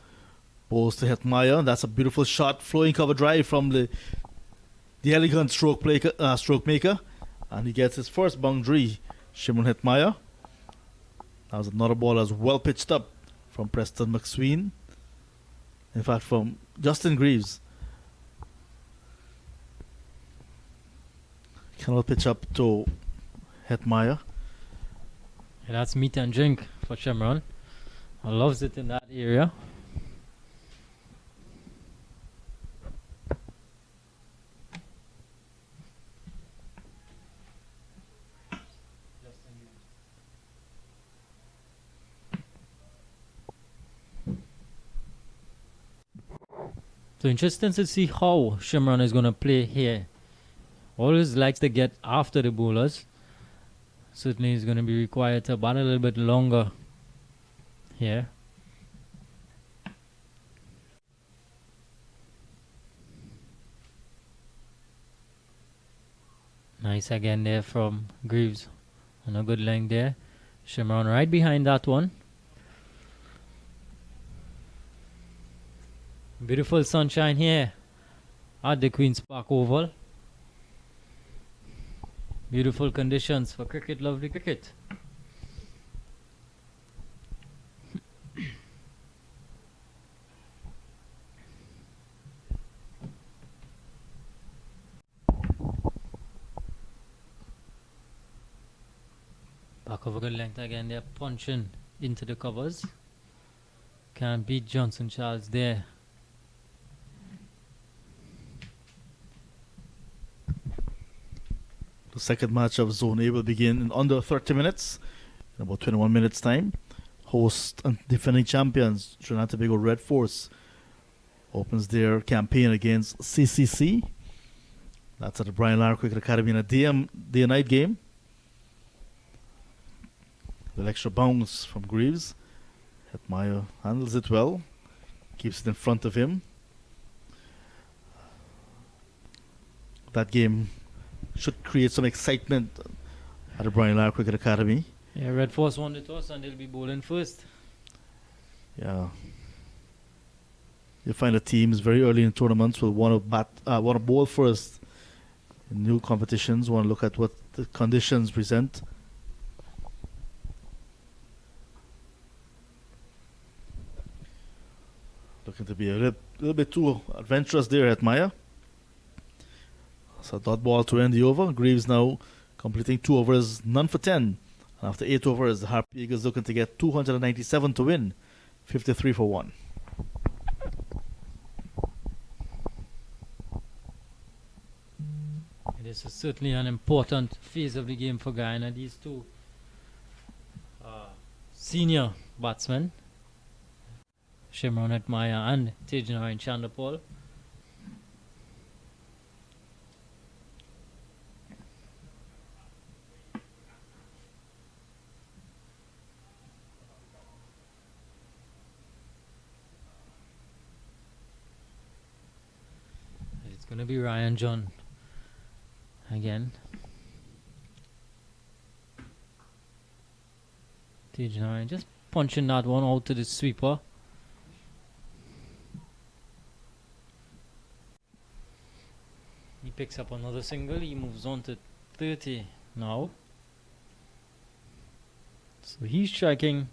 Bowls to Hetmeyer. That's a beautiful shot. Flowing cover drive from the elegant stroke maker. And he gets his first boundary. Shimon Hetmeyer. That was another ball as well pitched up from Preston McSween. In fact, from Justin Greaves. Cannot pitch up to Hetmeyer. Yeah, that's meat and drink for Shimron. Loves it in that area. So interesting to see how Shimron is going to play here. Always likes to get after the bowlers. Certainly is going to be required to bat a little bit longer here. Nice again there from Greaves. And a good length there. Shimron right behind that one. Beautiful sunshine here at the Queen's Park Oval. Beautiful conditions for cricket, lovely cricket. Back over good length again, they're punching into the covers. Can't beat Johnson Charles there. The second match of Zone A will begin in under 30 minutes, in about 21 minutes time. Host and defending champions Trinidad and Tobago Red Force opens their campaign against CCC. That's at the Brian Lara Cricket Academy in a day and night game. The extra bounce from Greaves. Hetmeyer handles it well, keeps it in front of him. That game should create some excitement at the Brian Lara Cricket Academy. Yeah, Red Force won the toss and they'll be bowling first. Yeah. You find the teams very early in tournaments will want to bowl first in new competitions, want to look at what the conditions present. Looking to be a little bit too adventurous there at Maya. So dot ball to end the over. Greaves now completing 2 overs, none for 10. And after 8 overs, the Harpy Eagles looking to get 297 to win, 53 for 1. This is certainly an important phase of the game for Guyana. These two senior batsmen, Shimron Hetmeyer and Tejanarayan Chandapal. It's going to be Ryan John again. Tejanarayan just punching that one out to the sweeper. He picks up another single. He moves on to 30 now. So he's striking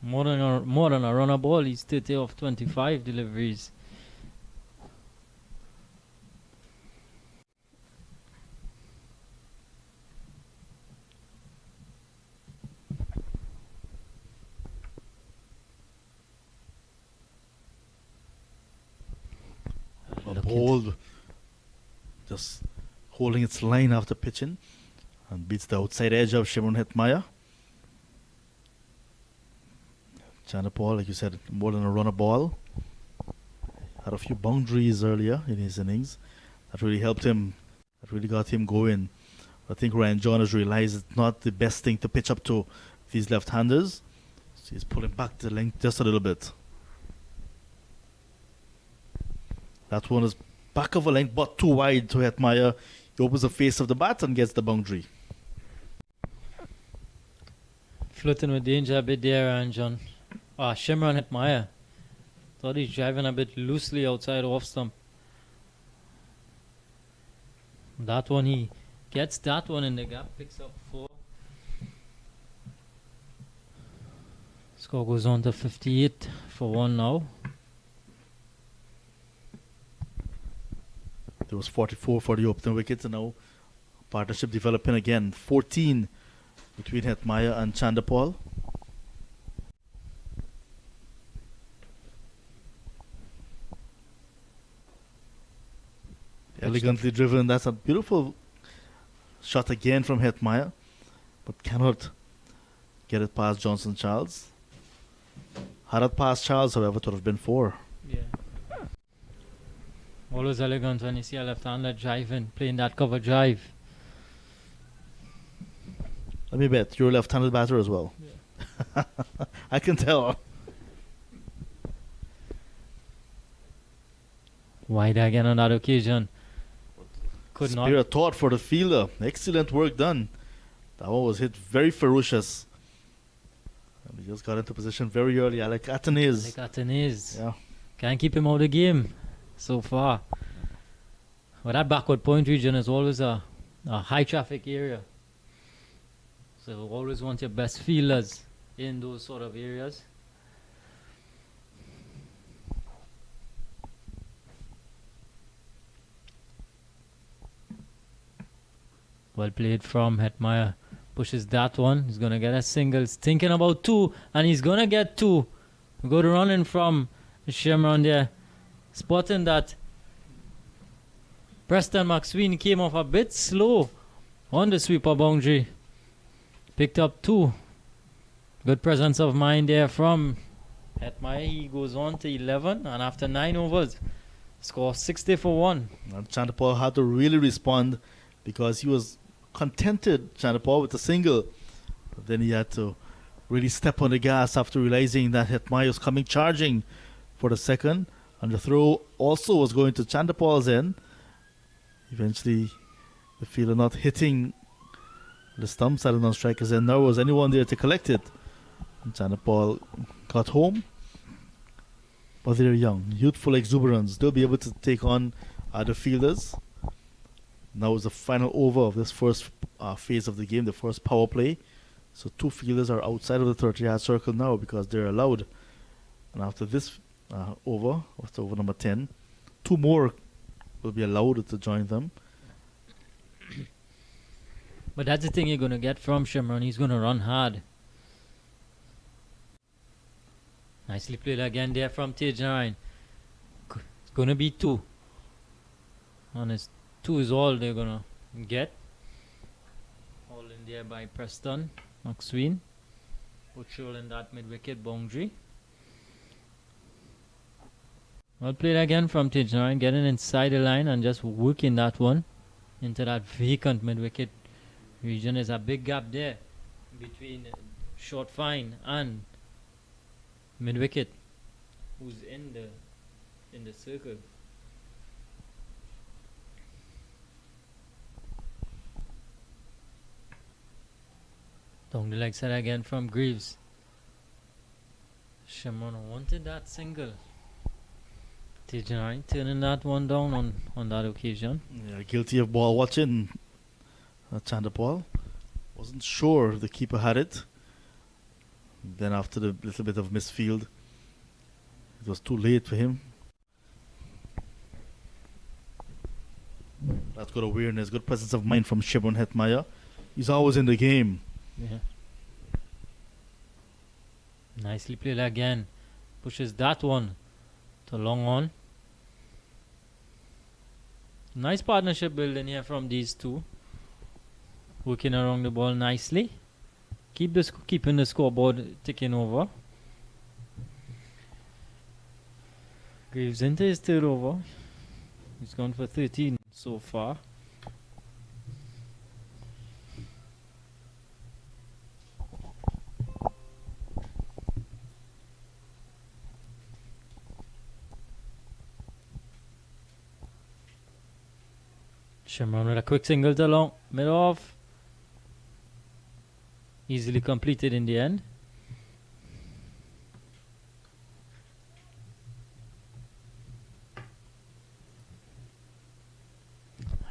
more than a runner ball. He's 30 off 25 deliveries. Bold, just holding its line after pitching, and beats the outside edge of Shimron Hetmeyer. Chandapal, like you said, more than a runner ball. Had a few boundaries earlier in his innings. That really helped him. That really got him going. I think Ryan John has realized it's not the best thing to pitch up to these left-handers. So he's pulling back the length just a little bit. That one is back of a length, but too wide to Hetmeyer. He opens the face of the bat and gets the boundary. Flirting with danger a bit there, Ryan John. Shimron Hetmeyer. Thought he's driving a bit loosely outside off stump. That one, he gets that one in the gap, picks up 4. Score goes on to 58 for 1 now. There was 44 for the opening wicket, and now partnership developing again. 14 between Hetmeyer and Chandapal. Elegantly driven. That's a beautiful shot again from Hetmeyer, but cannot get it past Johnson Charles. Had it past Charles, however, it would have been 4. Yeah. Always elegant when you see a left-hander driving, playing that cover drive. Let me bet, you're a left-handed batter as well. Yeah. I can tell. Wide again on that occasion. Could not. Spirit thought for the fielder. Excellent work done. That one was hit very ferocious. And He just got into position very early. I like Athanaze. Like Athanaze. Yeah. Can't keep him out of the game so far. But that backward point region is always a high traffic area. So you always want your best fielders in those sort of areas. Well played from Hetmeyer. Pushes that one. He's going to get a single. He's thinking about two. And he's going to get two. Good running from Shimron there. Spotting that Preston McSween came off a bit slow on the sweeper boundary. Picked up two. Good presence of mind there from Hetmeyer. He goes on to 11. And after 9 overs, score 60 for 1. And Chanderpaul had to really respond because he was contented, Chanderpaul, with the single. But then he had to really step on the gas after realizing that Hetmeyer was coming charging for the second. And the throw also was going to Chanderpaul's end. Eventually, the fielder not hitting the stumps at the non-striker's end. Nor was anyone there to collect it. And Chanderpaul got home. But they're young, youthful exuberance. They'll be able to take on other fielders. Now is the final over of this first phase of the game, the first power play. So 2 fielders are outside of the 30-yard circle now because they're allowed. And after this over, after over number 10, 2 more will be allowed to join them. But that's the thing you're going to get from Shimron. He's going to run hard. Nicely played again there from Tajanarine. It's going to be 2. And it's 2 is all they're going to get. All in there by Preston McSween. Patrolling that mid-wicket boundary. Well played again from Tajanarine. Getting inside the line and just working that one into that vacant mid-wicket region. There's a big gap there between short fine and mid-wicket, who's in the circle. Down the leg side again from Greaves. Shimron wanted that single. Tajanarine turning that one down on that occasion. Yeah, guilty of ball watching. Chanderpaul wasn't sure the keeper had it. Then after the little bit of misfield, it was too late for him. That's good awareness, good presence of mind from Shimron Hetmeyer. He's always in the game. Yeah. Nicely played again. Pushes that one to long on. Nice partnership building here from these two. Working around the ball nicely. Keeping the scoreboard ticking over. Greaves into his third over. He's gone for 13 so far. Shimron with a quick single to long, mid off. Easily completed in the end.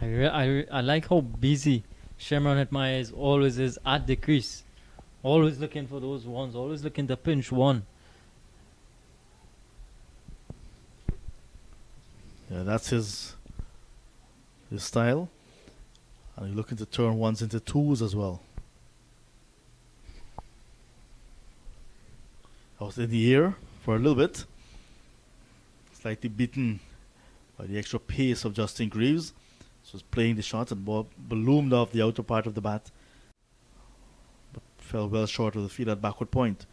I like how busy Shimron Hetmeyer always is at the crease. Always looking for those ones, always looking to pinch one. Yeah, that's his style. And he's looking to turn ones into twos as well. I was in the air for a little bit. Slightly beaten by the extra pace of Justin Greaves. So was playing the shot and ball ballooned off the outer part of the bat. But fell well short of the field at backward point.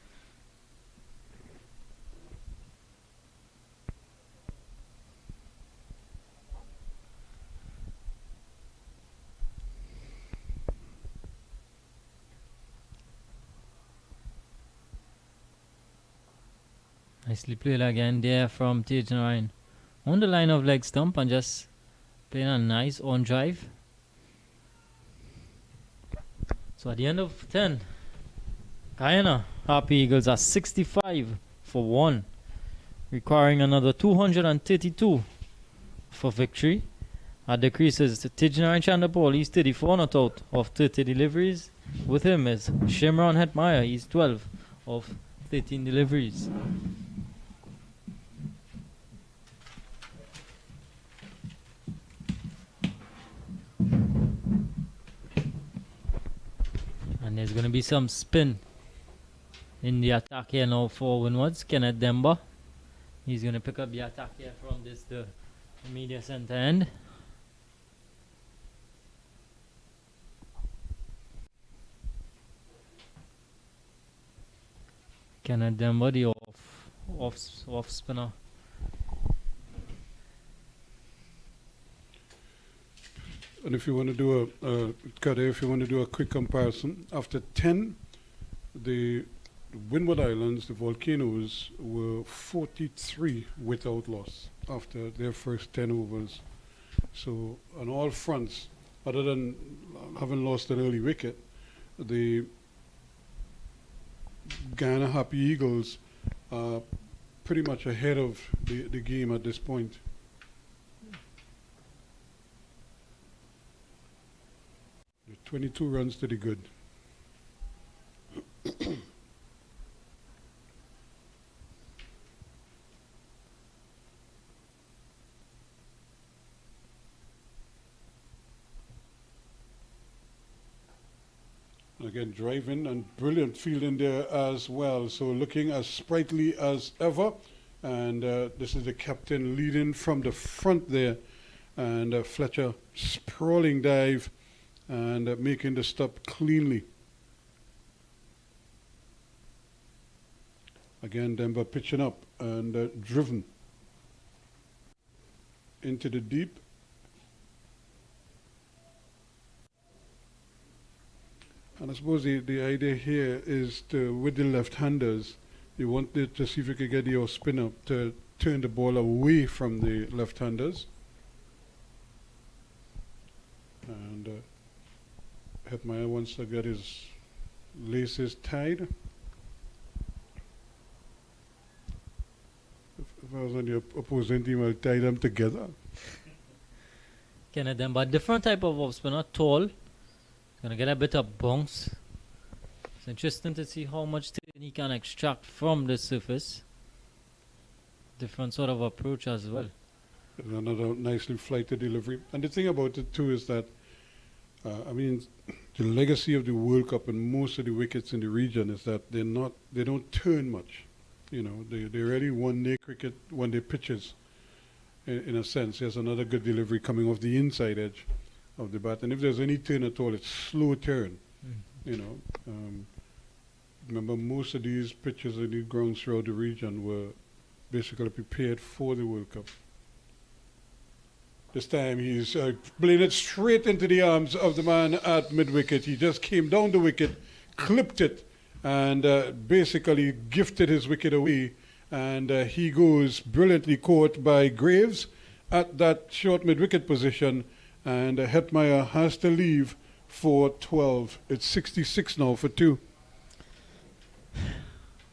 Nicely played again there from Tajanarine. On the line of leg stump and just playing a nice on drive. So at the end of 10, Guyana Harpy Eagles are 65 for 1, requiring another 232 for victory. At the creases, Tijna and Chandapol, he's 34 not out of 30 deliveries. With him is Shimron Hetmeyer, he's 12 of 13 deliveries. And there's going to be some spin in the attack here now for Windwards. Kenneth Demba, he's going to pick up the attack here from the media center end. Kenneth Demba, the off spinner. And if you want to do a quick comparison, after 10, the Windward Islands, the Volcanoes, were 43 without loss after their first 10 overs. So on all fronts, other than having lost an early wicket, the Guyana Harpy Eagles are pretty much ahead of the game at this point. The 22 runs to the good. Again, driving and brilliant fielding there as well. So looking as sprightly as ever. And this is the captain leading from the front there. And Fletcher sprawling dive and making the stop cleanly. Again, Denver pitching up and driven into the deep. And I suppose the idea here is to, with the left-handers, you wanted to see if you could get your spinner to turn the ball away from the left-handers. And Hetmeyer wants to get his laces tied. If I was on the opposing team, I'll tie them together. Kenneth Demba, different type of off spinner, tall. Gonna get a bit of bounce. It's interesting to see how much he can extract from the surface. Different sort of approach as well. Another nicely flighted delivery. And the thing about it too is that, I mean, the legacy of the World Cup and most of the wickets in the region is that they don't turn much. You know, they're really one-day cricket, one-day pitches. In a sense, there's another good delivery coming off the inside edge of the bat, and if there's any turn at all, it's slow turn. You know, remember most of these pitches in the grounds throughout the region were basically prepared for the World Cup. This time he's playing it straight into the arms of the man at mid-wicket. He just came down the wicket, clipped it, and basically gifted his wicket away. And he goes brilliantly caught by Graves at that short mid-wicket position. And Hetmeyer has to leave for 12. It's 66 now for 2.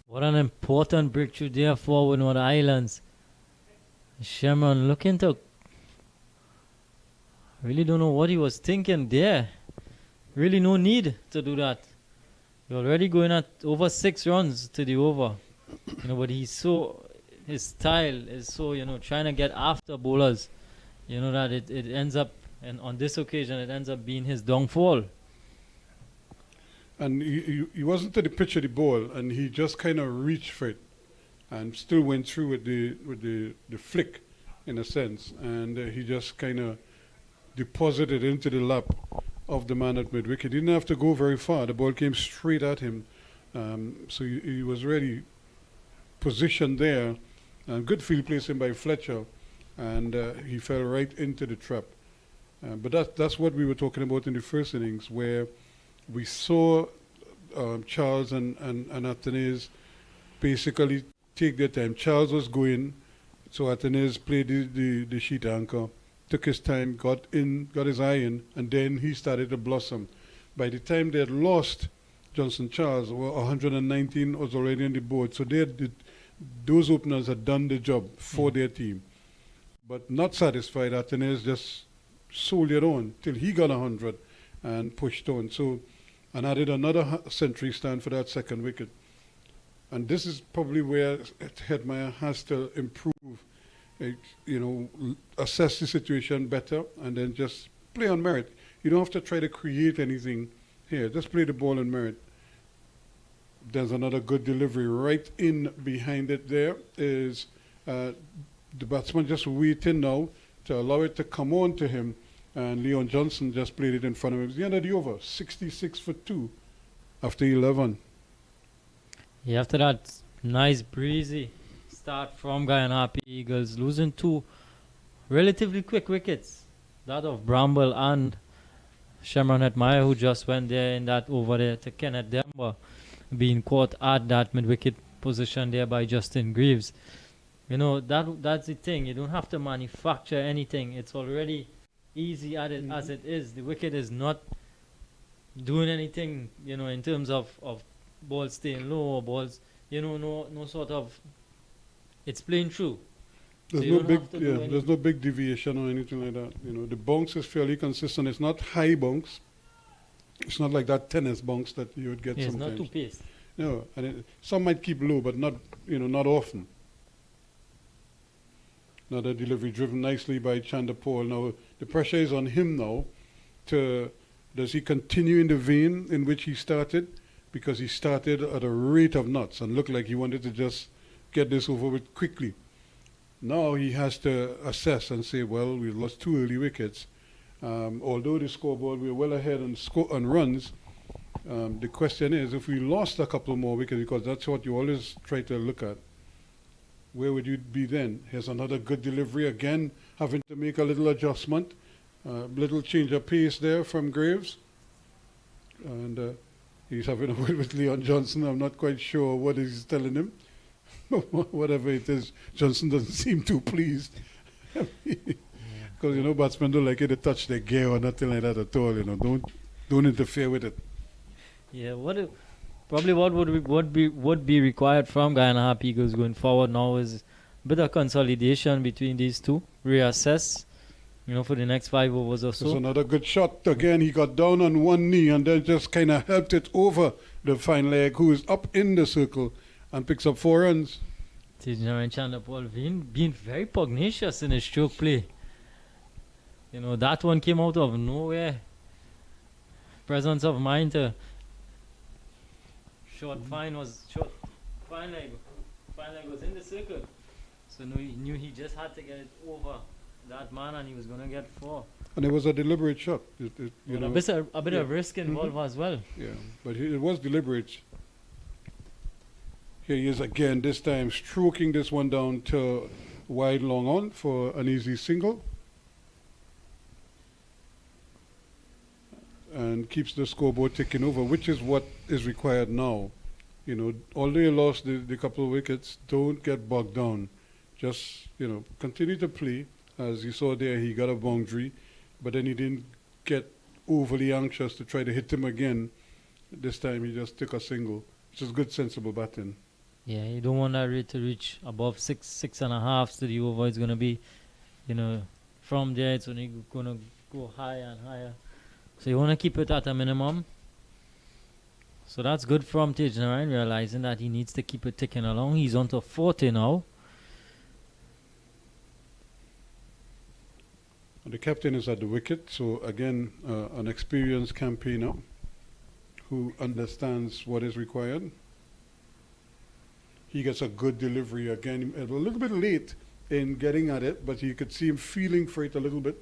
What an important breakthrough there for Windward Islands. Sherman looking to... really don't know what he was thinking there. Really no need to do that. You're already going at over 6 runs to the over. You know, but his style is so, you know, trying to get after bowlers. You know that it ends up... and on this occasion, it ends up being his downfall. And he wasn't to the pitch of the ball, and he just kind of reached for it, and still went through with the flick, in a sense, and he just kind of deposited into the lap of the man at mid-wicket. He didn't have to go very far. The ball came straight at him, so he was really positioned there. Good field placing by Fletcher, and he fell right into the trap. But that's what we were talking about in the first innings, where we saw Charles and Athanaze basically take their time. Charles was going, so Athanaze played the sheet anchor, took his time, got his eye in, and then he started to blossom. By the time they had lost Johnson Charles, were 119 was already on the board. So those openers had done the job for their team. But not satisfied, Athanaze just soldiered on till he got 100 and pushed on. So, and added another century stand for that second wicket. And this is probably where Headmeyer has to improve, assess the situation better and then just play on merit. You don't have to try to create anything here. Just play the ball on merit. There's another good delivery right in behind it. There is the batsman just waiting now to allow it to come on to him, and Leon Johnson just played it in front of him. It's the end of the over, 66 for 2 after 11. Yeah, after that nice breezy start from Guyana Harpy Eagles, losing 2 relatively quick wickets, that of Bramble and Shemron Hetmeyer, who just went there in that over there to Kenneth Demba, being caught at that mid-wicket position there by Justin Greaves. That's the thing. You don't have to manufacture anything. It's already easy as it is. The wicket is not doing anything, in terms of balls staying low or balls, no sort of, it's playing through. There's no big deviation or anything like that. The bounce is fairly consistent. It's not high bounce. It's not like that tennis bounce that you would get sometimes. It's not too paced. No, and some might keep low, but not often. Another delivery driven nicely by Chanderpaul. Now the pressure is on him now. Does he continue in the vein in which he started? Because he started at a rate of knots and looked like he wanted to just get this over with quickly. Now he has to assess and say, well, we lost 2 early wickets. Although the scoreboard, we're well ahead on runs. The question is, if we lost a couple more wickets, because that's what you always try to look at, where would you be then? Here's another good delivery, again, having to make a little adjustment, little change of pace there from Graves. And he's having a word with Leon Johnson. I'm not quite sure what he's telling him. Whatever it is, Johnson doesn't seem too pleased. Because, batsmen don't like it to touch their gear or nothing like that at all, Don't interfere with it. Yeah, what would be required from Guyana Harpy Eagles going forward now is a bit of consolidation between these two, reassess, for the next 5 overs or so. There's another good shot. Again, he got down on one knee and then just kind of helped it over the fine leg, who is up in the circle and picks up 4 runs. Chanderpaul being very pugnacious in his stroke play. That one came out of nowhere. Presence of mind to fine leg was in the circle. So he knew he just had to get it over that man and he was going to get 4. And it was a deliberate shot. A bit of risk involved as well. Yeah, but it was deliberate. Here he is again, this time stroking this one down to wide long on for an easy single. And keeps the scoreboard ticking over, which is what is required now. Although you lost the couple of wickets, don't get bogged down. Just, continue to play. As you saw there, he got a boundary, but then he didn't get overly anxious to try to hit him again. This time he just took a single, which is good, sensible batting. Yeah, you don't want that rate to reach above 6.5 to the over. It's going to be, from there it's only going to go higher and higher. So you want to keep it at a minimum. So that's good from Tej Narayan, realizing that he needs to keep it ticking along. He's on to 40 now. And the captain is at the wicket, so again, an experienced campaigner who understands what is required. He gets a good delivery again, a little bit late in getting at it, but you could see him feeling for it a little bit.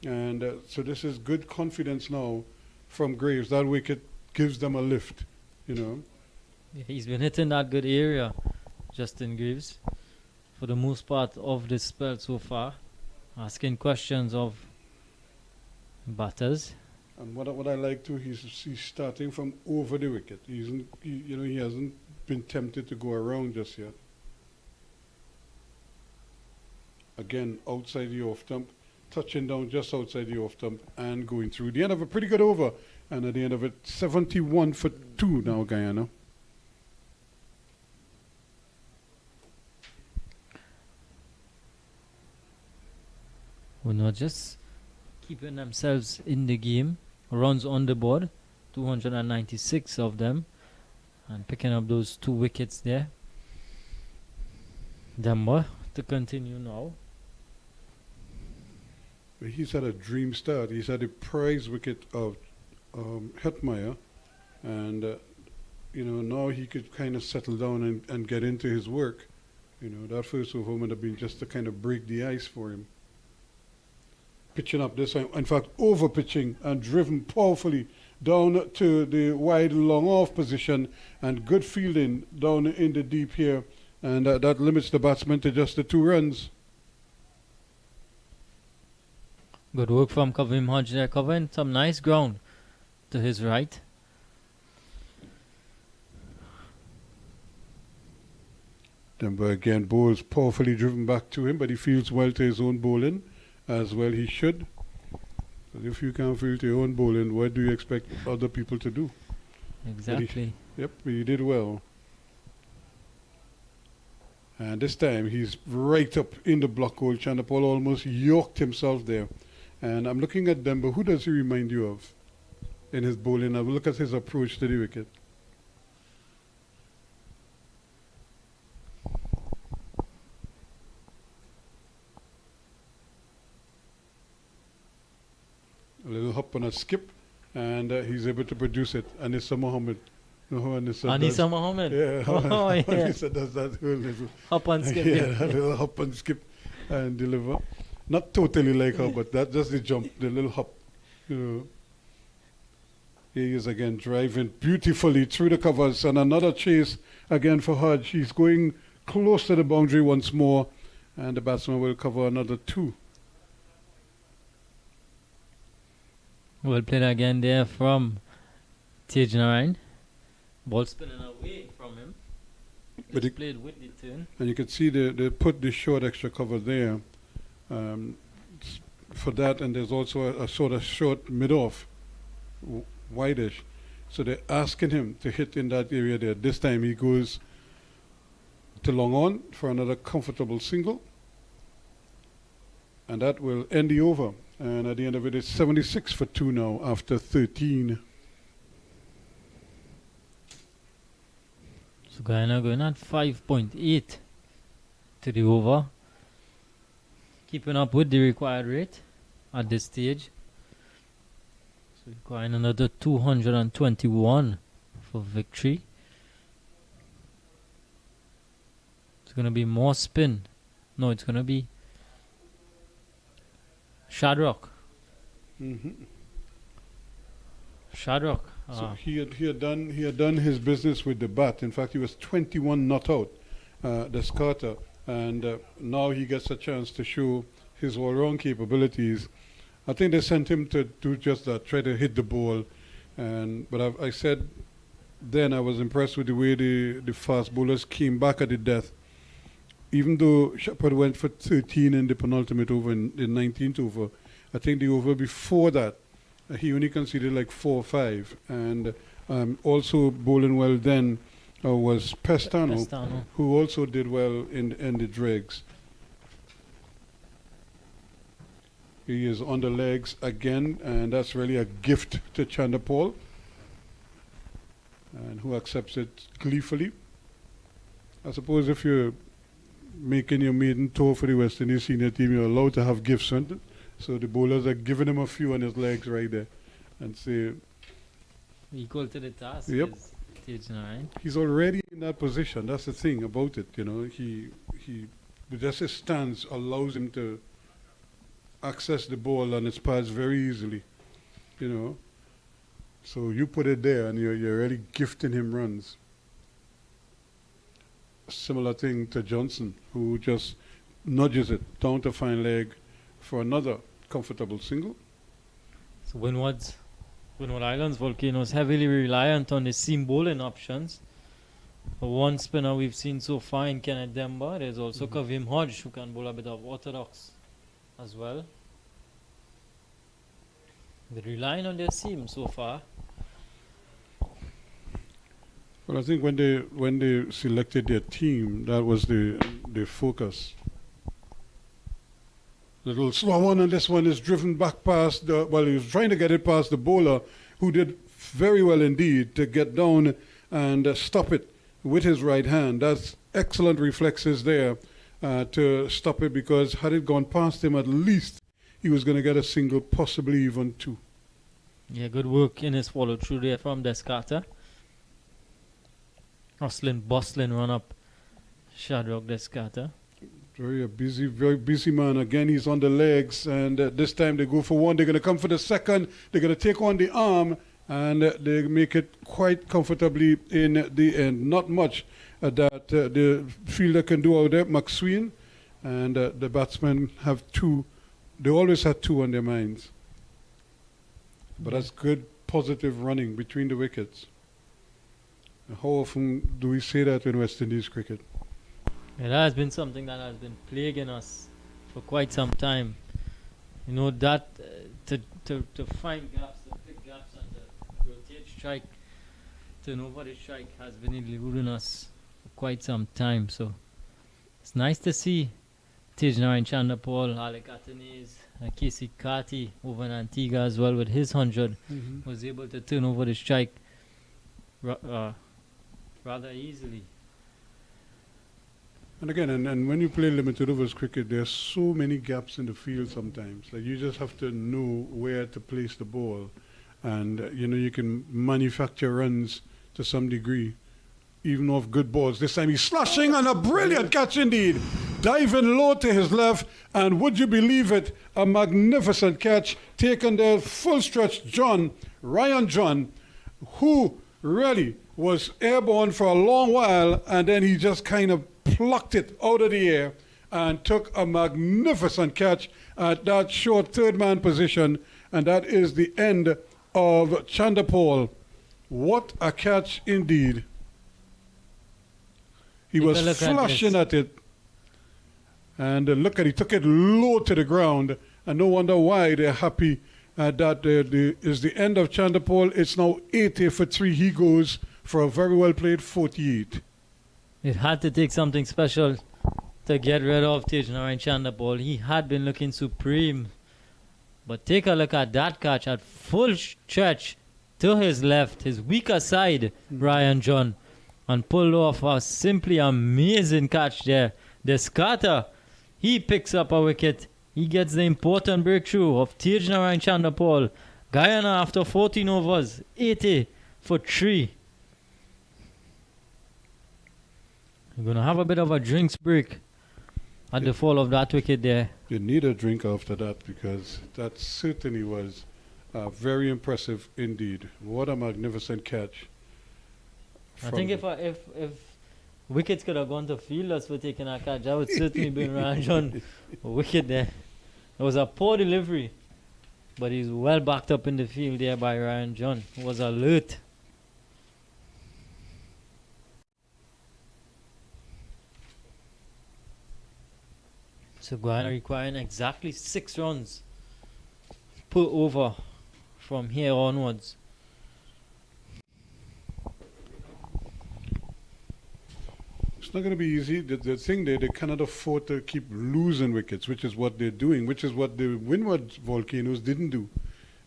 And so this is good confidence now from Graves. That wicket gives them a lift, Yeah, he's been hitting that good area, Justin Graves, for the most part of this spell so far, asking questions of batters. And what I like too, he's starting from over the wicket. He hasn't been tempted to go around just yet. Again, outside the off stump, touching down just outside the off stump and going through. The end of a pretty good over. And at the end of it, 71 for 2 now, Guyana. Windward just keeping themselves in the game. Runs on the board, 296 of them, and picking up those 2 wickets there. Demba to continue now. He's had a dream start. He's had a prize wicket of Hetmeyer, and now he could kind of settle down and get into his work. That first over would have been just to kind of break the ice for him. Pitching up this time, in fact, over pitching and driven powerfully down to the wide long off position, and good fielding down in the deep here, and that limits the batsman to just the 2 runs. Good work from Kavim Hodge there, covering some nice ground to his right. Denver again bowls powerfully driven back to him, but he fields well to his own bowling, as well he should. But if you can't field to your own bowling, what do you expect other people to do? Exactly. But he did well. And this time he's right up in the block hole. Chandapal almost yoked himself there. And I'm looking at Denver. Who does he remind you of in his bowling? Now look at his approach to the wicket. A little hop and a skip, and he's able to produce it. Anissa Mohammed. Anissa Mohammed. Yeah, oh, yeah. Anissa does that whole little Hop and skip. yeah, a little hop and skip and deliver. Not totally like her, but that's just the jump, the little hop. Here he is again driving beautifully through the covers, and another chase again for Hodge. He's going close to the boundary once more, and the batsman will cover another 2. Well played again there from Tej Narain. Ball spinning away from him. But He played with the turn. And you can see they put the short extra cover there for that, and there's also a sort of short mid-off, wide-ish. So they're asking him to hit in that area there. This time he goes to long on for another comfortable single. And that will end the over. And at the end of it, it's 76 for 2 now after 13. So Guyana going at 5.8 to the over. Keeping up with the required rate at this stage. So requiring another 221 for victory. It's going to be more spin. No, it's going to be Shadrock. Shadrock. So he had done his business with the bat. In fact, he was 21 not out, the Scarter, and now he gets a chance to show his all-round capabilities. I think they sent him to do just that, try to hit the ball, but I said then I was impressed with the way the fast bowlers came back at the death. Even though Shepard went for 13 in the penultimate over, in the 19th over, I think the over before that, he only conceded like 4 or 5. And also bowling well then was Pestano, who also did well in the dregs. He is on the legs again, and that's really a gift to Chandapal, and who accepts it gleefully. I suppose if you're making your maiden tour for the West Indies senior team, you're allowed to have gifts, aren't it? So the bowlers are giving him a few on his legs right there, and say equal to the task. Yep. He's already in that position. That's the thing about it, He just his stance allows him to access the ball on its pads very easily, So you put it there, and you're really gifting him runs. Similar thing to Johnson, who just nudges it down to fine leg for another comfortable single. So Windward Islands Volcanoes heavily reliant on the seam bowling options. One spinner we've seen so far in Kenneth Demba. There's also Kavim Hodge, who can bowl a bit of orthodox as well. They're relying on their seam so far. Well, I think when they selected their team, that was the focus. Little slow one, and this one is driven back past the. Well, he was trying to get it past the bowler, who did very well indeed to get down and stop it with his right hand. That's excellent reflexes there to stop it, because had it gone past him, at least he was going to get a single, possibly even two. Yeah, good work in his follow through there from Descartes. Hustling, bustling run up Shadrach Descartes. Very busy man. Again, he's on the legs, and this time they go for one. They're going to come for the second. They're going to take on the arm, and they make it quite comfortably in the end. Not much that the fielder can do out there, McSween, and the batsmen have two. They always had two on their minds. But that's good, positive running between the wickets. How often do we say that in West Indies cricket? It has been something that has been plaguing us for quite some time. You know, that to find gaps, to pick gaps and to rotate strike, turn over the strike has been eluding us for quite some time. So it's nice to see Tejnarain Chanderpaul, Alec Athanaze, Casey Carty over in Antigua as well with his 100 was able to turn over the strike rather easily. And again, and when you play limited overs cricket, there's so many gaps in the field sometimes. Like, you just have to know where to place the ball. And, you can manufacture runs to some degree, even off good balls. This time he's slashing, and a brilliant catch indeed. Diving low to his left, and would you believe it, a magnificent catch taken there, full stretch. Ryan John, who really was airborne for a long while, and then he just kind of plucked it out of the air and took a magnificent catch at that short third man position, and that is the end of Chanderpaul. What a catch indeed. He was flashing at it, and look at, he took it low to the ground, and no wonder why they're happy that is the end of Chanderpaul. It's now 80 for 3. He goes for a very well played 48. It had to take something special to get rid of Tejnarain Chanderpaul. He had been looking supreme. But take a look at that catch at full stretch to his left, his weaker side, Ryan John, and pulled off a simply amazing catch there. Descartes, he picks up a wicket. He gets the important breakthrough of Tejnarain Chanderpaul. Guyana after 14 overs, 80 for 3. We're going to have a bit of a drinks break at the fall of that wicket there. You need a drink after that, because that certainly was very impressive indeed. What a magnificent catch. I think if wickets could have gone to fielders for taking a catch, that would certainly be Ryan John a wicket there. It was a poor delivery, but he's well backed up in the field there by Ryan John, who was alert. So Guyana requiring exactly 6 runs per over from here onwards. It's not going to be easy. The thing they cannot afford to keep losing wickets, which is what they're doing, which is what the Windward Volcanoes didn't do.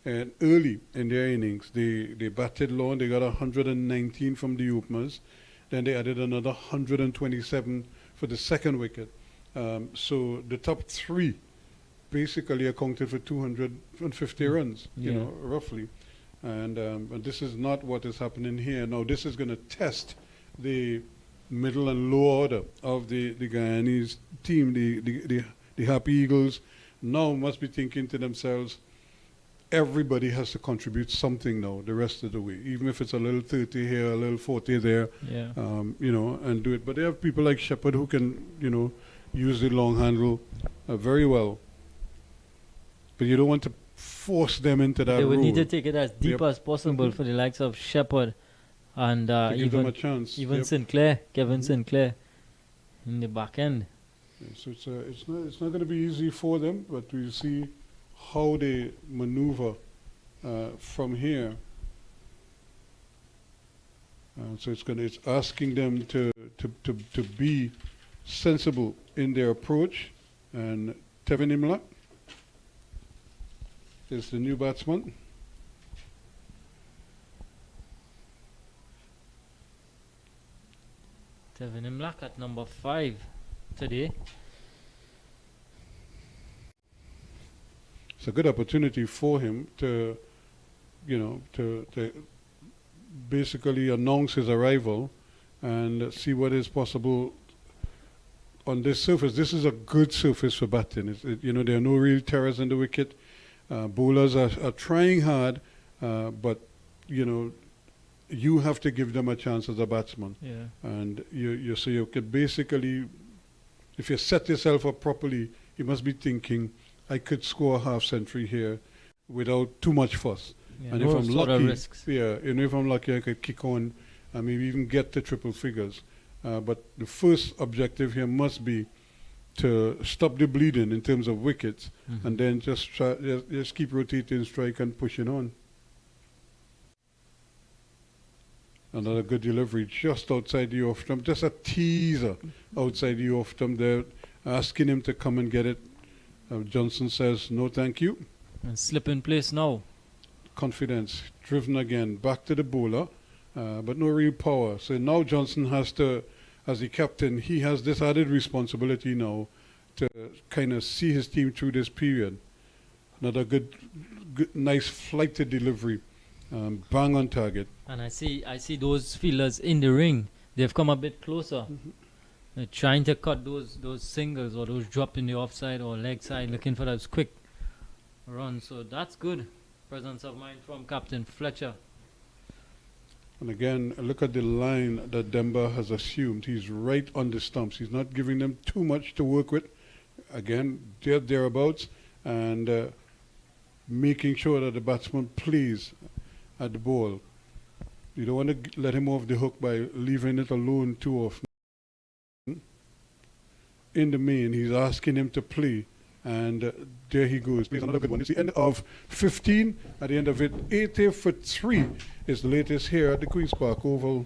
And early in their innings, they batted low, and they got 119 from the openers. Then they added another 127 for the second wicket. So the top 3 basically accounted for 250 runs, roughly. And this is not what is happening here. Now, this is going to test the middle and low order of the Guyanese team. The Harpy Eagles now must be thinking to themselves, everybody has to contribute something now the rest of the way, even if it's a little 30 here, a little 40 there, and do it. But they have people like Shepherd who can, use the long handle very well. But you don't want to force them into that They would role. need to take it as deep as possible for the likes of Shepherd and give them a chance. even Sinclair, Kevin Sinclair in the back end. So it's not going to be easy for them, but we'll see how they maneuver from here. So it's asking them to be sensible in their approach. And Tevin Imlach is the new batsman. Tevin Imlach at number 5 today. It's a good opportunity for him to, to basically announce his arrival and see what is possible on this surface. This is a good surface for batting. There are no real terrors in the wicket. Bowlers are trying hard, but you have to give them a chance as a batsman. Yeah. And you could basically, if you set yourself up properly, you must be thinking, I could score a half century here without too much fuss. Yeah, And no if I'm sort of lucky, risks. if I'm lucky, I could kick on and maybe even get to triple figures. But the first objective here must be to stop the bleeding in terms of wickets, and then just keep rotating strike and pushing on. Another good delivery just outside the off stump, just a teaser outside the off stump there, asking him to come and get it. Johnson says, no thank you. And slip in place now. Confidence, driven again, back to the bowler, but no real power. So now Johnson has to, as the captain, he has this added responsibility now to kind of see his team through this period. Another good nice flighted delivery, bang on target. And I see those fielders in the ring. They've come a bit closer. They're trying to cut those singles or those drop in the offside or leg side, looking for those quick runs. So that's good. Presence of mind from Captain Fletcher. And again, look at the line that Demba has assumed. He's right on the stumps. He's not giving them too much to work with. Again, thereabouts, and making sure that the batsman plays at the ball. You don't want to let him off the hook by leaving it alone too often. In the main, he's asking him to play, and there he goes. Plays another good one. It's the end of 15. At the end of it, 80 for 3 is the latest here at the Queen's Park Oval.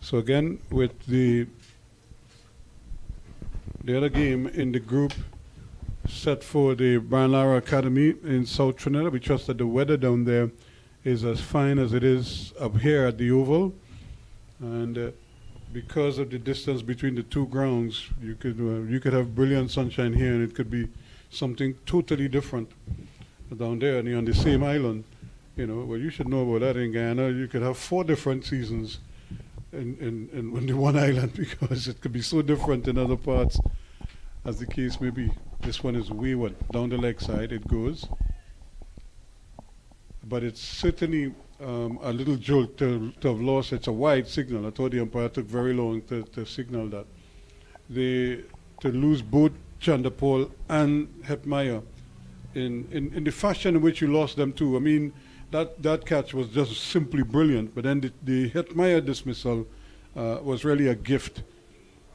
So again, with the other game in the group set for the Brian Lara Academy in South Trinidad, we trust that the weather down there is as fine as it is up here at the Oval. And because of the distance between the two grounds, you could have brilliant sunshine here, and it could be something totally different down there and on the same island. Well, you should know about that in Guyana. You could have 4 different seasons in the one island, because it could be so different in other parts, as the case may be. This one is wayward. Down the leg side it goes. But it's certainly a little jolt to have lost. It's a wide signal. I thought the umpire took very long to signal that. To lose both Chanderpaul and Hetmeyer in the fashion in which you lost them too. I mean, that catch was just simply brilliant. But then the Hetmeyer dismissal was really a gift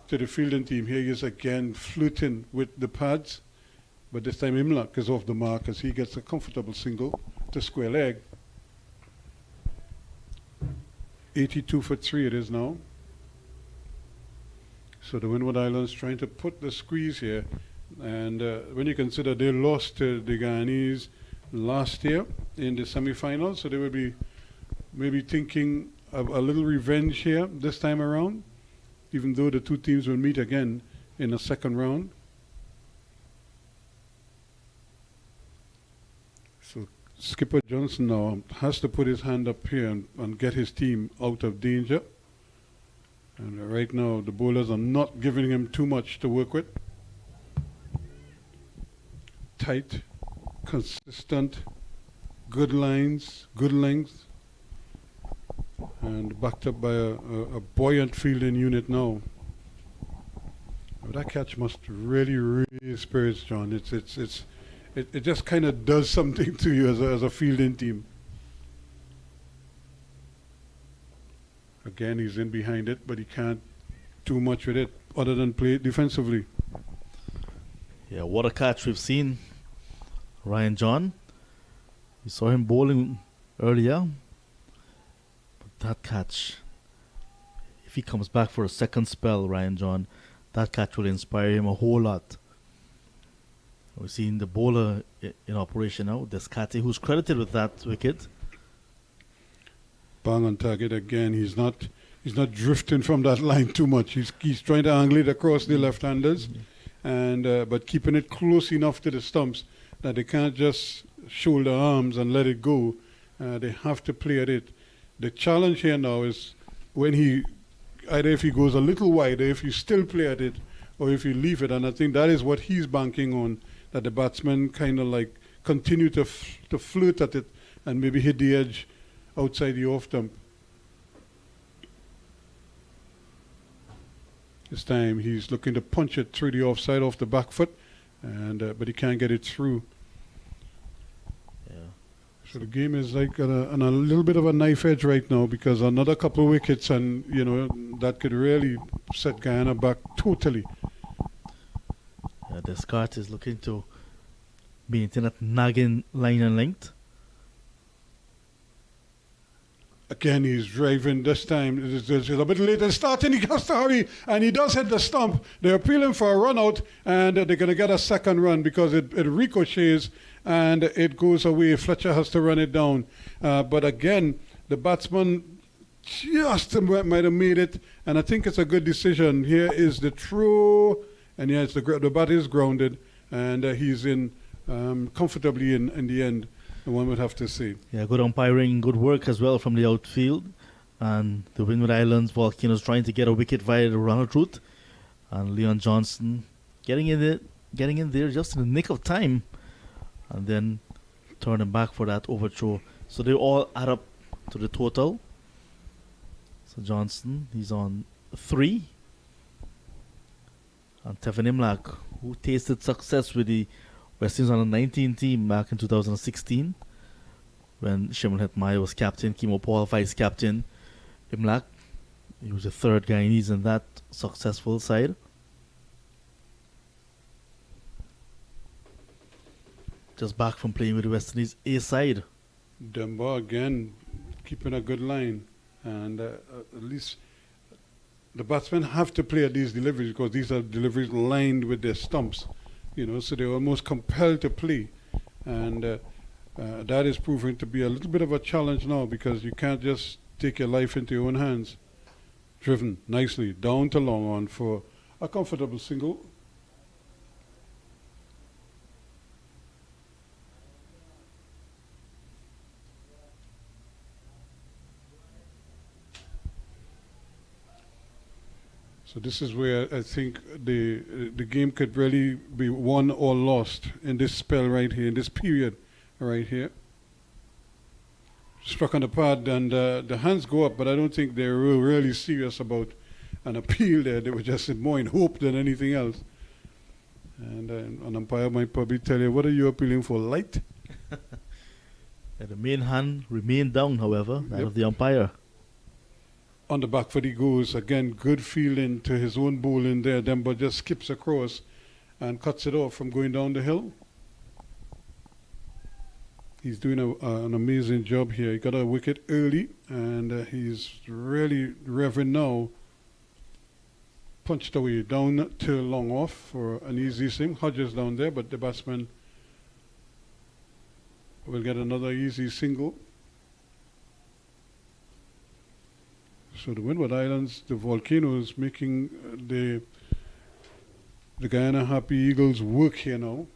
to the fielding team. Here he is again flirting with the pads, but this time Imlach is off the mark as he gets a comfortable single to square leg. 82 for 3 it is now. So the Windward Islands trying to put the squeeze here, and when you consider they lost to the Guyanese last year in the semi-finals, so they will be maybe thinking of a little revenge here this time around, even though the two teams will meet again in the second round. So Skipper Johnson now has to put his hand up here and get his team out of danger. And right now the bowlers are not giving him too much to work with. Tight, consistent, good lines, good length, and backed up by a buoyant fielding unit now. That catch must really raise spirits, John. It just kind of does something to you as a fielding team. Again, he's in behind it, but he can't do much with it. other than play it defensively. Yeah, what a catch we've seen. Ryan John. We saw him bowling earlier. But that catch, if he comes back for a second spell, Ryan John, that catch will inspire him a whole lot. We're seeing the bowler in operation now, Descati, who's credited with that wicket. Bang on target again. He's not drifting from that line too much. He's trying to angle it across the left-handers, and but keeping it close enough to the stumps that they can't just shoulder arms and let it go. They have to play at it. The challenge here now is when either if he goes a little wider, if you still play at it, or if you leave it. And I think that is what he's banking on, that the batsmen kind of like continue to flirt at it and maybe hit the edge outside the off stump. This time he's looking to punch it through the offside off the back foot, and but he can't get it through. Yeah. So the game is like on a little bit of a knife edge right now, because another couple of wickets and that could really set Guyana back totally. Descartes is looking to maintain that nagging line and length. Again, he's driving this time. It's a bit later starting. He has to hurry, and he does hit the stump. They're appealing for a run out, and they're going to get a second run because it ricochets and it goes away. Fletcher has to run it down. But again, the batsman just might have made it, and I think it's a good decision. Here is the throw, and yes, the bat is grounded, and he's in comfortably in the end. One would have to say. Yeah, good umpiring, good work as well from the outfield. And the Windward Islands Volcanoes trying to get a wicket via the run-out route. And Leon Johnson getting in there just in the nick of time. And then turning back for that overthrow. So they all add up to the total. So Johnson, he's on 3. And Tevin Imlach, who tasted success with the West Indies on the 19 team back in 2016 when Shimon Hetmai was captain, Kimo Paul vice captain. Imlach, he was the third Guyanese in that successful side. Just back from playing with the West Indies A side. Demba again keeping a good line, and at least the batsmen have to play at these deliveries because these are deliveries lined with their stumps. So they're almost compelled to play. And that is proving to be a little bit of a challenge now because you can't just take your life into your own hands. Driven nicely down to long on for a comfortable single. So this is where I think the game could really be won or lost in this spell right here, in this period right here. Struck on the pad, and the hands go up, but I don't think they were really serious about an appeal there. They were just more in hope than anything else. And an umpire might probably tell you, what are you appealing for, light? The main hand remained down, however, that of the umpire. On the back foot he goes. Again, good fielding to his own bowling there. Demba just skips across and cuts it off from going down the hill. He's doing an amazing job here. He got a wicket early, and he's really revving now. Punched away down to long off for an easy swing. Hodges down there, but the batsman will get another easy single. So the Windward Islands, the Volcanoes, making the Guyana Harpy Eagles work here now.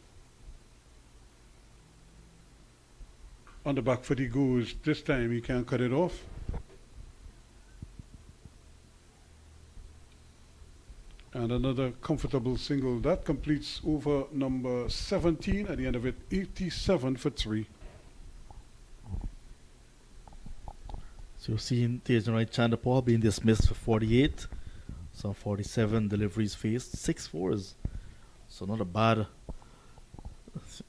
On the back foot he goes. This time he can't cut it off. And another comfortable single. That completes over number 17. At the end of it, 87 for 3. So you're seeing Tejan Roy Chandapal being dismissed for 48. So 47 deliveries faced, 6 fours. So not a bad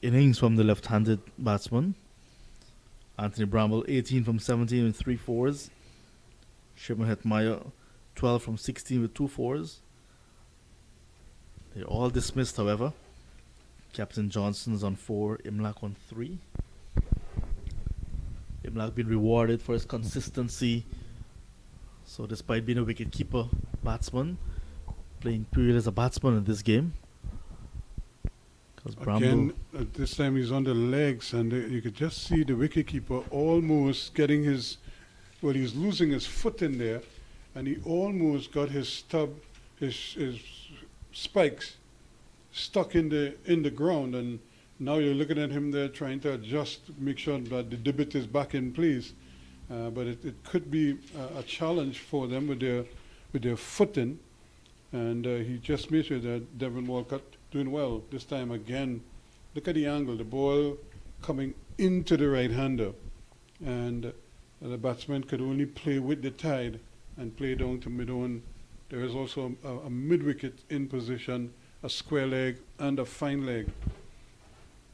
innings from the left-handed batsman. Anthony Bramble, 18 from 17 with 3 fours. Shimon Hetmaya, 12 from 16 with 2 fours. They're all dismissed, however. Captain Johnson's on 4, Imlach on 3. Imlach been rewarded for his consistency. So despite being a wicket-keeper batsman, playing period as a batsman in this game. Because Again, at this time he's on the legs, and you could just see the wicketkeeper almost getting his, well, he's losing his foot in there, and he almost got his stub, his spikes stuck in the ground, and now you're looking at him there trying to adjust, make sure that the divot is back in place. But it could be a challenge for them with their footing, and he just made sure that Devon Walcott doing well this time again. Look at the angle, the ball coming into the right-hander, and the batsman could only play with the tide and play down to mid-on. There is also a mid-wicket in position, a square leg and a fine leg.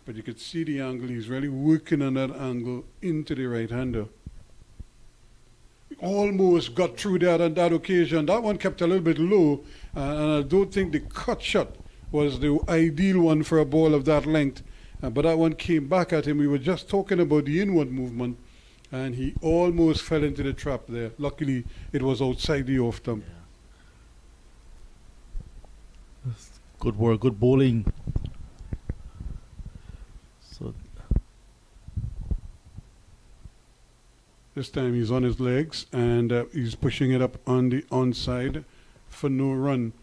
But you could see the angle, he's really working on that angle into the right-hander. Almost got through that on that occasion. That one kept a little bit low, and I don't think the cut shot was the ideal one for a ball of that length. But that one came back at him. We were just talking about the inward movement, and he almost fell into the trap there. Luckily, it was outside the off stump. Yeah. Good work, good bowling. So this time he's on his legs, and he's pushing it up on the onside for no run.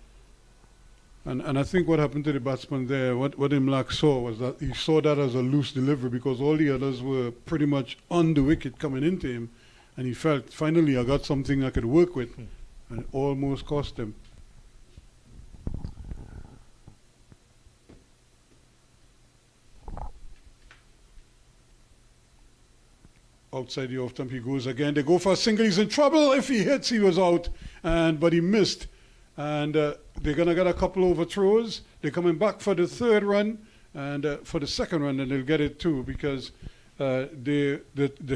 And I think what happened to the batsman there, what Imlach saw was that he saw that as a loose delivery, because all the others were pretty much on the wicket coming into him, and he felt, finally I got something I could work with, and it almost cost him. Outside the off stump he goes again. They go for a single. He's in trouble. If he hits, he was out, but he missed. And they're going to get a couple overthrows. They're coming back for the third run, and for the second run, and they'll get it too, because the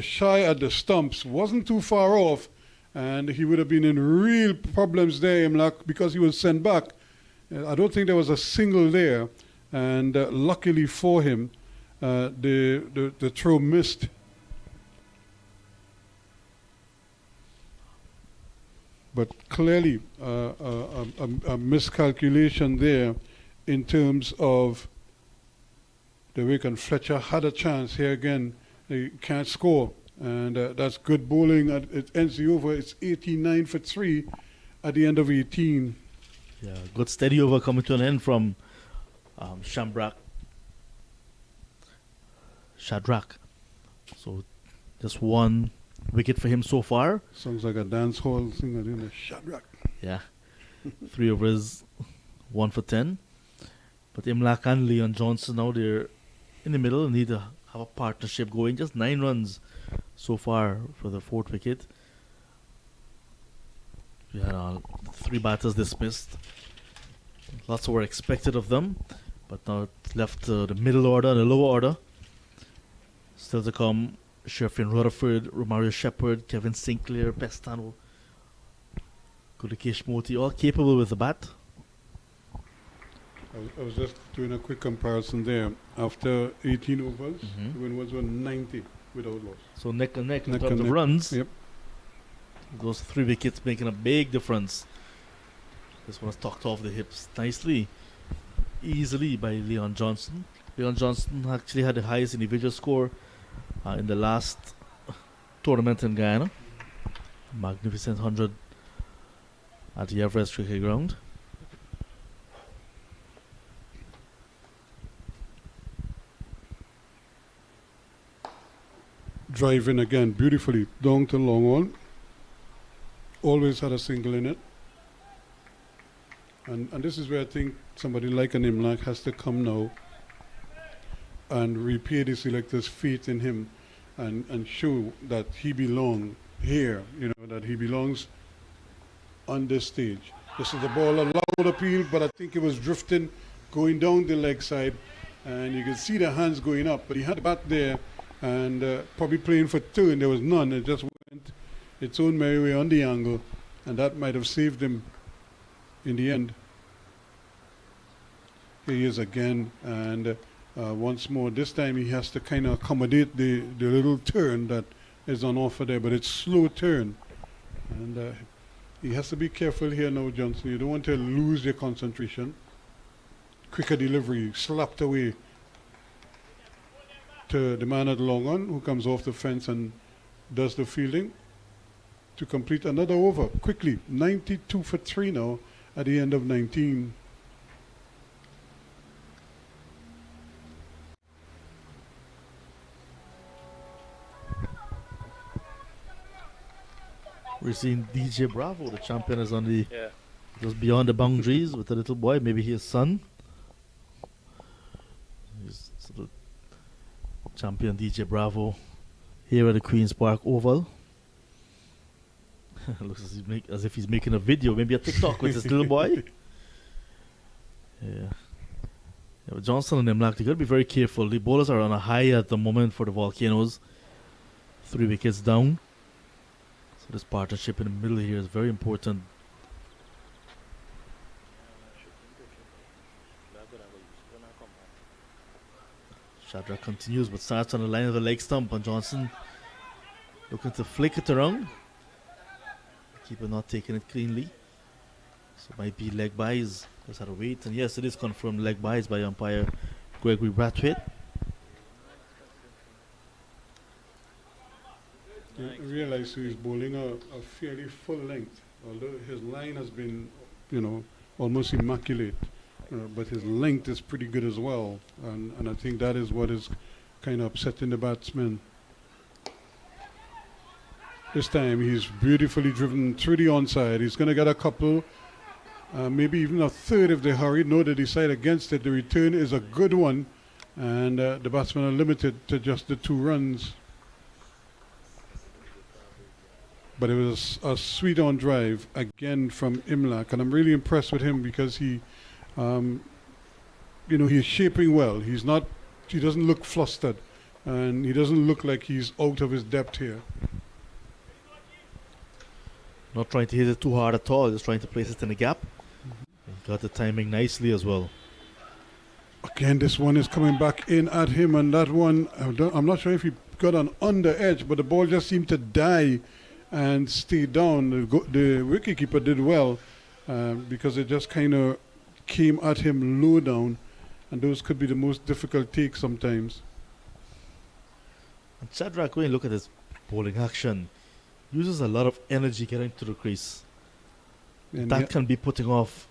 shy at the stumps wasn't too far off, and he would have been in real problems there, Imlach, because he was sent back. I don't think there was a single there, and luckily for him, the throw missed. But clearly a miscalculation there in terms of the Wick, and Fletcher had a chance here again. They can't score, and that's good bowling. It ends the over. It's 89 for 3 at the end of 18. yeah, good steady over coming to an end from Shadrach. So just one wicket for him so far. Sounds like a dance hall singer in the Shadrach. Yeah. 3 overs, 1 for 10. But Imlach and Leon Johnson now, they're in the middle, need to have a partnership going. Just 9 runs so far for the 4th wicket. We had 3 batters dismissed. Lots were expected of them, but now it's left the middle order and the lower order. Still to come, Sherfin Rutherford, Romario Shepherd, Kevin Sinclair, Pestano, Gudakesh Moti, all capable with the bat. I was just doing a quick comparison there. After 18 overs, the Windwards were 90 without loss. So neck and neck in Neck terms and of neck. runs. Yep. Those 3 wickets making a big difference. This one was tucked off the hips nicely, easily by Leon Johnson. Leon Johnson actually had the highest individual score in the last tournament in Guyana. Magnificent 100 at the Everest Cricket Ground. Driving again beautifully down to long on. Always had a single in it. And this is where I think somebody like an Imlach has to come now and repay the selector's faith in him, and show that he belongs here, that he belongs on this stage. This is the ball, a loud appeal, but I think it was drifting, going down the leg side, and you can see the hands going up, but he had the bat there, and probably playing for 2, and there was none. It just went its own merry way on the angle, and that might have saved him in the end. Here he is again, and once more, this time he has to kind of accommodate the little turn that is on offer there, but it's slow turn. And he has to be careful here now, Johnson. You don't want to lose your concentration. Quicker delivery, slapped away to the man at the long on, who comes off the fence and does the fielding to complete another over quickly. 92 for 3 now at the end of 19. We're seeing DJ Bravo, the champion, is on the just beyond the boundaries with the little boy, maybe his son. He's sort of champion DJ Bravo here at the Queen's Park Oval. Looks as if he's making a video, maybe a TikTok with this little boy. Yeah. But Johnson and Imlach, they got to be very careful. The bowlers are on a high at the moment for the Volcanoes. 3 wickets down. So this partnership in the middle here is very important. Shadrach continues, but starts on the line of the leg stump, and Johnson looking to flick it around. Keeper not taking it cleanly. So it might be leg buys. Just had to wait. And yes, it is confirmed leg buys by umpire Gregory Brathwaite. I realize he's bowling a fairly full length, although his line has been, almost immaculate. But his length is pretty good as well. And I think that is what is kind of upsetting the batsman. This time he's beautifully driven through the onside. He's going to get a couple, maybe even a third if they hurry. No, they decide against it. The return is a good one, and the batsmen are limited to just the 2 runs. But it was a sweet on drive again from Imlach, and I'm really impressed with him because he, he's shaping well. He doesn't look flustered, and he doesn't look like he's out of his depth here. Not trying to hit it too hard at all, just trying to place it in the gap. Got the timing nicely as well. Again, this one is coming back in at him, and that one, I'm not sure if he got an under edge, but the ball just seemed to die and stay down. The wicketkeeper did well because it just kind of came at him low down, and those could be the most difficult takes sometimes. And Shadrach, when you look at his bowling action, uses a lot of energy getting to the crease. And that can be putting off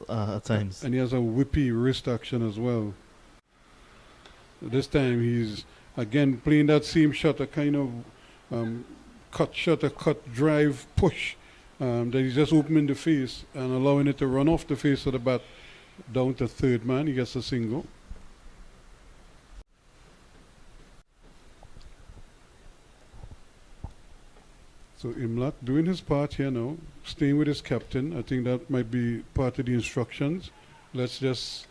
at times. And he has a whippy wrist action as well. This time he's again playing that same shot, a kind of cut shot, a cut drive push that he's just opening the face and allowing it to run off the face of the bat down to third man. He gets a single. So Imlach doing his part here now, staying with his captain. I think that might be part of the instructions. Let's just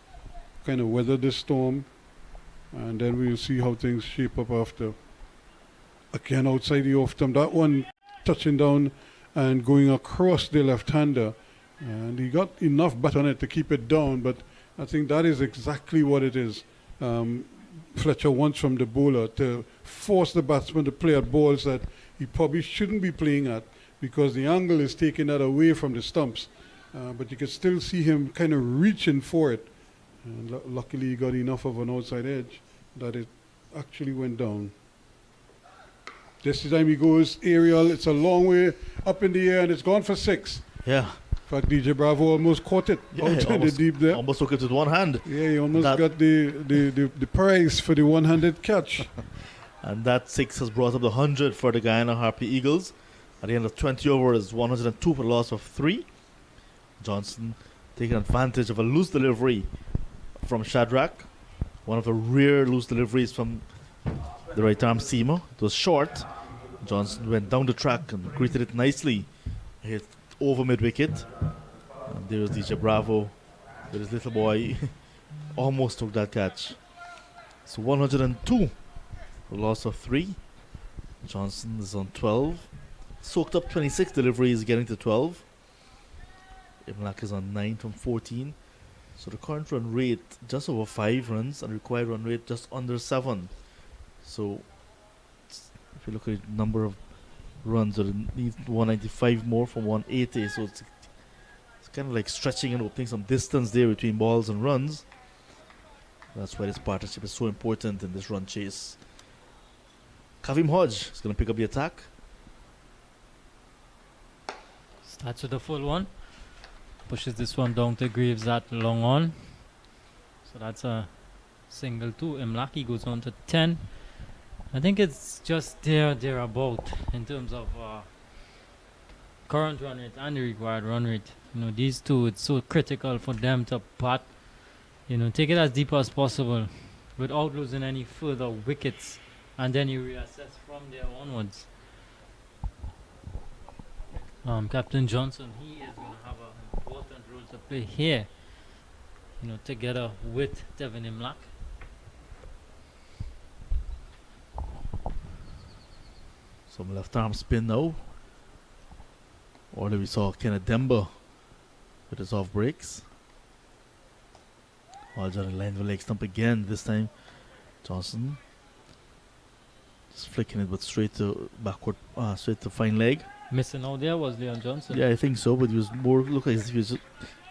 kind of weather this storm, and then we'll see how things shape up after. Again, outside the off stump, that one touching down and going across the left-hander. And he got enough bat on it to keep it down, but I think that is exactly what it is. Fletcher wants from the bowler to force the batsman to play at balls that he probably shouldn't be playing at because the angle is taking that away from the stumps. But you can still see him kind of reaching for it. And luckily he got enough of an outside edge that it actually went down. This time he goes aerial. It's a long way up in the air and it's gone for 6. Yeah. In fact, DJ Bravo almost caught it out in the deep there. Almost took it with one hand. Yeah, he almost got the prize for the one-handed catch. And that 6 has brought up the 100 for the Guyana Harpy Eagles. At the end of 20 overs, 102 for a loss of 3. Johnson taking advantage of a loose delivery from Shadrach. One of the rare loose deliveries from the right arm seamer. It was short. Johnson went down the track and greeted it nicely. Hit over mid-wicket. And there's DJ Bravo with his little boy. Almost took that catch. So 102 for a loss of 3. Johnson is on 12. Soaked up 26 deliveries, getting to 12. Imlach is on 9 from 14. So the current run rate just over 5 runs and required run rate just under 7. So if you look at the number of runs, it needs 195 more from 180. So it's kind of like stretching and opening some distance there between balls and runs. That's why this partnership is so important in this run chase. Kavim Hodge is going to pick up the attack. Starts with the full one. Pushes this one down to Greaves at long on. So that's a single to Imlaki, goes on to 10. I think it's just thereabout in terms of current run rate and the required run rate. You know, these two, it's so critical for them to putt. You know, take it as deep as possible without losing any further wickets, and then you reassess from there onwards. Captain Johnson, he is going to have an important role to play here. You know, together with Devin Imlak. Some left arm spin now. Earlier we saw Kenneth Demba with his off breaks. Hodge on the line with leg stump again. This time Johnson just flicking it, but straight to backward, straight to fine leg. Missing out there was Leon Johnson. Yeah, I think so, but he was more look like as if he was just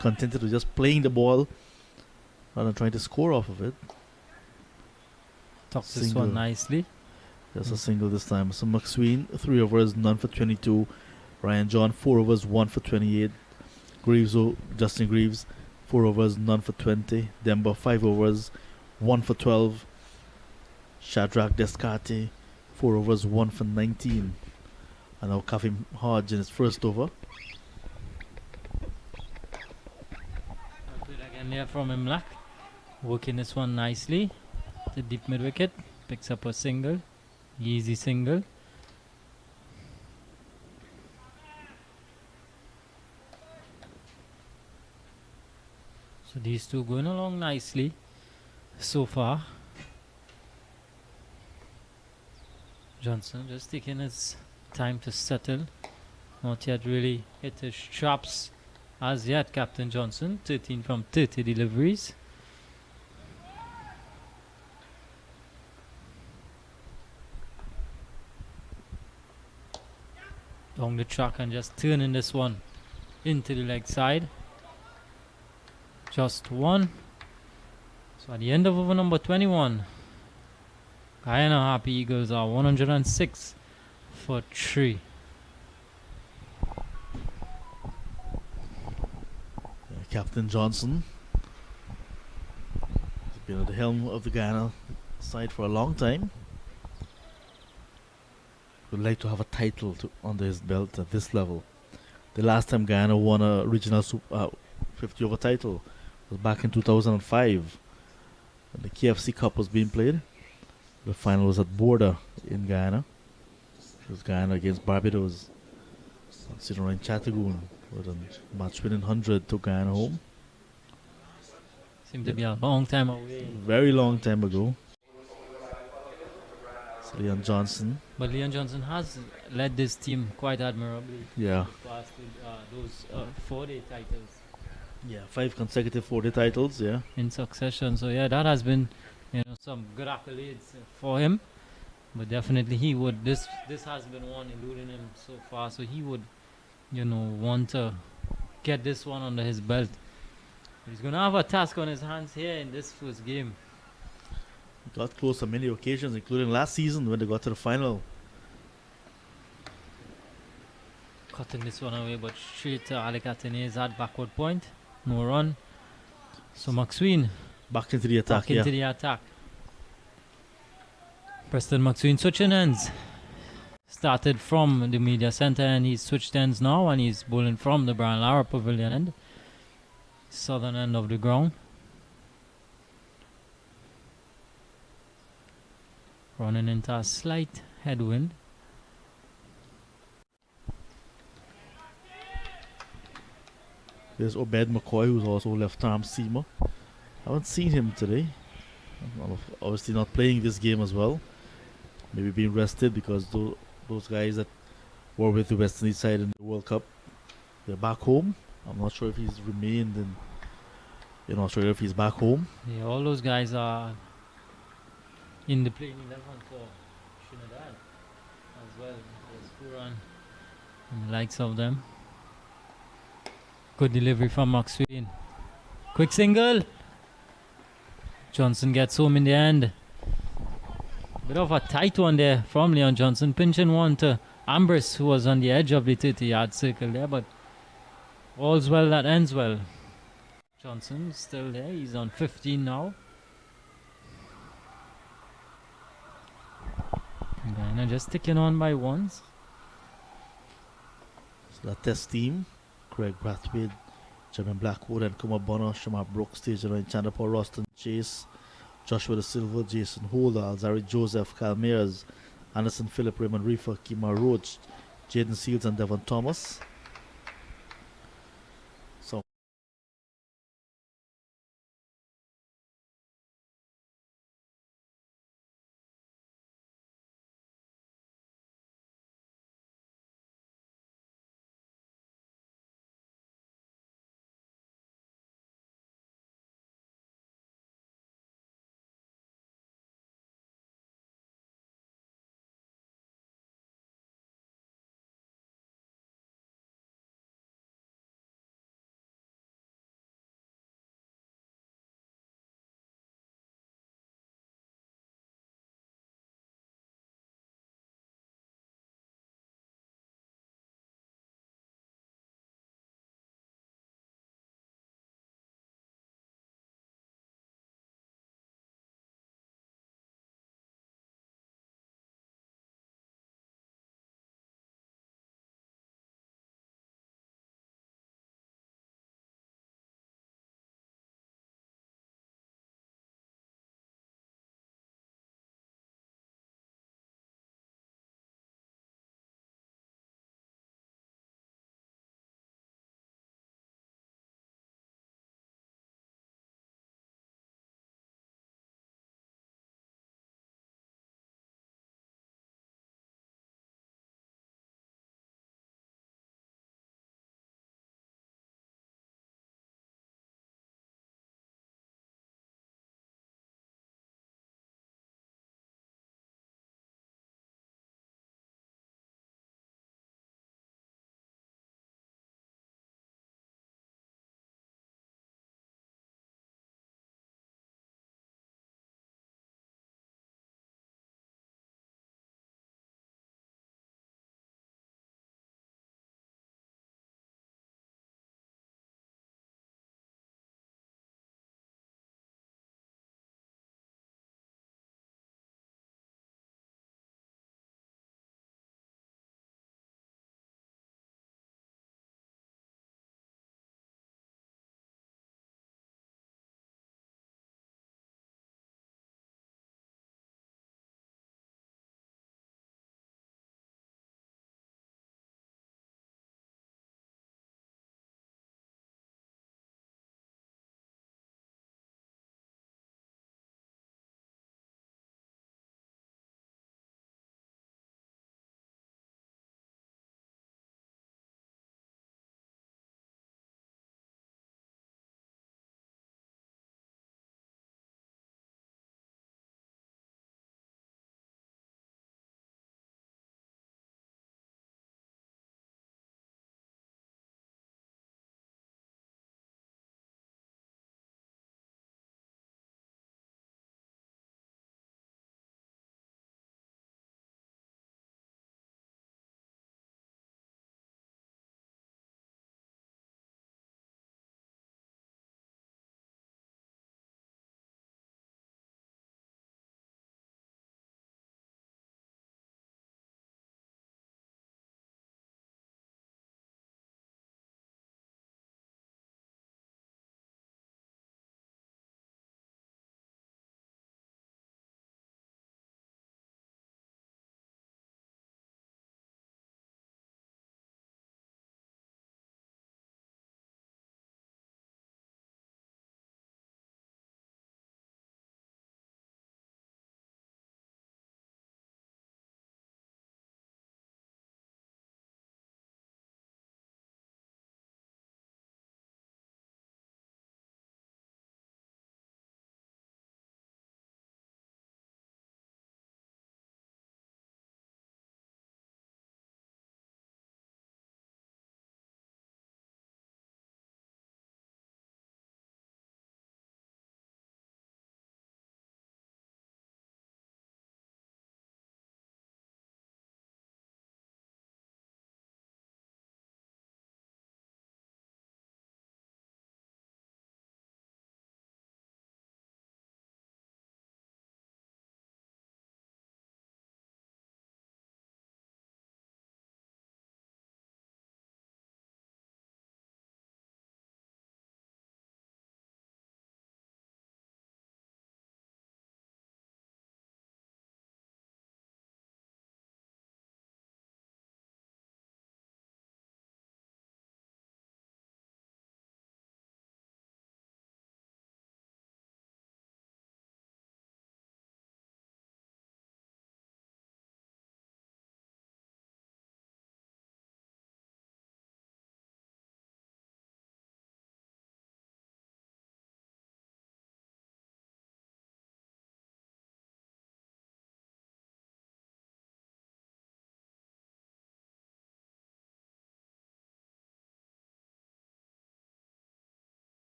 contented with just playing the ball rather than trying to score off of it. Tucks this one nicely. Just a single this time. So McSween, 3 overs, none for 22. Ryan John, 4 overs, 1 for 28. Greaves, Justin Greaves, 4 overs, none for 20. Demba, 5 overs, 1 for 12. Shadrach Descarte, 4 overs, 1 for 19. And now Kavim Hodge in his first over. Good again there from Imlak. Working this one nicely. The deep mid wicket. Picks up a single. Easy single. So these two going along nicely so far. Johnson just taking his time to settle. Not yet really hit his straps as yet, Captain Johnson. 13 from 30 deliveries. Down the track and just turning this one into the leg side. Just one. So at the end of over number 21, Guyana Harpy Eagles are 106 for 3. Captain Johnson has been at the helm of the Guyana side for a long time. Would like to have a title under his belt at this level. The last time Guyana won a regional 50 over title was back in 2005 when the KFC Cup was being played. The final was at Border in Guyana. It was Guyana against Barbados. Sitting around Chattagoon with a match-winning 100 to Guyana home. Seemed to be a long time away. Very long time ago. So Leon Johnson. But Leon Johnson has led this team quite admirably. Yeah. Past those 4-day titles. Yeah, 5 consecutive 4-day titles, yeah. In succession. So yeah, that has been, you know, some good accolades for him. But definitely he would, this has been one eluding him so far. So he would, you know, want to get this one under his belt. He's going to have a task on his hands here in this first game. Got close on many occasions, including last season when they got to the final. Cutting this one away, but straight to Alec Athanaze at backward point. No run. So McSween back into the attack. Back into the attack. Preston McSween switching ends. Started from the media center and he's switched ends now and he's bowling from the Brian Lara Pavilion end. Southern end of the ground. Running into a slight headwind. There's Obed McCoy, who's also left arm seamer. I haven't seen him today. Obviously not playing this game as well. Maybe being rested because those guys that were with the West Indies side in the World Cup, they're back home. I'm not sure if he's remained You're not sure if he's back home. Yeah, all those guys are in the playing 11 for Trinidad as well. There's Furan and the likes of them. Good delivery from Maxwell. Quick single. Johnson gets home in the end. Bit of a tight one there from Leon Johnson. Pinching one to Ambrose, who was on the edge of the 30-yard circle there, but all's well that ends well. Johnson still there. He's on 15 now. Guyana just ticking on by ones. So that test team, Craig Brathwaite, Jeremy Blackwood, and Kuma Bonner, Shamar Brooks, Tejan Chandapur, Roston Chase, Joshua Da Silva, Jason Holder, Alzari Joseph, Kyle Mears, Anderson Phillip, Raymond Reefer, Kima Roach, Jaden Seals, and Devon Thomas.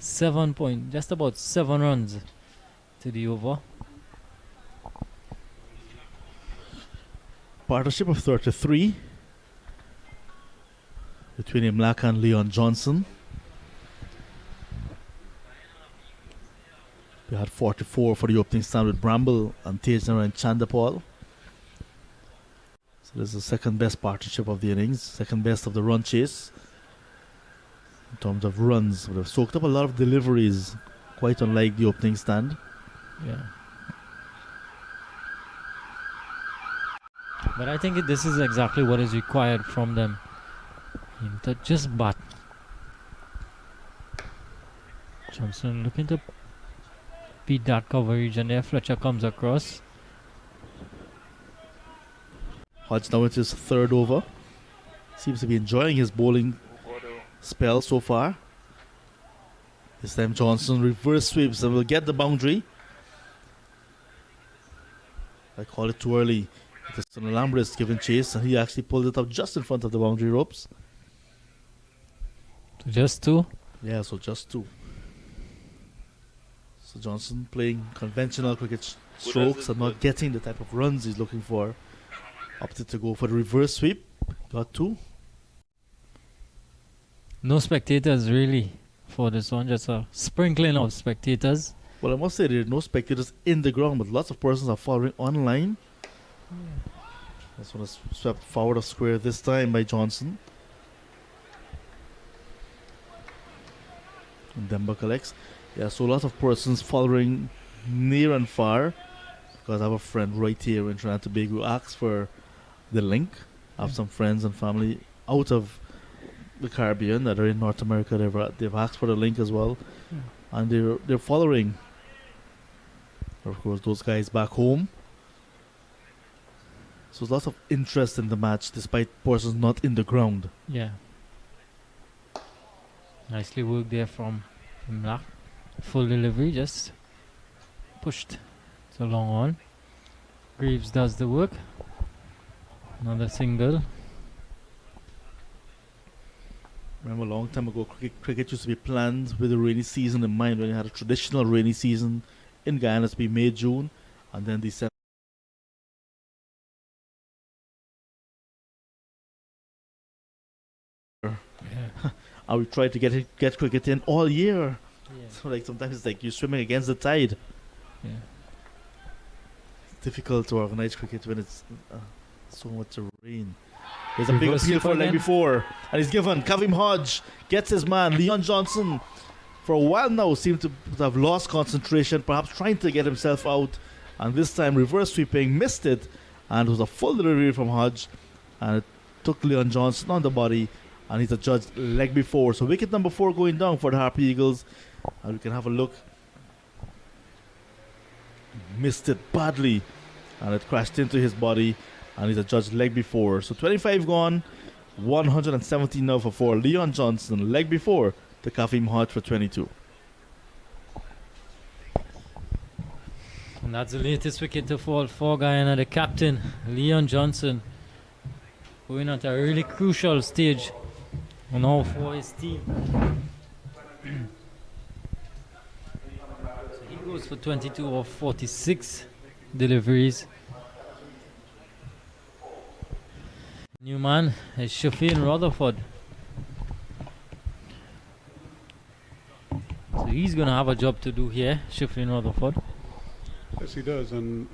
just about 7 runs to the over. Partnership of 33 between Imlak and Leon Johnson. We had 44 for the opening stand with Bramble and Tejner and Chandapal. So this is the second best partnership of the innings, second best of the run chase. In terms of runs, would have soaked up a lot of deliveries, quite unlike the opening stand. Yeah. But I think this is exactly what is required from them. To just bat. Johnson looking to beat that coverage, and there Fletcher comes across. Hodge now with his third over. Seems to be enjoying his bowling spell so far. This time Johnson reverse sweeps and will get the boundary. I call it too early. Because Alhambra given chase, and he actually pulled it up just in front of the boundary ropes. So just 2? Yeah, so just 2. So Johnson playing conventional cricket strokes and not getting the type of runs he's looking for. Opted to go for the reverse sweep. Got 2. No spectators really for this one, just a sprinkling of spectators. Well, I must say there are no spectators in the ground, but lots of persons are following online. This one is swept forward of square this time by Johnson. And Demba collects. Yeah, so a lot of persons following near and far. Because I have a friend right here in Trinidad and Tobago who asks for the link. I have some friends and family out of the Caribbean that are in North America. They've asked for the link as well. And they're following. Of course, those guys back home. So there's lots of interest in the match despite persons not in the ground. Yeah. Nicely worked there from Black. Full delivery, just pushed. It's a long one. Greaves does the work. Another single. Remember a long time ago, cricket used to be planned with the rainy season in mind. When you had a traditional rainy season in Guyana, to be May, June, and then December. And we try to get cricket in all year. Yeah. So like sometimes it's like you're swimming against the tide. Yeah. It's difficult to organize cricket when it's so much rain. There's a big Reverse appeal sweep for leg again. before, and he's given. Kavim Hodge gets his man. Leon Johnson, for a while now, seemed to have lost concentration, perhaps trying to get himself out. And this time, reverse sweeping, missed it, and it was a full delivery from Hodge, and it took Leon Johnson on the body, and he's adjudged leg before. So wicket number 4 going down for the Harpy Eagles, and we can have a look. Missed it badly, and it crashed into his body, and he's adjudged leg before. So 25 gone, 117 now for 4. Leon Johnson, leg before to Kavim Hodge for 22. And that's the latest wicket to fall for Guyana. The captain, Leon Johnson, going at a really crucial stage now for his team. So he goes for 22 of 46 deliveries. New man is Shafin Rutherford. So he's going to have a job to do here, Shafin Rutherford. Yes, he does, and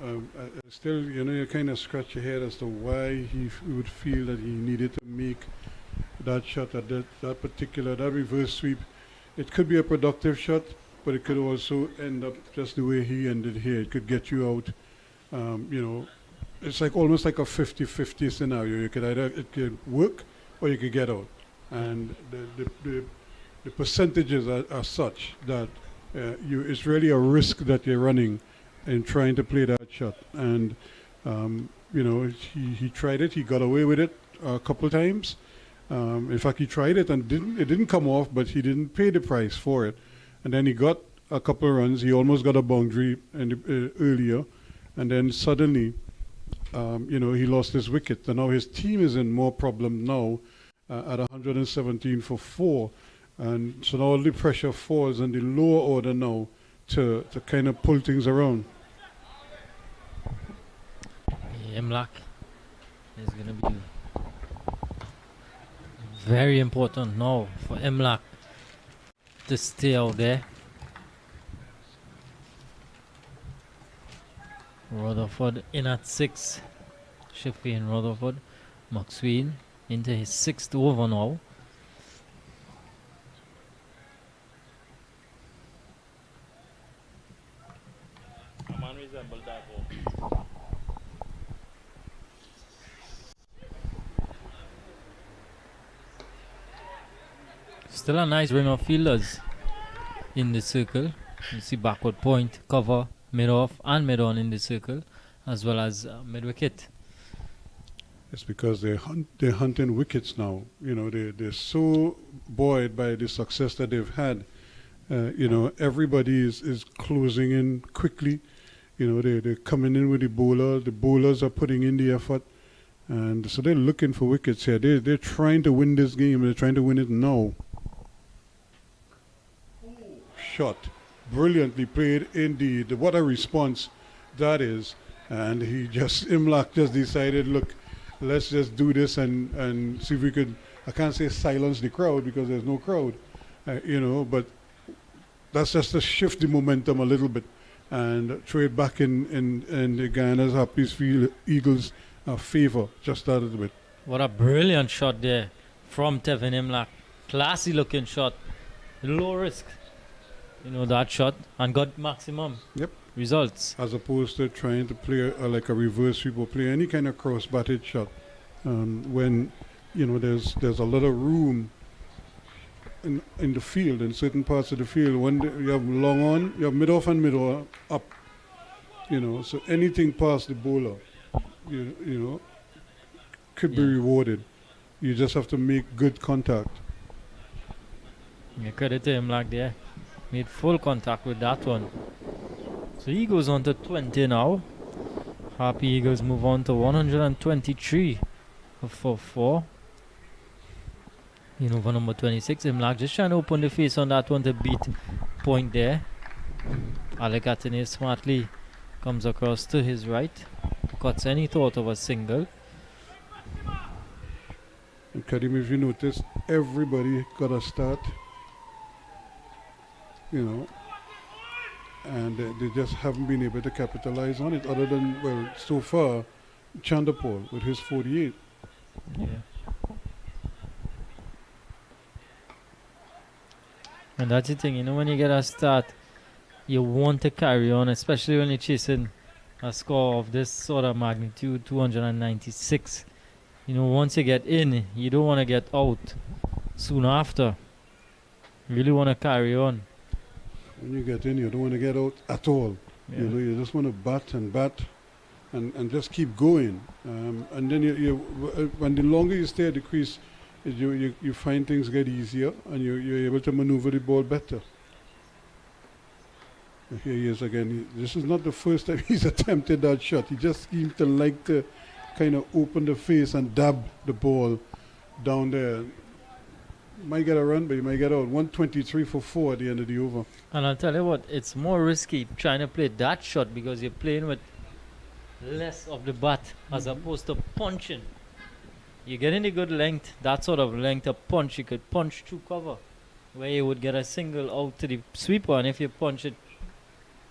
still, you kind of scratch your head as to why he would feel that he needed to make that shot at that reverse sweep. It could be a productive shot, but it could also end up just the way he ended here. It could get you out. It's like almost like a 50-50 scenario. You could it could work or you could get out, and the percentages are such that it's really a risk that you're running in trying to play that shot. And he tried it. He got away with it a couple of times. In fact, he tried it and it didn't come off, but he didn't pay the price for it. And then he got a couple of runs. He almost got a boundary earlier, and then suddenly, he lost his wicket. And now his team is in more problem now at 117 for 4. And so now all the pressure falls on the lower order now to kind of pull things around. Imlach is going to be very important now for Imlach to stay out there. Rutherford in at 6. Shifty and Rutherford. McSween into his 6th over now. Still a nice ring of fielders in the circle. You see backward point, cover, mid-off and mid-on in the circle, as well as mid-wicket. It's because they're hunting wickets now. You know, they're so buoyed by the success that they've had. You know, everybody is closing in quickly. You know, they're coming in with the bowler. The bowlers are putting in the effort. And so they're looking for wickets here. They're trying to win this game. They're trying to win it now. Shot. Brilliantly played indeed. What a response that is. And Imlach just decided, look, let's just do this and see if we could, I can't say silence the crowd because there's no crowd, you know, but that's just to shift the momentum a little bit and throw it back in the Guyana's Harpy's Eagles' favor just a little bit. What a brilliant shot there from Tevin Imlach. Classy looking shot. Low risk. You know, that shot and got maximum results. As opposed to trying to play like a reverse sweep or play any kind of cross-batted shot. When, you know, there's a lot of room in the field, in certain parts of the field. When you have long on, you have mid-off and mid-on up. You know, so anything past the bowler, you know, could be rewarded. You just have to make good contact. Yeah, credit to Imlach there. Made full contact with that one. So he goes on to 20 now. Harpy Eagles move on to 123 for 4. In over number 26, Imlach just trying to open the face on that one to beat point there. Athanaze smartly comes across to his right. Cuts any thought of a single. And Karim, if you notice, everybody got a start. You know, and they just haven't been able to capitalize on it other than, well, so far, Chandapal with his 48. Yeah. And that's the thing, you know, when you get a start, you want to carry on, especially when you're chasing a score of this sort of magnitude, 296. You know, once you get in, you don't want to get out soon after. You really want to carry on. When you get in, you don't want to get out at all. Yeah. You know, you just want to bat and just keep going. And then when the longer you stay at the crease, you find things get easier and you're able to maneuver the ball better. Here he is again. This is not the first time he's attempted that shot. He just seems to like to kind of open the face and dab the ball down there. Might get a run, but you might get out. 123 for 4 at the end of the over. And I'll tell you what, it's more risky trying to play that shot because you're playing with less of the bat as opposed to punching. You get any good length, that sort of length of punch, you could punch through cover where you would get a single out to the sweeper, and if you punch it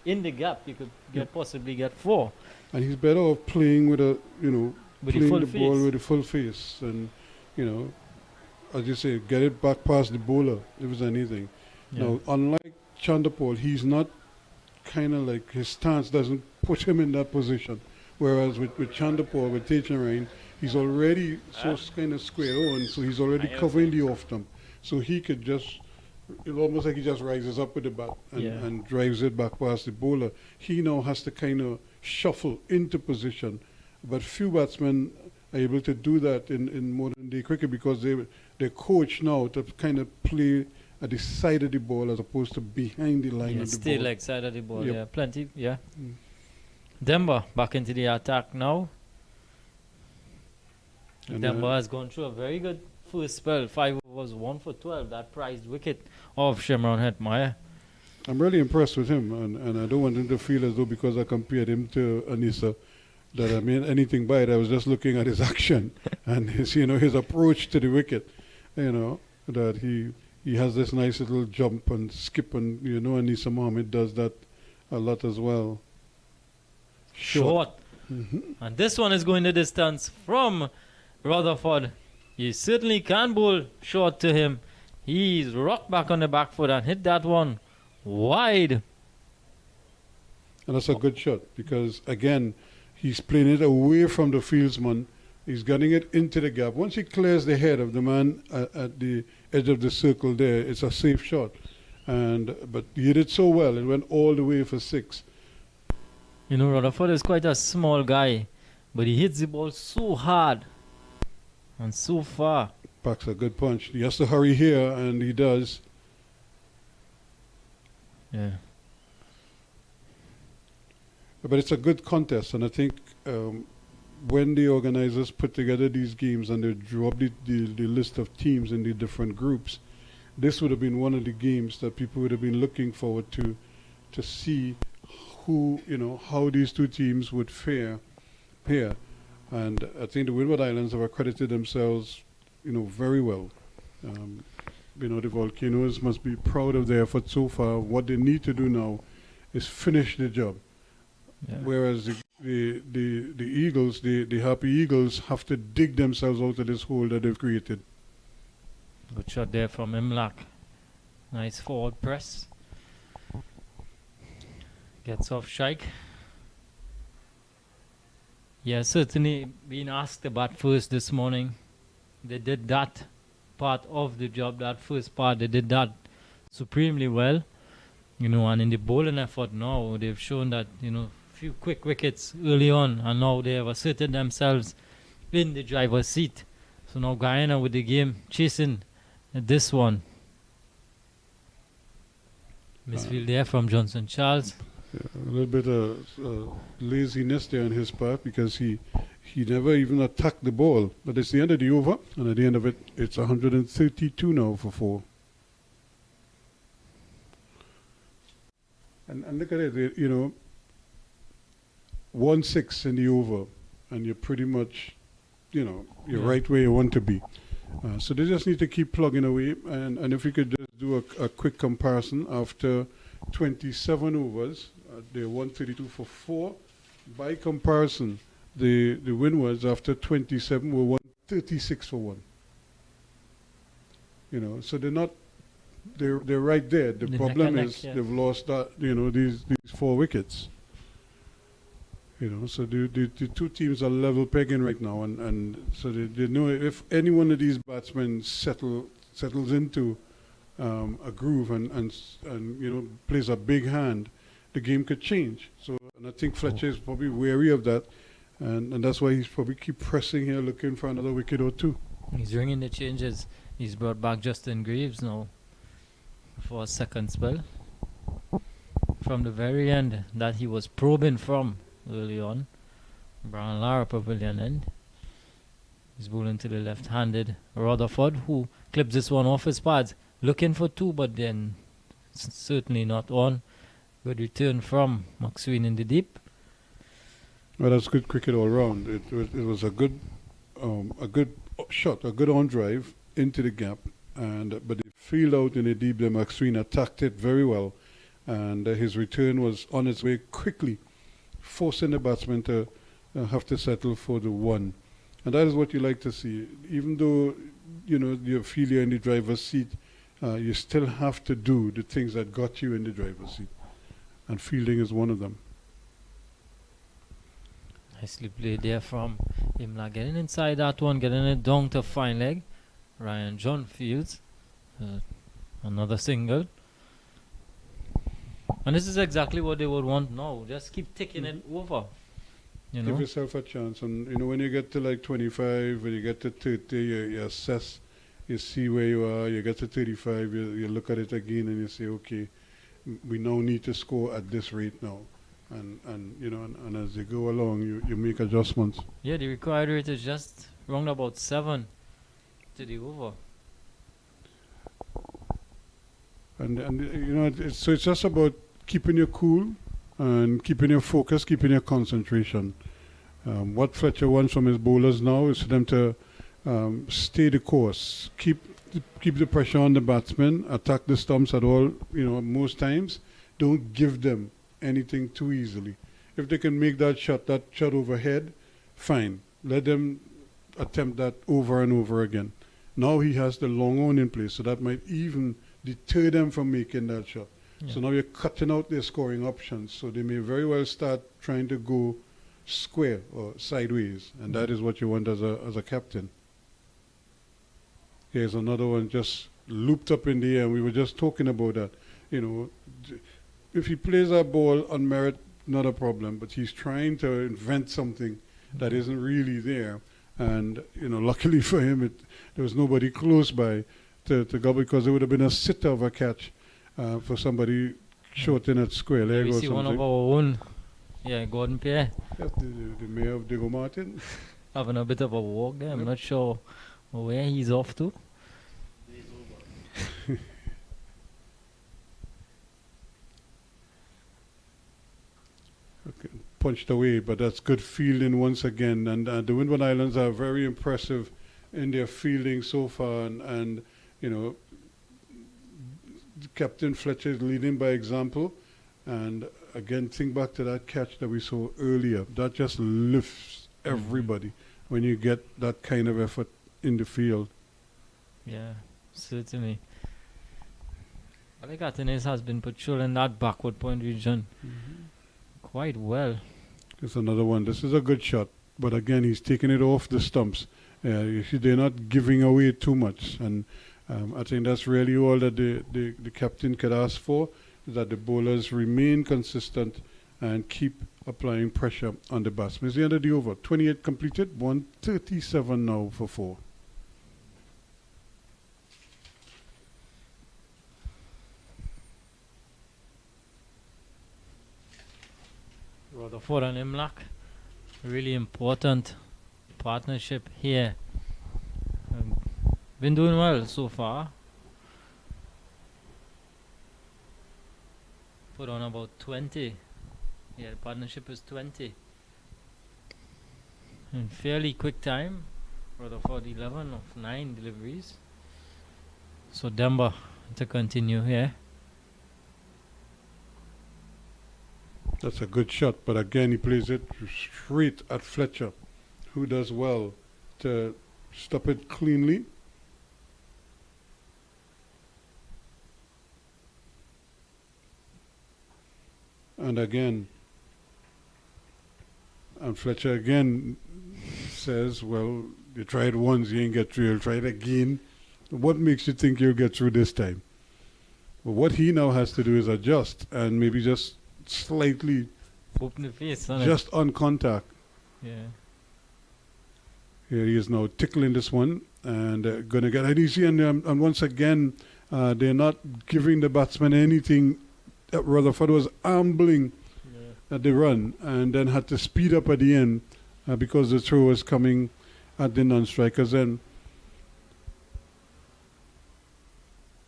in the gap, you could possibly get 4. And he's better off playing with a, you know, With playing the the full ball face. with a full face and, you know, as you say, get it back past the bowler if it's anything. Yeah. Now, unlike Chandapal, he's not kind of like, his stance doesn't put him in that position. Whereas with Chandapal, with Technarain, he's already so kind of square on, so he's already covering the off stump. So he could just, it's almost like he just rises up with the bat and drives it back past the bowler. He now has to kind of shuffle into position. But few batsmen are able to do that in modern day cricket because they're coached now to kind of play at the side of the ball as opposed to behind the line of the Stay ball. like side of the ball, Yep. yeah, plenty, yeah. Denver back into the attack now. And, Denver has gone through a very good first spell, 5 overs, 1 for 12. That prized wicket of Shimron Hetmeyer. I'm really impressed with him, and I don't want him to feel as though because I compared him to Anissa that I mean anything by it. I was just looking at his action and his approach to the wicket. That he has this nice little jump and skip, and Anissa Mohammed does that a lot as well. Short. And this one is going the distance from Rutherford. He certainly can bowl short to him. He's rocked back on the back foot and hit that one wide. And that's a good shot because, again, he's playing it away from the fieldsman. He's getting it into the gap. Once he clears the head of the man at the edge of the circle there, it's a safe shot. But he hit it so well, it went all the way for 6. Rutherford is quite a small guy, but he hits the ball so hard and so far. Packs a good punch. He has to hurry here, and he does. Yeah. But it's a good contest, and I think when the organizers put together these games and they drew up the list of teams in the different groups, this would have been one of the games that people would have been looking forward to see how these two teams would fare here. And I think the Windward Islands have accredited themselves, very well. The Volcanoes must be proud of their effort so far. What they need to do now is finish the job. Yeah. Whereas the Eagles, the Harpy Eagles, have to dig themselves out of this hole that they've created. Good shot there from Imlak. Nice forward press. Gets off strike. Yeah, certainly being asked to bat first this morning. They did that part of the job, that first part. They did that supremely well. And in the bowling effort now, they've shown that, few quick wickets early on, and now they have asserted themselves in the driver's seat. So now Guyana with the game chasing this one. Misfield there from Johnson Charles. Yeah, a little bit of laziness there on his part because he never even attacked the ball. But it's the end of the over, and at the end of it, it's 132 now for 4. And look at it, 1-6 in the over, and you're pretty much, you're right where you want to be. So they just need to keep plugging away. And if we could just do a quick comparison, after 27 overs, they're 132 for 4. By comparison, the Windwards after 27 were 136 for 1. So they're right there. The problem is they've lost these 4 wickets. So the two teams are level pegging right now, and so they know if any one of these batsmen settles into a groove and plays a big hand, the game could change. So, and I think Fletcher is probably wary of that, and that's why he's probably keep pressing here, looking for another wicket or 2. He's ringing the changes. He's brought back Justin Greaves now for a second spell from the very end that he was probing from early on. Brian Lara pavilion end. He's bowling to the left-handed Rutherford, who clips this one off his pads, looking for 2, but then certainly not on. Good return from McSween in the deep. Well, that's good cricket all round. It was a good shot, a good on drive into the gap, but the field out in the deep, the McSween attacked it very well, and his return was on its way quickly, forcing the batsman to have to settle for the 1. And that is what you like to see. Even though, you feel you're in the driver's seat, you still have to do the things that got you in the driver's seat. And fielding is one of them. Nicely played there from Imla. Getting inside that one, getting it down to fine leg. Ryan John fields. Another single. And this is exactly what they would want now. Just keep ticking it over. Give yourself a chance. And, when you get to like 25, when you get to 30, you assess, you see where you are. You get to 35, you look at it again and you say, okay, we now need to score at this rate now. And as you go along, you make adjustments. Yeah, the required rate is just round about 7 after the over. And you know, so it's just about keeping your cool and keeping your focus, keeping your concentration. What Fletcher wants from his bowlers now is for them to stay the course, keep the pressure on the batsmen, attack the stumps at all. You know, most times, don't give them anything too easily. If they can make that shot overhead, fine. Let them attempt that over and over again. Now he has the long on in place, so that might even deter them from making that shot. Yeah. So now you're cutting out their scoring options. So they may very well start trying to go square or sideways, and that is what you want as a captain. Here's another one just looped up in the air. We were just talking about that. You know, if he plays that ball on merit, not a problem, but he's trying to invent something that isn't really there. And, you know, luckily for him, there was nobody close by to go, because it would have been a sitter of a catch for somebody short in at square leg We or see something. one of our own, Gordon Pierre, Yep, the mayor of Diego Martin. having a bit of a walk there. I'm not sure where he's off to. Okay, punched away, but that's good fielding once again. And the Windward Islands are very impressive in their fielding so far. And you know, Captain Fletcher is leading by example. And again, think back to that catch that we saw earlier. That just lifts everybody when you get that kind of effort in the field. Yeah, certainly. I think Athanaze has been patrolling that backward point region quite well. It's another one. This is a good shot, but again, he's taking it off the stumps. You see, they're not giving away too much, and I think that's really all that the captain could ask for, is that the bowlers remain consistent and keep applying pressure on the batsmen. It's the end of the over. 28 completed, 137 now for 4. Rutherford and Imlach, really important partnership here. Been doing well so far. Put on about 20. Yeah, the partnership is 20. In fairly quick time. Rutherford 11 of 9 deliveries. So Demba to continue here. That's a good shot, but again, he plays it straight at Fletcher, who does well to stop it cleanly. And again, and Fletcher again says, well, you tried once, you ain't get through, you'll try it again. What makes you think you'll get through this time? Well, what he now has to do is adjust and maybe just slightly, Open the face, just on contact. Yeah. Here he is now tickling this one and going to get it easy. And once again, they're not giving the batsman anything. Rutherford was ambling at the run and then had to speed up at the end because the throw was coming at the non-strikers end.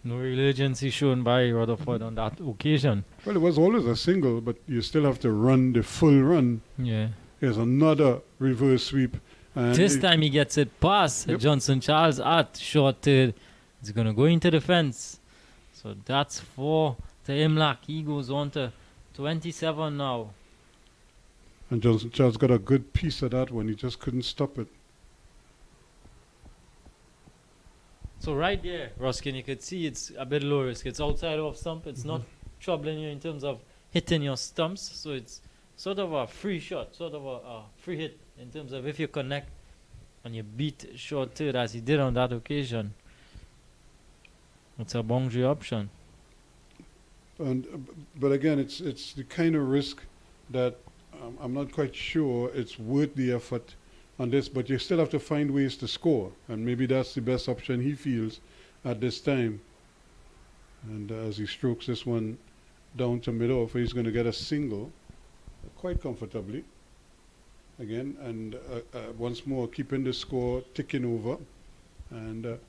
No real urgency shown by Rutherford on that occasion. Well, it was always a single, but you still have to run the full run. Yeah. Here's another reverse sweep. And This time he gets it past Johnson Charles at short third. It's going to go into the fence. So that's 4 to Imlach. He goes on to 27 now. And Johnson Charles got a good piece of that one. He just couldn't stop it. So right there, Ruskin, you could see it's a bit low risk. It's outside of stump. It's not troubling you in terms of hitting your stumps. So it's sort of a free shot, sort of a free hit in terms of if you connect and you beat short third as he did on that occasion. It's a boundary option. But again, it's the kind of risk that I'm not quite sure it's worth the effort on this, but you still have to find ways to score, and maybe that's the best option he feels at this time. And as he strokes this one down to mid-off, he's going to get a single quite comfortably again, and once more keeping the score ticking over. and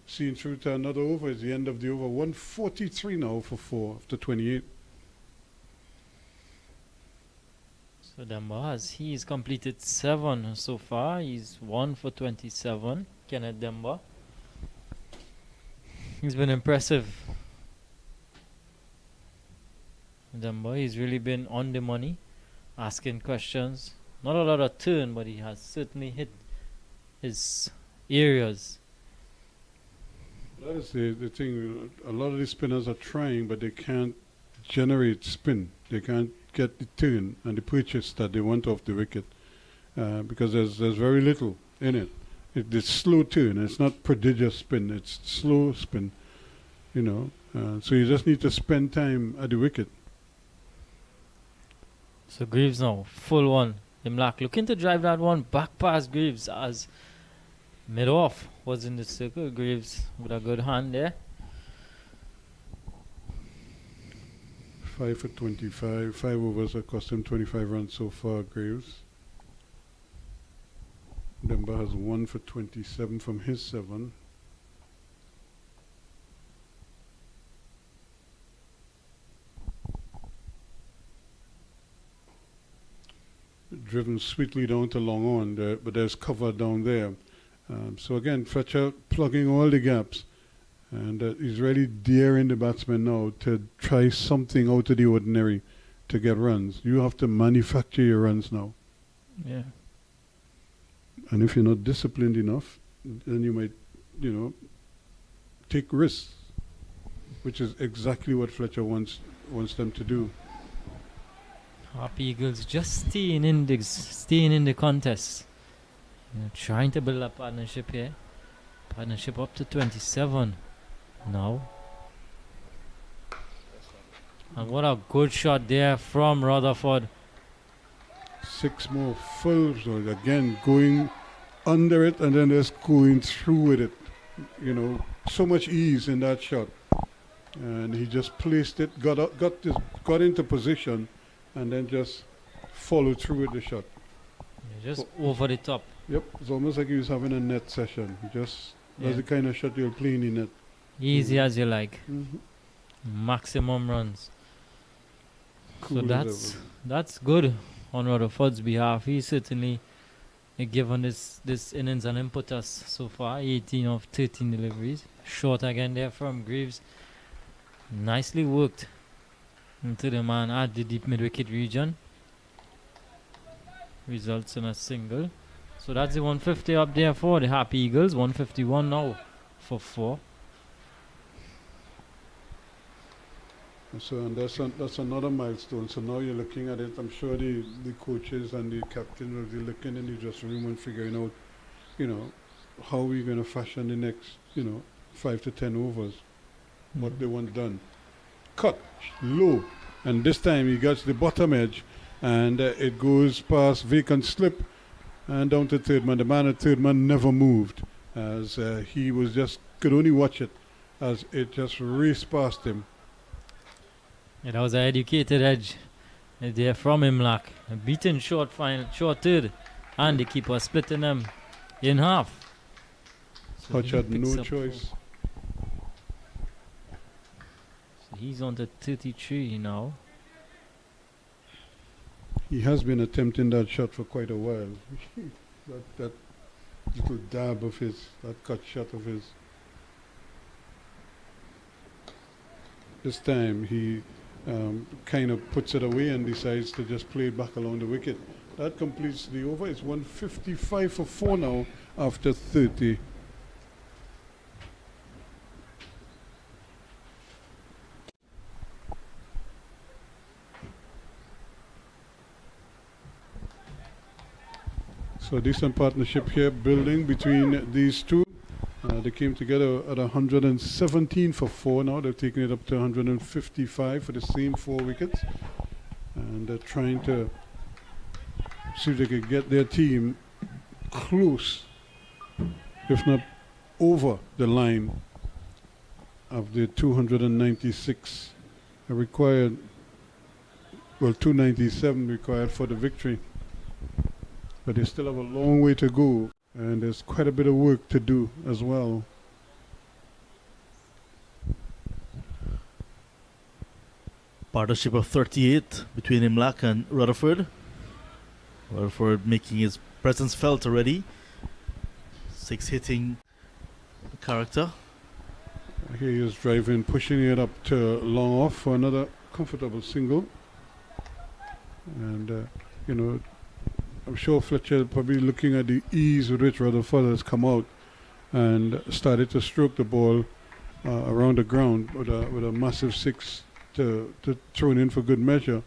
seeing through to another over is the end of the over. 143 now for 4 after 28. So Demba he's completed 7 so far. He's 1 for 27. Kenneth Demba. He's been impressive. Demba, he's really been on the money, asking questions. Not a lot of turn, but he has certainly hit his areas. That is the thing. A lot of the spinners are trying, but they can't generate spin. They can't get the turn and the purchase that they want off the wicket because there's very little in it. It's slow turn. It's not prodigious spin. It's slow spin, you know. So you just need to spend time at the wicket. So Greaves now, full one. Imlak looking to drive that one back past Greaves as mid-off was in the circle. Greaves with a good hand there. 5 for 25. 5 overs that cost him 25 runs so far, Graves. Demba has 1 for 27 from his 7. Driven sweetly down to long on, but there's cover down there. So again, Fletcher plugging all the gaps. And he's really daring the batsman now to try something out of the ordinary to get runs. You have to manufacture your runs now. Yeah. And if you're not disciplined enough, then you might, you know, take risks, which is exactly what Fletcher wants them to do. Harpy Eagles just staying in the contest. You know, trying to build a partnership here. Partnership up to 27 now. And what a good shot there from Rutherford. 6 more fulls, again going under it and then just going through with it. You know, so much ease in that shot. And he just placed it, got into position, and then just followed through with the shot. Yeah, just over the top. Yep, it's almost like he was having a net session. That's the kind of shot you'll play in the net. Easy as you like. Mm-hmm. Maximum runs. Cool so that's good on Rutherford's behalf. He's certainly given this innings an impetus so far. 18 of 13 deliveries. Short again there from Greaves. Nicely worked into the man at the deep mid-wicket region. Results in a single. So that's the 150 up there for the Harpy Eagles. 151 now for 4. So and that's another milestone. So now you're looking at it. I'm sure the coaches and the captain will be looking in the dressing room and figuring out, you know, how we're going to fashion the next, 5 to 10 overs. What they want done. Cut low, and this time he gets the bottom edge, and it goes past vacant slip and down to third man. The man at third man never moved, as he was could only watch it as it just raced past him. Yeah, that was an educated edge there from Imlak. A beaten short third, and the keeper splitting them in half. So Hutch he had picks no up choice. So he's on to 33 now. He has been attempting that shot for quite a while. that little dab of his, that cut shot of his. This time he kind of puts it away and decides to just play it back along the wicket. That completes the over. It's 155 for 4 now after 30. So decent partnership here building between these two. They came together at 117 for 4 now. They're taking it up to 155 for the same 4 wickets. And they're trying to see if they can get their team close, if not over the line of the 296 required, well, 297 required for the victory. But they still have a long way to go And there's quite a bit of work to do as well. Partnership of 38 between Imlach and Rutherford. Rutherford making his presence felt already. 6 hitting character. Here he is driving, pushing it up to long off for another comfortable single. And, you know, I'm sure Fletcher probably looking at the ease with which Rutherford has come out and started to stroke the ball around the ground with a massive 6 to throw in for good measure.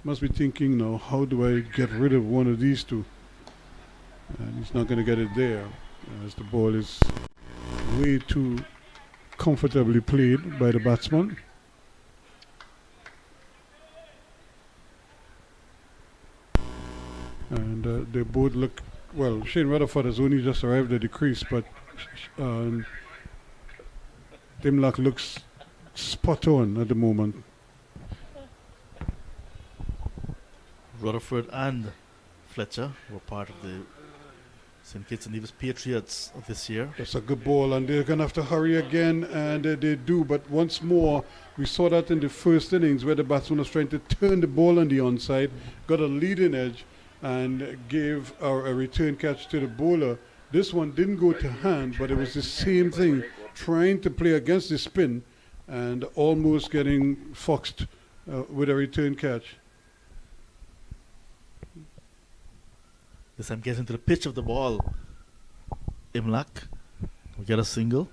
Must be thinking now, how do I get rid of one of these two? And he's not going to get it there, as the ball is way too comfortably played by the batsman. And they both look, well, Shane Rutherford has only just arrived at the crease, but Imlach looks spot on at the moment. Rutherford and Fletcher were part of the St. Kitts and Nevis Patriots of this year. That's a good ball, and they're going to have to hurry again, and they do. But once more, we saw that in the first innings where the batsman was trying to turn the ball on the onside, got a leading edge, and gave a return catch to the bowler. This one didn't go to hand, but it was the same thing, trying to play against the spin and almost getting foxed with a return catch. This time getting to the pitch of the ball. Imlach will get a single.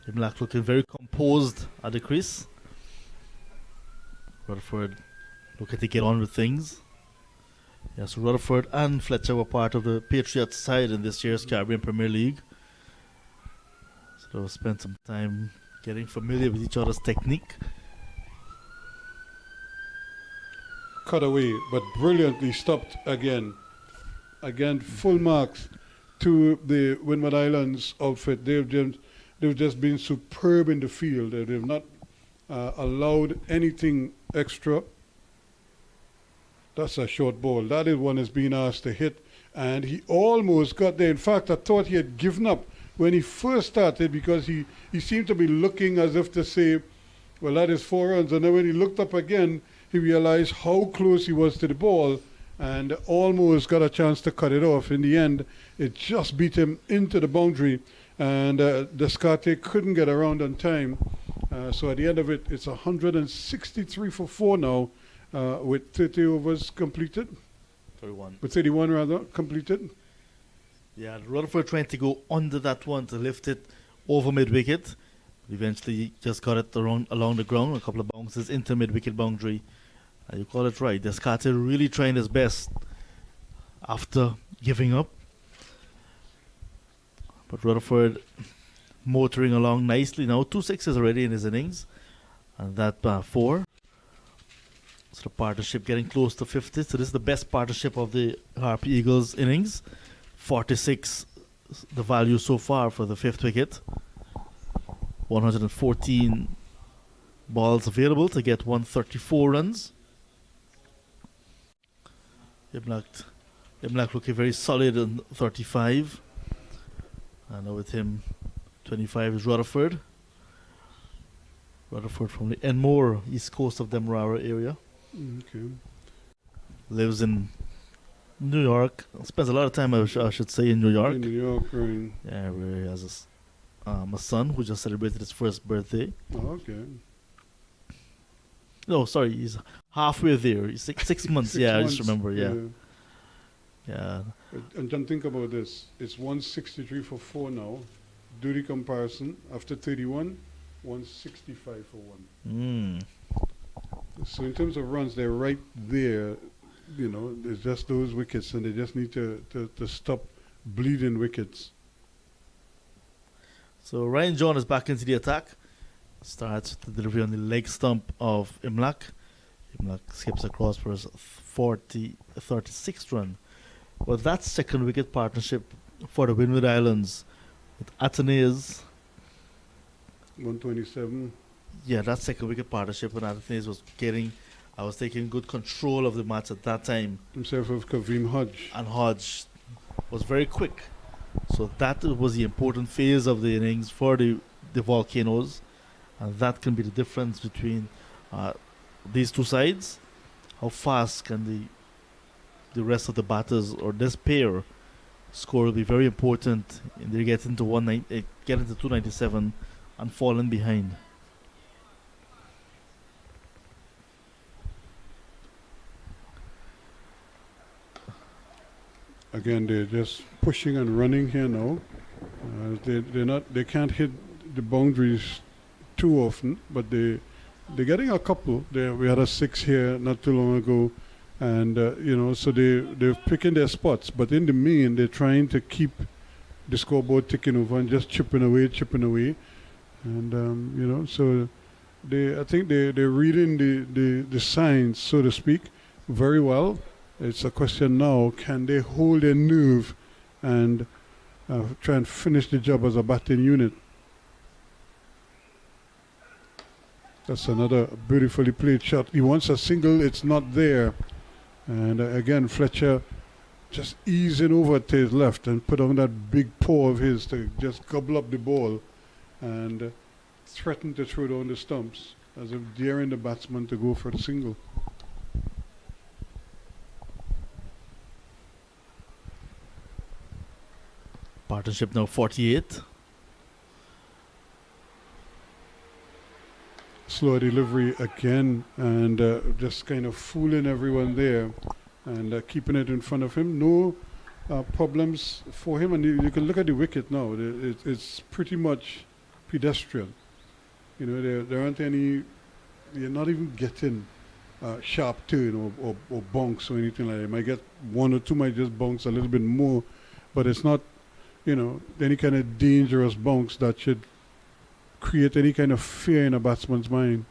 Imlach looking very composed at the crease. Rutherford looking to get on with things. Yes, Rutherford and Fletcher were part of the Patriots side in this year's Caribbean Premier League. So they'll spend some time getting familiar with each other's technique. Cut away, but brilliantly stopped again. Again, full marks to the Windward Islands outfit. They've just been superb in the field. They've not allowed anything extra. That's a short ball. That is one that's been asked to hit, and he almost got there. In fact, I thought he had given up when he first started, because he seemed to be looking as if to say, well, that is 4 runs. And then when he looked up again, he realized how close he was to the ball, and almost got a chance to cut it off. In the end, it just beat him into the boundary, and Descarte couldn't get around on time. So at the end of it, it's 163 for 4 now, with 30 overs completed. 31. With 31 rather, completed. Yeah, Rutherford trying to go under that one to lift it over mid-wicket. Eventually just got it along the ground, a couple of bounces into mid-wicket boundary. You call it right. Descarte really trying his best after giving up. But Rutherford motoring along nicely now. 2 sixes already in his innings. And that 4. So the partnership getting close to 50. So this is the best partnership of the Harpy Eagles innings. 46 the value so far for the 5th wicket. 114 balls available to get 134 runs. Imlach looking very solid on 35. And now with him, 25 is Rutherford. Rutherford from the Enmore, east coast of Demerara area. Okay. Lives in New York. Spends a lot of time, I should say, in New York. In New York, right. Yeah, where he has a son who just celebrated his 1st birthday. Oh, okay. No, sorry, he's halfway there. He's 6 months. 6 yeah, months, I just remember. Yeah. And John, think about this. It's 163 for 4 now. Do the comparison. After 31, 165 for 1. So in terms of runs, they're right there. You know, there's just those wickets, and they just need to stop bleeding wickets. So Ryan John is back into the attack. Starts the delivery on the leg stump of Imlach. Imlach skips across for his 36th run. Well, that's 2nd wicket partnership for the Windward Islands with Athanaze. 127. Yeah, that 2nd wicket partnership when Athanaze was taking good control of the match at that time. Himself with Kaveem Hodge. And Hodge was very quick So that was the important phase of the innings for the Volcanoes, and that can be the difference between these two sides. How fast can the rest of the batters or this pair score will be very important. And they get into 297 and falling behind. Again, they're just pushing and running here now. They can't hit the boundaries too often, but they're getting a couple. We had a 6 here not too long ago, and so they're picking their spots. But in the main, they're trying to keep the scoreboard ticking over and just chipping away, and so I think they're reading the signs, so to speak, very well. It's a question now, can they hold their nerve and try and finish the job as a batting unit? That's another beautifully played shot. He wants a single, it's not there. And again, Fletcher just easing over to his left and put on that big paw of his to just gobble up the ball and threaten to throw down the stumps as if daring the batsman to go for the single. Partnership now 48. Slow delivery again, and just kind of fooling everyone there and keeping it in front of him. No problems for him, and you can look at the wicket now. It's pretty much pedestrian. There aren't any. You're not even getting sharp turn or bonks or anything like that. You might get one or two, might just bounce a little bit more, but it's not any kind of dangerous bounce that should create any kind of fear in a batsman's mind.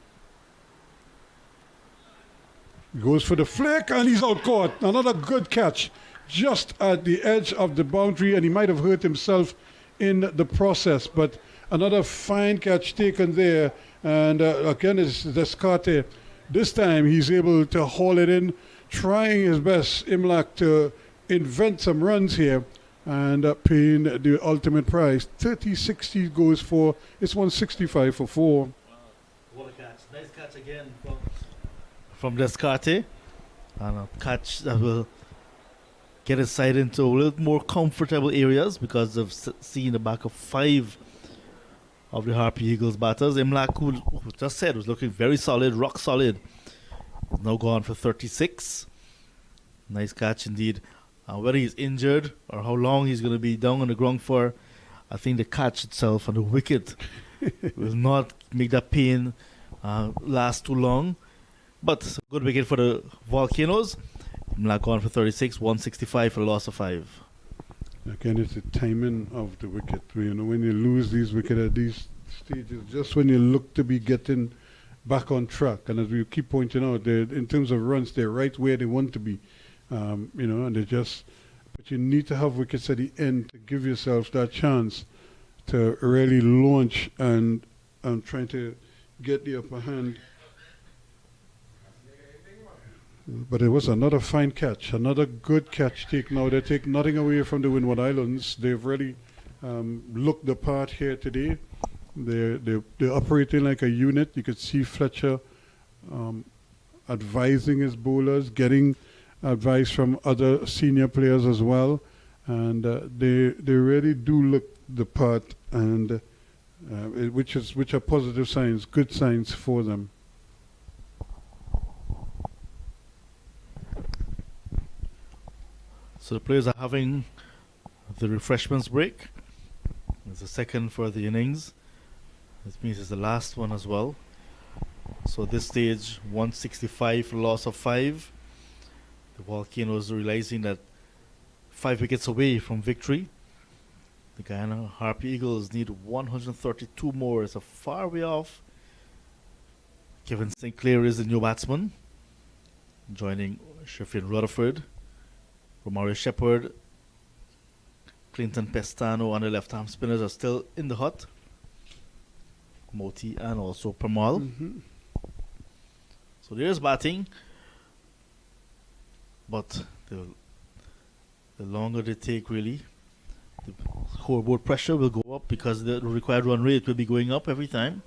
He goes for the flick and he's out caught. Another good catch just at the edge of the boundary, and he might have hurt himself in the process, but another fine catch taken there. And again, it's Descartes. This time he's able to haul it in, trying his best, Imlach, to invent some runs here and paying the ultimate prize. 30-60 goes for, it's 165 for 4. Wow. What a catch. Nice catch again from Descartes. And a catch that will get his side into a little more comfortable areas because of seeing the back of 5 of the Harpy Eagles batters. Imlach, who just said was looking very solid, rock solid, is now gone for 36. Nice catch indeed. Whether he's injured or how long he's going to be down on the ground for, I think the catch itself and the wicket will not make that pain last too long. But good wicket for the Volcanoes. Imlach gone for 36, 165 for a loss of 5. Again, it's the timing of the wicket. When you lose these wickets at these stages, just when you look to be getting back on track, and as we keep pointing out, in terms of runs, they're right where they want to be. And but you need to have wickets at the end to give yourself that chance to really launch and trying to get the upper hand. But it was another fine catch, another good catch take. Now they take nothing away from the Windward Islands. They've really looked the part here today. They're operating like a unit. You could see Fletcher advising his bowlers, getting advice from other senior players as well, and they really do look the part, and which are positive signs, good signs for them. So the players are having the refreshments break. It's the second for the innings. This means it's the last one as well. So at this stage, 165 for loss of 5. The Volcanoes realizing that 5 wickets away from victory. The Guyana Harpy Eagles need 132 more. It's a far way off. Kevin Sinclair is the new batsman, joining Sheffield Rutherford. Romario Shepherd, Clinton Pestano and the left-arm spinners are still in the hut. Moti and also Parmal. Mm-hmm. So there's batting. But the longer they take, really, scoreboard pressure will go up because the required run rate will be going up every time.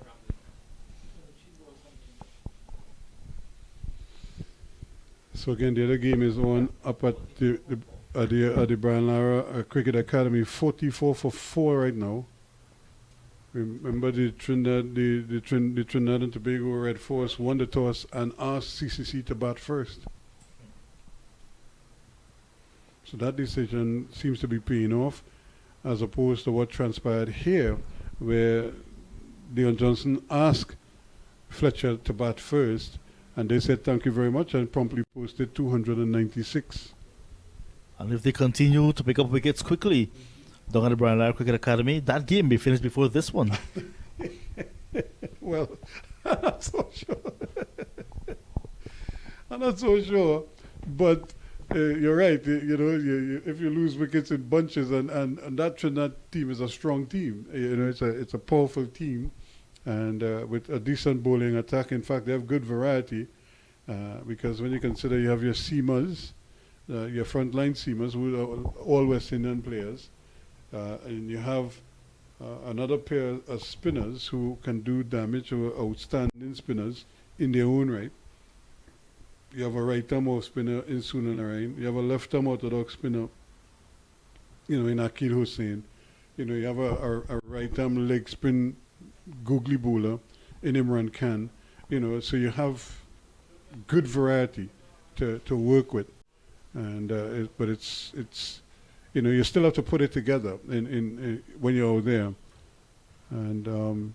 So again, the other game is on up at the Brian Lara Cricket Academy, 44 for 4 right now. Remember the Trinidad and Tobago Red Force won the toss and asked CCC to bat first. So that decision seems to be paying off, as opposed to what transpired here, where Dion Johnson asked Fletcher to bat first, and they said thank you very much and promptly posted 296. And if they continue to pick up wickets quickly down at the Brian Lara Cricket Academy, that game may finish before this one. Well, I'm not so sure. I'm not so sure, but you're right. If you lose wickets in bunches, and that Trinidad team is a strong team. It's a powerful team, and with a decent bowling attack. In fact, they have good variety, because when you consider you have your seamers, your frontline seamers, who are all West Indian players, and you have another pair of spinners who can do damage, who are outstanding spinners in their own right. You have a right-arm off spinner in Sunanarayan. You have a left-arm orthodox spinner, in Akil Hussain. You have a right-arm leg spin googly bowler in Imran Khan. So you have good variety to work with, and but it's you still have to put it together in when you're out there, and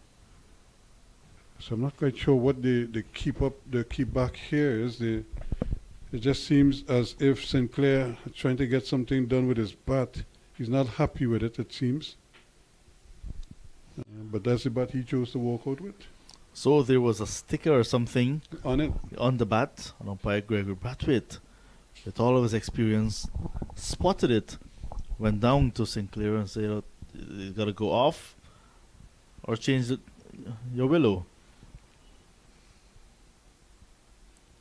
so I'm not quite sure what the keep back here is. It just seems as if Sinclair is trying to get something done with his bat. He's not happy with it, it seems. But that's the bat he chose to walk out with. So there was a sticker or something On it. on the bat, and umpire Gregory Brathwaite, with all of his experience, spotted it, went down to Sinclair and said, you got to go off or change your willow.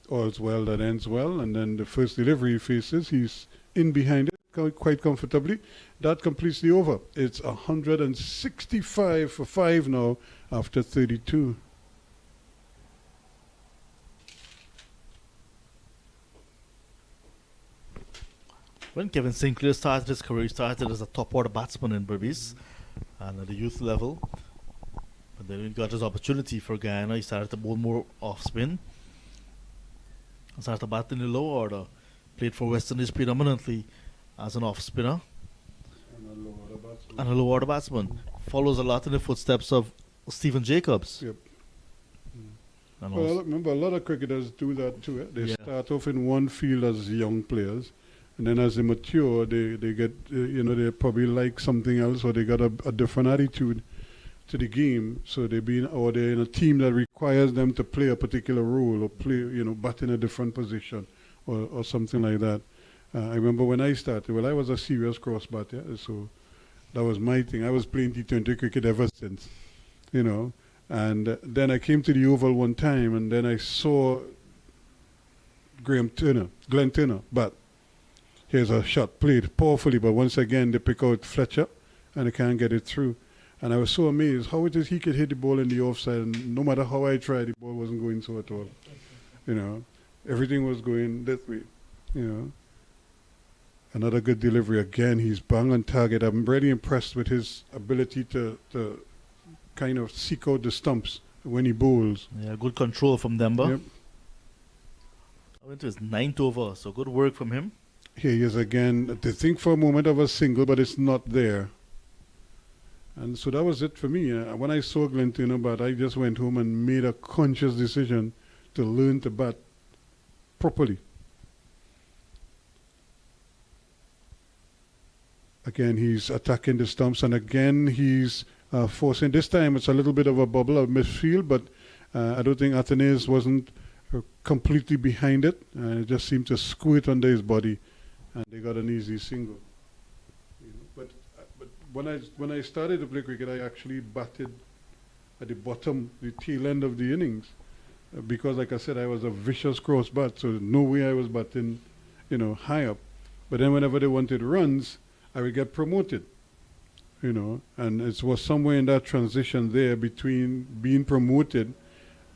All's well that ends well, and then the first delivery he faces, he's in behind it quite comfortably. That completes the over. It's 165 for 5 now after 32. When Kevin Sinclair started his career, he started as a top order batsman in Berbice and at the youth level. But then he got his opportunity for Guyana. He started to bowl more off spin. Started to bat in the low order. Played for West Indies predominantly as an off spinner and a low order batsman. Follows a lot in the footsteps of Stephen Jacobs. Yep. And Well, also, remember, a lot of cricketers do that too. They start off in one field as young players, and then as they mature, they get, they probably like something else, or they got a different attitude to the game. So they're in a team that requires them to play a particular role, or play, bat in a different position, or something like that. I remember when I started, I was a serious cross batter, so that was my thing. I was playing T20 cricket ever since, And then I came to the Oval one time, and then I saw Glenn Turner, but here's a shot played powerfully, but once again they pick out Fletcher, and they can't get it through. And I was so amazed how it is he could hit the ball in the offside, and no matter how I tried, the ball wasn't going so at all. Everything was going that way. Another good delivery again. He's bang on target. I'm really impressed with his ability to kind of seek out the stumps when he bowls. yeah, good control from Demba. Yep. I went to his 9th over, so good work from him. Here he is again. They think for a moment of a single, but it's not there. And so that was it for me. When I saw Glenn Turner bat, I just went home and made a conscious decision to learn to bat properly. Again, he's attacking the stumps, and again he's forcing. This time it's a little bit of a bubble of midfield, but I don't think Athanaze wasn't completely behind it. It just seemed to squirt under his body, and they got an easy single. But when I started to play cricket, I actually batted at the bottom, the tail end of the innings, because, like I said, I was a vicious cross bat, so no way I was batting, high up. But then whenever they wanted runs, I would get promoted. you know, and it was somewhere in that transition there between being promoted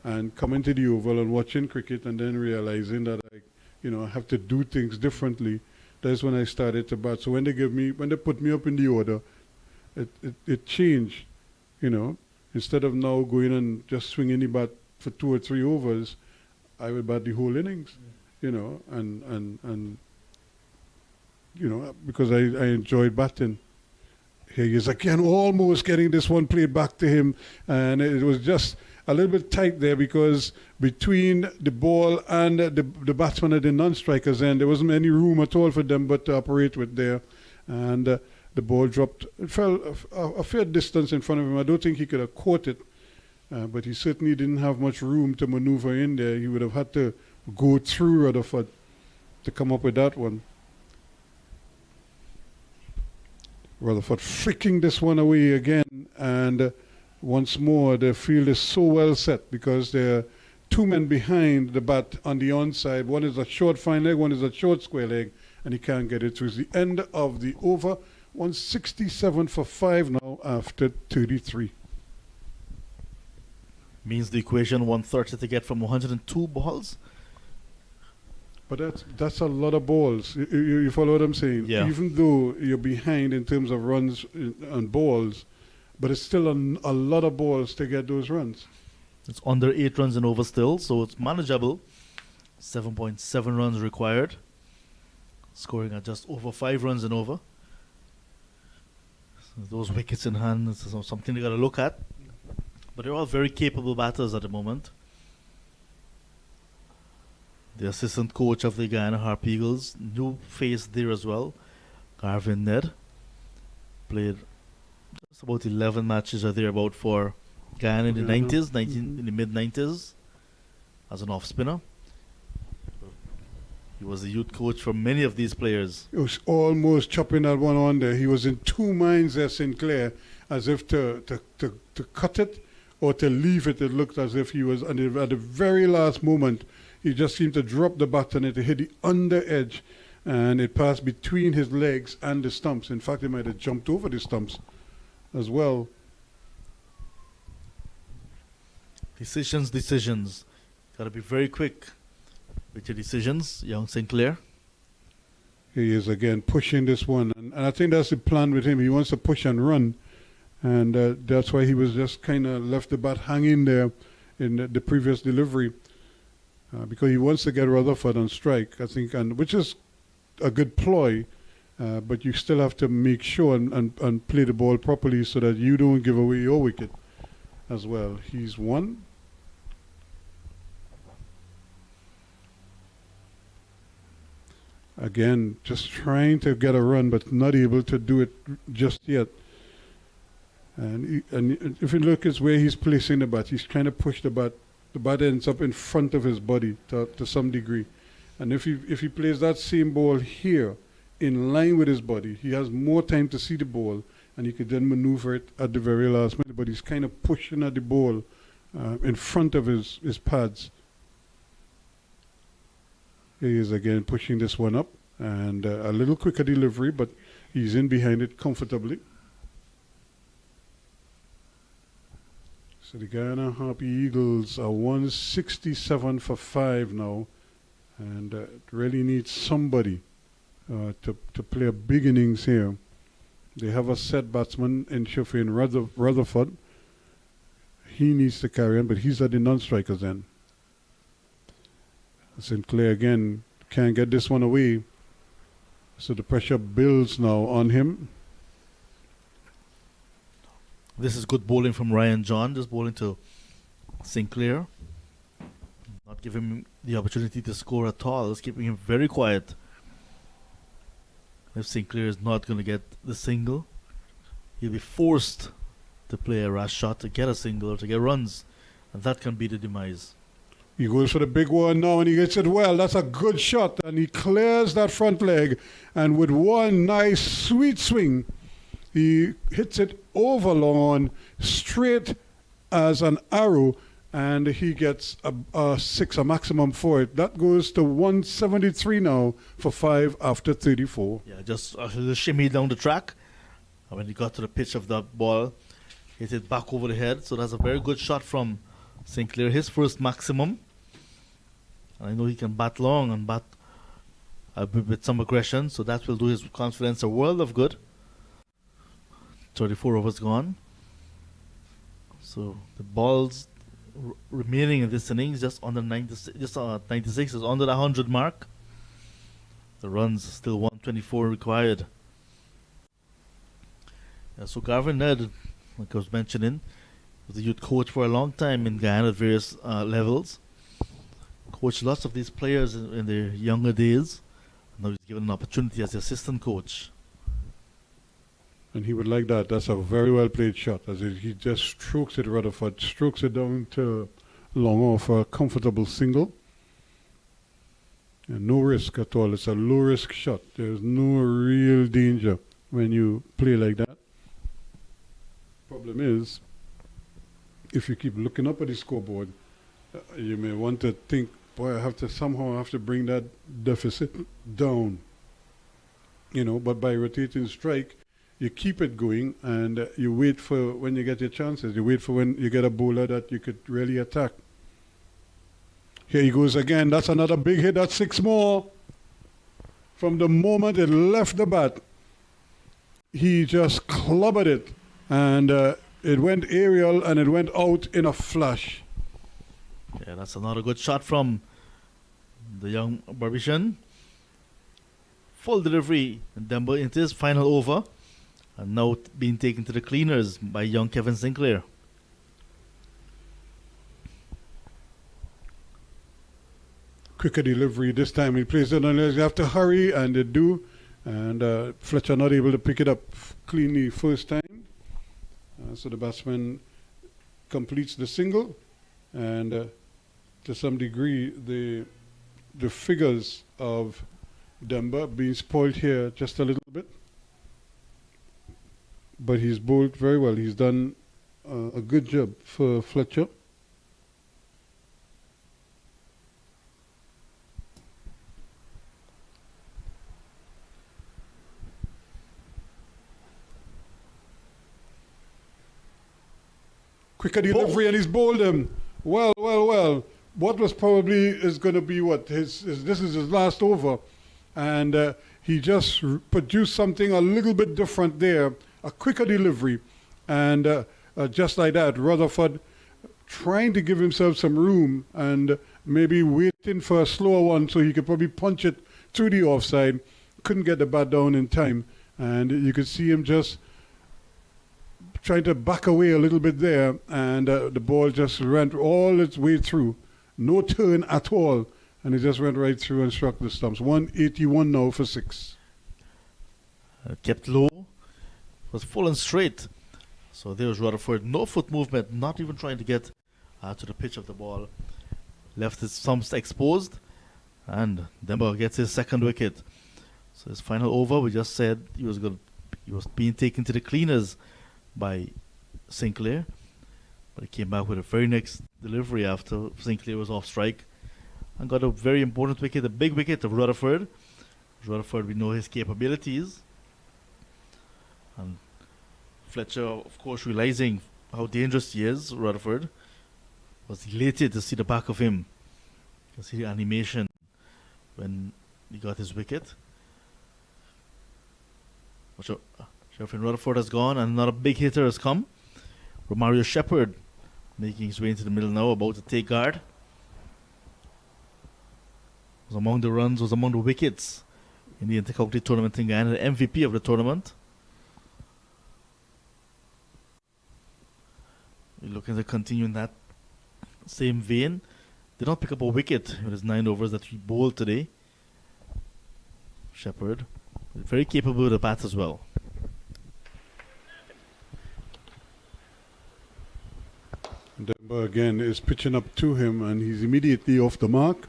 and coming to the Oval and watching cricket and then realizing that I have to do things differently. That's when I started to bat. So when they put me up in the order, it changed, you know. Instead of now going and just swinging the bat for 2 or 3 overs, I would bat the whole innings, you know, and you know, because I enjoyed batting. Here he is again, almost getting this one played back to him, and it was just a little bit tight there because between the ball and the batsman at the non-strikers end, there wasn't any room at all for them but to operate with there, and the ball dropped. It fell a fair distance in front of him. I don't think he could have caught it, but he certainly didn't have much room to maneuver in there. He would have had to go through Rutherford to come up with that one. Rutherford flicking this one away again, and once more the field is so well set because there are 2 men behind the bat on the onside. One is a short fine leg, one is a short square leg, and he can't get it. So it's the end of the over. 167 for 5 now after 33. Means the equation 130 to get from 102 balls. But that's a lot of balls. You follow what I'm saying? Yeah. Even though you're behind in terms of runs and balls, but it's still a lot of balls to get those runs. It's under 8 runs and over still, so it's manageable. 7.7 runs required. Scoring at just over 5 runs and over. So those wickets in hand is something they got to look at. But they're all very capable batters at the moment. The assistant coach of the Guyana Harpy Eagles, new face there as well, Garvin Ned, played just about 11 matches or thereabout for Guyana in the 90s, in the mid-90s, as an off-spinner. He was the youth coach for many of these players. He was almost chopping that one on there. He was in 2 minds there, Sinclair, as if to cut it or to leave it. It looked as if he was, and at the very last moment, he just seemed to drop the bat and it hit the under edge, and it passed between his legs and the stumps. In fact, he might have jumped over the stumps as well. Decisions. Got to be very quick with your decisions, young Sinclair. He is again pushing this one, and I think that's the plan with him. He wants to push and run, and that's why he was just kind of left the bat hanging there in the previous delivery. Because he wants to get Rutherford on strike, I think, and which is a good ploy, but you still have to make sure and play the ball properly so that you don't give away your wicket as well. He's one. Again, just trying to get a run, but not able to do it just yet. And if you look at where he's placing the bat, he's trying to push the bat. The bat ends up in front of his body to some degree. And if he plays that same ball here in line with his body, he has more time to see the ball and he could then maneuver it at the very last minute. But he's kind of pushing at the ball in front of his pads. He is again pushing this one up, and a little quicker delivery, but he's in behind it comfortably. So the Guyana Harpy Eagles are 167 for 5 now, and really need somebody to play a big innings here. They have a set batsman in Shafin Rutherford. He needs to carry on, but he's at the non-strikers end. Sinclair again can't get this one away, so the pressure builds now on him. This is good bowling from Ryan John, just bowling to Sinclair. Not giving him the opportunity to score at all, just keeping him very quiet. If Sinclair is not going to get the single, he'll be forced to play a rash shot to get a single or to get runs, and that can be the demise. He goes for the big one now, and he gets it well. That's a good shot, and he clears that front leg, and with one nice sweet swing, he hits it over lawn, straight as an arrow, and he gets a 6, a maximum for it. That goes to 173 now for 5 after 34. Yeah, just a little shimmy down the track, And when he got to the pitch of the ball, hit it back over the head. So that's a very good shot from Sinclair. His first maximum. And I know he can bat long and bat with some aggression. So that will do his confidence a world of good. 34 overs gone. So the balls remaining in this innings just under 96, 96 is under the 100 mark. The runs still 124 required. So Garvin Ned, like I was mentioning, was a youth coach for a long time in Guyana at various levels. Coached lots of these players in their younger days. Now he's given an opportunity as the assistant coach. And he would like that. That's a very well played shot. As he just strokes it, Rutherford strokes it down to long off for a comfortable single. And no risk at all. It's a low risk shot. There's no real danger when you play like that. Problem is, if you keep looking up at the scoreboard, you may want to think, boy, I have to bring that deficit down. You know, but by rotating strike, you keep it going and you wait for when you get your chances. You wait for when you get a bowler that you could really attack. Here he goes again. That's another big hit. That's 6 more. From the moment it left the bat, he just clobbered it. And it went aerial and it went out in a flash. Yeah, that's another good shot from the young Barbician. Full delivery and Denver into his final over. And now being taken to the cleaners by young Kevin Sinclair. Quicker delivery this time. He plays it unless you have to hurry, and they do. And Fletcher not able to pick it up cleanly first time. So the batsman completes the single. And to some degree, the figures of Denver being spoiled here just a little bit. But he's bowled very well. He's done a good job for Fletcher. Quicker delivery and he's bowled him. Well. What was probably is going to be this is his last over. And he just produced something a little bit different there. A quicker delivery, and just like that, Rutherford trying to give himself some room and maybe waiting for a slower one so he could probably punch it through the offside. Couldn't get the bat down in time, and you could see him just trying to back away a little bit there, and the ball just went all its way through. No turn at all, and it just went right through and struck the stumps. 181 now for 6. Kept low. Was full and straight. So there's Rutherford. No foot movement, not even trying to get to the pitch of the ball. Left his thumbs exposed. And Denver gets his second wicket. So his final over, we just said he was being taken to the cleaners by Sinclair. But he came back with a very next delivery after Sinclair was off strike. And got a very important wicket, a big wicket of Rutherford. Rutherford, we know his capabilities. And Fletcher, of course, realizing how dangerous he is, Rutherford, was elated to see the back of him. You can see the animation when he got his wicket. Sheriff Rutherford has gone, and another big hitter has come. Romario Shepherd making his way into the middle now, about to take guard. Was among the runs, was among the wickets in the Intercounty tournament in Guyana, the MVP of the tournament. We're looking to continue in that same vein. Did not pick up a wicket with his 9 overs that he bowled today. Shepherd, very capable with the bat as well. Denver again is pitching up to him, and he's immediately off the mark.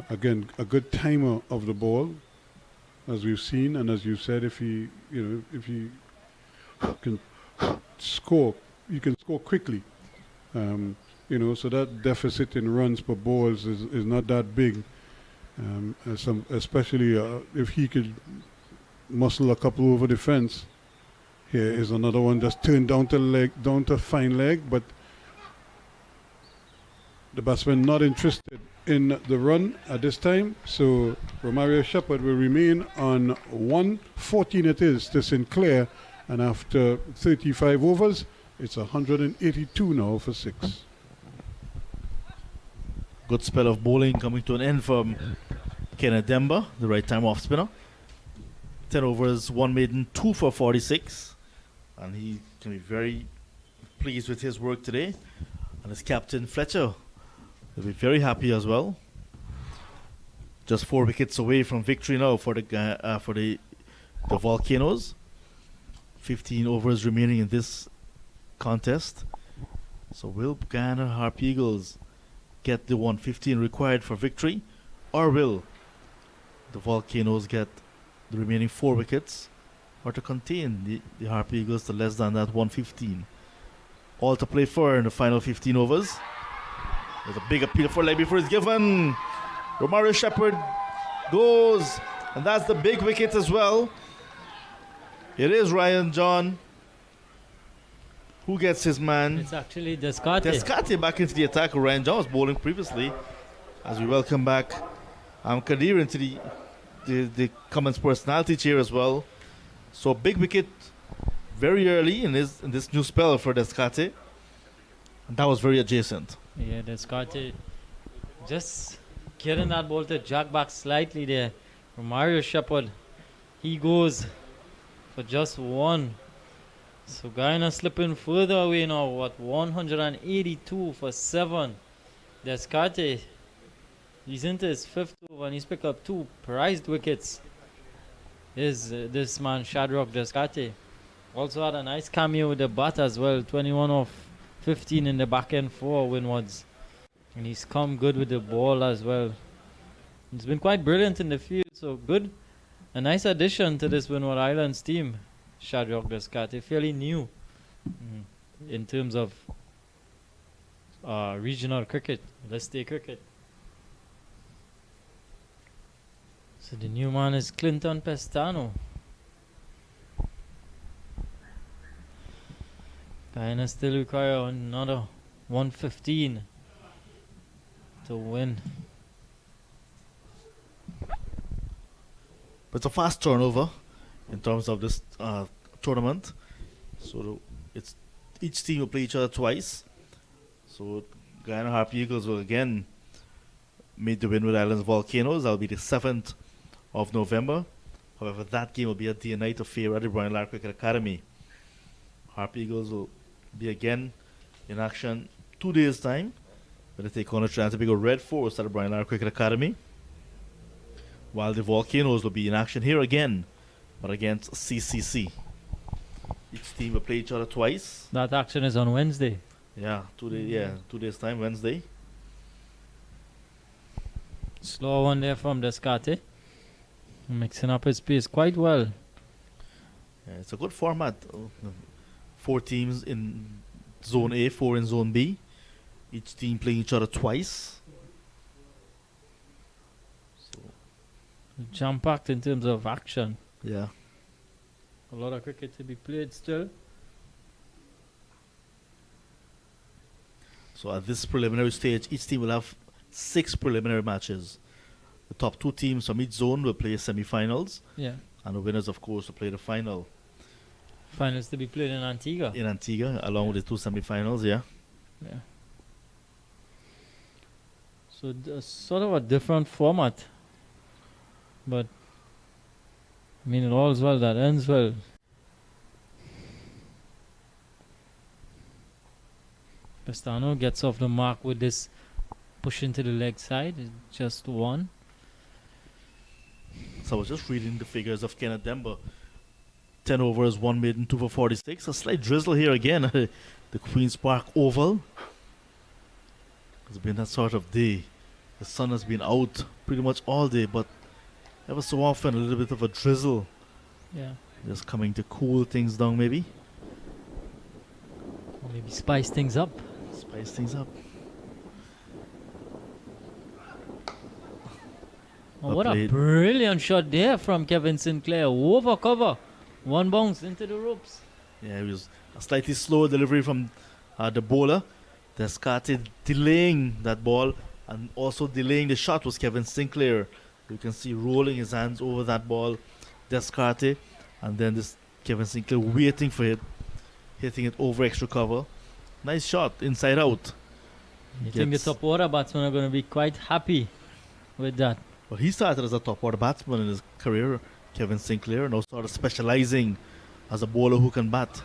Again, a good timer of the ball, as we've seen, and as you said, if he can score, you can score quickly. So that deficit in runs per balls is not that big. Especially if he could muscle a couple over the fence. Here is another one just turned down to fine leg, but the batsman not interested in the run at this time. So Romario Shepherd will remain on 114 it is to Sinclair, and after 35 overs, it's 182 now for 6. Good spell of bowling coming to an end from Kenneth Demba, the right time off spinner. 10 overs, 1 maiden, 2 for 46. And he can be very pleased with his work today. And his captain, Fletcher, will be very happy as well. Just 4 wickets away from victory now for the Volcanoes. 15 overs remaining in this contest. So will Guyana Harpy Eagles get the 115 required for victory, or will the Volcanoes get the remaining 4 wickets, or to contain the Harpy Eagles to less than that 115? All to play for in the final 15 overs. There's a big appeal for leg before it's given. Romario Shepherd goes, and that's the big wicket as well. It is Ryan John who gets his man. It's actually Descarte. Descarte back into the attack. Ryan John was bowling previously. As we welcome back Kadir into the Commons personality chair as well. So big wicket very early in this new spell for Descarte. And that was very adjacent. Yeah, Descarte just getting that ball to jack back slightly there. Romario Shepherd, he goes for just 1. So Guyana slipping further away now. 182 for 7. Descarte, he's into his 5th over and he's picked up 2 prized wickets. Is this man Shadrach Descarte. Also had a nice cameo with the bat as well. 21 off 15 in the back end for Windwards. And he's come good with the ball as well. He's been quite brilliant in the field. So good. A nice addition to this Windward Islands team. Shadrach Descarte, fairly new in terms of regional cricket, let's say cricket. So the new man is Clinton Pestano. Guyana still require another 115 to win. But it's a fast turnover in terms of this tournament. So it's each team will play each other twice. So Guyana Harpy Eagles will again meet the Windward Islands Volcanoes. That'll be the 7th of November. However, that game will be a day and night affair at the Brian Lara Cricket Academy. Harpy Eagles will be again in action 2 days' time when they take on the Trinidad and Tobago Red Force at the Brian Lara Cricket Academy. While the Volcanoes will be in action here again, but against CCC. Each team will play each other twice. That action is on Wednesday. Yeah, 2 days time, Wednesday. Slow one there from Descarte. Mixing up his pace quite well. Yeah, it's a good format. 4 teams in Zone A, 4 in Zone B. Each team playing each other twice. So, Jam-packed in terms of action. yeah. A lot of cricket to be played still. So at this preliminary stage, each team will have 6 preliminary matches. The top 2 teams from each zone will play semi-finals, Yeah. and the winners, of course, will play the final Finals to be played in Antigua. in Antigua, along with the 2 semi-finals. Yeah. Yeah. So sort of a different format. But I mean, it all's well that ends well. Pestano gets off the mark with this push into the leg side. It's just 1. So I was just reading the figures of Kenneth Demba. 10 overs, 1 maiden, 2 for 46. A slight drizzle here again at the Queen's Park Oval. It's been that sort of day. The sun has been out pretty much all day, but ever so often a little bit of a drizzle. Yeah. Just coming to cool things down maybe. Or maybe spice things up. Spice things up. Oh, Well what a played. brilliant shot there from Kevin Sinclair. Over cover. One bounce into the ropes. Yeah, it was a slightly slower delivery from the bowler. Descartes delaying that ball and also delaying the shot was Kevin Sinclair. You can see rolling his hands over that ball, Descartes, and then this Kevin Sinclair waiting for it, hitting it over extra cover. Nice shot, inside out. You think the Gets- top order batsmen are going to be quite happy with that? Well, he started as a top order batsman in his career, Kevin Sinclair, now started specializing as a bowler who can bat.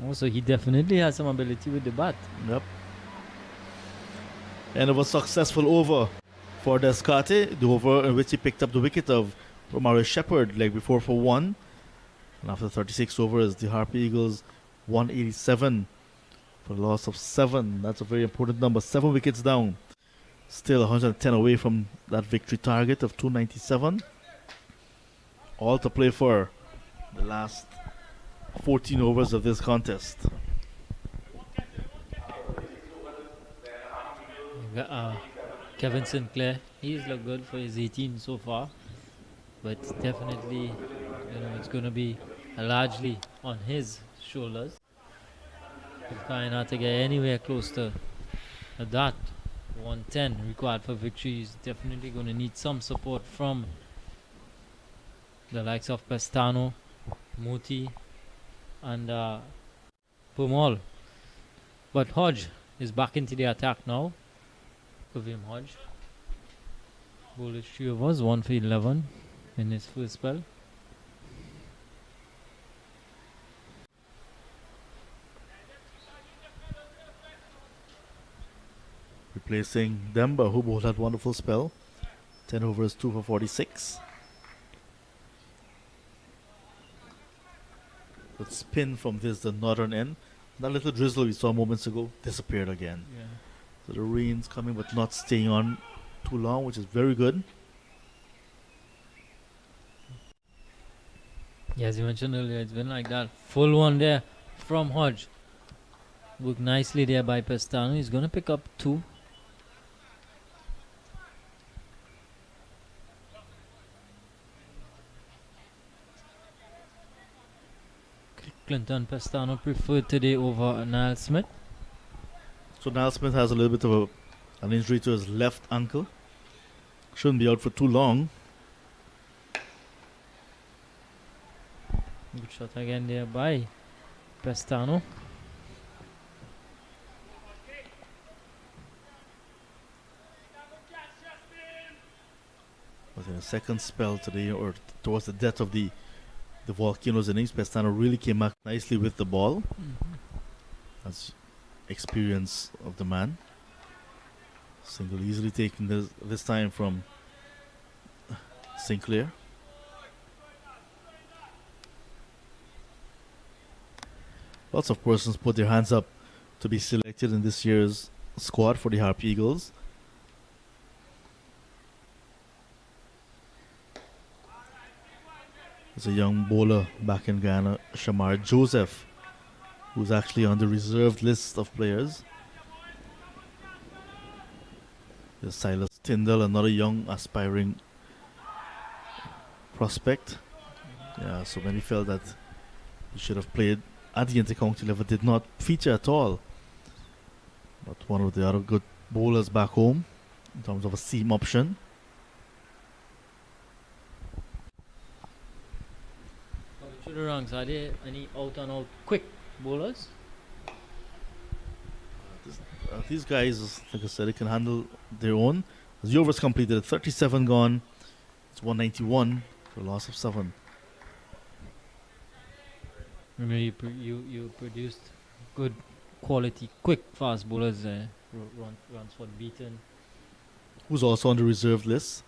Also, he definitely has some ability with the bat. Yep. End of a successful over for Descartes, the over in which he picked up the wicket of Romario Shepherd, leg before for 1. And after 36 overs, the Harpy Eagles 187 for a loss of 7. That's a very important number. 7 wickets down. Still 110 away from that victory target of 297. All to play for the last 14 overs of this contest. Kevin Sinclair, he's looked good for his 18 so far, but definitely, it's going to be largely on his shoulders. If Guyana to get anywhere close to that 110 required for victory, he's definitely going to need some support from the likes of Pestano, Muti, and Pumal. But Hodge is back into the attack now. William Hodge. Bowled 3 overs, 1 for 11 in his first spell. Replacing Demba, who bowled that wonderful spell. 10 overs, 2 for 46. With spin from the northern end. That little drizzle we saw moments ago disappeared again. Yeah. So the rain's coming but not staying on too long, which is very good. Yeah, as you mentioned earlier, it's been like that. Full one there from Hodge. Worked nicely there by Pestano. He's going to pick up 2. Clinton Pestano preferred today over Niall Smith. So Niall Smith has a little bit of an injury to his left ankle. Shouldn't be out for too long. Good shot again there by Pestano. Was in a second spell today, or towards the death of the Volcanoes innings. Pestano really came back nicely with the ball. That's experience of the man. Single easily taken this time from Sinclair. Lots of persons put their hands up to be selected in this year's squad for the Harpy Eagles. There's a young bowler back in Guyana, Shamar Joseph, who's actually on the reserved list of players. There's Silas Tyndall, another young aspiring prospect. Yeah, so many felt that he should have played at the intercounty level, did not feature at all. But one of the other good bowlers back home in terms of a seam option. To the ranks, are there any out and out quick bowlers? These guys, like I said, they can handle their own. The overs completed, 37 gone. It's 191 for a loss of 7. Remember, you produced good quality, quick, fast bowlers. Ransford Beaton. Who's also on the reserved list.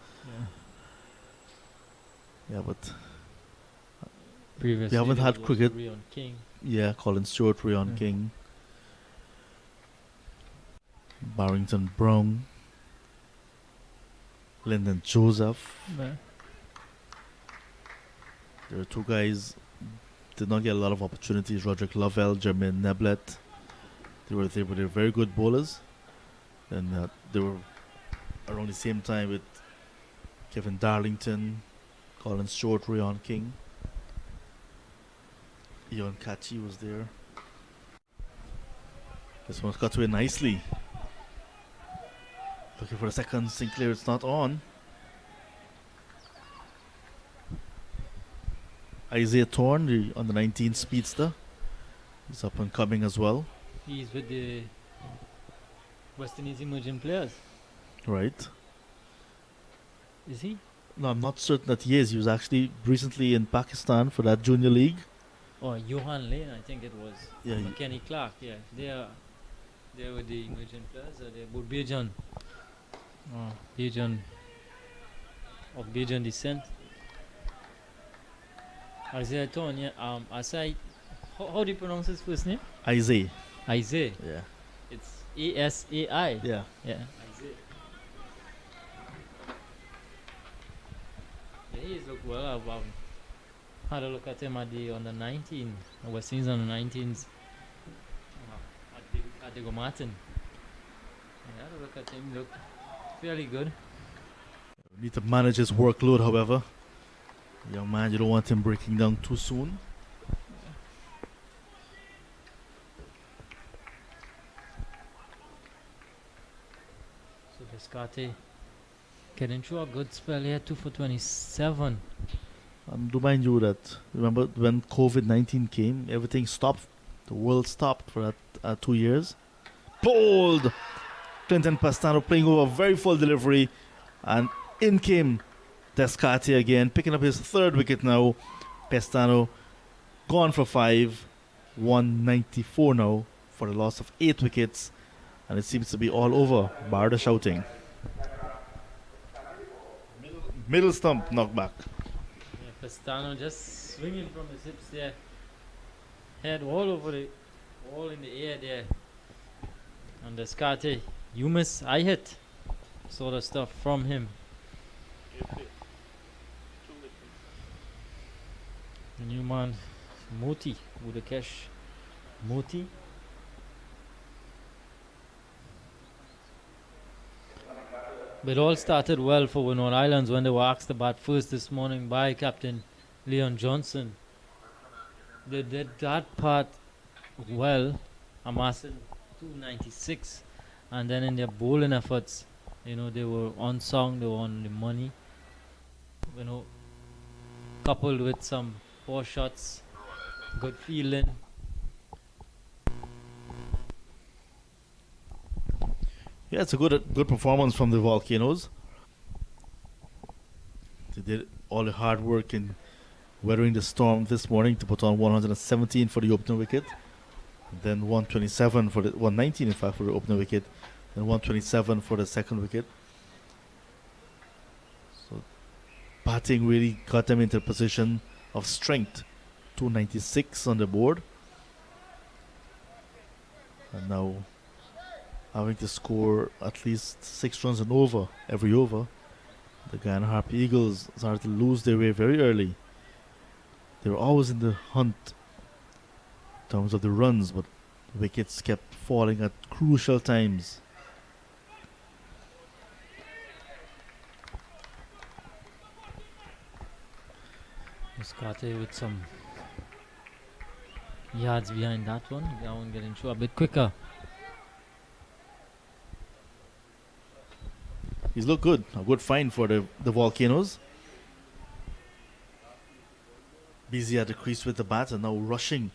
Yeah. Yeah, but Previously, haven't there had was cricket. Rion King. yeah, Colin Stewart, Rion Yeah. King, Barrington Brown, Lyndon Joseph. Yeah. There are 2 guys did not get a lot of opportunities. Roderick Lovell, Jermaine Neblet. They were very good bowlers, and they were around the same time with Kevin Darlington, Colin Stewart, Rayon King. Ian Kachi was there. This one's cut away nicely. Looking for a second. Sinclair, it's not on. Isaiah Thorne, the under 19 speedster. He's up and coming as well. He's with the West Indies emerging players. Right. Is he? No, I'm not certain that he is. He was actually recently in Pakistan for that junior league. Or Johan Lane, I think it was. Yeah, he- Kenny Clark, yeah. They were the emerging players. They're Bajan. Bajan of Bajan descent. Isaiah Thorne, yeah. Asai, how do you pronounce his first name? Isaiah. Isaiah. Yeah. It's Asai. Yeah. Yeah. Isaiah. Yeah, he's looked well. I've had a look at him at the under 19, West Indies under 19s at the Go Martin. Yeah, I had a look at him. Look fairly good. Need to manage his workload, however. Young man, you don't want him breaking down too soon. So Descarte getting through a good spell here, 2 for 27. Do mind you that, remember when COVID-19 came, everything stopped. The world stopped for that 2 years. Bold! Clinton Pastano playing over a very full delivery. And in came Descarte again, picking up his third wicket now. Pastano gone for 5. 194 now for the loss of 8 wickets. And it seems to be all over, bar the shouting. Middle stump knockback. Yeah, Pastano just swinging from his hips there. Head all in the air there. And Descarte, you miss, I hit. Sort of stuff from him. The new man, Moti, Udakesh Moti. But it all started well for Windward Islands when they were asked to bat first this morning by Captain Leon Johnson. They did that part well, amassing 296, and then in their bowling efforts, they were on song, they were on the money, coupled with some poor shots, good fielding. Yeah, it's a good performance from the Volcanoes. They did all the hard work in weathering the storm this morning to put on 117 for the opening wicket, then 127 for the 119 in fact for the opening wicket, then 127 for the second wicket. So batting really got them into a position of strength. 296 on the board, and now having to score at least 6 runs and over every over. The Guyana Harpy Eagles started to lose their way very early. They were always in the hunt in terms of the runs, but wickets kept falling at crucial times. Descarte with some yards behind that one. That one getting through a bit quicker. He's looked good. A good find for the Volcanoes. Busy at the crease with the bat and now rushing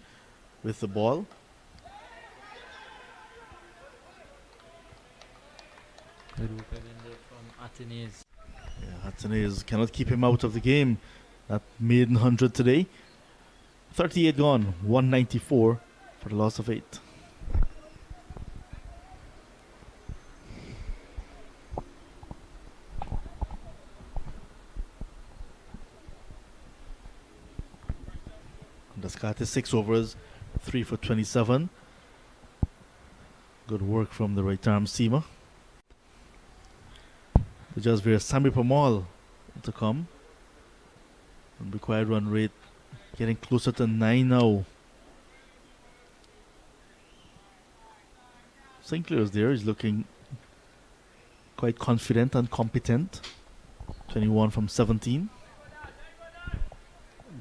with the ball. Good wicket in there from Athanaze. Yeah, Athanaze cannot keep him out of the game. That maiden 100 today. 38 gone, 194 for the loss of 8. Descarte 6 overs, 3 for 27. Good work from the right arm seamer. The just via Sami Pamal to come. And required run rate getting closer to 9 now. Sinclair's there, he's looking quite confident and competent. 21 from 17.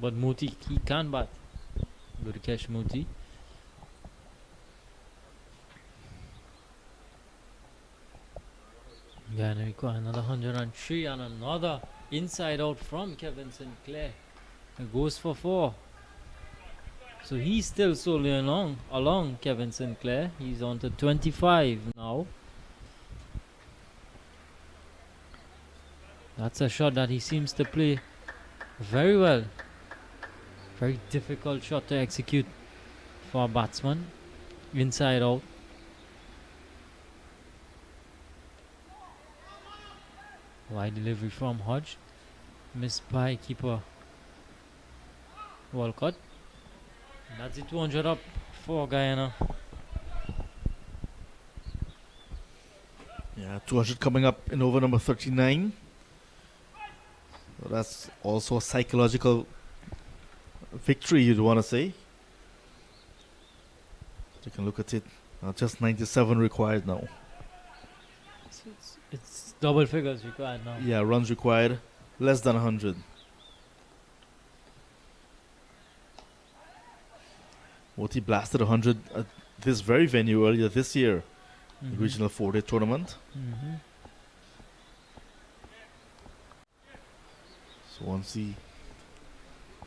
But Muti, he can bat. Good catch, Muti. Guyana require another 103 and another inside out from Kevin Sinclair. It goes for 4. So he's still solely along Kevin Sinclair. He's on to 25 now. That's a shot that he seems to play very well. Very difficult shot to execute for a batsman. Inside out. Wide delivery from Hodge. Missed by keeper Walcott. That's it, 200 up for Guyana. Yeah, 200 coming up in over number 39. So that's also a psychological victory, you'd want to say. You can look at it. Just 97 required now. It's double figures required now. Yeah, runs required. Less than 100. Moti blasted 100 at this very venue earlier this year. The regional 4-day tournament. So once he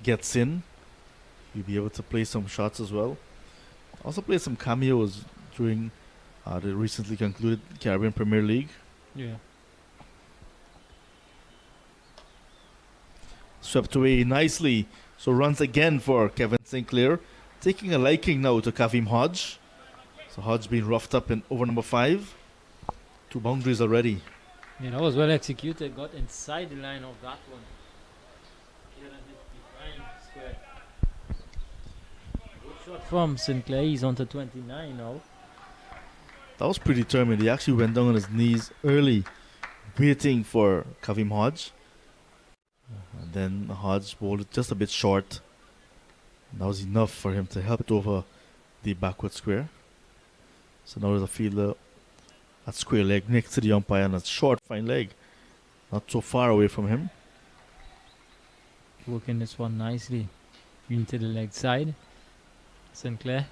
gets in, he'll be able to play some shots as well. Also play some cameos during the recently concluded Caribbean Premier League. Yeah. Swept away nicely. So runs again for Kevin Sinclair. Taking a liking now to Kavim Hodge. So Hodge being roughed up in over number 5. 2 boundaries already. Yeah, that was well executed. Got inside the line of that one. Square. Good shot from Sinclair. He's on to 29 now. That was pretty determined. He actually went down on his knees early, waiting for Kavim Hodge. And then Hodge bowled it just a bit short. That was enough for him to help it over the backward square. So now there's a fielder at square leg next to the umpire and a short fine leg. Not so far away from him. Working this one nicely into the leg side. Sinclair.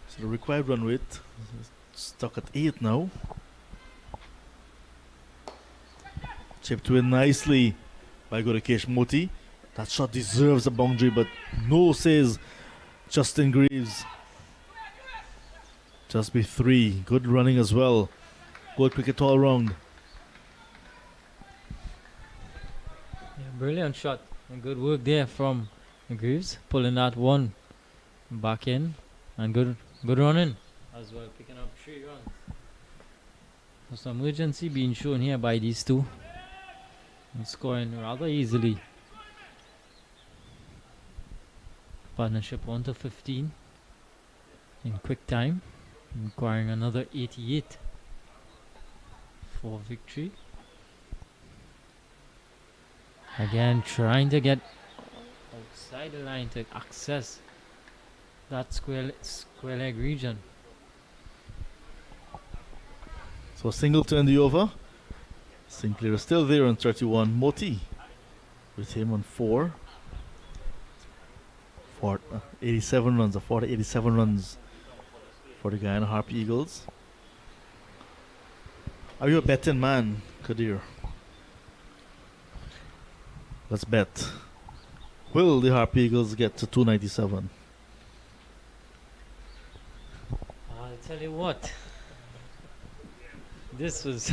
So the required run rate is stuck at 8 now. Chipped in nicely by Gurukesh Moti. That shot deserves a boundary, but no, says Justin Greaves. Just be 3. Good running as well. Good cricket all round. Yeah, brilliant shot. And good work there from Greaves. Pulling that one back in. And good running as well. Picking up 3 runs. So some urgency being shown here by these two. And scoring rather easily. Partnership on to 15 in quick time, requiring another 88 for victory. Again, trying to get outside the line to access that square leg region. So a single to end the over. Sinclair is still there on 31. Moti with him on 4. For 87 runs, a 87 runs for the Guyana Harpy Eagles. Are you a betting man, Kadir? Let's bet. Will the Harpy Eagles get to 297? I'll tell you what. This was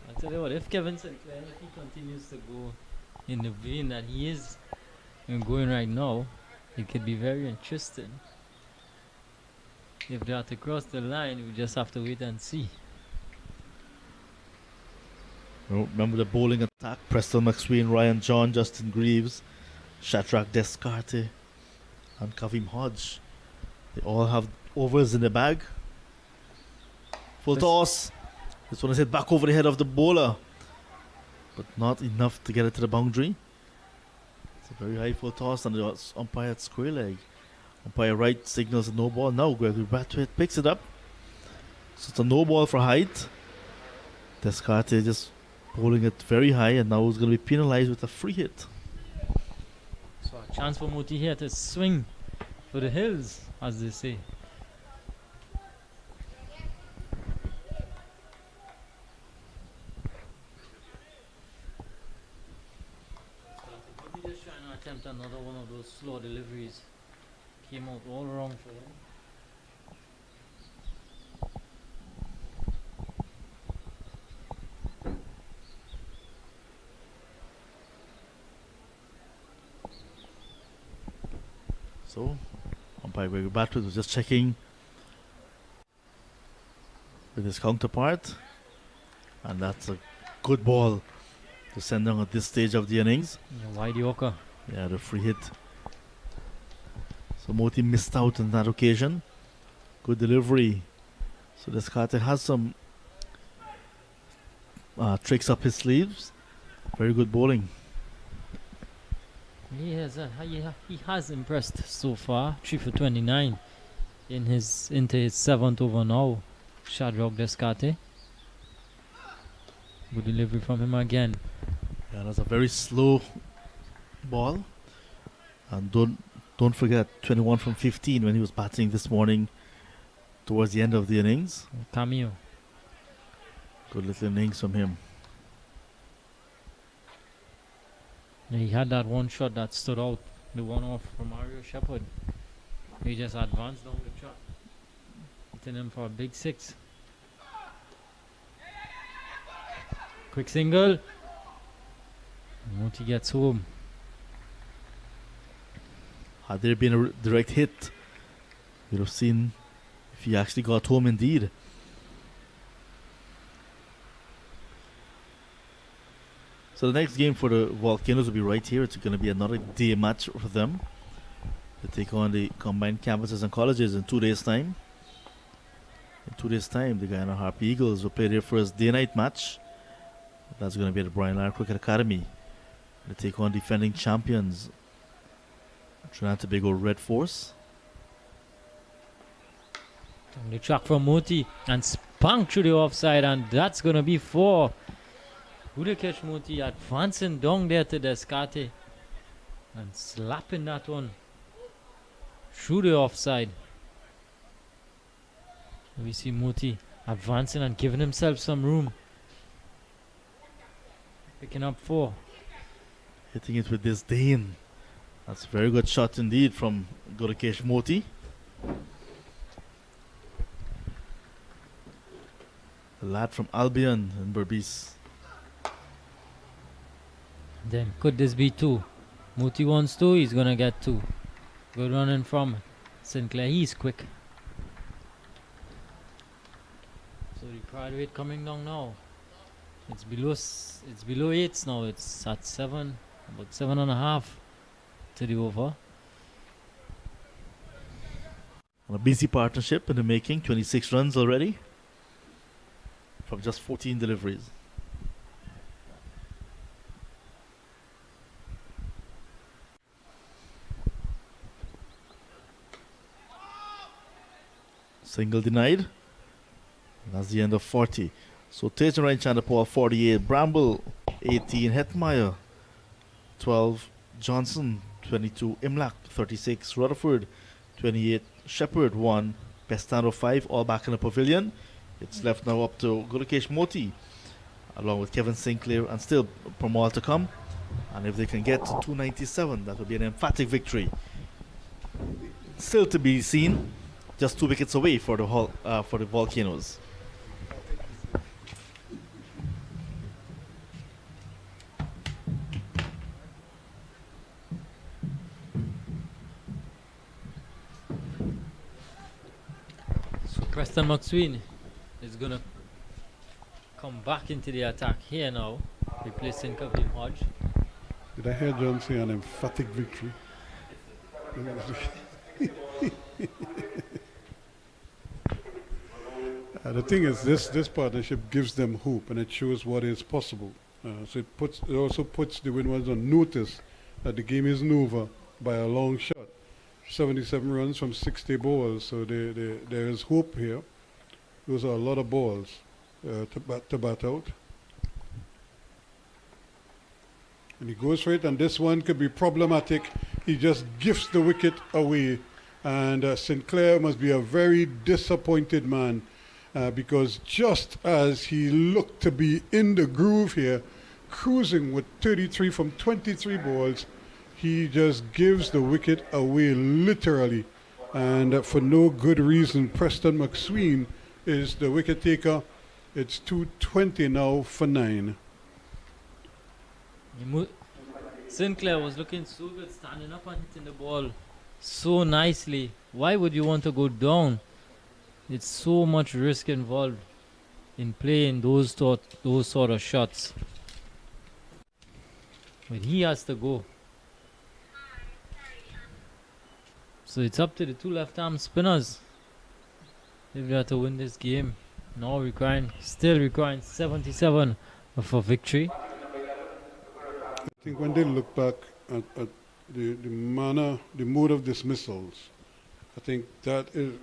I'll tell you what, if Kevin Sinclair, if he continues to go in the vein that he is going right now, it could be very interesting. If they are to cross the line, we just have to wait and see. Remember the bowling attack? Preston McSween, Ryan John, Justin Greaves, Shadrach Descarte, and Kavim Hodge. They all have overs in the bag. Full This- toss. This one is hit back over the head of the bowler, but not enough to get it to the boundary. It's a very high full toss, and the umpire at square leg. Umpire right signals a no ball. Now Gregory Brathwaite picks it up. So it's a no ball for height. Descartes just bowling it very high, and now he's going to be penalized with a free hit. So a chance for Muti here to swing for the hills, as they say. Muti just trying to attempt another one of those slow deliveries. Came out all wrong for him. So, umpire Gregory Brathwaite was just checking with his counterpart, and that's a good ball to send down at this stage of the innings. Yeah, wide Yorker. Yeah, the free hit. So Moti missed out on that occasion. Good delivery. So Descartes has some tricks up his sleeves. Very good bowling. He has impressed so far. 3 for 29 into his 7th over now. Shadrach Descartes. Good delivery from him again. Yeah, that's a very slow ball. And don't forget 21 from 15 when he was batting this morning towards the end of the innings. Cameo. Good little innings from him. Yeah, he had that one shot that stood out, the one off from Mario Shepherd. He just advanced down the track, hitting him for a big 6. Quick single. Muti gets home. Had there been a direct hit, you'd have seen if he actually got home indeed. So the next game for the Volcanoes will be right here. It's going to be another day match for them. They take on the combined campuses and colleges in 2 days' time. In 2 days' time, the Guyana Harpy Eagles will play their first day-night match. That's going to be at the Brian Lara Cricket Academy. They take on defending champions Trinidad and Tobago Red Force. Down the track from Muti and spunk through the offside, and that's going to be 4. Good catch, Muti advancing down there to Descartes and slapping that one through the offside. We see Muti advancing and giving himself some room. Picking up 4. Hitting it with disdain. That's a very good shot indeed from Gorakesh Moti. The lad from Albion in Berbice. Then could this be 2? Muti wants 2, he's gonna get 2. Good running from Sinclair, he's quick. So the crowd rate coming down now. It's below 8 now, it's at 7, about 7.5 to the over. On a busy partnership in the making, 26 runs already from just 14 deliveries. Single denied. That's the end of 40. So Tajan Ryan Chandapal 48, Bramble 18, Hetmeyer 12, Johnson 22, Imlak 36, Rutherford 28, Shepherd 1, Pestano 5, all back in the pavilion. It's left now up to Gorakesh Moti along with Kevin Sinclair and still Pramal to come. And if they can get to 297, that would be an emphatic victory. Still to be seen, just 2 wickets away for the Volcanoes. So Preston McSween is gonna come back into the attack here now, replacing Kevin Hodge. Did I hear John say an emphatic victory? The thing is, this partnership gives them hope, and it shows what is possible. So it also puts the Windwards on notice that the game isn't over by a long shot. 77 runs from 60 balls, so there is hope here. Those are a lot of balls to bat out. And he goes for it, and this one could be problematic. He just gifts the wicket away, and Sinclair must be a very disappointed man, because just as he looked to be in the groove here, cruising with 33 from 23 balls, he just gives the wicket away literally, and for no good reason. Preston McSween is the wicket taker. It's 220 now for 9. Sinclair was looking so good, standing up and hitting the ball so nicely. Why would you want to go down? It's so much risk involved in playing those sort of shots. But he has to go. So it's up to the two left-arm spinners if they are to win this game. Now still requiring 77 for victory. I think when they look back at the manner, the mode of dismissals, I think that is,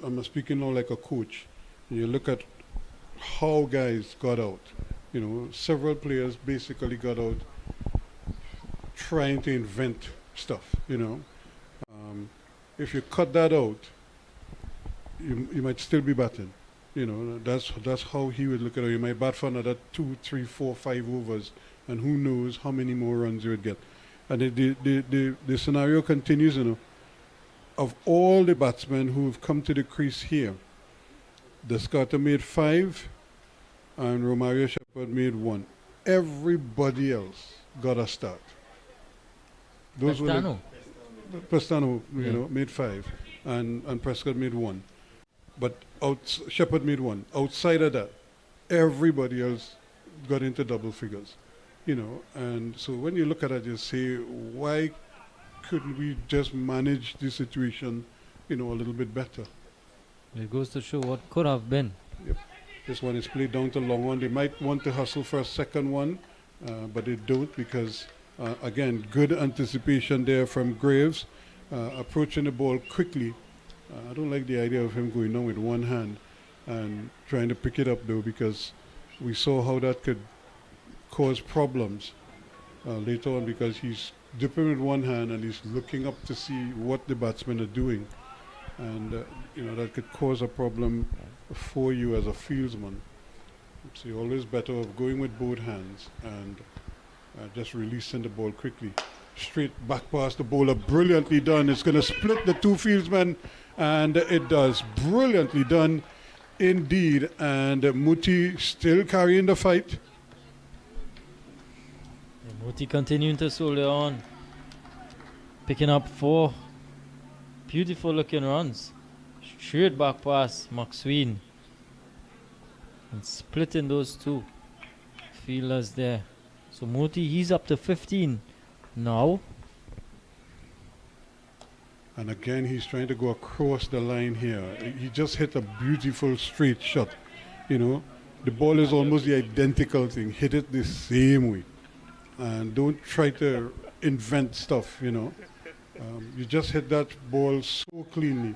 I'm speaking now like a coach. You look at how guys got out. Several players basically got out trying to invent stuff, If you cut that out, you might still be batting. That's how he would look at it. You might bat for another 2, 3, 4, 5 overs, and who knows how many more runs you would get. And the scenario continues, Of all the batsmen who have come to the crease here, Descartes made 5, and Romario Shepherd made 1. Everybody else got a start. Pestano, made 5, and Prescott made 1. But Shepherd made 1. Outside of that, everybody else got into double figures. And so when you look at it, you say, why couldn't we just manage the situation, a little bit better? It goes to show what could have been. Yep. This one is played down to long on. They might want to hustle for a second one, but they don't because, again, good anticipation there from Graves, approaching the ball quickly. I don't like the idea of him going down with one hand and trying to pick it up, though, because we saw how that could cause problems later on, because he's dipping with one hand and he's looking up to see what the batsmen are doing. And, that could cause a problem for you as a fieldsman. So you're always better off going with both hands and just releasing the ball quickly. Straight back past the bowler, brilliantly done. It's going to split the two fieldsmen, and it does. Brilliantly done indeed. And Muti still carrying the fight. Muti continuing to soldier on, picking up 4 beautiful looking runs. Straight back pass, McSween, and splitting those two fielders there. So Muti, he's up to 15 now. And again, he's trying to go across the line here. He just hit a beautiful straight shot. The ball is almost the identical thing. Hit it the same way. And don't try to invent stuff, You just hit that ball so cleanly.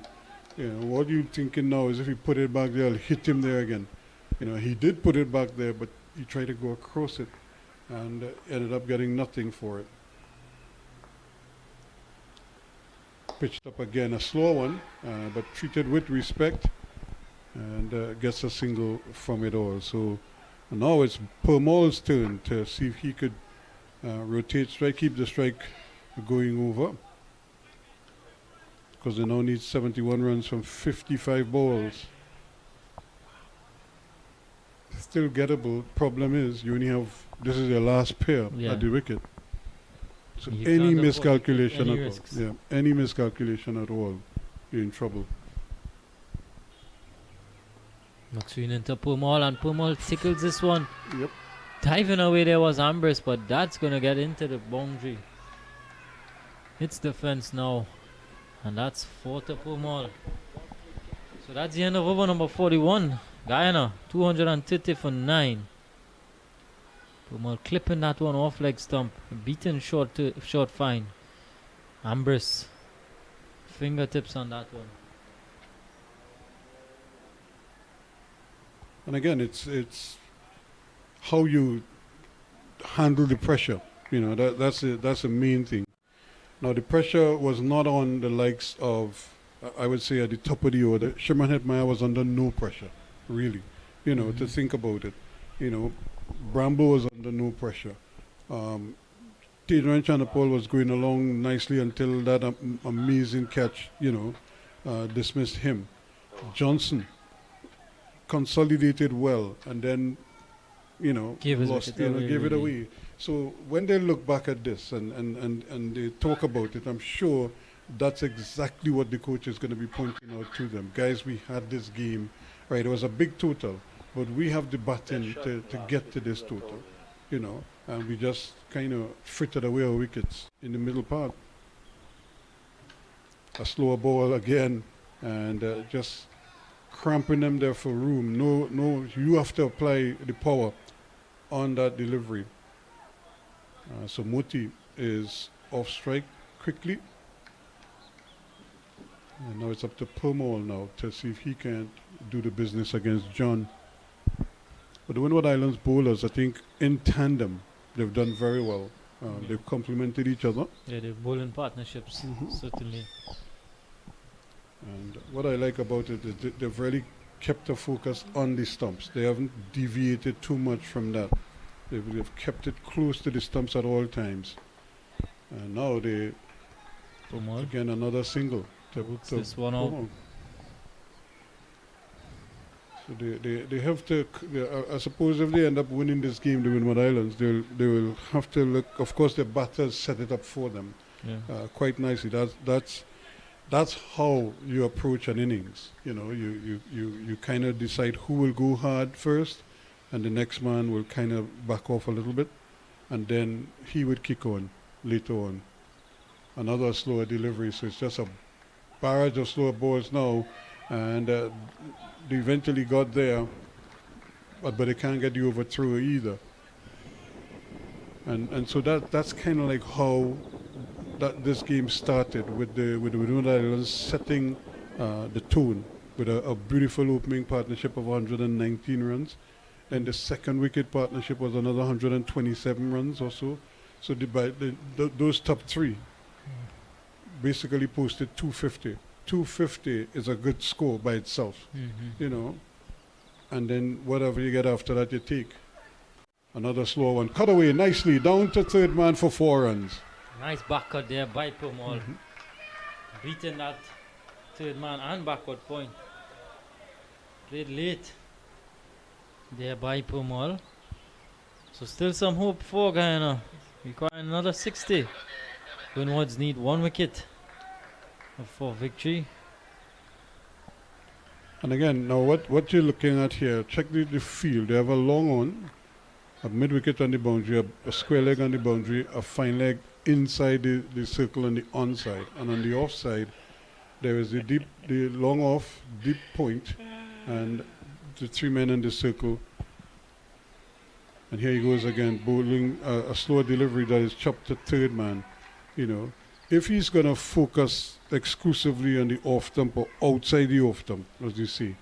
What you're thinking now is if he put it back there, I'll hit him there again. He did put it back there, but he tried to go across it and ended up getting nothing for it. Pitched up again, a slow one, but treated with respect, and gets a single from it all. So now it's Permaul's turn to see if he could rotate strike, keep the strike going over, because they now need 71 runs from 55 balls. Still gettable. Problem is, you only have, this is your last pair at the wicket. So any miscalculation at all, any miscalculation at all, you're in trouble. McSween into Permaul, and Permaul tickles this one. Yep. Diving away there was Ambrose, but that's going to get into the boundary. Hits the fence now, and that's 4 to Permaul. So that's the end of over number 41. Guyana, 230 for 9. Pumal clipping that one off leg stump. Beaten short fine. Ambrose, fingertips on that one. And again, it's how you handle the pressure. You know, that's the main thing. Now, the pressure was not on the likes of, I would say, at the top of the order. Sherman Hetmeyer was under no pressure, really. You know, to think about it. You know, Bramble was under no pressure. Tidran Chanapol was going along nicely until that amazing catch, you know, dismissed him. Johnson consolidated well and then, you know, gave it away. So when they look back at this and they talk about it, I'm sure that's exactly what the coach is going to be pointing out to them. Guys, we had this game, right? It was a big total, but we have the baton to get to this total, you know, and we just kind of frittered away our wickets in the middle part. A slower ball again, and just cramping them there for room. No, you have to apply the power on that delivery. So Moti is off strike quickly. And now it's up to Purmall now to see if he can do the business against John. But the Windward Islands bowlers, I think, in tandem, they've done very well. They've complemented each other. Yeah, they're bowling partnerships, certainly. And what I like about it is they've really kept the focus on the stumps. They haven't deviated too much from that. They've kept it close to the stumps at all times. And now they, again, another single. This one out. So they have to, I suppose if they end up winning this game, the Windward Islands, they will have to look, of course their batters set it up for them quite nicely. That's how you approach an innings. You know, you kind of decide who will go hard first, and the next man will kind of back off a little bit, and then he would kick on later on. Another slower delivery, so it's just a barrage of slower balls now, and they eventually got there, but they can't get the overthrow either. And so that's kind of like how this game started with the Windward Islands setting the tone with a beautiful opening partnership of 119 runs. Then the second wicket partnership was another 127 runs or so. So those top three basically posted 250. 250 is a good score by itself, you know. And then whatever you get after that, you take. Another slow one. Cut away nicely down to third man for 4 runs. Nice backcut there by Purmall. Beating that third man and backward point. Played late there by Purmall. So still some hope for Guyana. Requiring another 60. Windwards need 1 wicket for victory. And again, now what you're looking at here, check the field. They have a long on, a mid wicket on the boundary, a square leg on the boundary, a fine leg inside the circle on the onside, and on the offside there is the long off, deep point, and the 3 men in the circle. And here he goes again, bowling a slower delivery that is chopped to third man. You know, if he's going to focus exclusively on the off stump or outside the off stump, as you see,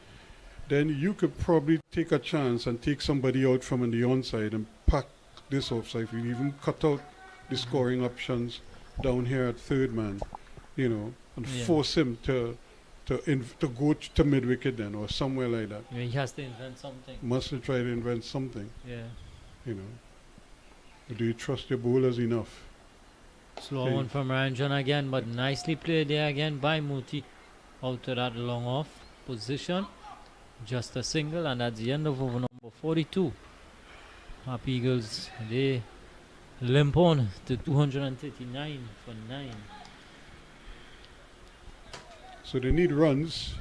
then you could probably take a chance and take somebody out from on the onside and pack this offside. You even cut out the scoring options down here at third man, you know, and force him to go to mid wicket then or somewhere like that. Yeah, he has to invent something. Must try to invent something. Yeah. You know. But do you trust your bowlers enough? Slow one from Ranjan again, but nicely played there again by Muti. Out to that long off position. Just a single, and that's the end of over number 42. Harpy Eagles, they limp on to 239 for 9. So they need runs,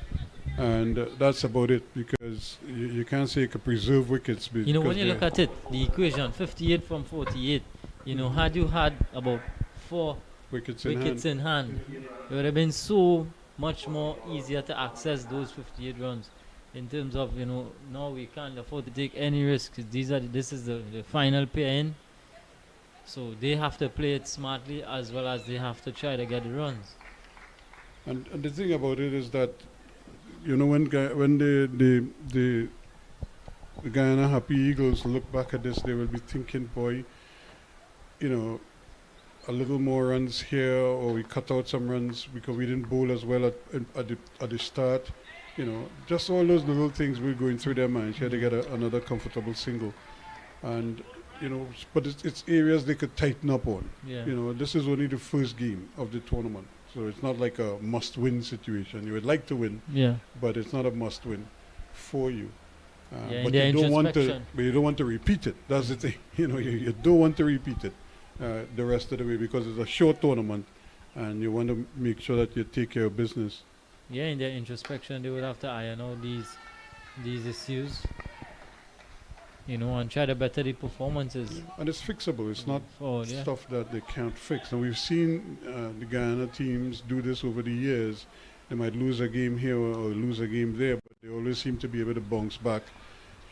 and that's about it, because you can't say you can preserve wickets. You know, when you look at it, the equation 58 from 48, you know, had you had about 4 wickets in hand, it would have been so much more easier to access those 58 runs. In terms of, no, we can't afford to take any risks. This is the final pair in. So they have to play it smartly as well as they have to try to get the runs. And the thing about it is that, when the Guyana Happy Eagles look back at this, they will be thinking, boy, a little more runs here, or we cut out some runs because we didn't bowl as well at the start. Just all those little things were going through their minds. You had to get another comfortable single. And, but it's areas they could tighten up on. Yeah. This is only the first game of the tournament. So it's not like a must-win situation. You would like to win, Yeah. but it's not a must-win for you. Yeah, but in you their don't want to. introspection. But you don't want to repeat it. That's the thing. You don't want to repeat it the rest of the way, because it's a short tournament, and you want to make sure that you take care of business. Yeah, in their introspection, they would have to iron out these issues, and try to better the performances. And it's fixable. It's not Yeah. stuff that they can't fix. And we've seen the Guyana teams do this over the years. They might lose a game here or lose a game there, but they always seem to be able to bounce back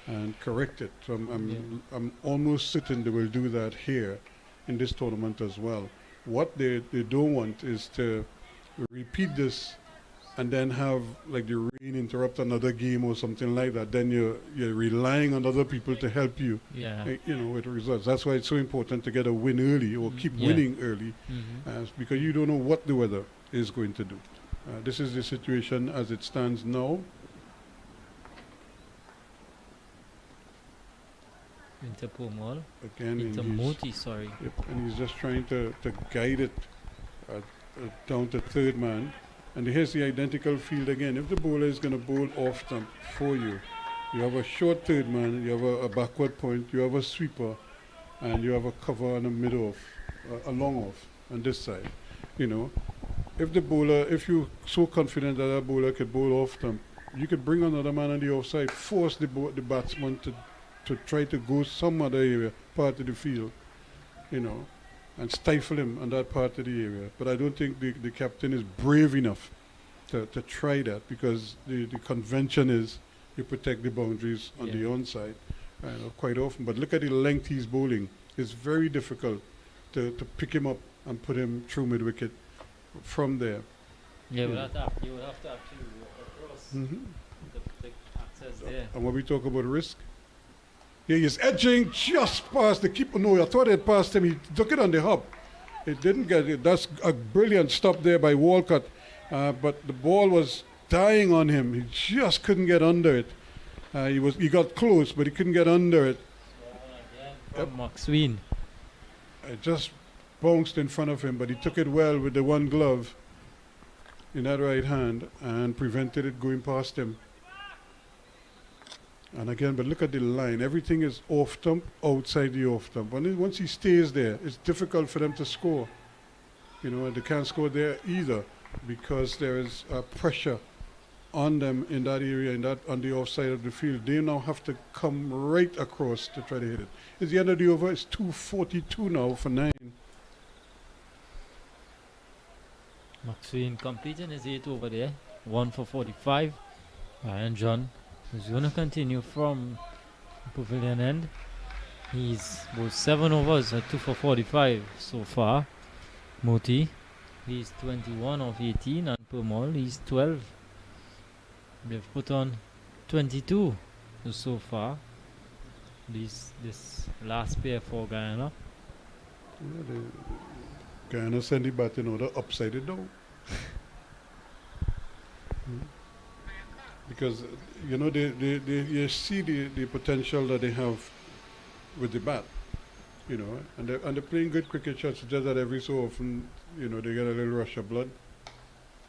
and correct it. So I'm almost certain they will do that here in this tournament as well. What they don't want is to repeat this and then have like the rain interrupt another game or something like that. Then you're relying on other people to help you, Yeah. with the results. That's why it's so important to get a win early or keep winning early, because you don't know what the weather is going to do. This is the situation as it stands now. Into Pumal. Again, Into and he's- Moti, sorry. Yep, and he's just trying to guide it down to third man. And here's the identical field again. If the bowler is going to bowl off stump for you, you have a short third man, you have a backward point, you have a sweeper, and you have a cover and a mid-off, a long off on this side. If you're so confident that a bowler could bowl off stump, you could bring another man on the offside, force the batsman to try to go some other area, part of the field, and stifle him on that part of the area. But I don't think the captain is brave enough to try that, because the convention is you protect the boundaries on the onside quite often. But look at the length he's bowling. It's very difficult to pick him up and put him through mid-wicket from there. Yeah, you would have to actually walk across the access there. And when we talk about risk, he is edging just past the keeper. No, I thought it passed him. He took it on the hub. It didn't get it. That's a brilliant stop there by Walcott. But the ball was dying on him. He just couldn't get under it. He got close, but he couldn't get under it. Maxwell. It just bounced in front of him, but he took it well with the one glove in that right hand and prevented it going past him. And again, but look at the line. Everything is off stump, outside the off stump. Once he stays there, it's difficult for them to score. And they can't score there either, because there is pressure on them in that area, on the offside of the field. They now have to come right across to try to hit it. It's the end of the over. It's 2:42 now for 9. Maxwell completing his 8 over there. 1 for 45. And John is going to continue from pavilion end. He's about 7 overs at 2 for 45 so far. Moti, he's 21 of 18, and Permol, he's 12. They've put on 22 so far. This last pair for Guyana. Yeah, Guyana send the batting order upside it down. Because you see the potential that they have with the bat, and they're playing good cricket shots. Just that every so often, they get a little rush of blood.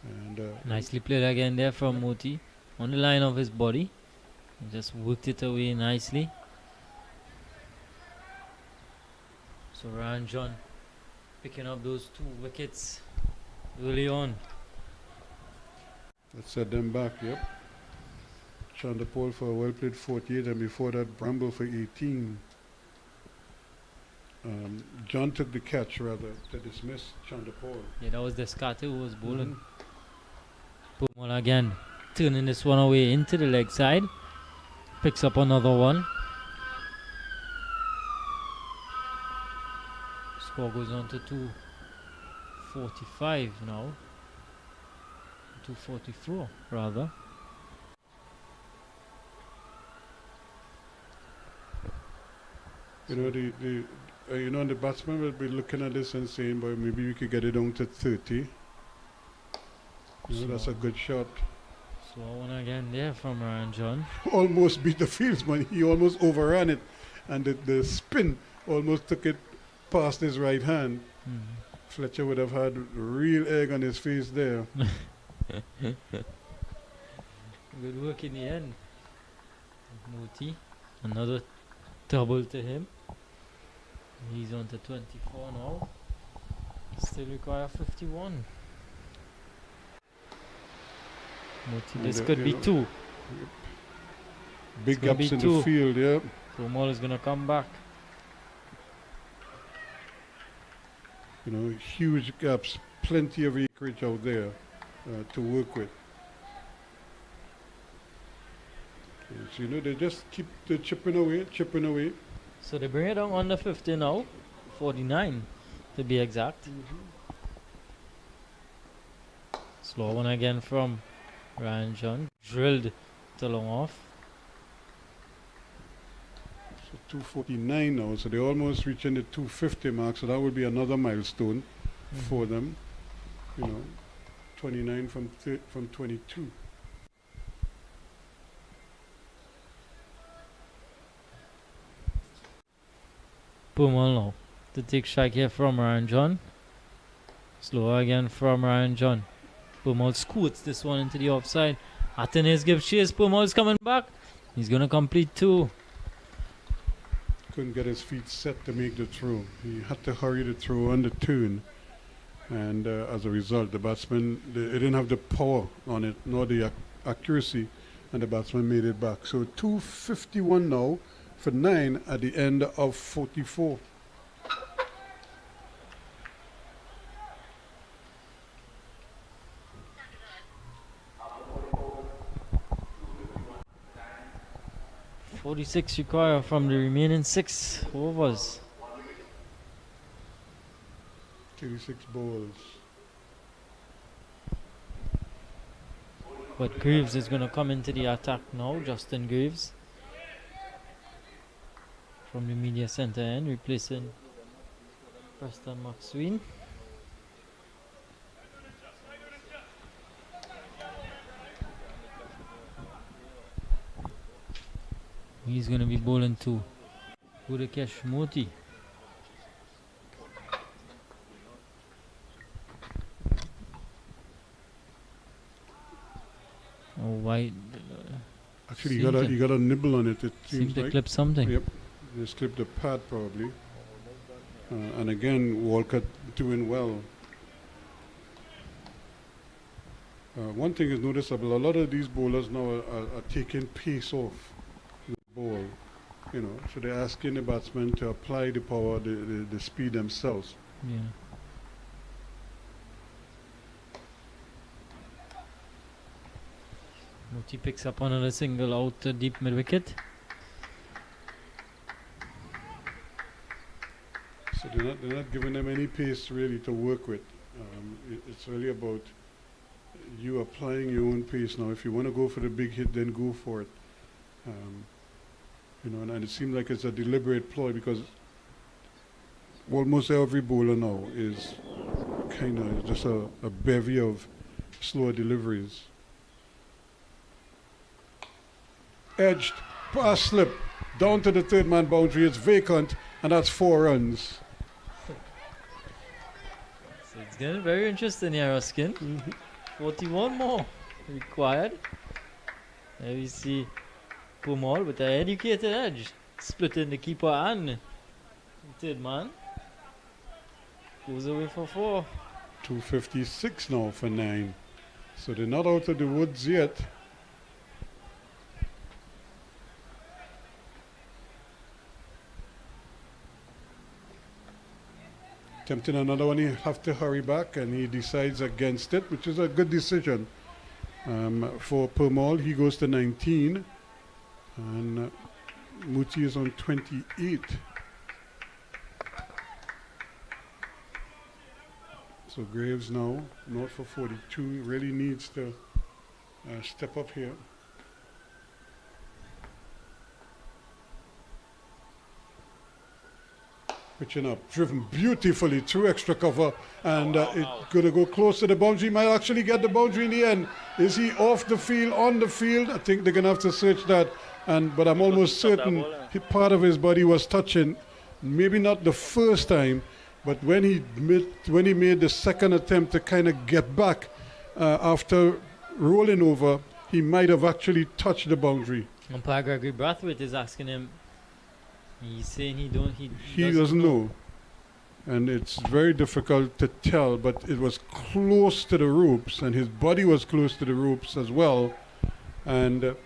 And Nicely played again there from Moti on the line of his body. He just worked it away nicely. So Ryan John picking up those 2 wickets early on. let's set them back. Yep. Chandapol for a well played 48, and before that Bramble for 18. John took the catch rather to dismiss Chandapol. Yeah, that was Descarte who was bowling. Pumol again turning this one away into the leg side. Picks up another one. Score goes on to 245 now. 244 rather. You know, the batsman will be looking at this and saying, "Boy, maybe we could get it down to 30." You know, that's a good shot. Slow one again there from Ryan John. Almost beat the fieldsman. He almost overran it, and the spin almost took it past his right hand. Fletcher would have had real egg on his face there. Good work in the end. Moti, another double to him. He's on to 24 now. Still require 51. Moti, this And, could be you know, two. Big gonna gaps be in two. the field, yeah. Pumol is gonna come back. You know, huge gaps, plenty of acreage out there to work with. Okay, so, you know, they just keep the chipping away. So they bring it down under 50 now. 49 to be exact. Slow one again from Ryan John. Drilled to long off. So 249 now, so they're almost reaching the 250 mark, so that would be another milestone for them. You know, 29 from 22. Pumol now. The take strike here from Ryan John. Slow again from Ryan John. Pumol scoots this one into the offside. Athanaze gives chase. Pumol's coming back. He's gonna complete two. Couldn't get his feet set to make the throw. He had to hurry the throw on the turn, and as a result, the batsman they didn't have the power on it nor the accuracy, and the batsman made it back. So 251 now for 9 at the end of 44. .46 required from the remaining 6 overs. 36 balls. But Greaves is going to come into the attack now. Justin Greaves from the media center end, replacing Preston McSween. He's going to be bowling to Budakesh Moti. Oh, why? Actually, you got a nibble on it. It Seems seems to like. clip something. Yep, just clipped the pad probably. And again, Walcott doing well. One thing is noticeable: a lot of these bowlers now are taking pace off the ball. You know, so they're asking the batsmen to apply the power, the speed themselves. Yeah. Moti picks up another single out to deep mid wicket. So they're not giving them any pace really to work with. It's really about you applying your own pace now. If you want to go for the big hit, then go for it. You know, and it seems like it's a deliberate ploy because almost every bowler now is kind of just a bevy of slower deliveries. Edged, pass slip, down to the third man boundary. It's vacant, and that's 4 runs. So it's getting very interesting here, Ruskin. 41 more required. There we see Pumol with an educated edge, splitting the keeper and the third man. Goes away for 4. 256 now for 9. So they're not out of the woods yet. Attempting another one, he have to hurry back, and he decides against it, which is a good decision. For Permal, he goes to 19, and Muti is on 28. So Graves now, not for 42, really needs to step up here. Pitching up, driven beautifully through extra cover, and it's going to go close to the boundary. Might actually get the boundary in the end. Is he off the field, on the field? I think they're going to have to search that. But I'm almost certain part of his body was touching. Maybe not the first time, but when he made the second attempt to kind of get back after rolling over, he might have actually touched the boundary. Umpire Gregory Brathwaite is asking him. He's saying he doesn't know. And it's very difficult to tell, but it was close to the ropes, and his body was close to the ropes as well. And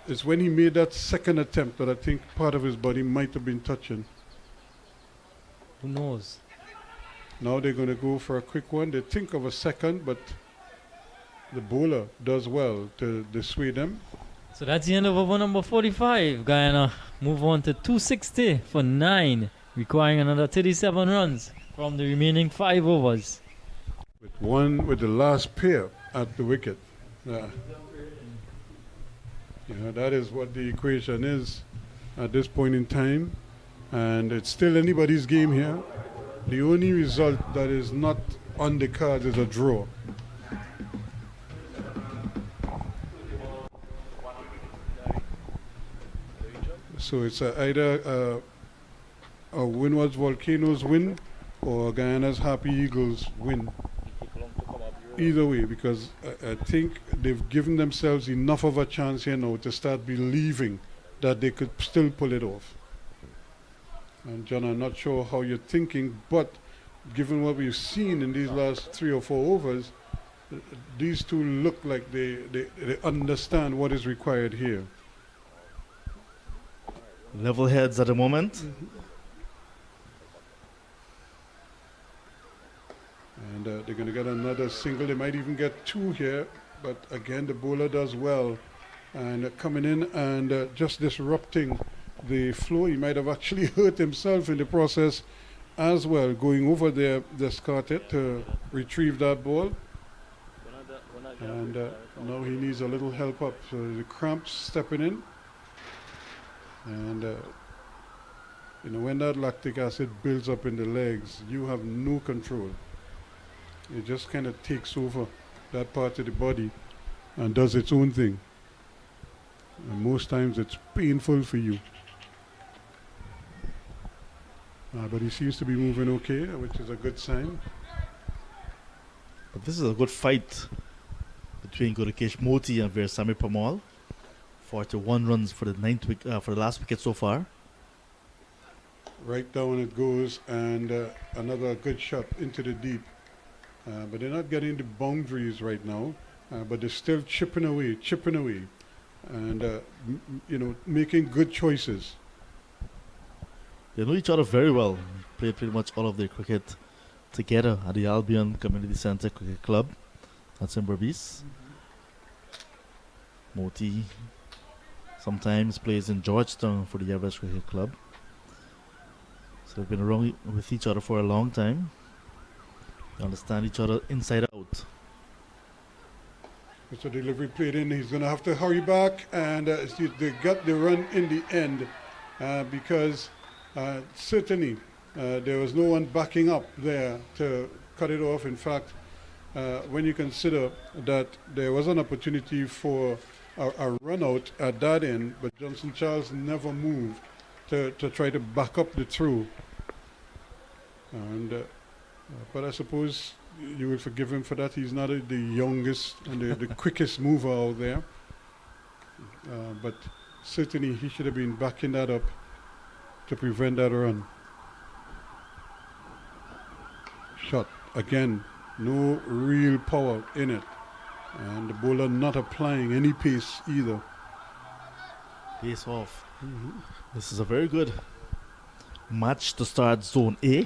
it's when he made that second attempt that I think part of his body might have been touching. Who knows? Now they're going to go for a quick one. They think of a second, but the bowler does well to dissuade them. So that's the end of over number 45. Guyana move on to 260 for 9, requiring another 37 runs from the remaining 5 overs. With the last pair at the wicket. That is what the equation is at this point in time. And it's still anybody's game here. The only result that is not on the cards is a draw. So it's either a Windwards Volcanoes win or Guyana's Harpy Eagles win. Either way, because I think they've given themselves enough of a chance here now to start believing that they could still pull it off. And John, I'm not sure how you're thinking, but given what we've seen in these last 3 or 4 overs, these two look like they understand what is required here. Level heads at the moment. And they're going to get another single. They might even get 2 here, but again, the bowler does well. And coming in and just disrupting the flow. He might have actually hurt himself in the process as well, going over there, discarded to retrieve that ball. And now he needs a little help up. So the cramps stepping in. And when that lactic acid builds up in the legs, you have no control. It just kind of takes over that part of the body and does its own thing. And most times it's painful for you. But he seems to be moving okay, which is a good sign. But this is a good fight between Gurukesh Moti and Veersamy Permal. 41 runs for the last wicket so far. Right down it goes, and another good shot into the deep. But they're not getting the boundaries right now, but they're still chipping away, and making good choices. They know each other very well. Played pretty much all of their cricket together at the Albion Community Centre Cricket Club. That's in Berbice. Moti sometimes plays in Georgetown for the Everest Cricket Club. So they've been around with each other for a long time. They understand each other inside out. It's a delivery played in. He's going to have to hurry back, and they got the run in the end because certainly there was no one backing up there to cut it off. In fact, when you consider that there was an opportunity for a run out at that end, but Johnson Charles never moved to try to back up the throw. And but I suppose you will forgive him for that. He's not the youngest and the quickest mover out there. But certainly he should have been backing that up to prevent that run. Shot again, no real power in it. And the bowler not applying any pace either. Pace off. This is a very good match to start Zone A.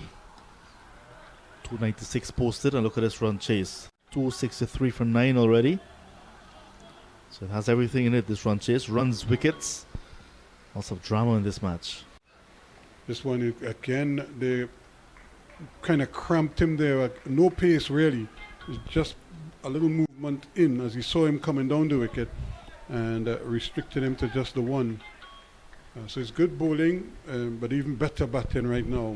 296 posted, and look at this run chase. 263 for 9 already. So it has everything in it. This run chase, runs, wickets. Lots of drama in this match. This one, again, they kind of cramped him there. No pace, really. It's just a little movement in as he saw him coming down the wicket and restricted him to just the one. So it's good bowling, but even better batting right now.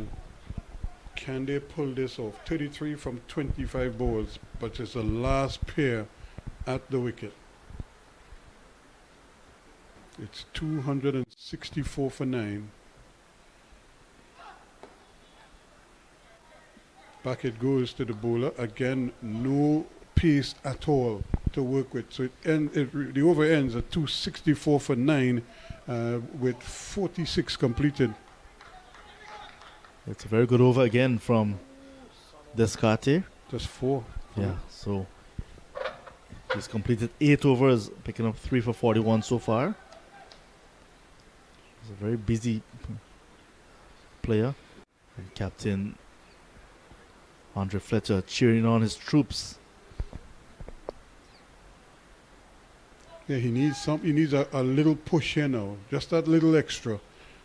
Can they pull this off? 33 from 25 balls, but it's the last pair at the wicket. It's 264 for 9. Back it goes to the bowler. Again, no pace at all to work with. So the over ends at 264 for 9 with 46 completed. It's a very good over again from Descartes. Just 4. Yeah, so he's completed 8 overs, picking up 3 for 41 so far. He's a very busy player. And Captain Andre Fletcher cheering on his troops. Yeah, he needs a little push here now, just that little extra.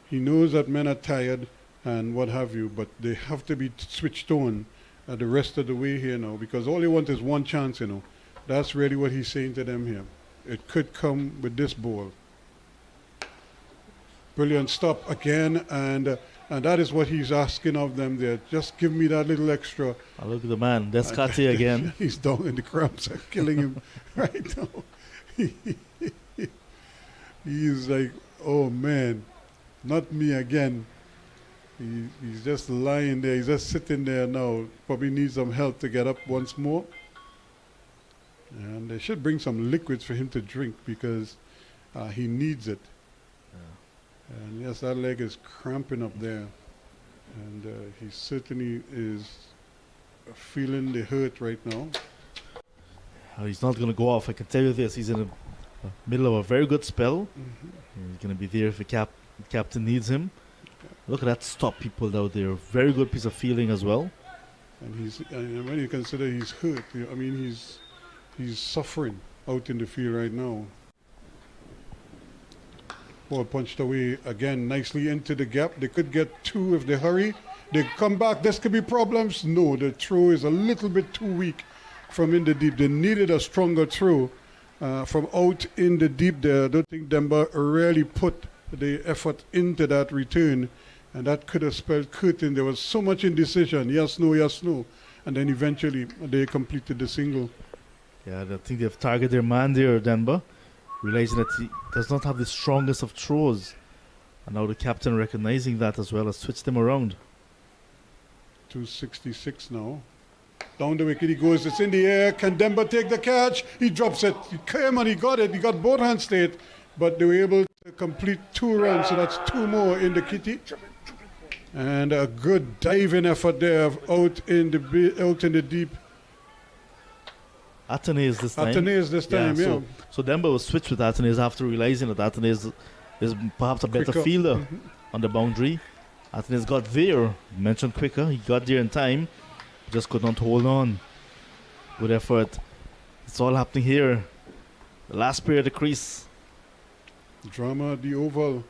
He knows that men are tired and what have you, but they have to be switched on the rest of the way here now, because all they want is one chance, you know. That's really what he's saying to them here. It could come with this ball. Brilliant stop again, and that is what he's asking of them there. Just give me that little extra. Oh, look at the man, Descartes again. He's down and the cramps are killing him right now. He's like, oh man, not me again. He's just lying there. He's just sitting there now. Probably needs some help to get up once more. And they should bring some liquids for him to drink because he needs it. Yeah. And yes, that leg is cramping up there. And he certainly is feeling the hurt right now. He's not going to go off. I can tell you this. He's in the middle of a very good spell. Mm-hmm. He's going to be there if the captain needs him. Look at that stop he pulled out there. Very good piece of fielding as well. And when you consider he's hurt, I mean, he's suffering out in the field right now. Ball punched away again nicely into the gap. They could get 2 if they hurry. They come back. This could be problems. No, the throw is a little bit too weak from in the deep. They needed a stronger throw from out in the deep there. I don't think Demba really put the effort into that return, and that could have spelled curtain. There was so much indecision. Yes, no, yes, no. And then eventually they completed the single. Yeah, I think they've targeted their man there, Denver, realizing that he does not have the strongest of throws. And now the captain recognizing that as well has switched him around. 266 now. Down the wicket he goes. It's in the air. Can Demba take the catch? He drops it. He came and he got it. He got both hands straight. But they were able to complete 2 runs. So that's 2 more in the kitty. And a good diving effort there out in the deep. Athanaze this time. Athanaze this time, yeah. So Demba was switched with Athanaze after realizing that Athanaze is perhaps a better fielder on the boundary. Athanaze got there. Mentioned quicker. He got there in time. Just could not hold on. Good effort. It's all happening here. The last pair of the crease. Drama at the oval.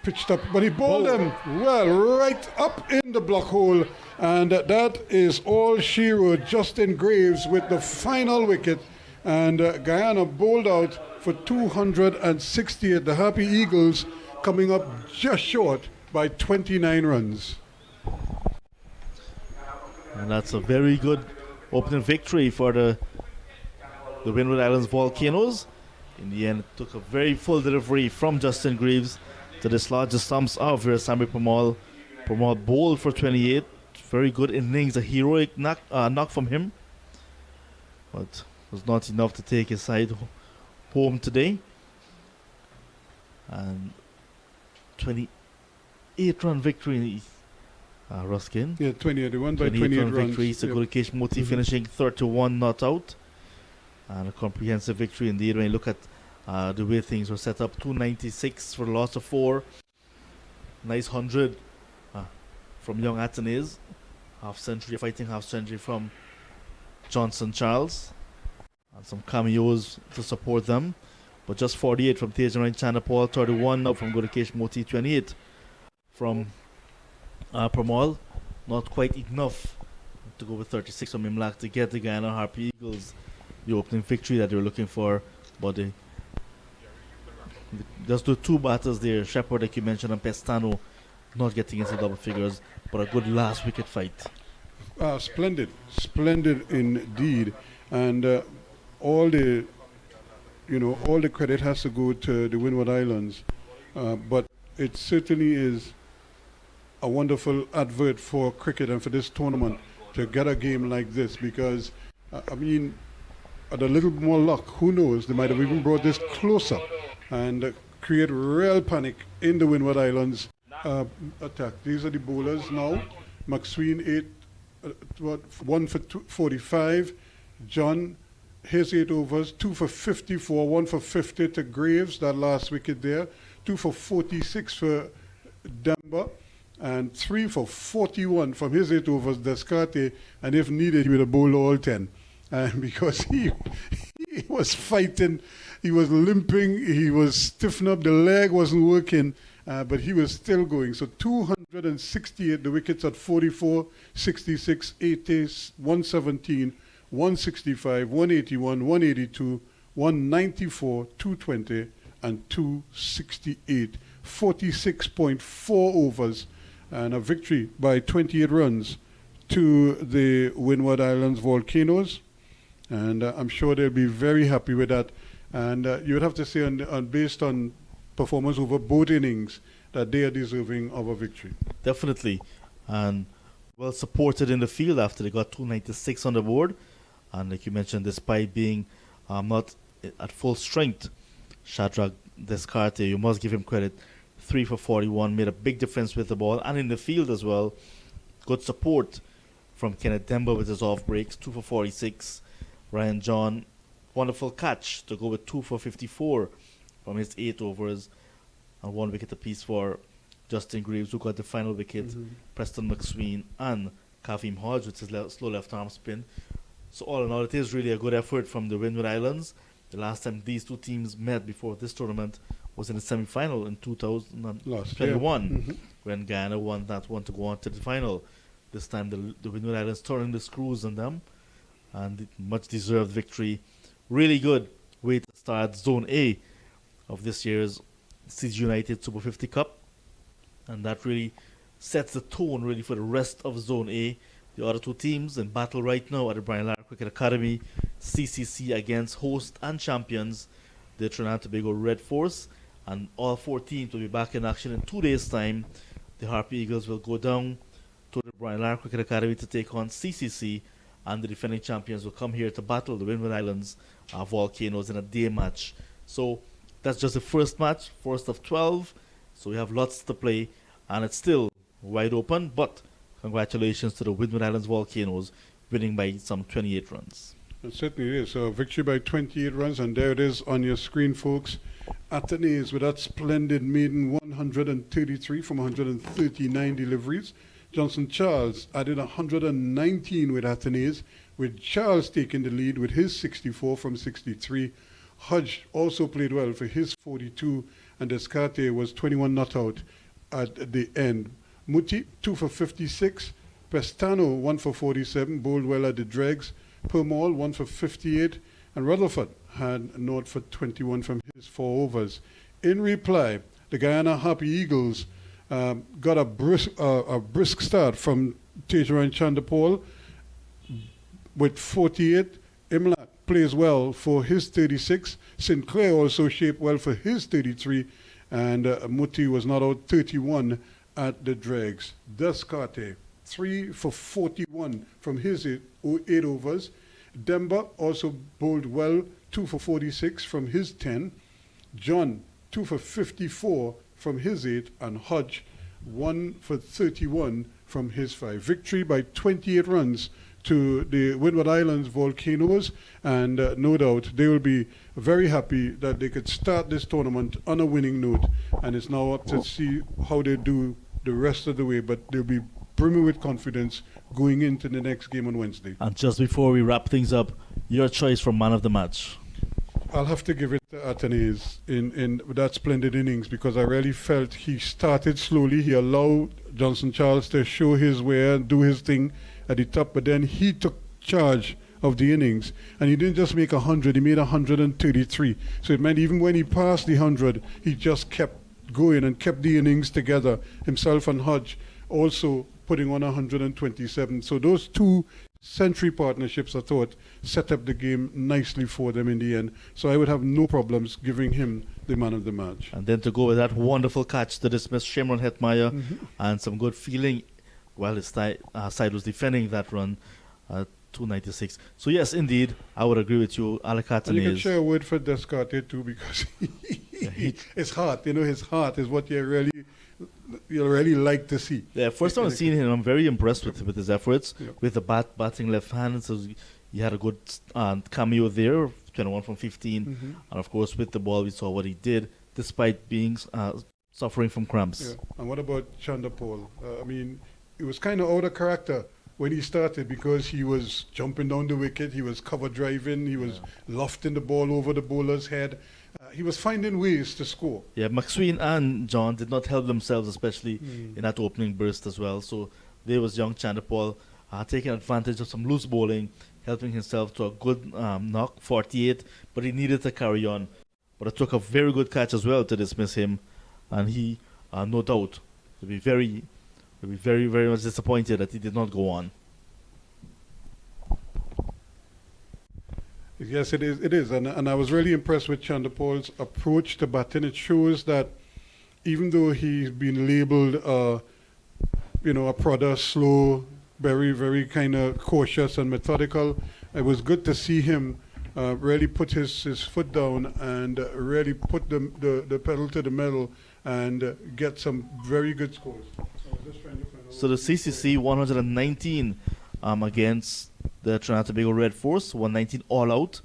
Pitched up, but he bowled him well right up in the block hole. And that is all she wrote. Justin Graves with the final wicket. And Guyana bowled out for 268. The Harpy Eagles coming up just short by 29 runs. And that's a very good opening victory for the Windward Islands Volcanoes. In the end, it took a very full delivery from Justin Graves to dislodge the stumps of Veerasammy Permaul. Permaul bowled for 28. Very good innings, a heroic knock from him. But was not enough to take his side home today. And 28-run victory, Ruskin. Yeah, 28. They won by 28 runs. Victory. Seguro Moti finishing 31 not out. And a comprehensive victory indeed when you look at the way things were set up. 296 for the loss of 4. Nice 100 from young Athanaze. Fighting half century from Johnson Charles. And some cameos to support them. but just 48 from Tejan Chanapal, 31 now from Gudakesh Moti, 28 from Pramal. Not quite enough to go with 36 from Imlak to get the Guyana Harpy Eagles the opening victory that they were looking for, but they just the two batters there, Shepherd, like you mentioned, and Pestano, not getting into double figures, but a good last wicket fight. Splendid indeed, and all the credit has to go to the Windward Islands, but it certainly is a wonderful advert for cricket and for this tournament to get a game like this, because at a little more luck, who knows, they might have even brought this closer and create real panic in the Windward Islands attack. These are the bowlers now. McSween 1 for 45. John, his 8 overs, 2 for 54, 1 for 50 to Graves, that last wicket there, 2 for 46 for Demba, and 3 for 41 from his 8 overs, Descarte, and if needed, he would have bowled all 10. Because he was fighting, he was limping, he was stiffening up, the leg wasn't working, but he was still going. So 268, the wickets at 44, 66, 80, 117, 165, 181, 182, 194, 220, and 268. 46.4 overs, and a victory by 28 runs to the Windward Islands Volcanoes. And I'm sure they'll be very happy with that. And you would have to say, based on performance over both innings, that they are deserving of a victory. Definitely. And well supported in the field after they got 296 on the board. And like you mentioned, despite being not at full strength, Shadrach Descarte, you must give him credit. 3 for 41, made a big difference with the ball and in the field as well. Good support from Kenneth Demba with his off breaks, 2 for 46. Ryan John, wonderful catch to go with 2 for 54 from his 8 overs, and 1 wicket apiece for Justin Graves, who got the final wicket. Preston McSween and Kavim Hodge with his slow left arm spin. So all in all, it is really a good effort from the Windward Islands. The last time these two teams met before this tournament was in the semi-final in 2021, when Guyana won that one to go on to the final. This time the Windward Islands turning the screws on them, and much deserved victory. Really good way to start Zone A of this year's CG United Super 50 Cup, and that really sets the tone really for the rest of Zone A. The other two teams in battle right now at the Brian Lara Cricket Academy, CCC against host and champions, the Trinidad and Tobago Red Force, and all 4 teams will be back in action in 2 days' time. The Harpy Eagles will go down to the Brian Lara Cricket Academy to take on CCC, and the defending champions will come here to battle the Windward Islands Volcanoes in a day match. So that's just the first match, first of 12. So we have lots to play, and it's still wide open, but congratulations to the Windward Islands Volcanoes, winning by some 28 runs. It certainly is. So victory by 28 runs, and there it is on your screen, folks. Athanaze with that splendid maiden 133 from 139 deliveries. Johnson Charles added 119 with Athanaze, with Charles taking the lead with his 64 from 63. Hodge also played well for his 42, and Descarte was 21 not out at the end. Muti, 2 for 56. Pestano, 1 for 47, bowled well at the dregs. Permaul, 1 for 58. And Rutherford had a note for 21 from his 4 overs. In reply, the Guyana Harpy Eagles got a brisk start from Tejaran Chandapal with 48. Imlak plays well for his 36. Sinclair also shaped well for his 33. And Muti was not out, 31 at the dregs. Descarte, 3 for 41 from his 8 overs. Demba also bowled well, 2 for 46 from his 10. John, 2 for 54 from his 8. And Hodge, 1 for 31 from his 5. Victory by 28 runs to the Windward Islands Volcanoes, and no doubt they will be very happy that they could start this tournament on a winning note, and it's now up to see how they do the rest of the way, but they'll be brimming with confidence going into the next game on Wednesday. And just before we wrap things up, your choice for man of the match. I'll have to give it to Athanaze in that splendid innings, because I really felt he started slowly. He allowed Johnson Charles to show his way and do his thing at the top, but then he took charge of the innings, and he didn't just make 100, he made 133. So it meant even when he passed the 100, he just kept going and kept the innings together, himself and Hodge also putting on 127. So those two century partnerships, I thought, set up the game nicely for them in the end. So I would have no problems giving him the man of the match. And then to go with that wonderful catch to dismiss Shimron Hetmeyer and some good feeling while his side was defending that run, 296. So yes, indeed, I would agree with you. Alec And you can Athanaze. share a word for Descartes too, because his heart, his heart is what you really like to see. Yeah, first time I've seen him, I'm very impressed with his efforts. Yeah. With the batting left hand, so he had a good cameo there, 21 from 15. And of course, with the ball, we saw what he did, despite being suffering from cramps. Yeah. And what about Chanda Paul? I mean, it was kind of out of character when he started, because he was jumping down the wicket, he was cover driving, he was lofting the ball over the bowler's head. He was finding ways to score. Yeah, McSween and John did not help themselves, especially in that opening burst as well. So there was young Chanderpaul taking advantage of some loose bowling, helping himself to a good knock, 48, but he needed to carry on. But it took a very good catch as well to dismiss him, and he, no doubt, will be very, very much disappointed that he did not go on. Yes, it is. And I was really impressed with Chanderpaul's approach to batting. It shows that even though he's been labeled, a prodder, slow, very, very kind of cautious and methodical, it was good to see him really put his foot down and really put the pedal to the metal and get some very good scores. So the CCC 119 against the Trinidad and Tobago Red Force, 119 all out,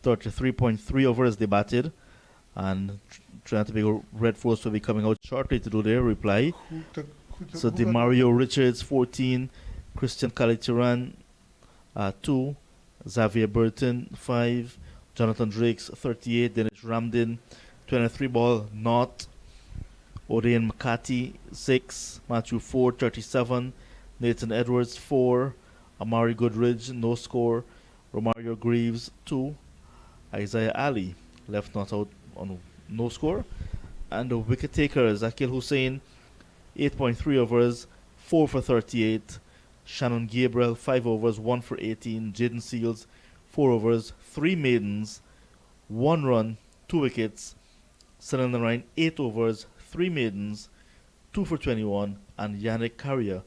33.3 overs they batted, and Trinidad and Tobago Red Force will be coming out shortly to do their reply. So DeMario Richards 14, Christian Kalitiran 2, Xavier Burton 5, Jonathan Drakes 38, Dennis Ramdin 23 ball not, Odean McCarthy 6, Matthew Ford 37, Nathan Edwards 4, Amari Goodridge no score, Romario Greaves 2, Isaiah Ali left not out on no score, and the wicket taker Zakil Hussain 8.3 overs, 4 for 38, Shannon Gabriel 5 overs, 1 for 18, Jaden Seals 4 overs, 3 maidens, 1 run, 2 wickets, Sunil Narayan 8 overs, 3 maidens, 2 for 21, and Yannick Carrier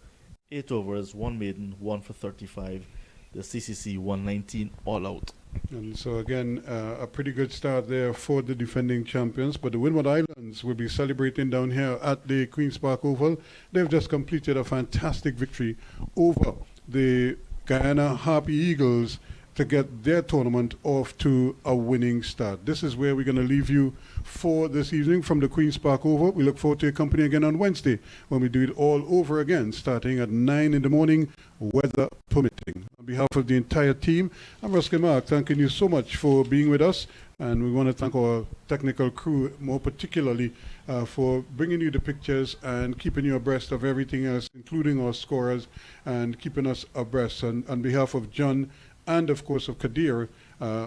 8 overs, 1 maiden, 1 for 35. The CCC 119 all out. And so again, a pretty good start there for the defending champions. But the Windward Islands will be celebrating down here at the Queen's Park Oval. They've just completed a fantastic victory over the Guyana Harpy Eagles to get their tournament off to a winning start. This is where we're going to leave you for this evening from the Queen's Park Oval. We look forward to your company again on Wednesday when we do it all over again, starting at 9 in the morning, weather permitting. On behalf of the entire team, I'm Ruskin Mark, thanking you so much for being with us. And we want to thank our technical crew, more particularly, for bringing you the pictures and keeping you abreast of everything else, including our scorers, and keeping us abreast. And on behalf of John and, of course, of Kadir,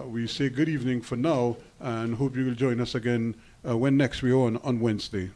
we say good evening for now and hope you will join us again when next we're on Wednesday.